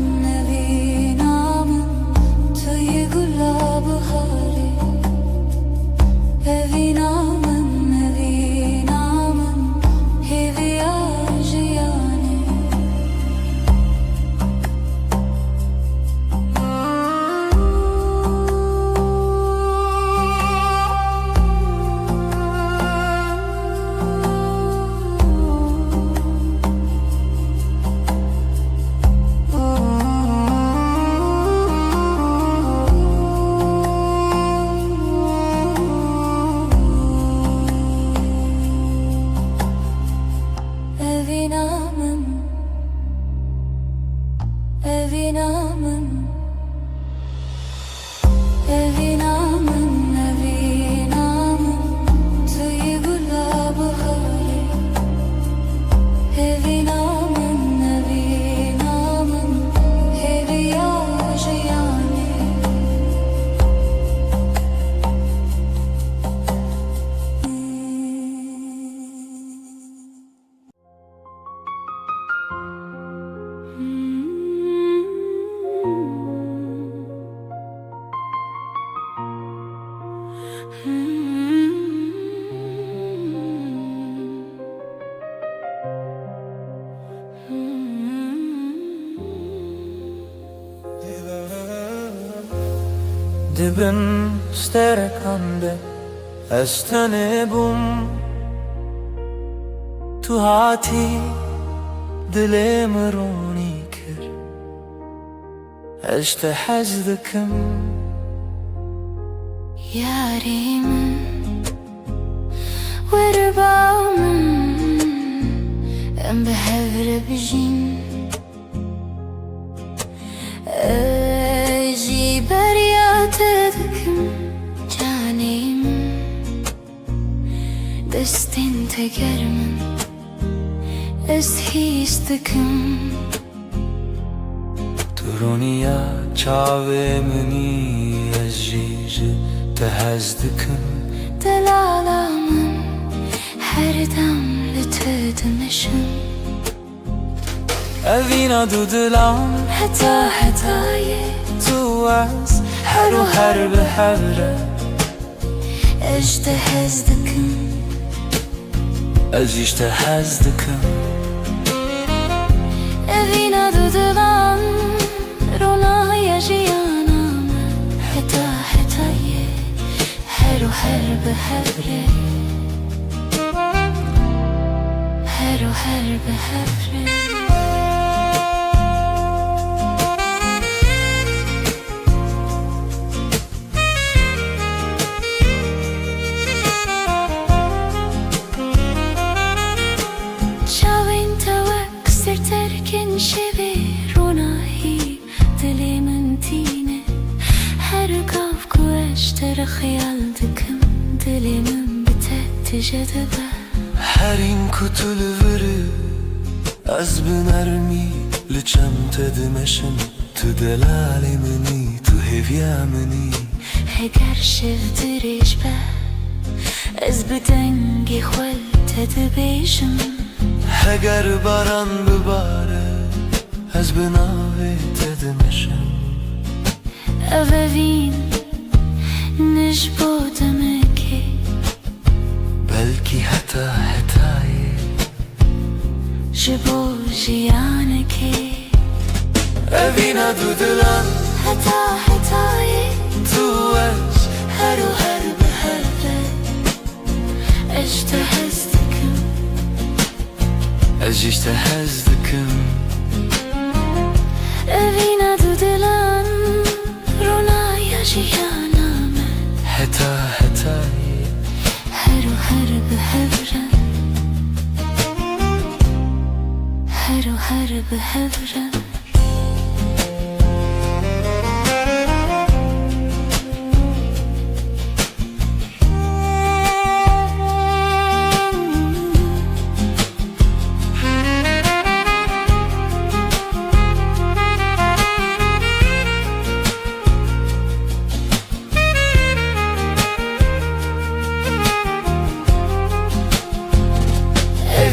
tüy gulabı hari evinamın heviya jiyane دبم سترکانده استنبم تو هاتی دلم رونی کر اشت حزدکم یاری من وربا من ام بهور بجین اجی بریات دکم جانیم دستین تگرمن از هیستکم ترونیا چاوه منی از جیج تهزدکم دلالا من هر دم لتدمشم اوینا دو دلام حتای تو از هر و هر به هره اجتهزدکم از اجتهزدکم اوینا دو دلم رونای جیانم حتای هر و هر به هره هر و هر به هره شبه روناهی دلی من تینه هر گاف کوشتر خیال دکم دلی من بتت جذبه هر این کتل وره از بنرمی لچم تدمشم تو دلالی منی تو هویا منی هگر شف دریش به از بدنگی خول تدبیشم اگر باران بباره از بناوی تدمشم اوین نش بودم که بلکی حتای جبو جیانه که اوینا دو دلم حتای تو از هر و هر به هره اجتهزدکم از اجتهزدکم اوینا دو دلم رونای جیانم حتای هر و هر به هره هر و هر به هره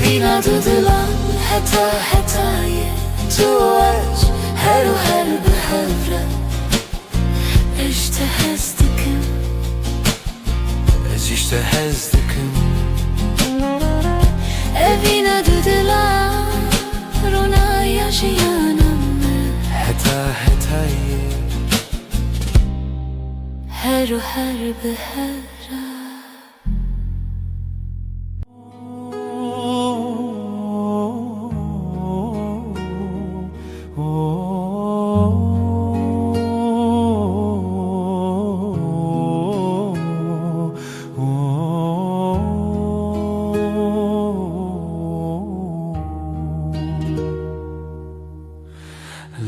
اوینا دو دلم حتای تو از هر و هر به هره اجتهزدکم از اجتهزدکم اوینا دو دلم رونای جیانم حتای هر و هر به هره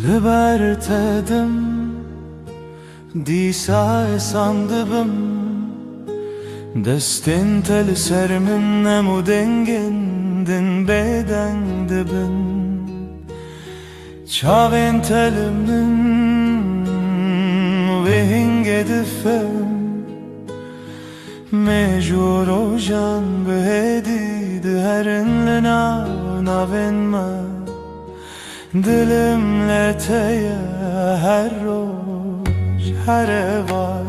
لبرتدم دیسا ساندبم دستن تل سر من نمو دنگندن بدن دبن چاوین تل من وهنگ دفم مجور و جان بهدی دهرن لنا ناوین ما دلم لتیه هر روز هر وار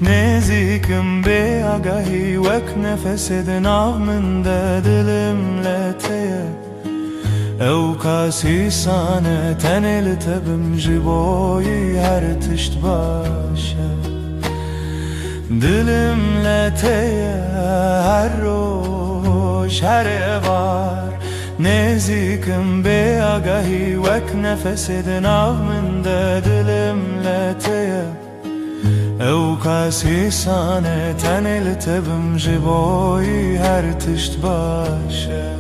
نزیکم به آگاهی وک نفس دناو من ده دلم لتیه او کاسی سانه تنه لتبم جبوی هر تشت باشه dilimle teye her roş her var nezikim be agahi vek nefesidin avminde dilimle teye ev kasi sane tenil tebim jiboy her tişt başe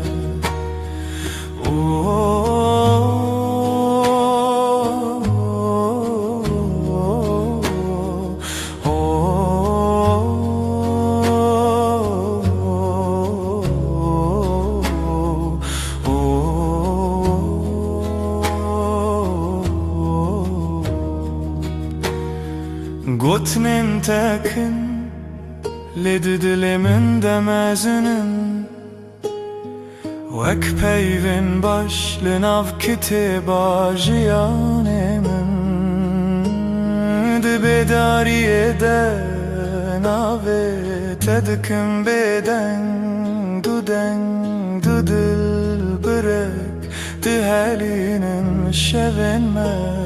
Gotnin tekin ledi dilimin demezinin Vek peyvin başlın av kitiba jiyanemin Dibedariye de nave tedkim beden du dil bırek dihelinin şevenme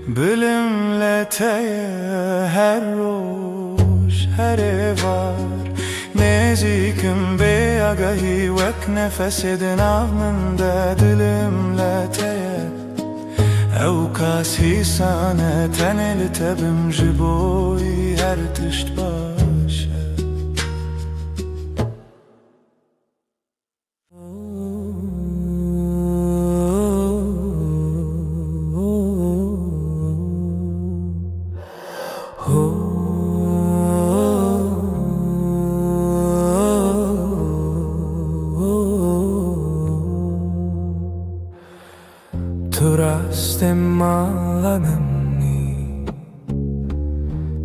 Bilimle teye her roş her var Nezikim be agahi vek nefesidin avminde dilimle teye ev kasi sane tenil tebim jiboy her tişt başe Turastemallanımni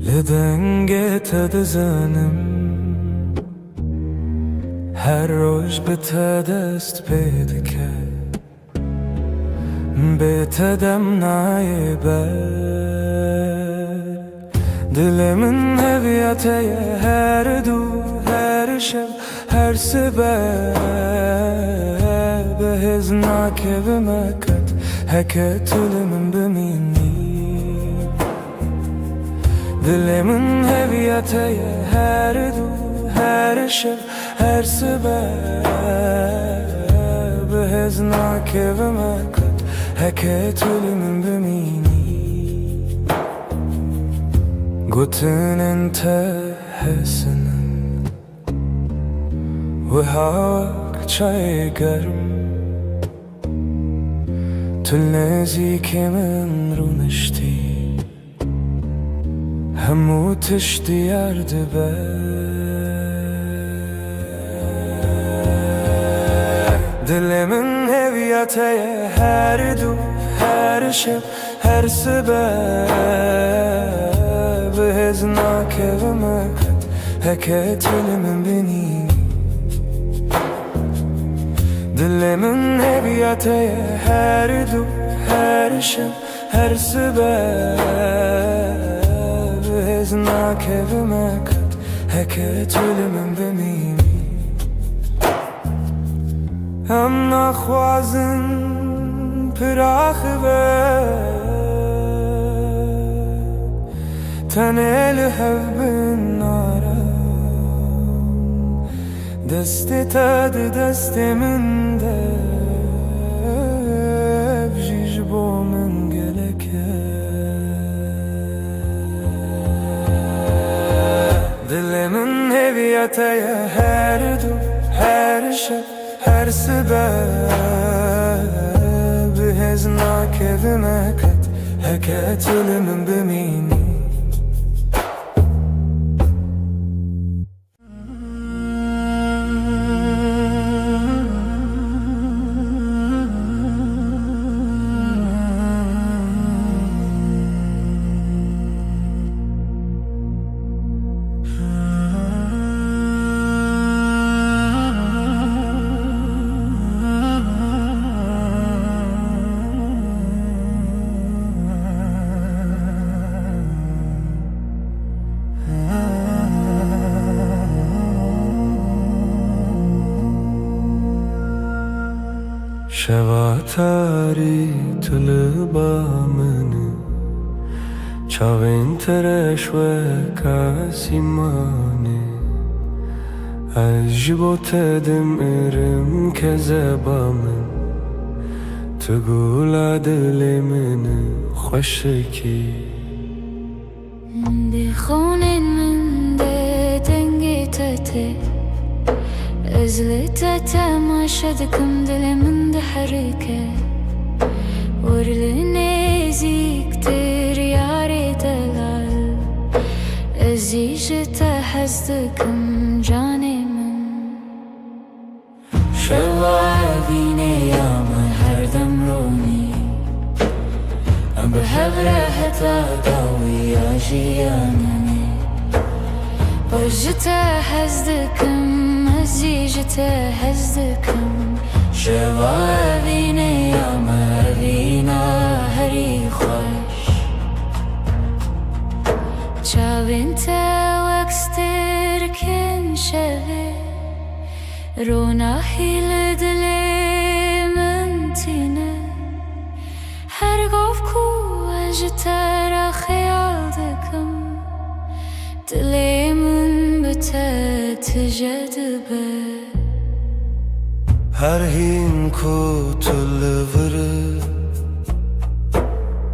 Lidenge tedzenim Her roş bitedest bedike Bitedem naibe Dilimin heviyateye her du her şev her sebep Behiznak evime kat Heket ölümün bimini Dilimin heviyateye her du her şev her sebep Behiznak evime kat Heket ölümün bimini Gotinin tehesinin Ve hak çay garm تلنازيك من رونشتي همو تشتي يارد دلي من هوياتي هر دو هر شب هر سبب هزناك ومكت هكت من بني دلی من هویته هر دو هر شب هر سبب هزناک و مکت هکت من بمینی هم نخوازن پراخ و تنل هف نارا دستی تاد دستی من ده بجیج با من گلکه دل من هویته هر دو هر شب هر سبب هزناک و مکت هکت من بمینی شواتاری طلبا من چاوین ترش و کاسیمانه از جبو تدم ارم که زبامن تقول دل من خوشکی دی خونین من ده دنگی تته ازلت تماشا دکم دل من ده حرکه ورلني زيكتر ياري دلال ازيش تحزدكم جاني من شوابيني يا من هردم روني ام بهبره حتى داوي يا جيانني وجت حزدكم ازيش تحزدكم شوابيني يا مهرينا هري خوش شاوين وكستر كن شوي روناحي لدلي من تينا هرقوفكو اجتر خيال دكم دلي من بتتجدبه هر هین کو تلور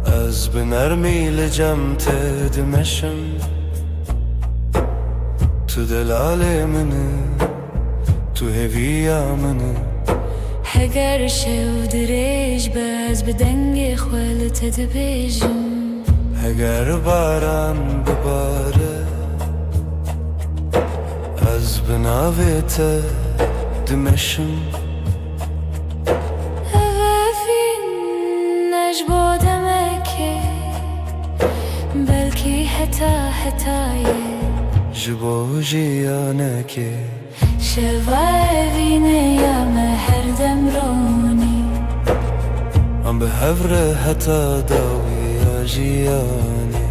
از بنرمی لجم تدمشم تو دلال منه تو هویا منه هگر شو دریج باز بدنگ خوالت دبیجم هگر باران بباره از بناویت دمشم بلكي حتاية جبو جيانك شوابيني يا مهر دمروني عم بهفر حتى داوي يا جياني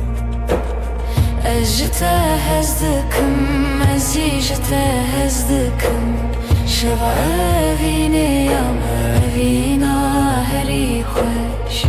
أجتا هزدكم أزيجتا هزدكم شوابيني يا مهرينا هري خوش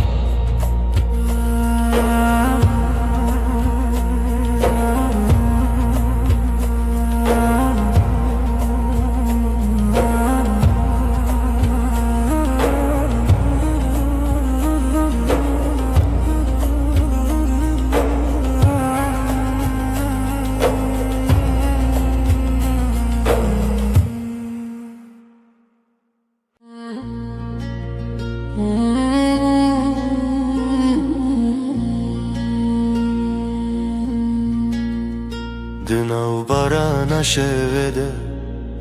دناو باران شوده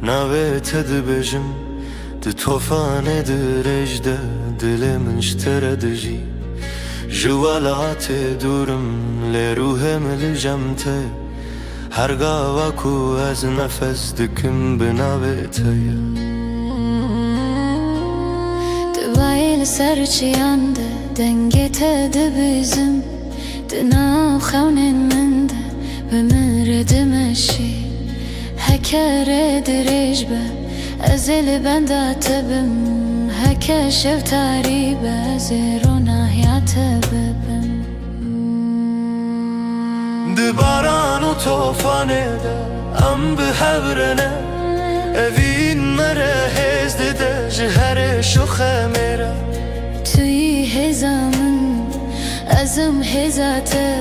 ناوه تدبجم ده توفان درج ده دل منشتر دجی جوالات دورم لروهم لجمته هرگاه کو از نفس دکم بناوه تیه دوايل سرچيانده دنگت دبزم دناو خونن منده بمرد مشي هكا دريج به ازل بندات بم هكا شف تاريبه زيرونا يعتببم دباران و توفانه ده ام بهبرنه اوین مره هزده ده جهرش و خمره توی هزامن ازم هزاته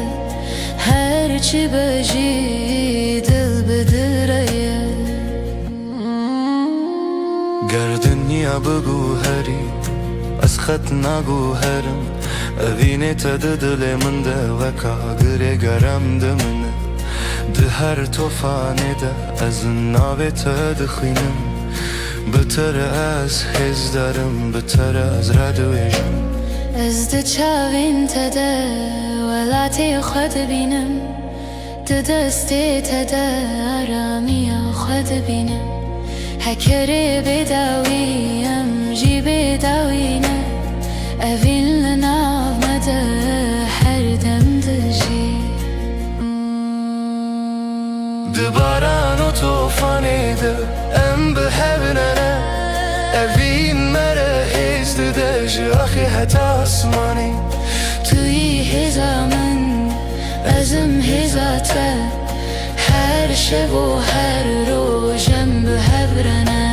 هر چی بجی دل بدره گردنیا بگو هری از خط نگو هرم اوینه تده دل من ده وکا گره گرم ده منه ده هر توفانه ده از ناوه تده خینم بتر از هز دارم بتر از ردویشم از ده چاوین تده ولاتی خود بینم ده دستی تده آرامی خود بینم هکره بداویم جی بداوینه اوین لناو مده هر دم دجی دباران و توفانه ده ام بهبنانه اوین مره هزده ده جاخی حتی اسمانی توی هزامن أزم هزاته هر شب و هر روزم به هبرنه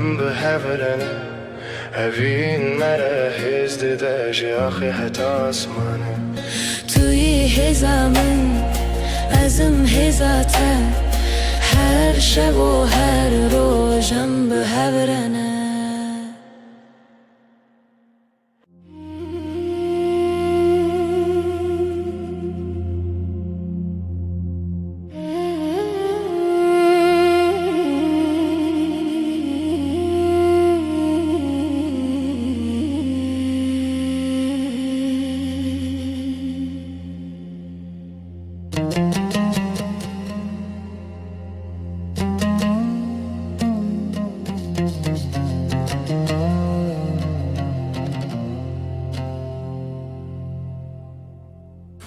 هم به هفرنه هفین مره هزده داشی آخی حتی آسمانه توی هزامن ازم هزاته هر شب و هر روزم به هبرنه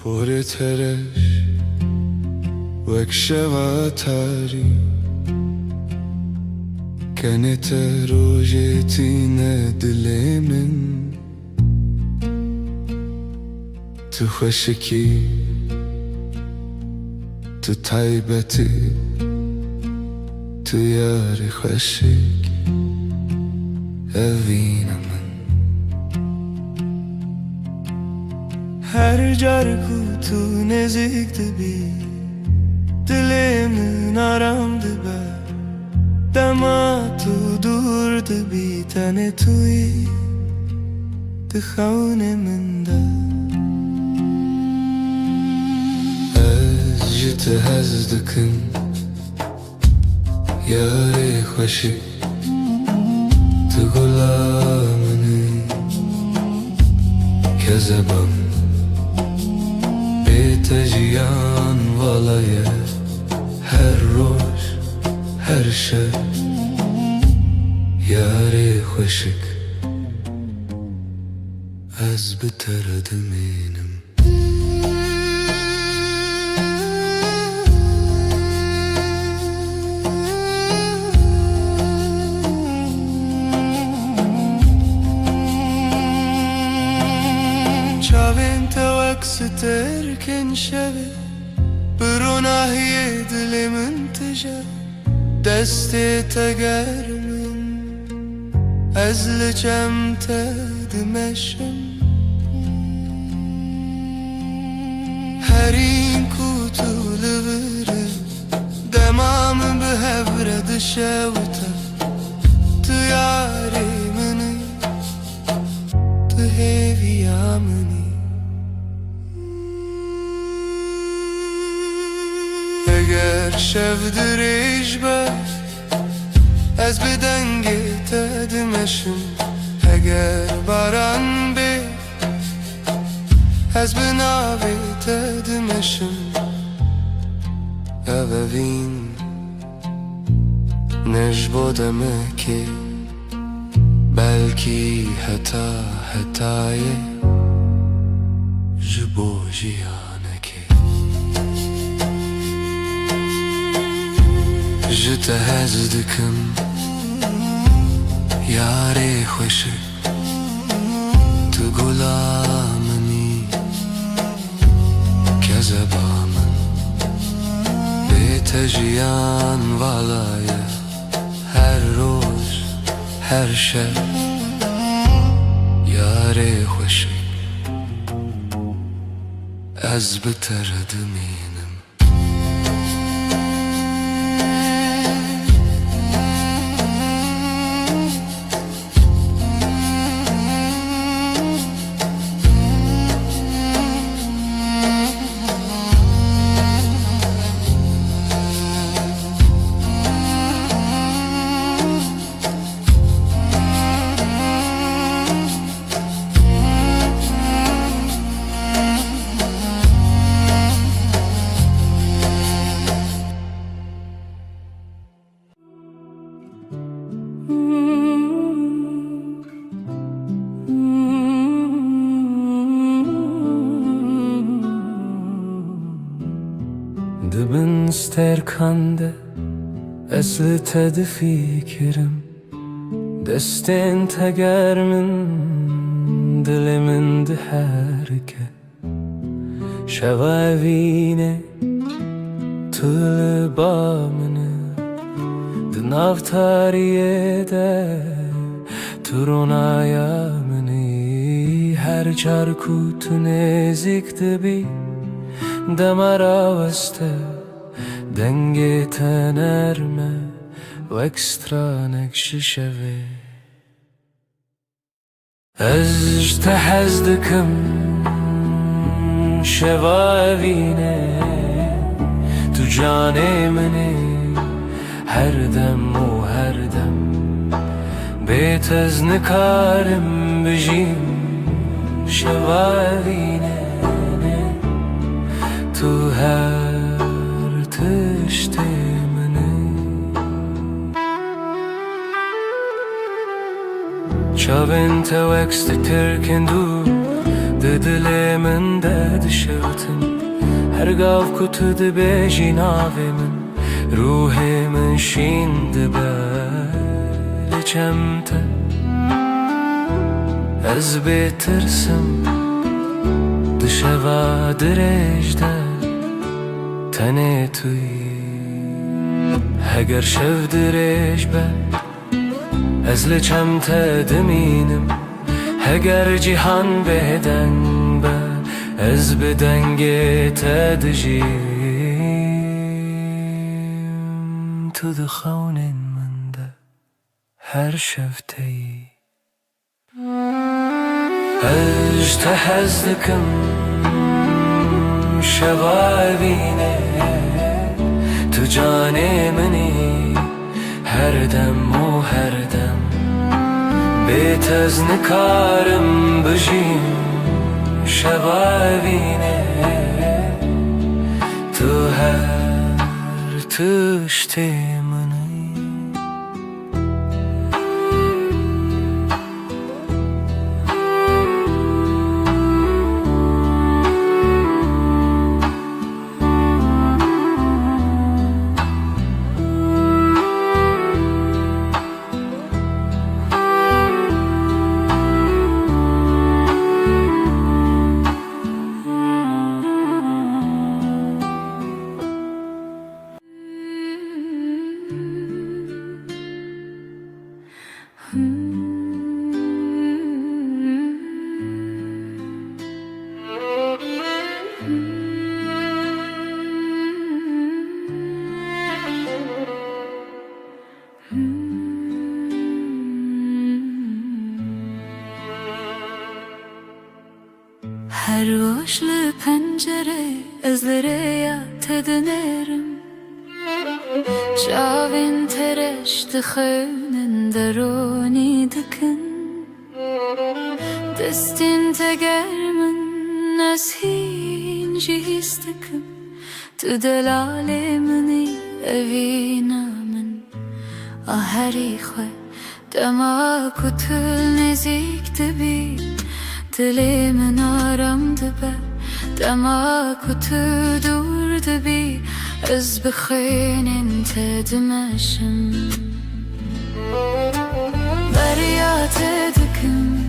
پر ترش وک شواتاری کنت روژتین دل من تو خشکی تو تایبتی تو یار خشک اوین من هر جار کو تو نزدیک دبی دلم آرام دبه دما تو دور دبی تن توی دخون من ده از جت هز دکن یاری خوشی تو غلامنی که زبم تجیان والای هر روز هر شب یاری خوشک از بتر دمینم چاوین تو اکس ترکن شوی بروناهی دل من تجا دست تگر من از لجم تدمشم هرین کو تو لبره دمام به هبرد شوتا تو یاری منی تو هیوی آمنی اگر شب دریج با از به دنگ تدمشم اگر باران به از به ناوی تدمشم اوین نجبودمه که بلکی حتای جبو جیانه که جت هز دکم یاری خوشه تو غلامنی که زبا من به تجیان والای هر روز هر شب یاری خوشه از بتر دمینم kande Esli tedfikirim Destin teger min Dilimin di herke Şevavine Tül bamını Dınav tariyede Turunaya mini Her çarku tünezik dibi Demara veste Denge tenerme و ekstranek şişevi Ez tehezdikim şevavine Tu cane mini her dem u her dem Betez nikarim bijim şevavine Tu her tişti Çavin teveksti terkendu Didilemin de dişevtin Her gav kutu dibe jinavimin Ruhimin şimdi beliçemte Ez bitirsim Dışeva direjde Tene tuy Heger şev direj be Ez leçemte deminim Heger cihan beden be Ez bedenge tedjim Tu dixawnin min de Her şevteyi Ez tehezdikim şevavine Tu cane mini her dem o her dem Betez nikarim bijim şevavine Tu her tişti mini Her boşlu pencere ezlere tednerim Çavin tereş dixevnin deroni dikin Destin tegermin neshin jihistikim Tu delalemini evina min Aheri xwe dema kutul nezik dibi Dilimin aram dibe Dema kutu dur dibi Ez bixinin tedmeşim Beryat edikim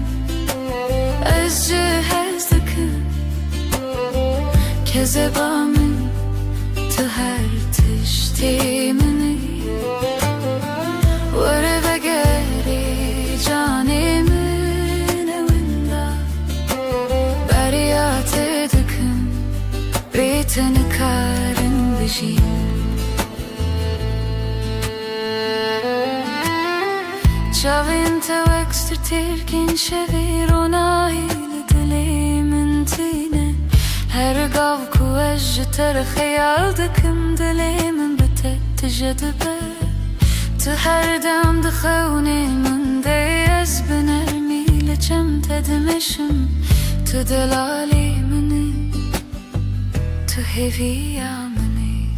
Ez cehez dikim Kezebamin Tu her tiştimini Vere ve geri canimin Beten karin bijim Çavin tevekster terkin şevir onaylı dilimin tine Her gav ku ej ter khayal dikim dilimin bitet tejedibe Tu her dem dixawnin de ez benermi leçem tedmeşim Tu delalimini Tu heviya mini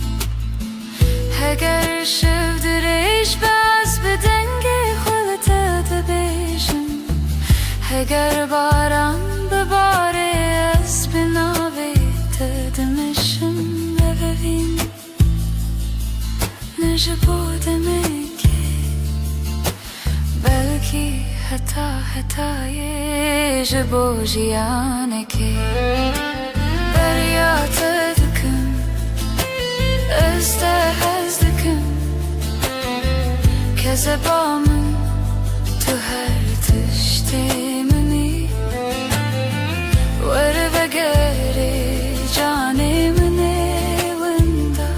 Heger şevdireş baz bedenge xolete debejim Heger baran bebare ez binave tedmeşim Evevin ji bo demek ki belki hetaye ji bo jiyanekê derya te dikim ez te hez dikim kezeba min tu her tiştê minî were vegerê canê min ê winda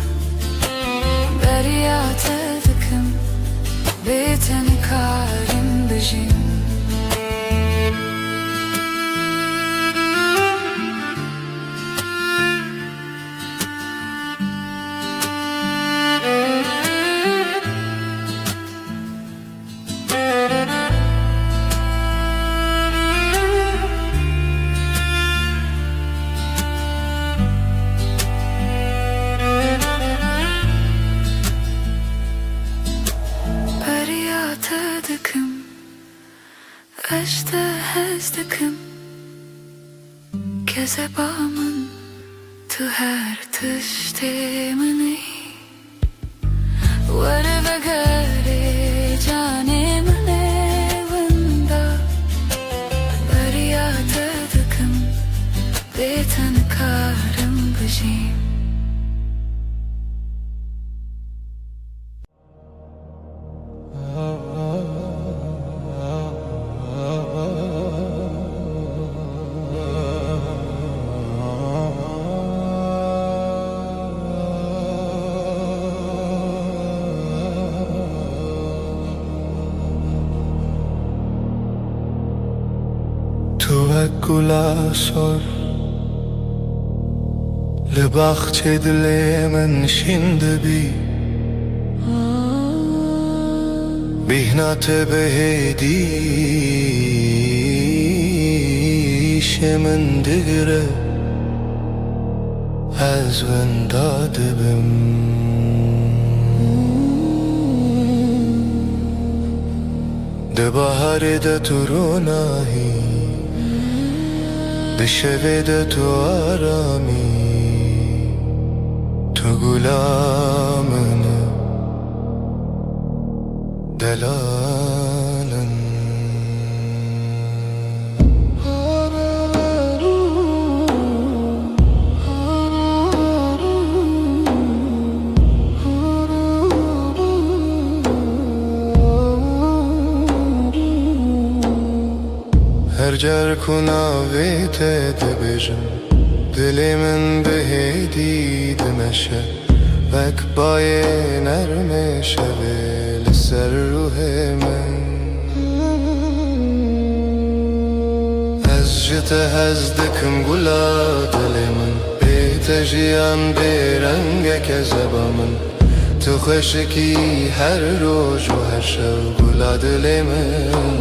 derya te dikim bê te nikarim bijîm dikim ez te hez dikim kezeba min tu her tiştê minî were vegerê canê min ê winda derya te dikim bê te nikarim bijîm توکل سر لبخچه دل من شنده بی بهنات بهدیش من دگره از ونداده بم ده بهار ده تو روناهی ده شوه ده تو آرامی تو گلامنه دلالن هر جر کناوی تد بجم دلی من بهدی دمشه وک بای نرم شوه لسر روح من از جت هز دکم گلا دل من بیت جیان بیرنگ کذبا من تو خشکی هر روز و هر شب گلا دل من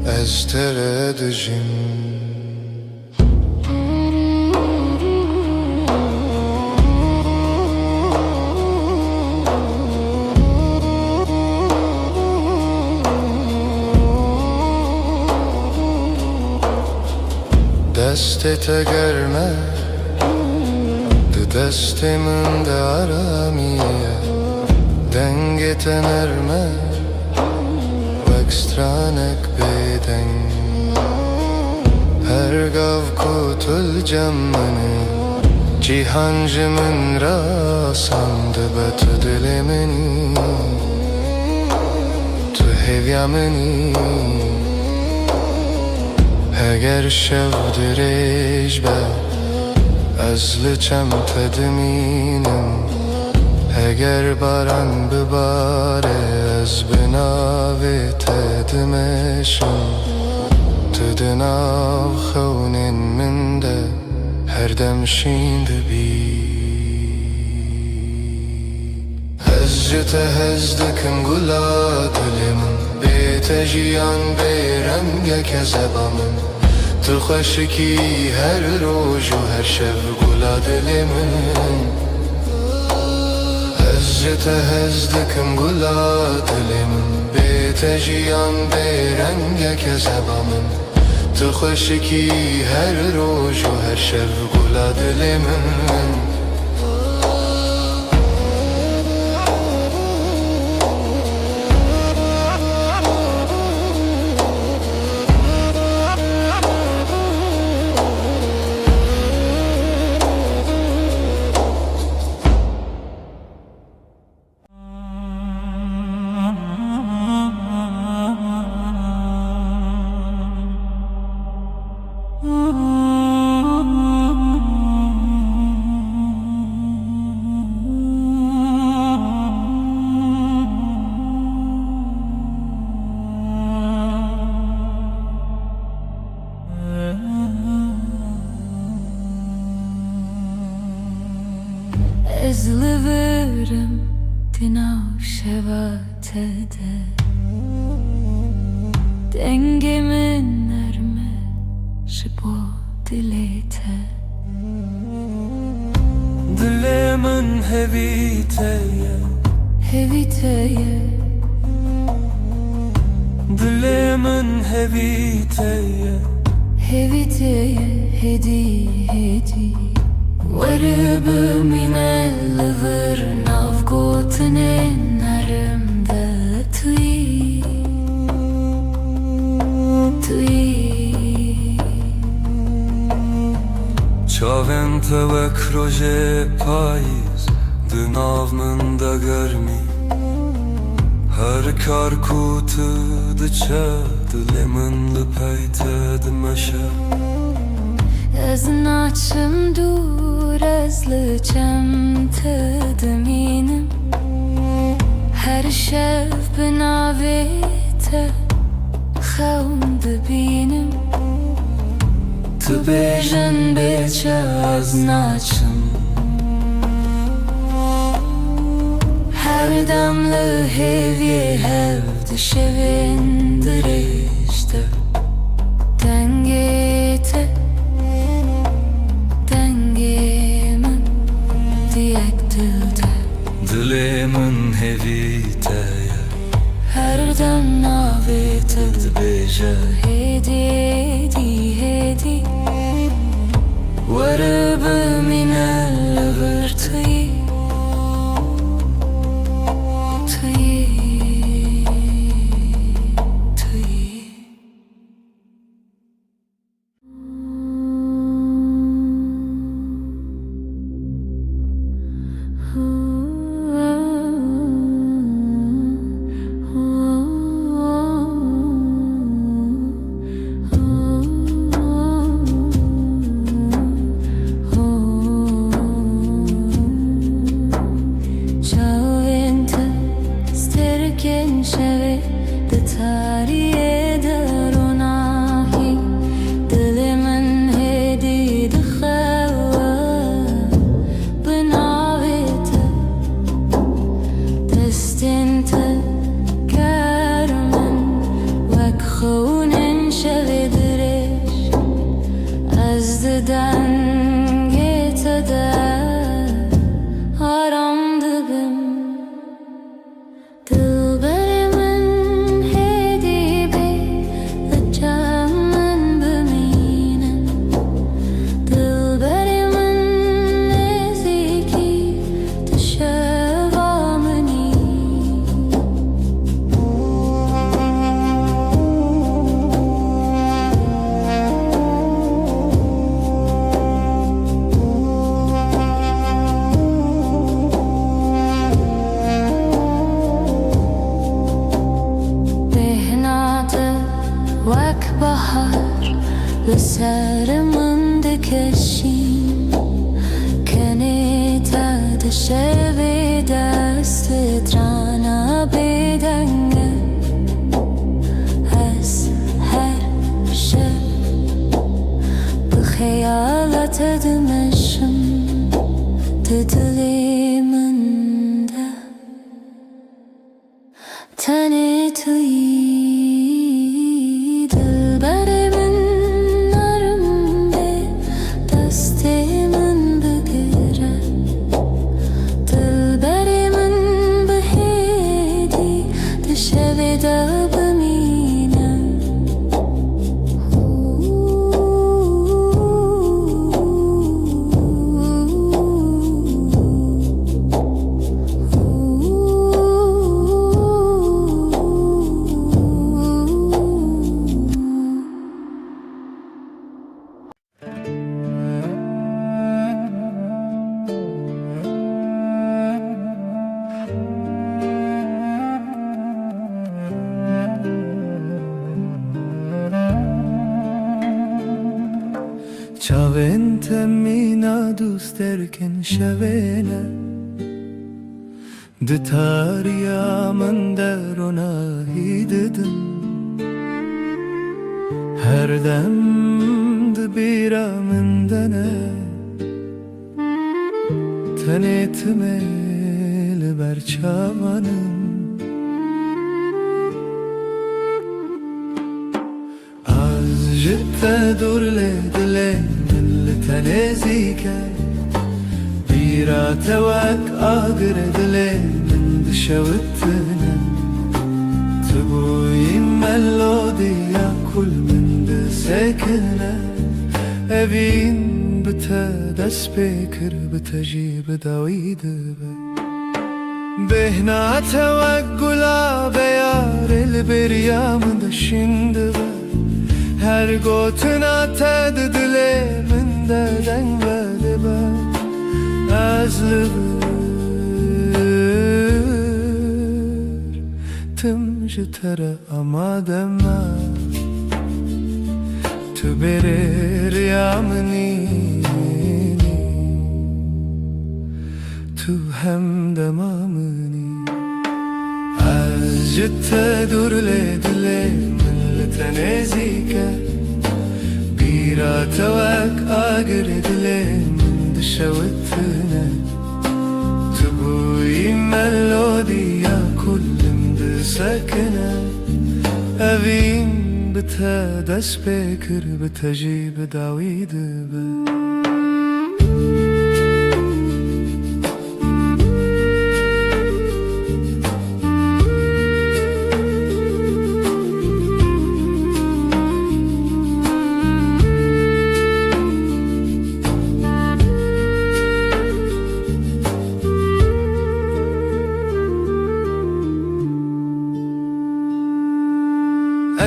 از ترد جیم دستت گرمه ده دست من ده آرامیه دنگت نرمه و اکسترانک بیدن هر گاو کتل جمنه جیهان جمن را سنده به تو دل منی تو هیویا منی اگر شب درش به از لچم تدمینم اگر باران بباره از بناوی تدمشم تو دناو خونین من ده هر دم شینده بی از جت هز دکم گلا دلم بیت جیان بیرنگ کذبا من تو خشکی هر روز و هر شب گلا دل من از جت هز دکم گلا دل من بیت جیان بیرنگ کذبا من تو خشکی هر روز و هر شب گلا دل من vatede dengemin erme şipo dilete Dilemin heviteye Dilemin heviteye hedi Varıbı minel vır navgotine narımda tui Çavente ve kroje payız Dınavmın da görmi Her kar kutu dıça Dilemin lüpeyte dimeşe Ez naçım dur ez lıçem tediminim Her şev binavete Xevm dibinim Tu bêjin bêçe ez naçım Her dem li hêviyê hev dişevên dirêjte Dengê te dengê min diyek dilde Dilemin heviteye Her dem navê te dibêje hedi Varıbı minel vır tıyı Şeve de tarihe deronahi Dilimin hedi dixewa binavete Destin te kermin Vek xounin şeve direş Ez diden gete de aram dibim Vak bahar Liserimin dikeşin Kenita de şevi desti Trana bedenge Ez her şey Bıhayalat edmişim Dilimin de Tanıtıyım Çavente mina dusterken şevene Ditarya min derona hidedim Her dem dibira min dene Tenetime li berçavanım تدور لدلي من تنزيك بيرا توك آقر دلي من دشوتنا تبوي ملوديا كل من دسكنا أبين بتدس بكر بتجيب داويد بهنا توقلا بيار البريام دشند her gotuna tedile min deden vedebe azlıbır tüm jitere amadema tüberir yamni tu hem demamni az jitte durle dile تنزيك بيرا توك آقر دلي من دشوتنا تبوي ملوديا كل مدسكنا أبين بتدس بكر بتجيب داويد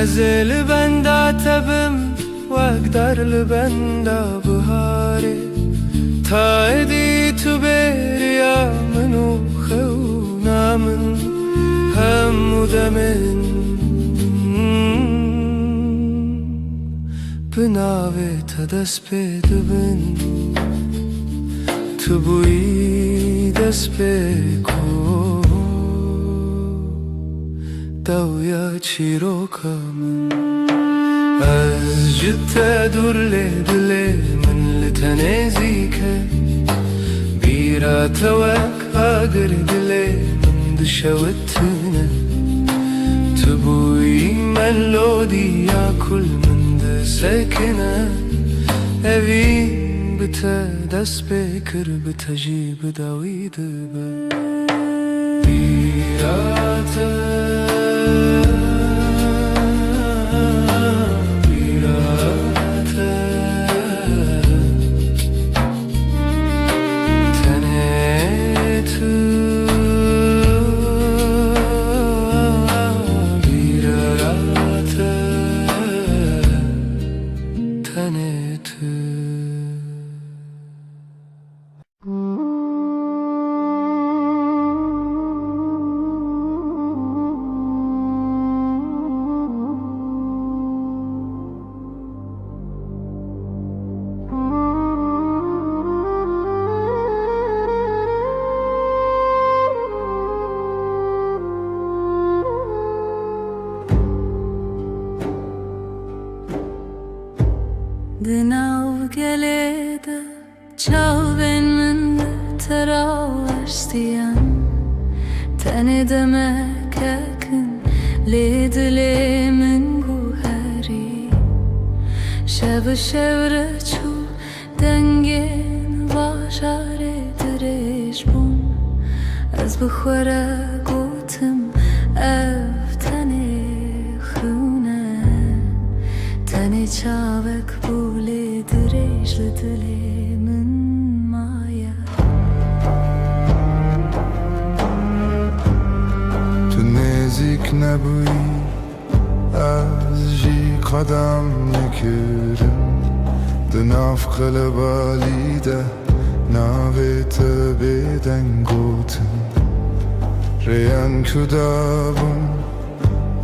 أزل بندا تبم وأقدر لبندا بهاري تايدي تبيريا منو خونا من هم دمن بناوي تدس بدبن تبوي دس بكو دويا تشيروكا من أزجت تدور لدلي من لتنزيك بيرا توك آقر دلي من دشوتنا تبوي ملوديا كل من دسكنا أبين بتدس بكر بتجيب داويد بيرا Dinav gelede çaven min teravarstiyan tane demek yakın ledile min guhari şev şevre çu dengen vaşare direş bun az bkhara gutim ev tane khuna tane çavek bule direş ledile min maya نزدیک نبویی از جی قدم نکردم دناف قلبالیده ناویت بیدن گوتن ریان کدابم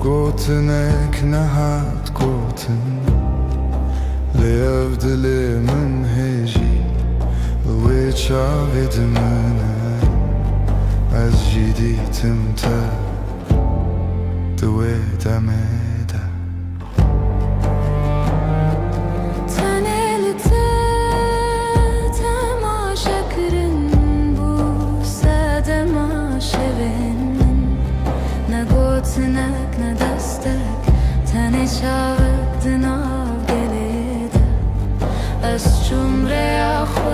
گوتنک نهاد گوتن لیف دلی من هجی وی چاوید منه از جدیدم تا دوید امده Tanelikte temaşa kırın bu sadema şevenin ne gotinek ne destek tane çavuk dinav gelir بس جمره خو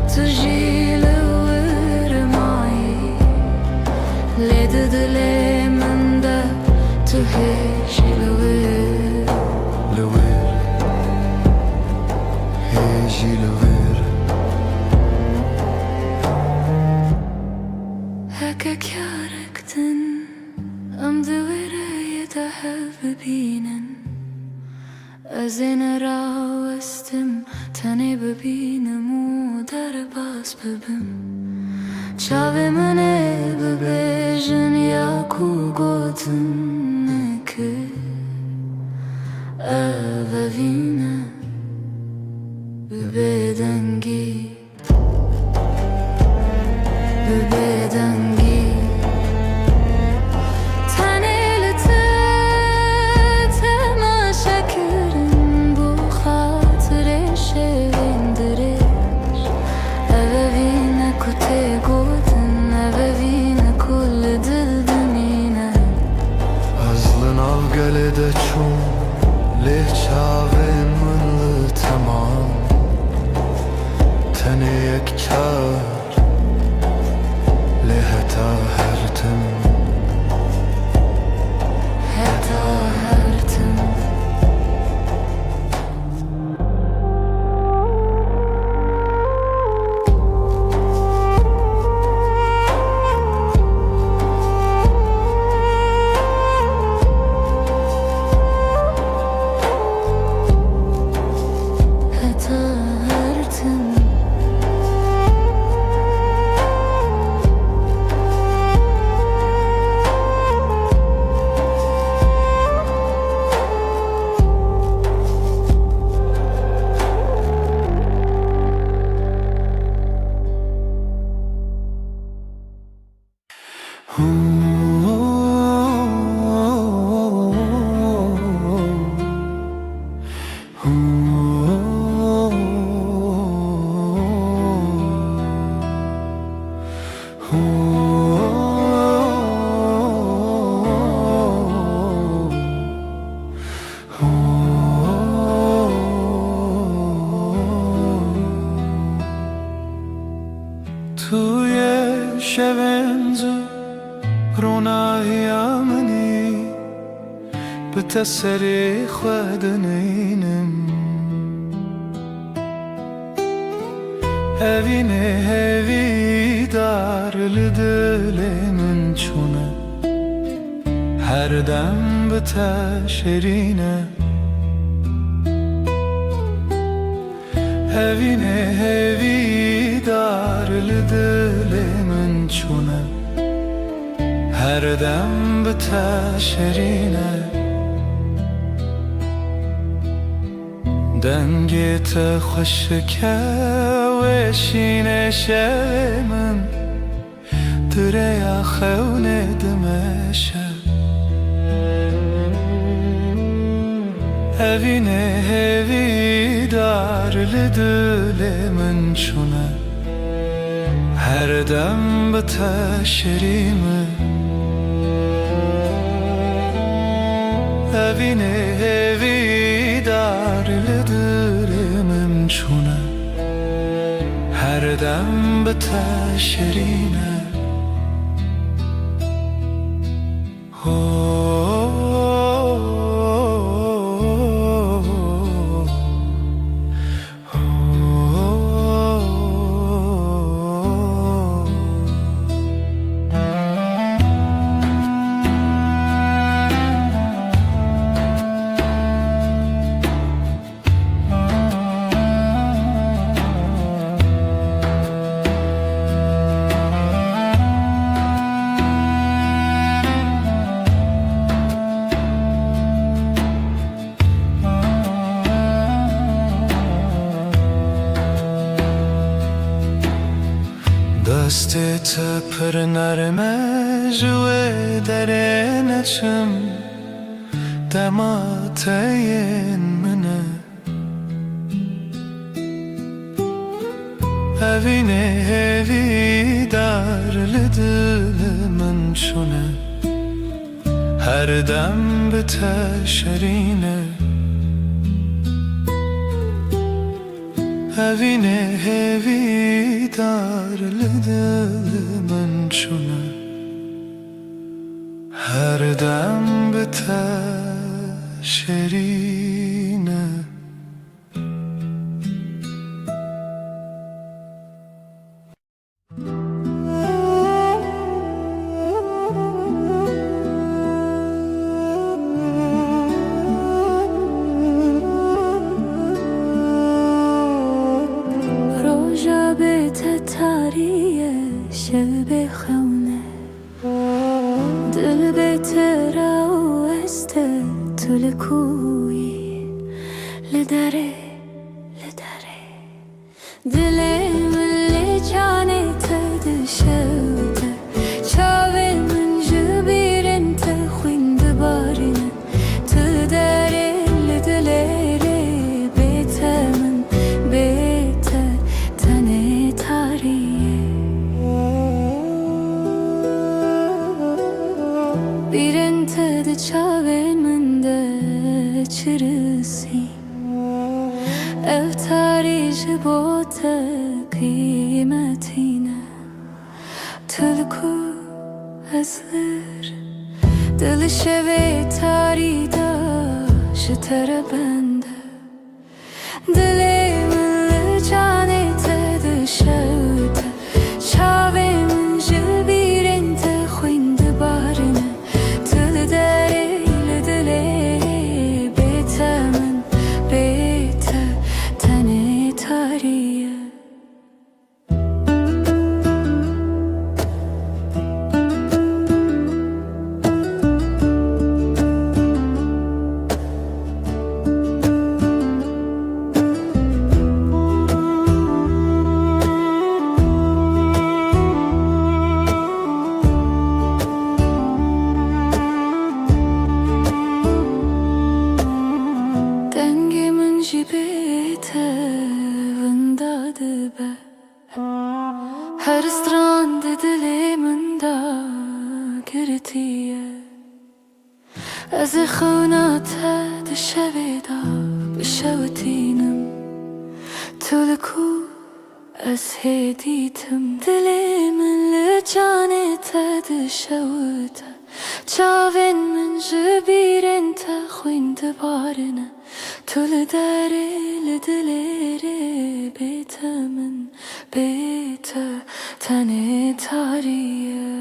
تجيل ورمایی لید دل من ده تو هیچی لور هیچی لور هکا کارکتن ام دوره یه ببینن از این راوستم تنی ببینم و در باز ببم چاوه منه ببیجن یا کو گوتن نکه اوینه ببیدنگی ببیدنگی گلده چون له چاوین من تمام تنه یک چار له تا هرتم توی شونزو روناهی منی به تسری خودنینم هوی دار لدل من چونه هر دم به تشرینه هوی دار لدل من چونه هر دم به تشرینه دنگت خوشکه و شینه شب من دره خونه دمشه هوی دار لدل من چونه هر دم به تشریمه هوی دار لدل من چونه هر دم به تشریمه دستت پر نرمه جوه در نچم دمات این منه هوی دار لدل من چونه هر دم به تشرینه Evine hevi darlıdı ben şuna Her dem biter şerine تاریه شب خونه دل بهتر و است طول کوی لدره دل من جانه تدشوته چاوه من جبیرن تخوین دبارنه تدره لدلره بیته من بیته تنه تاریه بیرن تد چاوه من ده چرسی افتاری جبوت قیمتینه تلکو ازلر دل شوی تاری دا شتر بنده دل من جانه تد شوته چاوه من جبیرن تخوین دبارنه تل داره لدله بیته من بیته تنه تاریه هر استراند دلی من دا گرتیه از خونات دشویدا بشوتینم تلکو از هدیتم دلی من لجانه تدشوته چاوین من جبیرن تخوین دبارنه تل داره لدلره بیته من بیته تنه تاریه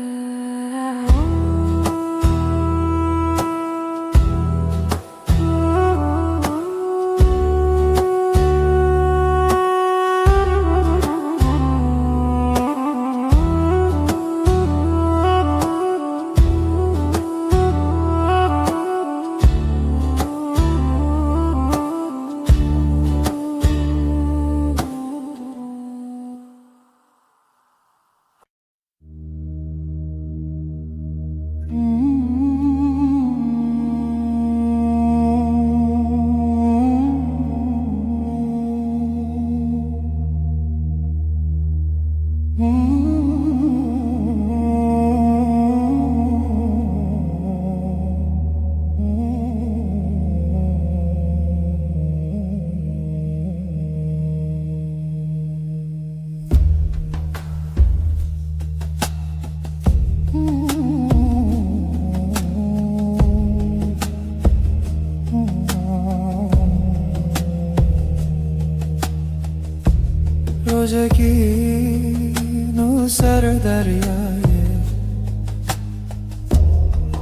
روزکی نو سر دریایه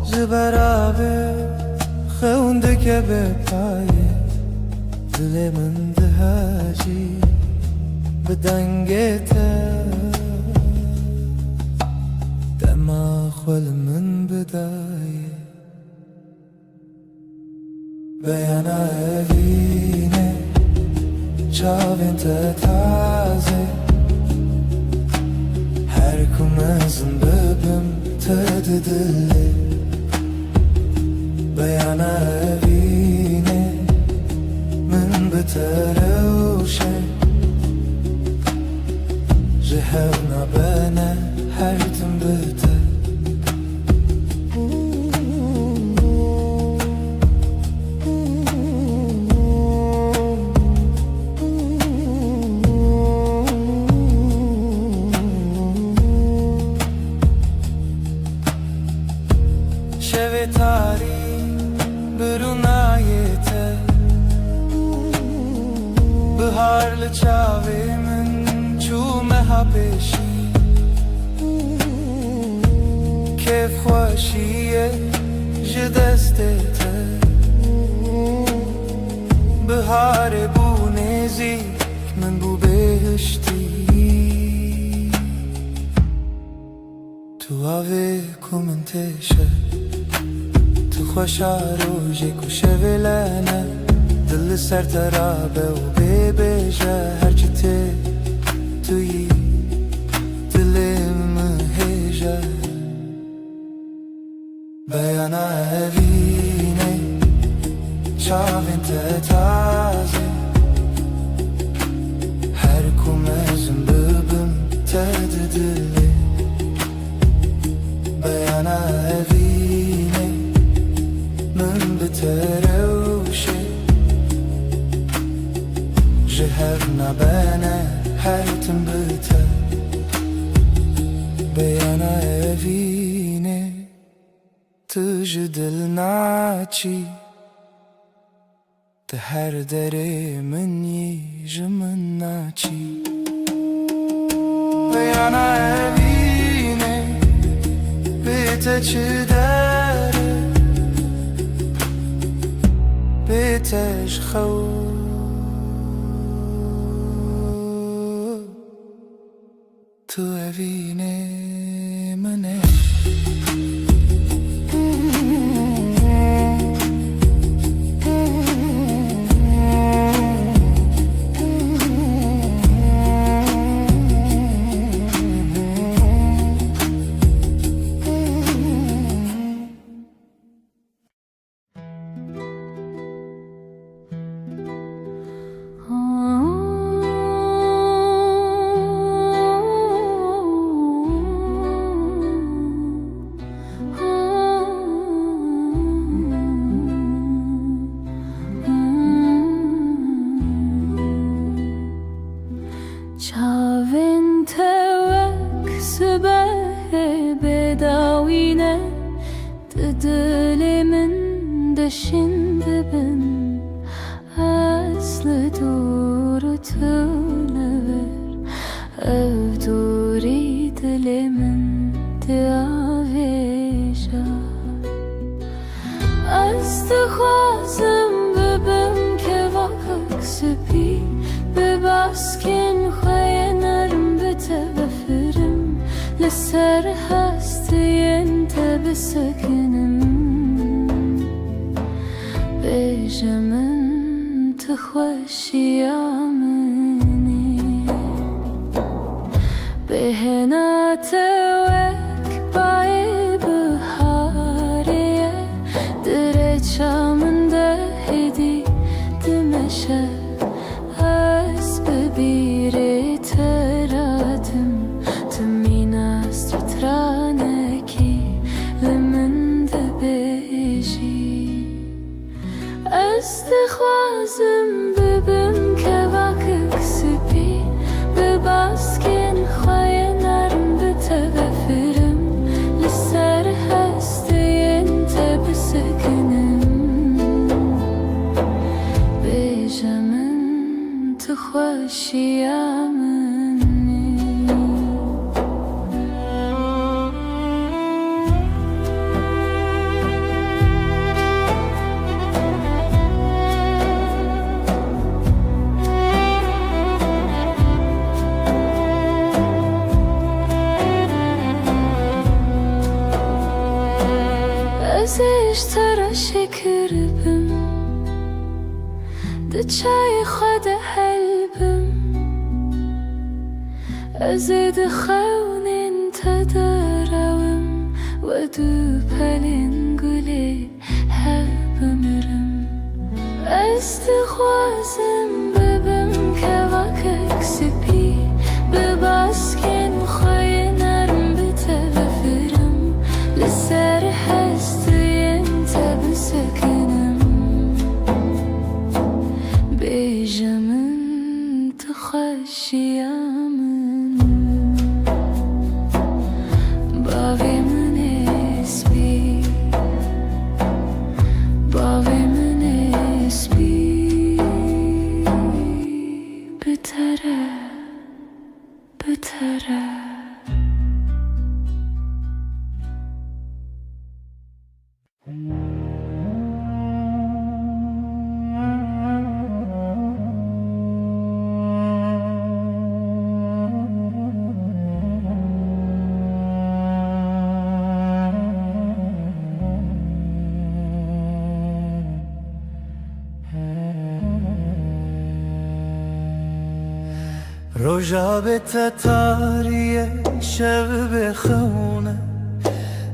زبرابه خونده که به پایه دل من دهاجی به دنگته دماغ من بدایه بیانا evine çavin te taze her kumazın bebim te dili بیانا evine من بتروشه جهرنا بنا her tüm biter تاری برونایته بهار لچاوی من چومه ها پیشی کیف خوشیه جدستته بهار بو نزیک من بو بهشتی تو آوه کومنتشه تو خوشا روژه کشه ولنه دل سر ترابه و ببیجه هرچی توی دلم هیجه بیانا اوینه چاوین تتازه هر کومزم ببم تد دلی بیانا اوینه من بتروشه جهر نبانه هر تم بته بیانا اوینه تجدل ناچی ده هر دره من یه من ناچی بیانا اوینه بیته چه داره بیتش خو تو اوینه منه چاوین توک سبه بداوینه دل من دشین ببن اصل دور تو نور او دوری دل من دیاویشا از دخوازم ببم که واقع سپی بباسکن خواه نرم بته بفرم لسر هستی انت بسکنم بجمن تخوشی آمنی بهنات وک بای بحاریه در چامن ده هدی دمشه ببیره تراتم تمین است ترانکی لمن دبیجی استخوازم ببم که واقع سپی بباسکن خواه نرم بتغفرم لسر هستی انت بسکنم بجمن خوشی آمنی ازش ترا شکر بم ده چای خود حلبم ازد خونین تدارم و دو پلین گلی هر بمرم استخوازم ببم که واقع سپی بباسکن خواه نرم بتغفرم لسر هستی انت بسکنم بجمن تخوشی آمن باوی من اسبی روجا بتتارية شب بخونة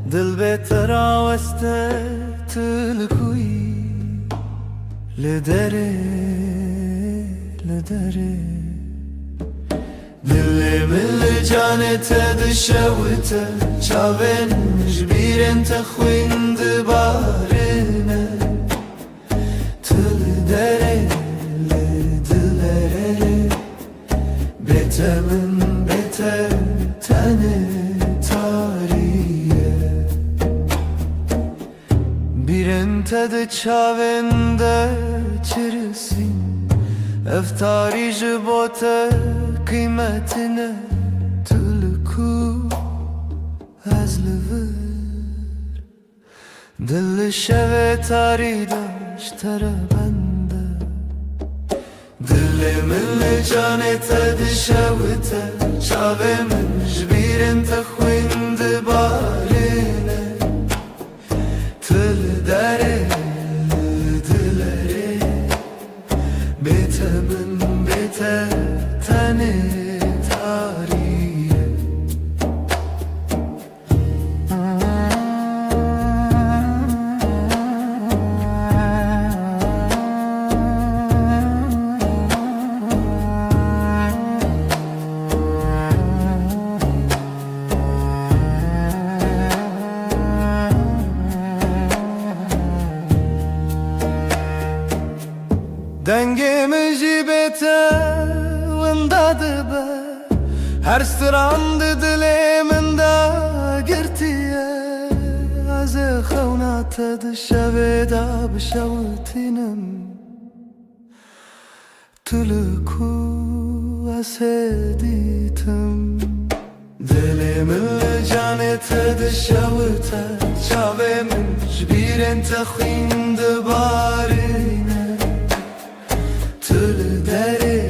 دل بتراوسته تلكوي لدري لدري دل من جانت دشوته شابن جبيرن تخوين دبارنا تلدري لدلري beter min beter tane tariye bir ente çavende çirisin eftari jibote kıymetine tülku azlıvır dil şeve taridaş tara bende دل جانت دشوته شاوه من جبیرن تخوین دبارینه تل داره دلره بیته من بیته تنه تاریه Dengimizi betevindadı be her strandı diliminde girtiye azı xavnata dışaveda bişavutinim tülku aseditim dilimin canete dışavita çavemin jbiren taxinde barine dere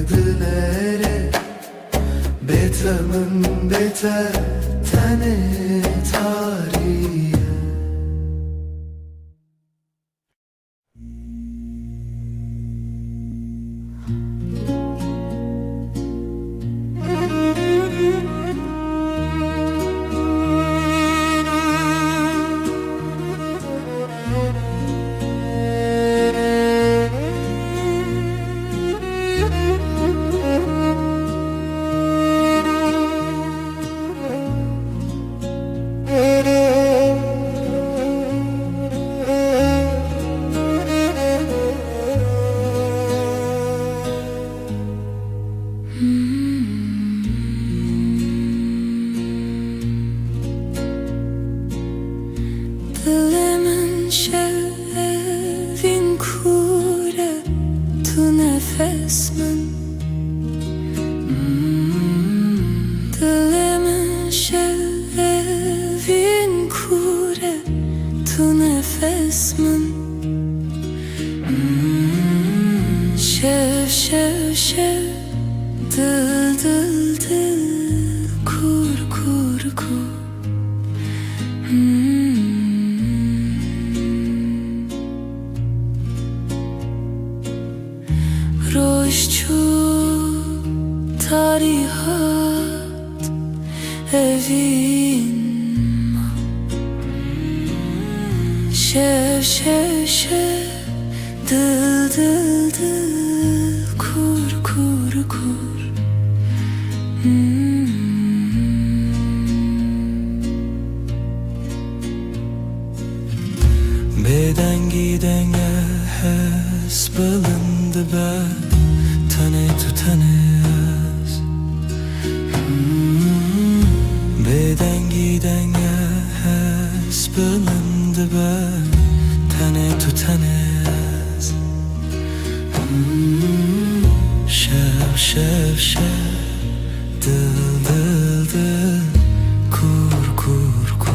dilere betemin beter tane tariye Dilimin şevin kure tu nefes min Dilimin şevin kure tu nefes min Şev şev şev dil dil dil kur kur kur Roşçu tarihat evin Şev şev şev dil dil dil kur kur kur Bedengi denge hes bilindi be tane tutanez Bedengi denge hes bilindi be tane tutanez Şev şev şev dil dil dil kur kur kur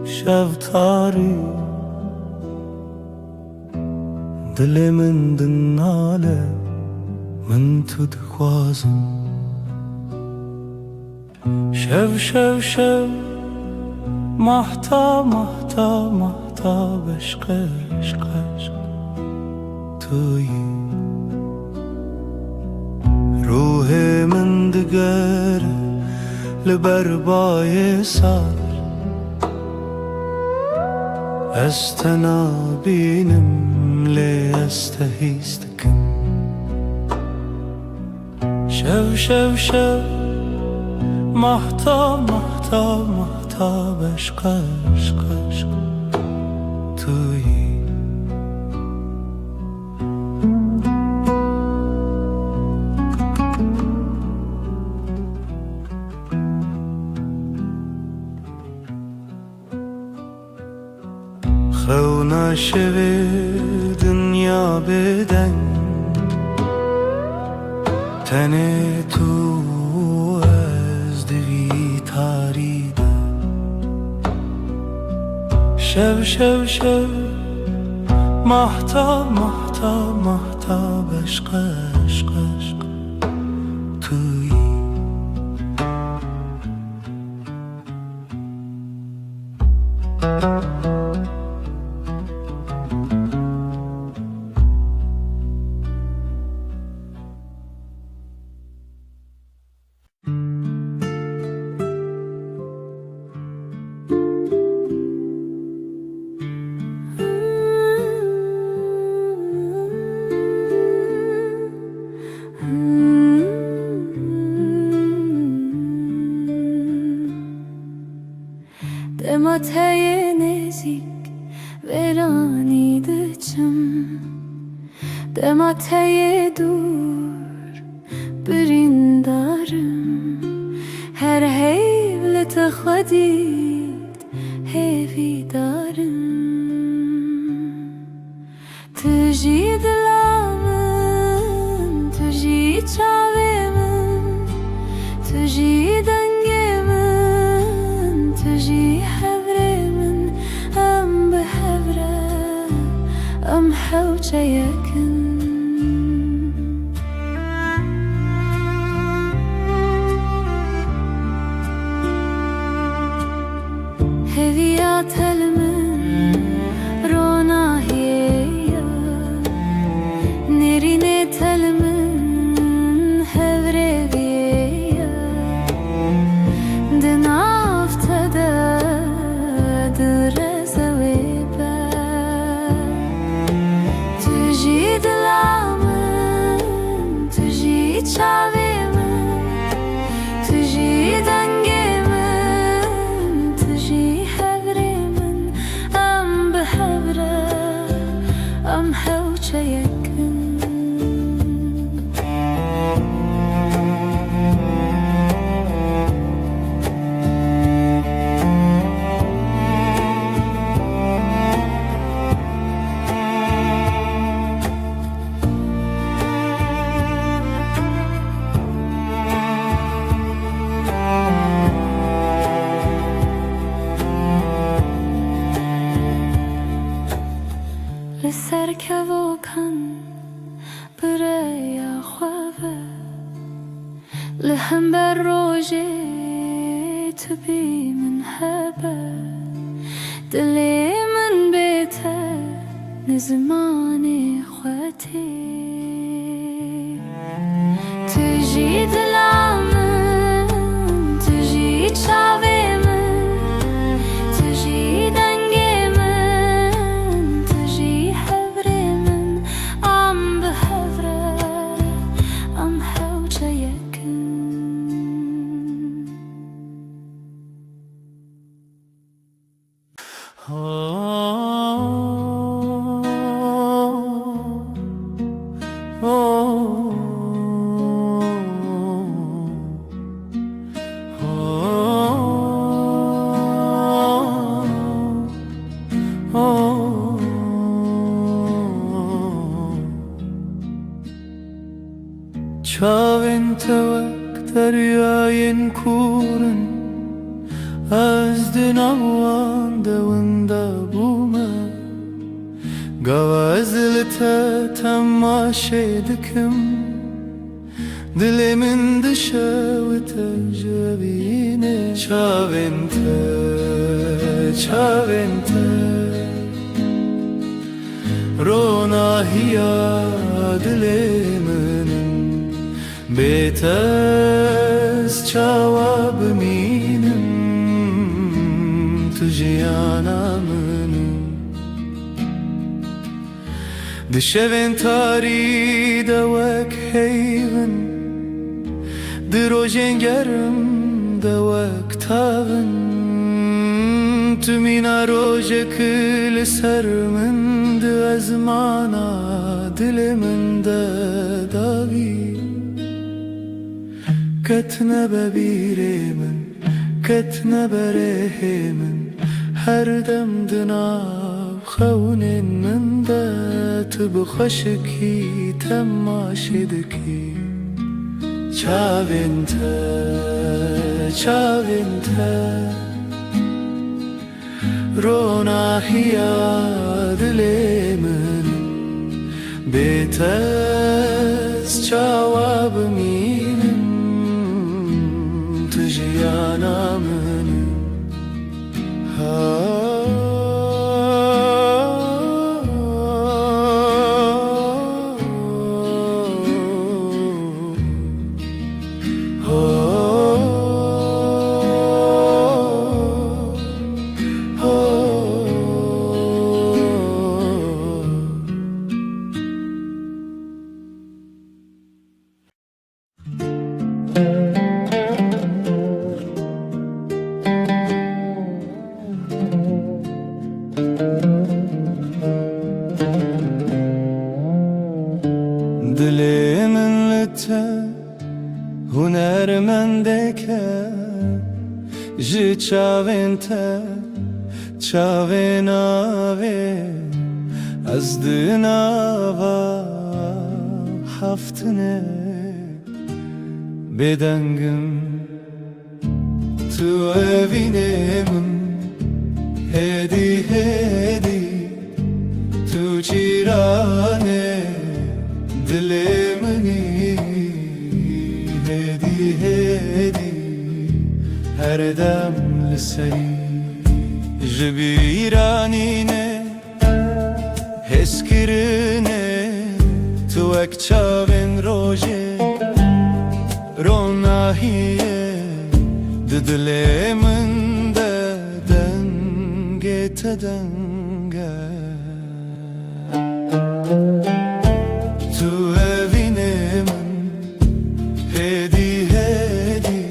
شب تاری دل من دناله من تو دخوازم شب محتا عشق توی روح من دگر لبربای سر استنابینم لی استهیستکم شب محتا عشق توی خو نشوی دنیا بدن تن تو از دوی تاریده شب محتا عشق توی Demateye nezik veranide çım Demateye dur birindarım Her hevle texadid hevidarım Tüji dilamın, tüji çavemin Tüji dengemin, tüji hevremin Em behevre, em hevçe yakın Heviyat elmin, ronahiye Nerine telmin, hevreviye Dinaftada drezevibe Tüji dilamın, tüji çavimin Tüji dengemin, tüji hevrimin Em behevre, em hevçe yakın لسر كوكن بريا خوابه لهم بالروجي تبي من هبه دلي من بيته نزمان اخواتي تجي دلامن تجي تشاويمن تجي دنگيمن تجي حبريمن ام بحفره ام حوجه يكن Çavin tevek deryayın kurun از دنوان دونده بومه Gavazlıta temaşe dikim Dilimin dışavıta javine Çavente, çavente Ronahiya dilimin Betez çavabıminin Tüjiyanamın دشوين تاري دواك هيفن دروجين جرم دواك تاغن تمينا روجك لسر من دو ازمانا دل من داغي كتنا ببيري من كتنا بريهي من هر دم دناب خونين من بخشکی تماشدکی چاوینته چاوینته روناهیا دلیمن بیتز چاواب مینم تجیانا من Dilimin lite hunermendeke Ji çavinte çavinave Az dinava haftine Bedengim tu evinemin Hedi hedi tu çirane Dilimini hedi hedi her dem lisey Jibiranine heskirine tu ek çavin roje Ronahiye dilimin de denge tedenge Tu evinemin hedi hedi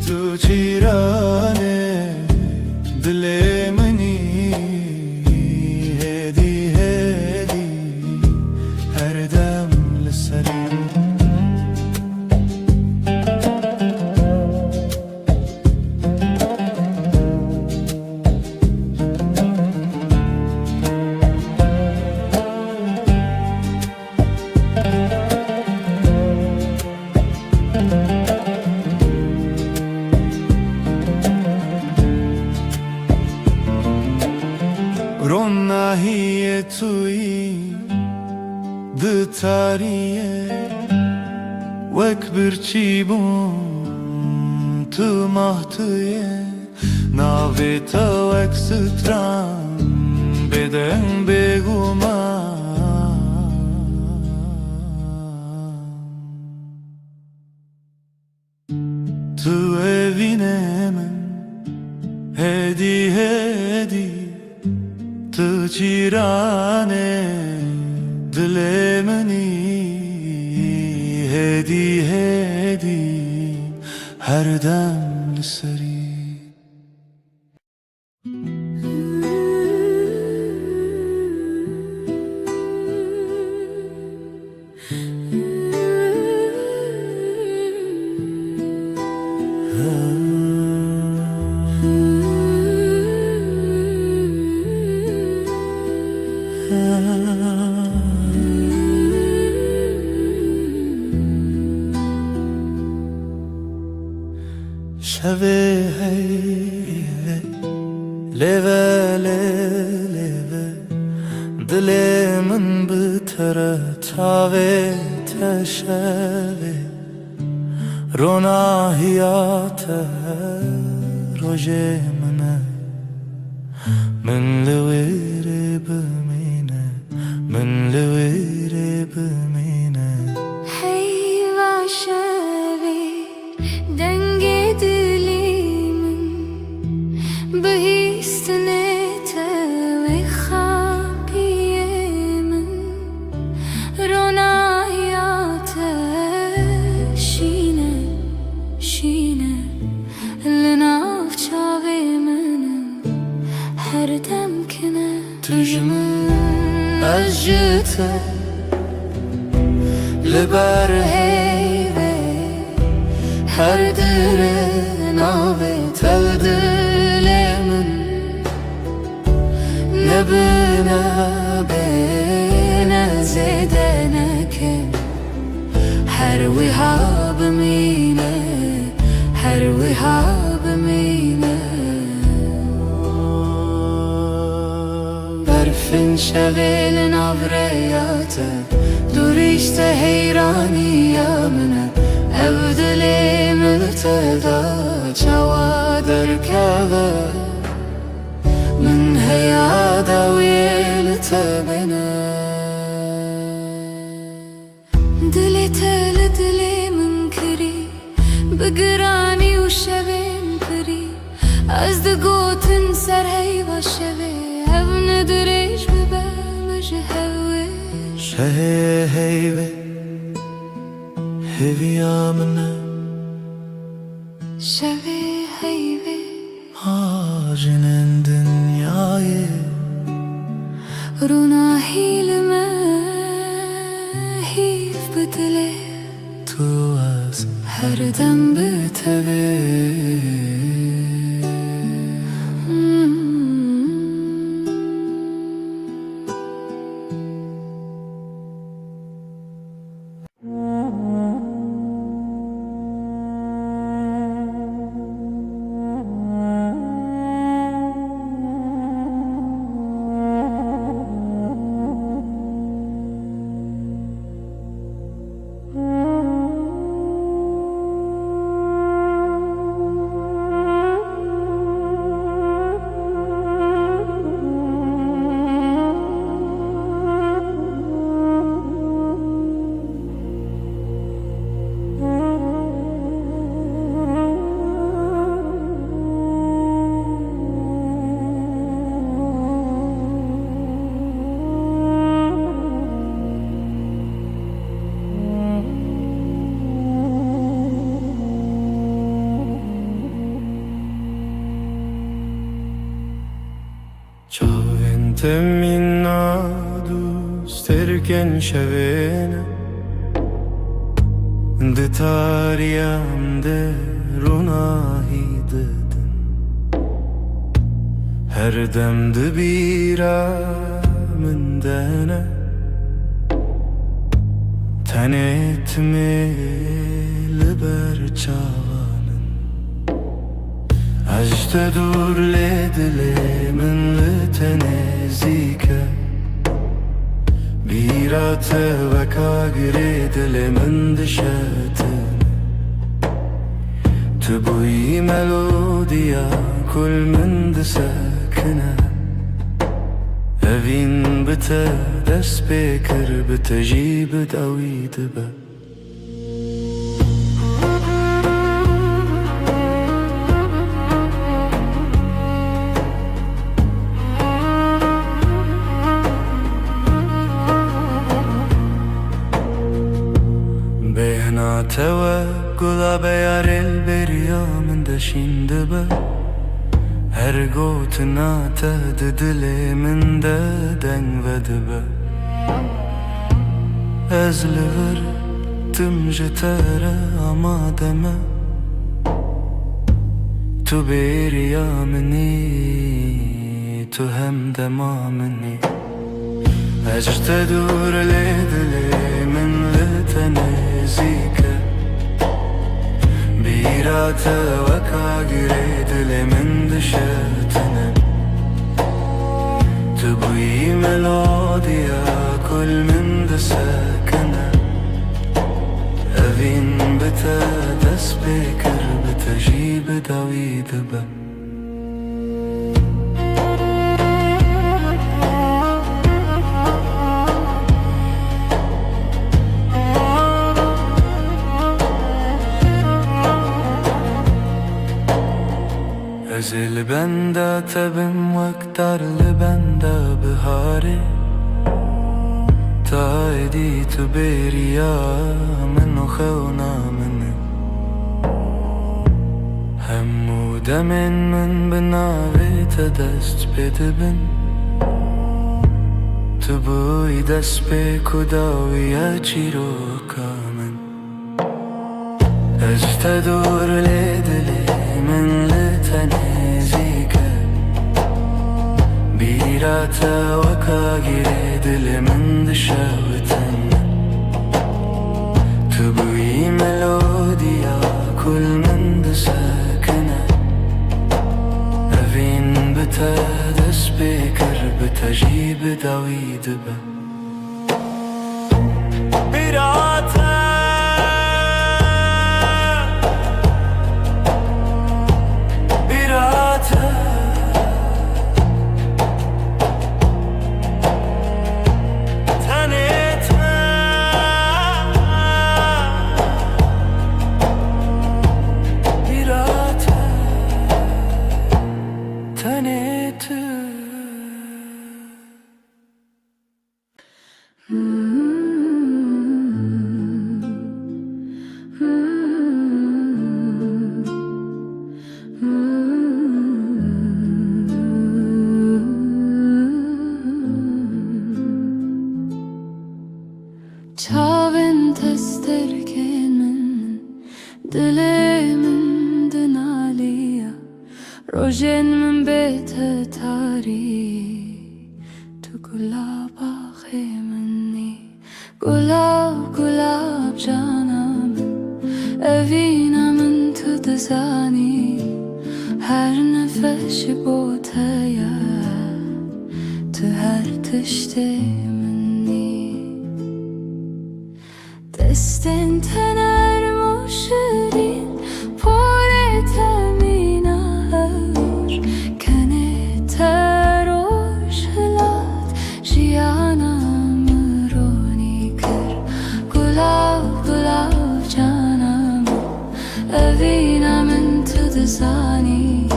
Tu çirane dilemini hedi hedi her dem liserim Ronahiye tui de tariye Wek bir çibun tu mahtiye Naveta wek stran beden beguma Tu evinemin hedi hedi Tu çirane dilemini hedi hedi her dem seri شب Leve leve dile min bitere çave teşeve Rona hiyate roje mine Min lewere bimine Min lewere bimine Hey vaşevi denge dilimin Bihistine ve hakiyemin Rona hayate şine şine Linav çavemin her demkine Tüjümün azjite Liber heyve her dire nave tel dilemin Nebine bene zedeneke Her vihab mine Her vihab mine Berfin şevelin avreyate Dur işte heyraniya mine Evdili mülteda çava derkeve Min heyada viyelite bine Dili tel dili minkiri Bigirani u şevin piri Az de gotin ser heyva şeve Ev nediriş bibe mıjı heviş Hey heyve Heviya mine Şeve heyve Hacinin dünyayı Runa hilme Hiv bidile Tu az Her dem bitevi Çavente minna dusterken şevene Ditariyam de runahi dedin Her demde bira min dene Tenetme liber çavanın Ajde dur le dile min le tenezike Bira te veka gire dile min dişetin Tübuyi melodiya kul min disakine Evin bite dest bekir bite jibit awi dibe Behna tevekkula beyar el beriya min deşin dibe Her gotina tehdi dili min de deng ve dibe Ez li vir tim ji tere ama deme Tu beriya minî Tu hem dema minî Ecte dur le dili min li tenezike Bira te veka gire dili min dişetine ملوديا كل من دساكنا أفين بتا دس بكر بتجيب داويد با ازل بندا تبم وقتر لبندا بهاري تايدي تبيريا منو خونا مني همو دمن من بناوي تدست بدبن تبوي دست بكو داوية چيرو كامن اجتدور لدلي من لتنزيك بيراتا وكاغير دل من دشاوتن تبوي ملوديا كل من دساكنا أفين بتا دس بكر بتجيب داويد با بيراتا Çavin testerken min dilemin dinaliya rojen min bete tari tu gulaba khemni gulab canam evina min tu dezani her nefes botaya tu her tişte دستن تنر مشرين پورت مینار کنه تروش هلات جیانم رونی کر گلاب جانم اوینم تو دزانی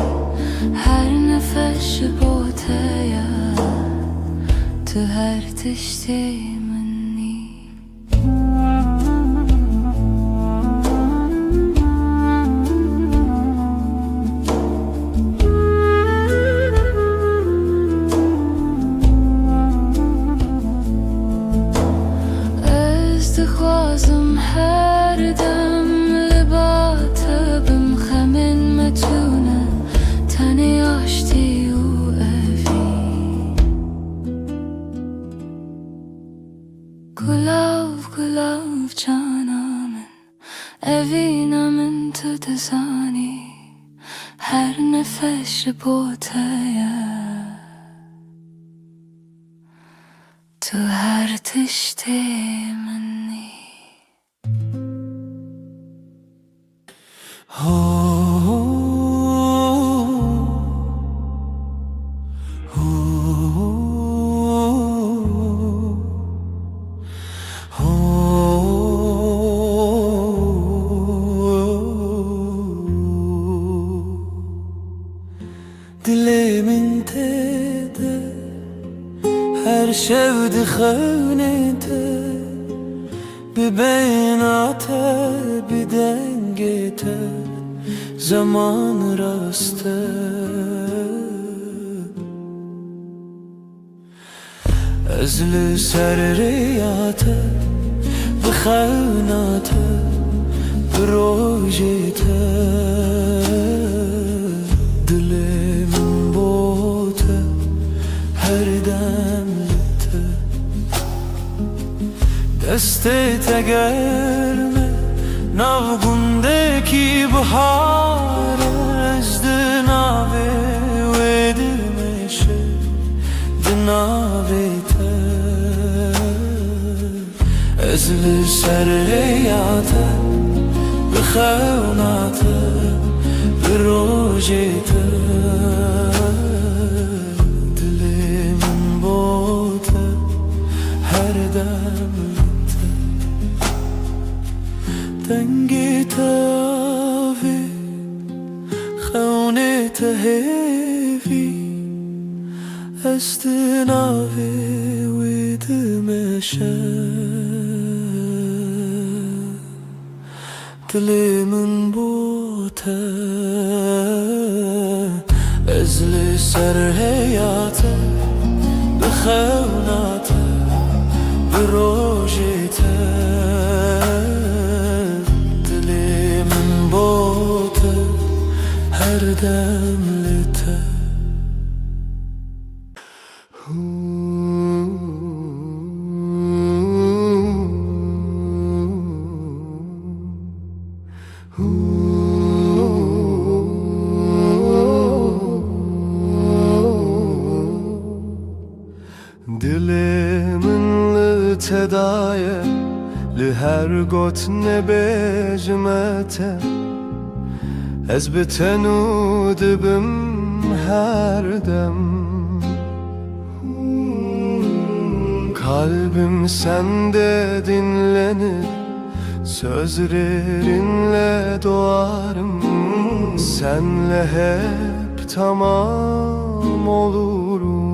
هر نفش بوتیا تو هر تشتی خوازم هر دم لباته بم خمن متونه تنی آشتی و اوی گلاب جانم اوینم تو دزانی هر نفش بوته تو هر تشته منی دلي تده هر شود خونته ببیناته بدنگته زمان راسته ازل سر ریاته بخوناته بروجته دلم بوته هر دمته دستت گرمه ناوگونده کی بهار از دناوه و دلمشه دناوه ازل سرياته بخوناته بروجيته دلي من بوته her demte دنگيته في خونته هيفي استنافي ودمشة دلي من بوته ازلي سر هياته بخوناته بروجيته دلي من بوته her demlite Dilimin tedaye li her got ne becmete Ez bitenu dibim her dem Kalbim sende dinlenir Sözlerinle doğarım Senle hep tamam olurum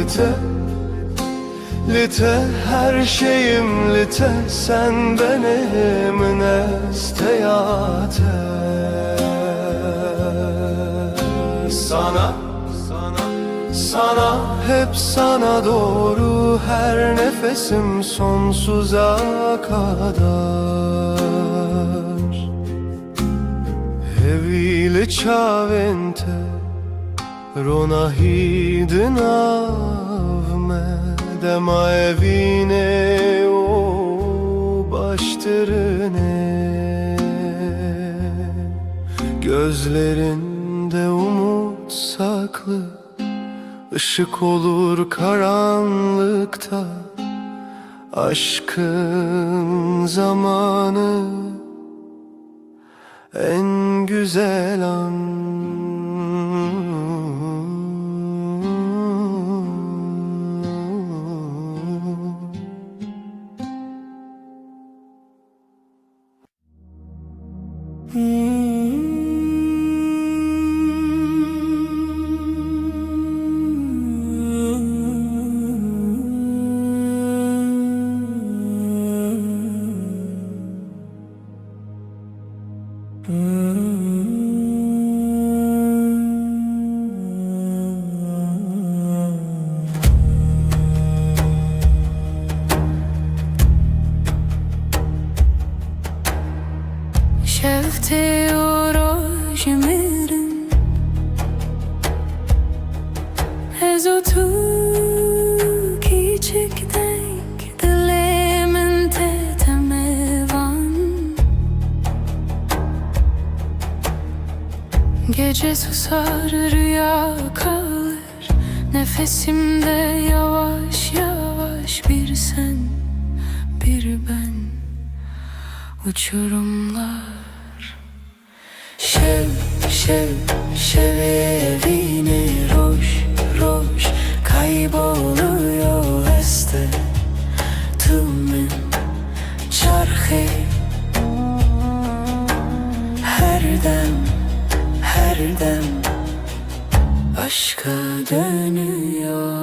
Lite, lite her şeyim lite Sen benim nesteyate Sana, hep sana doğru her nefesim sonsuza kadar Evile çavente Rona hidinavme Dema evine o baştırine Gözlerinde umut saklı Işık olur karanlıkta Aşkın zamanı En güzel an شفته اوراج میرم از o tu küçüktek dilimin tetemevan Gece susar rüya kalır Nefesimde yavaş yavaş bir sen bir ben Uçurumlar Şev, şev, şev evine roş, roş Kayboluyor este tümün çarkı Her dem aşka dönüyor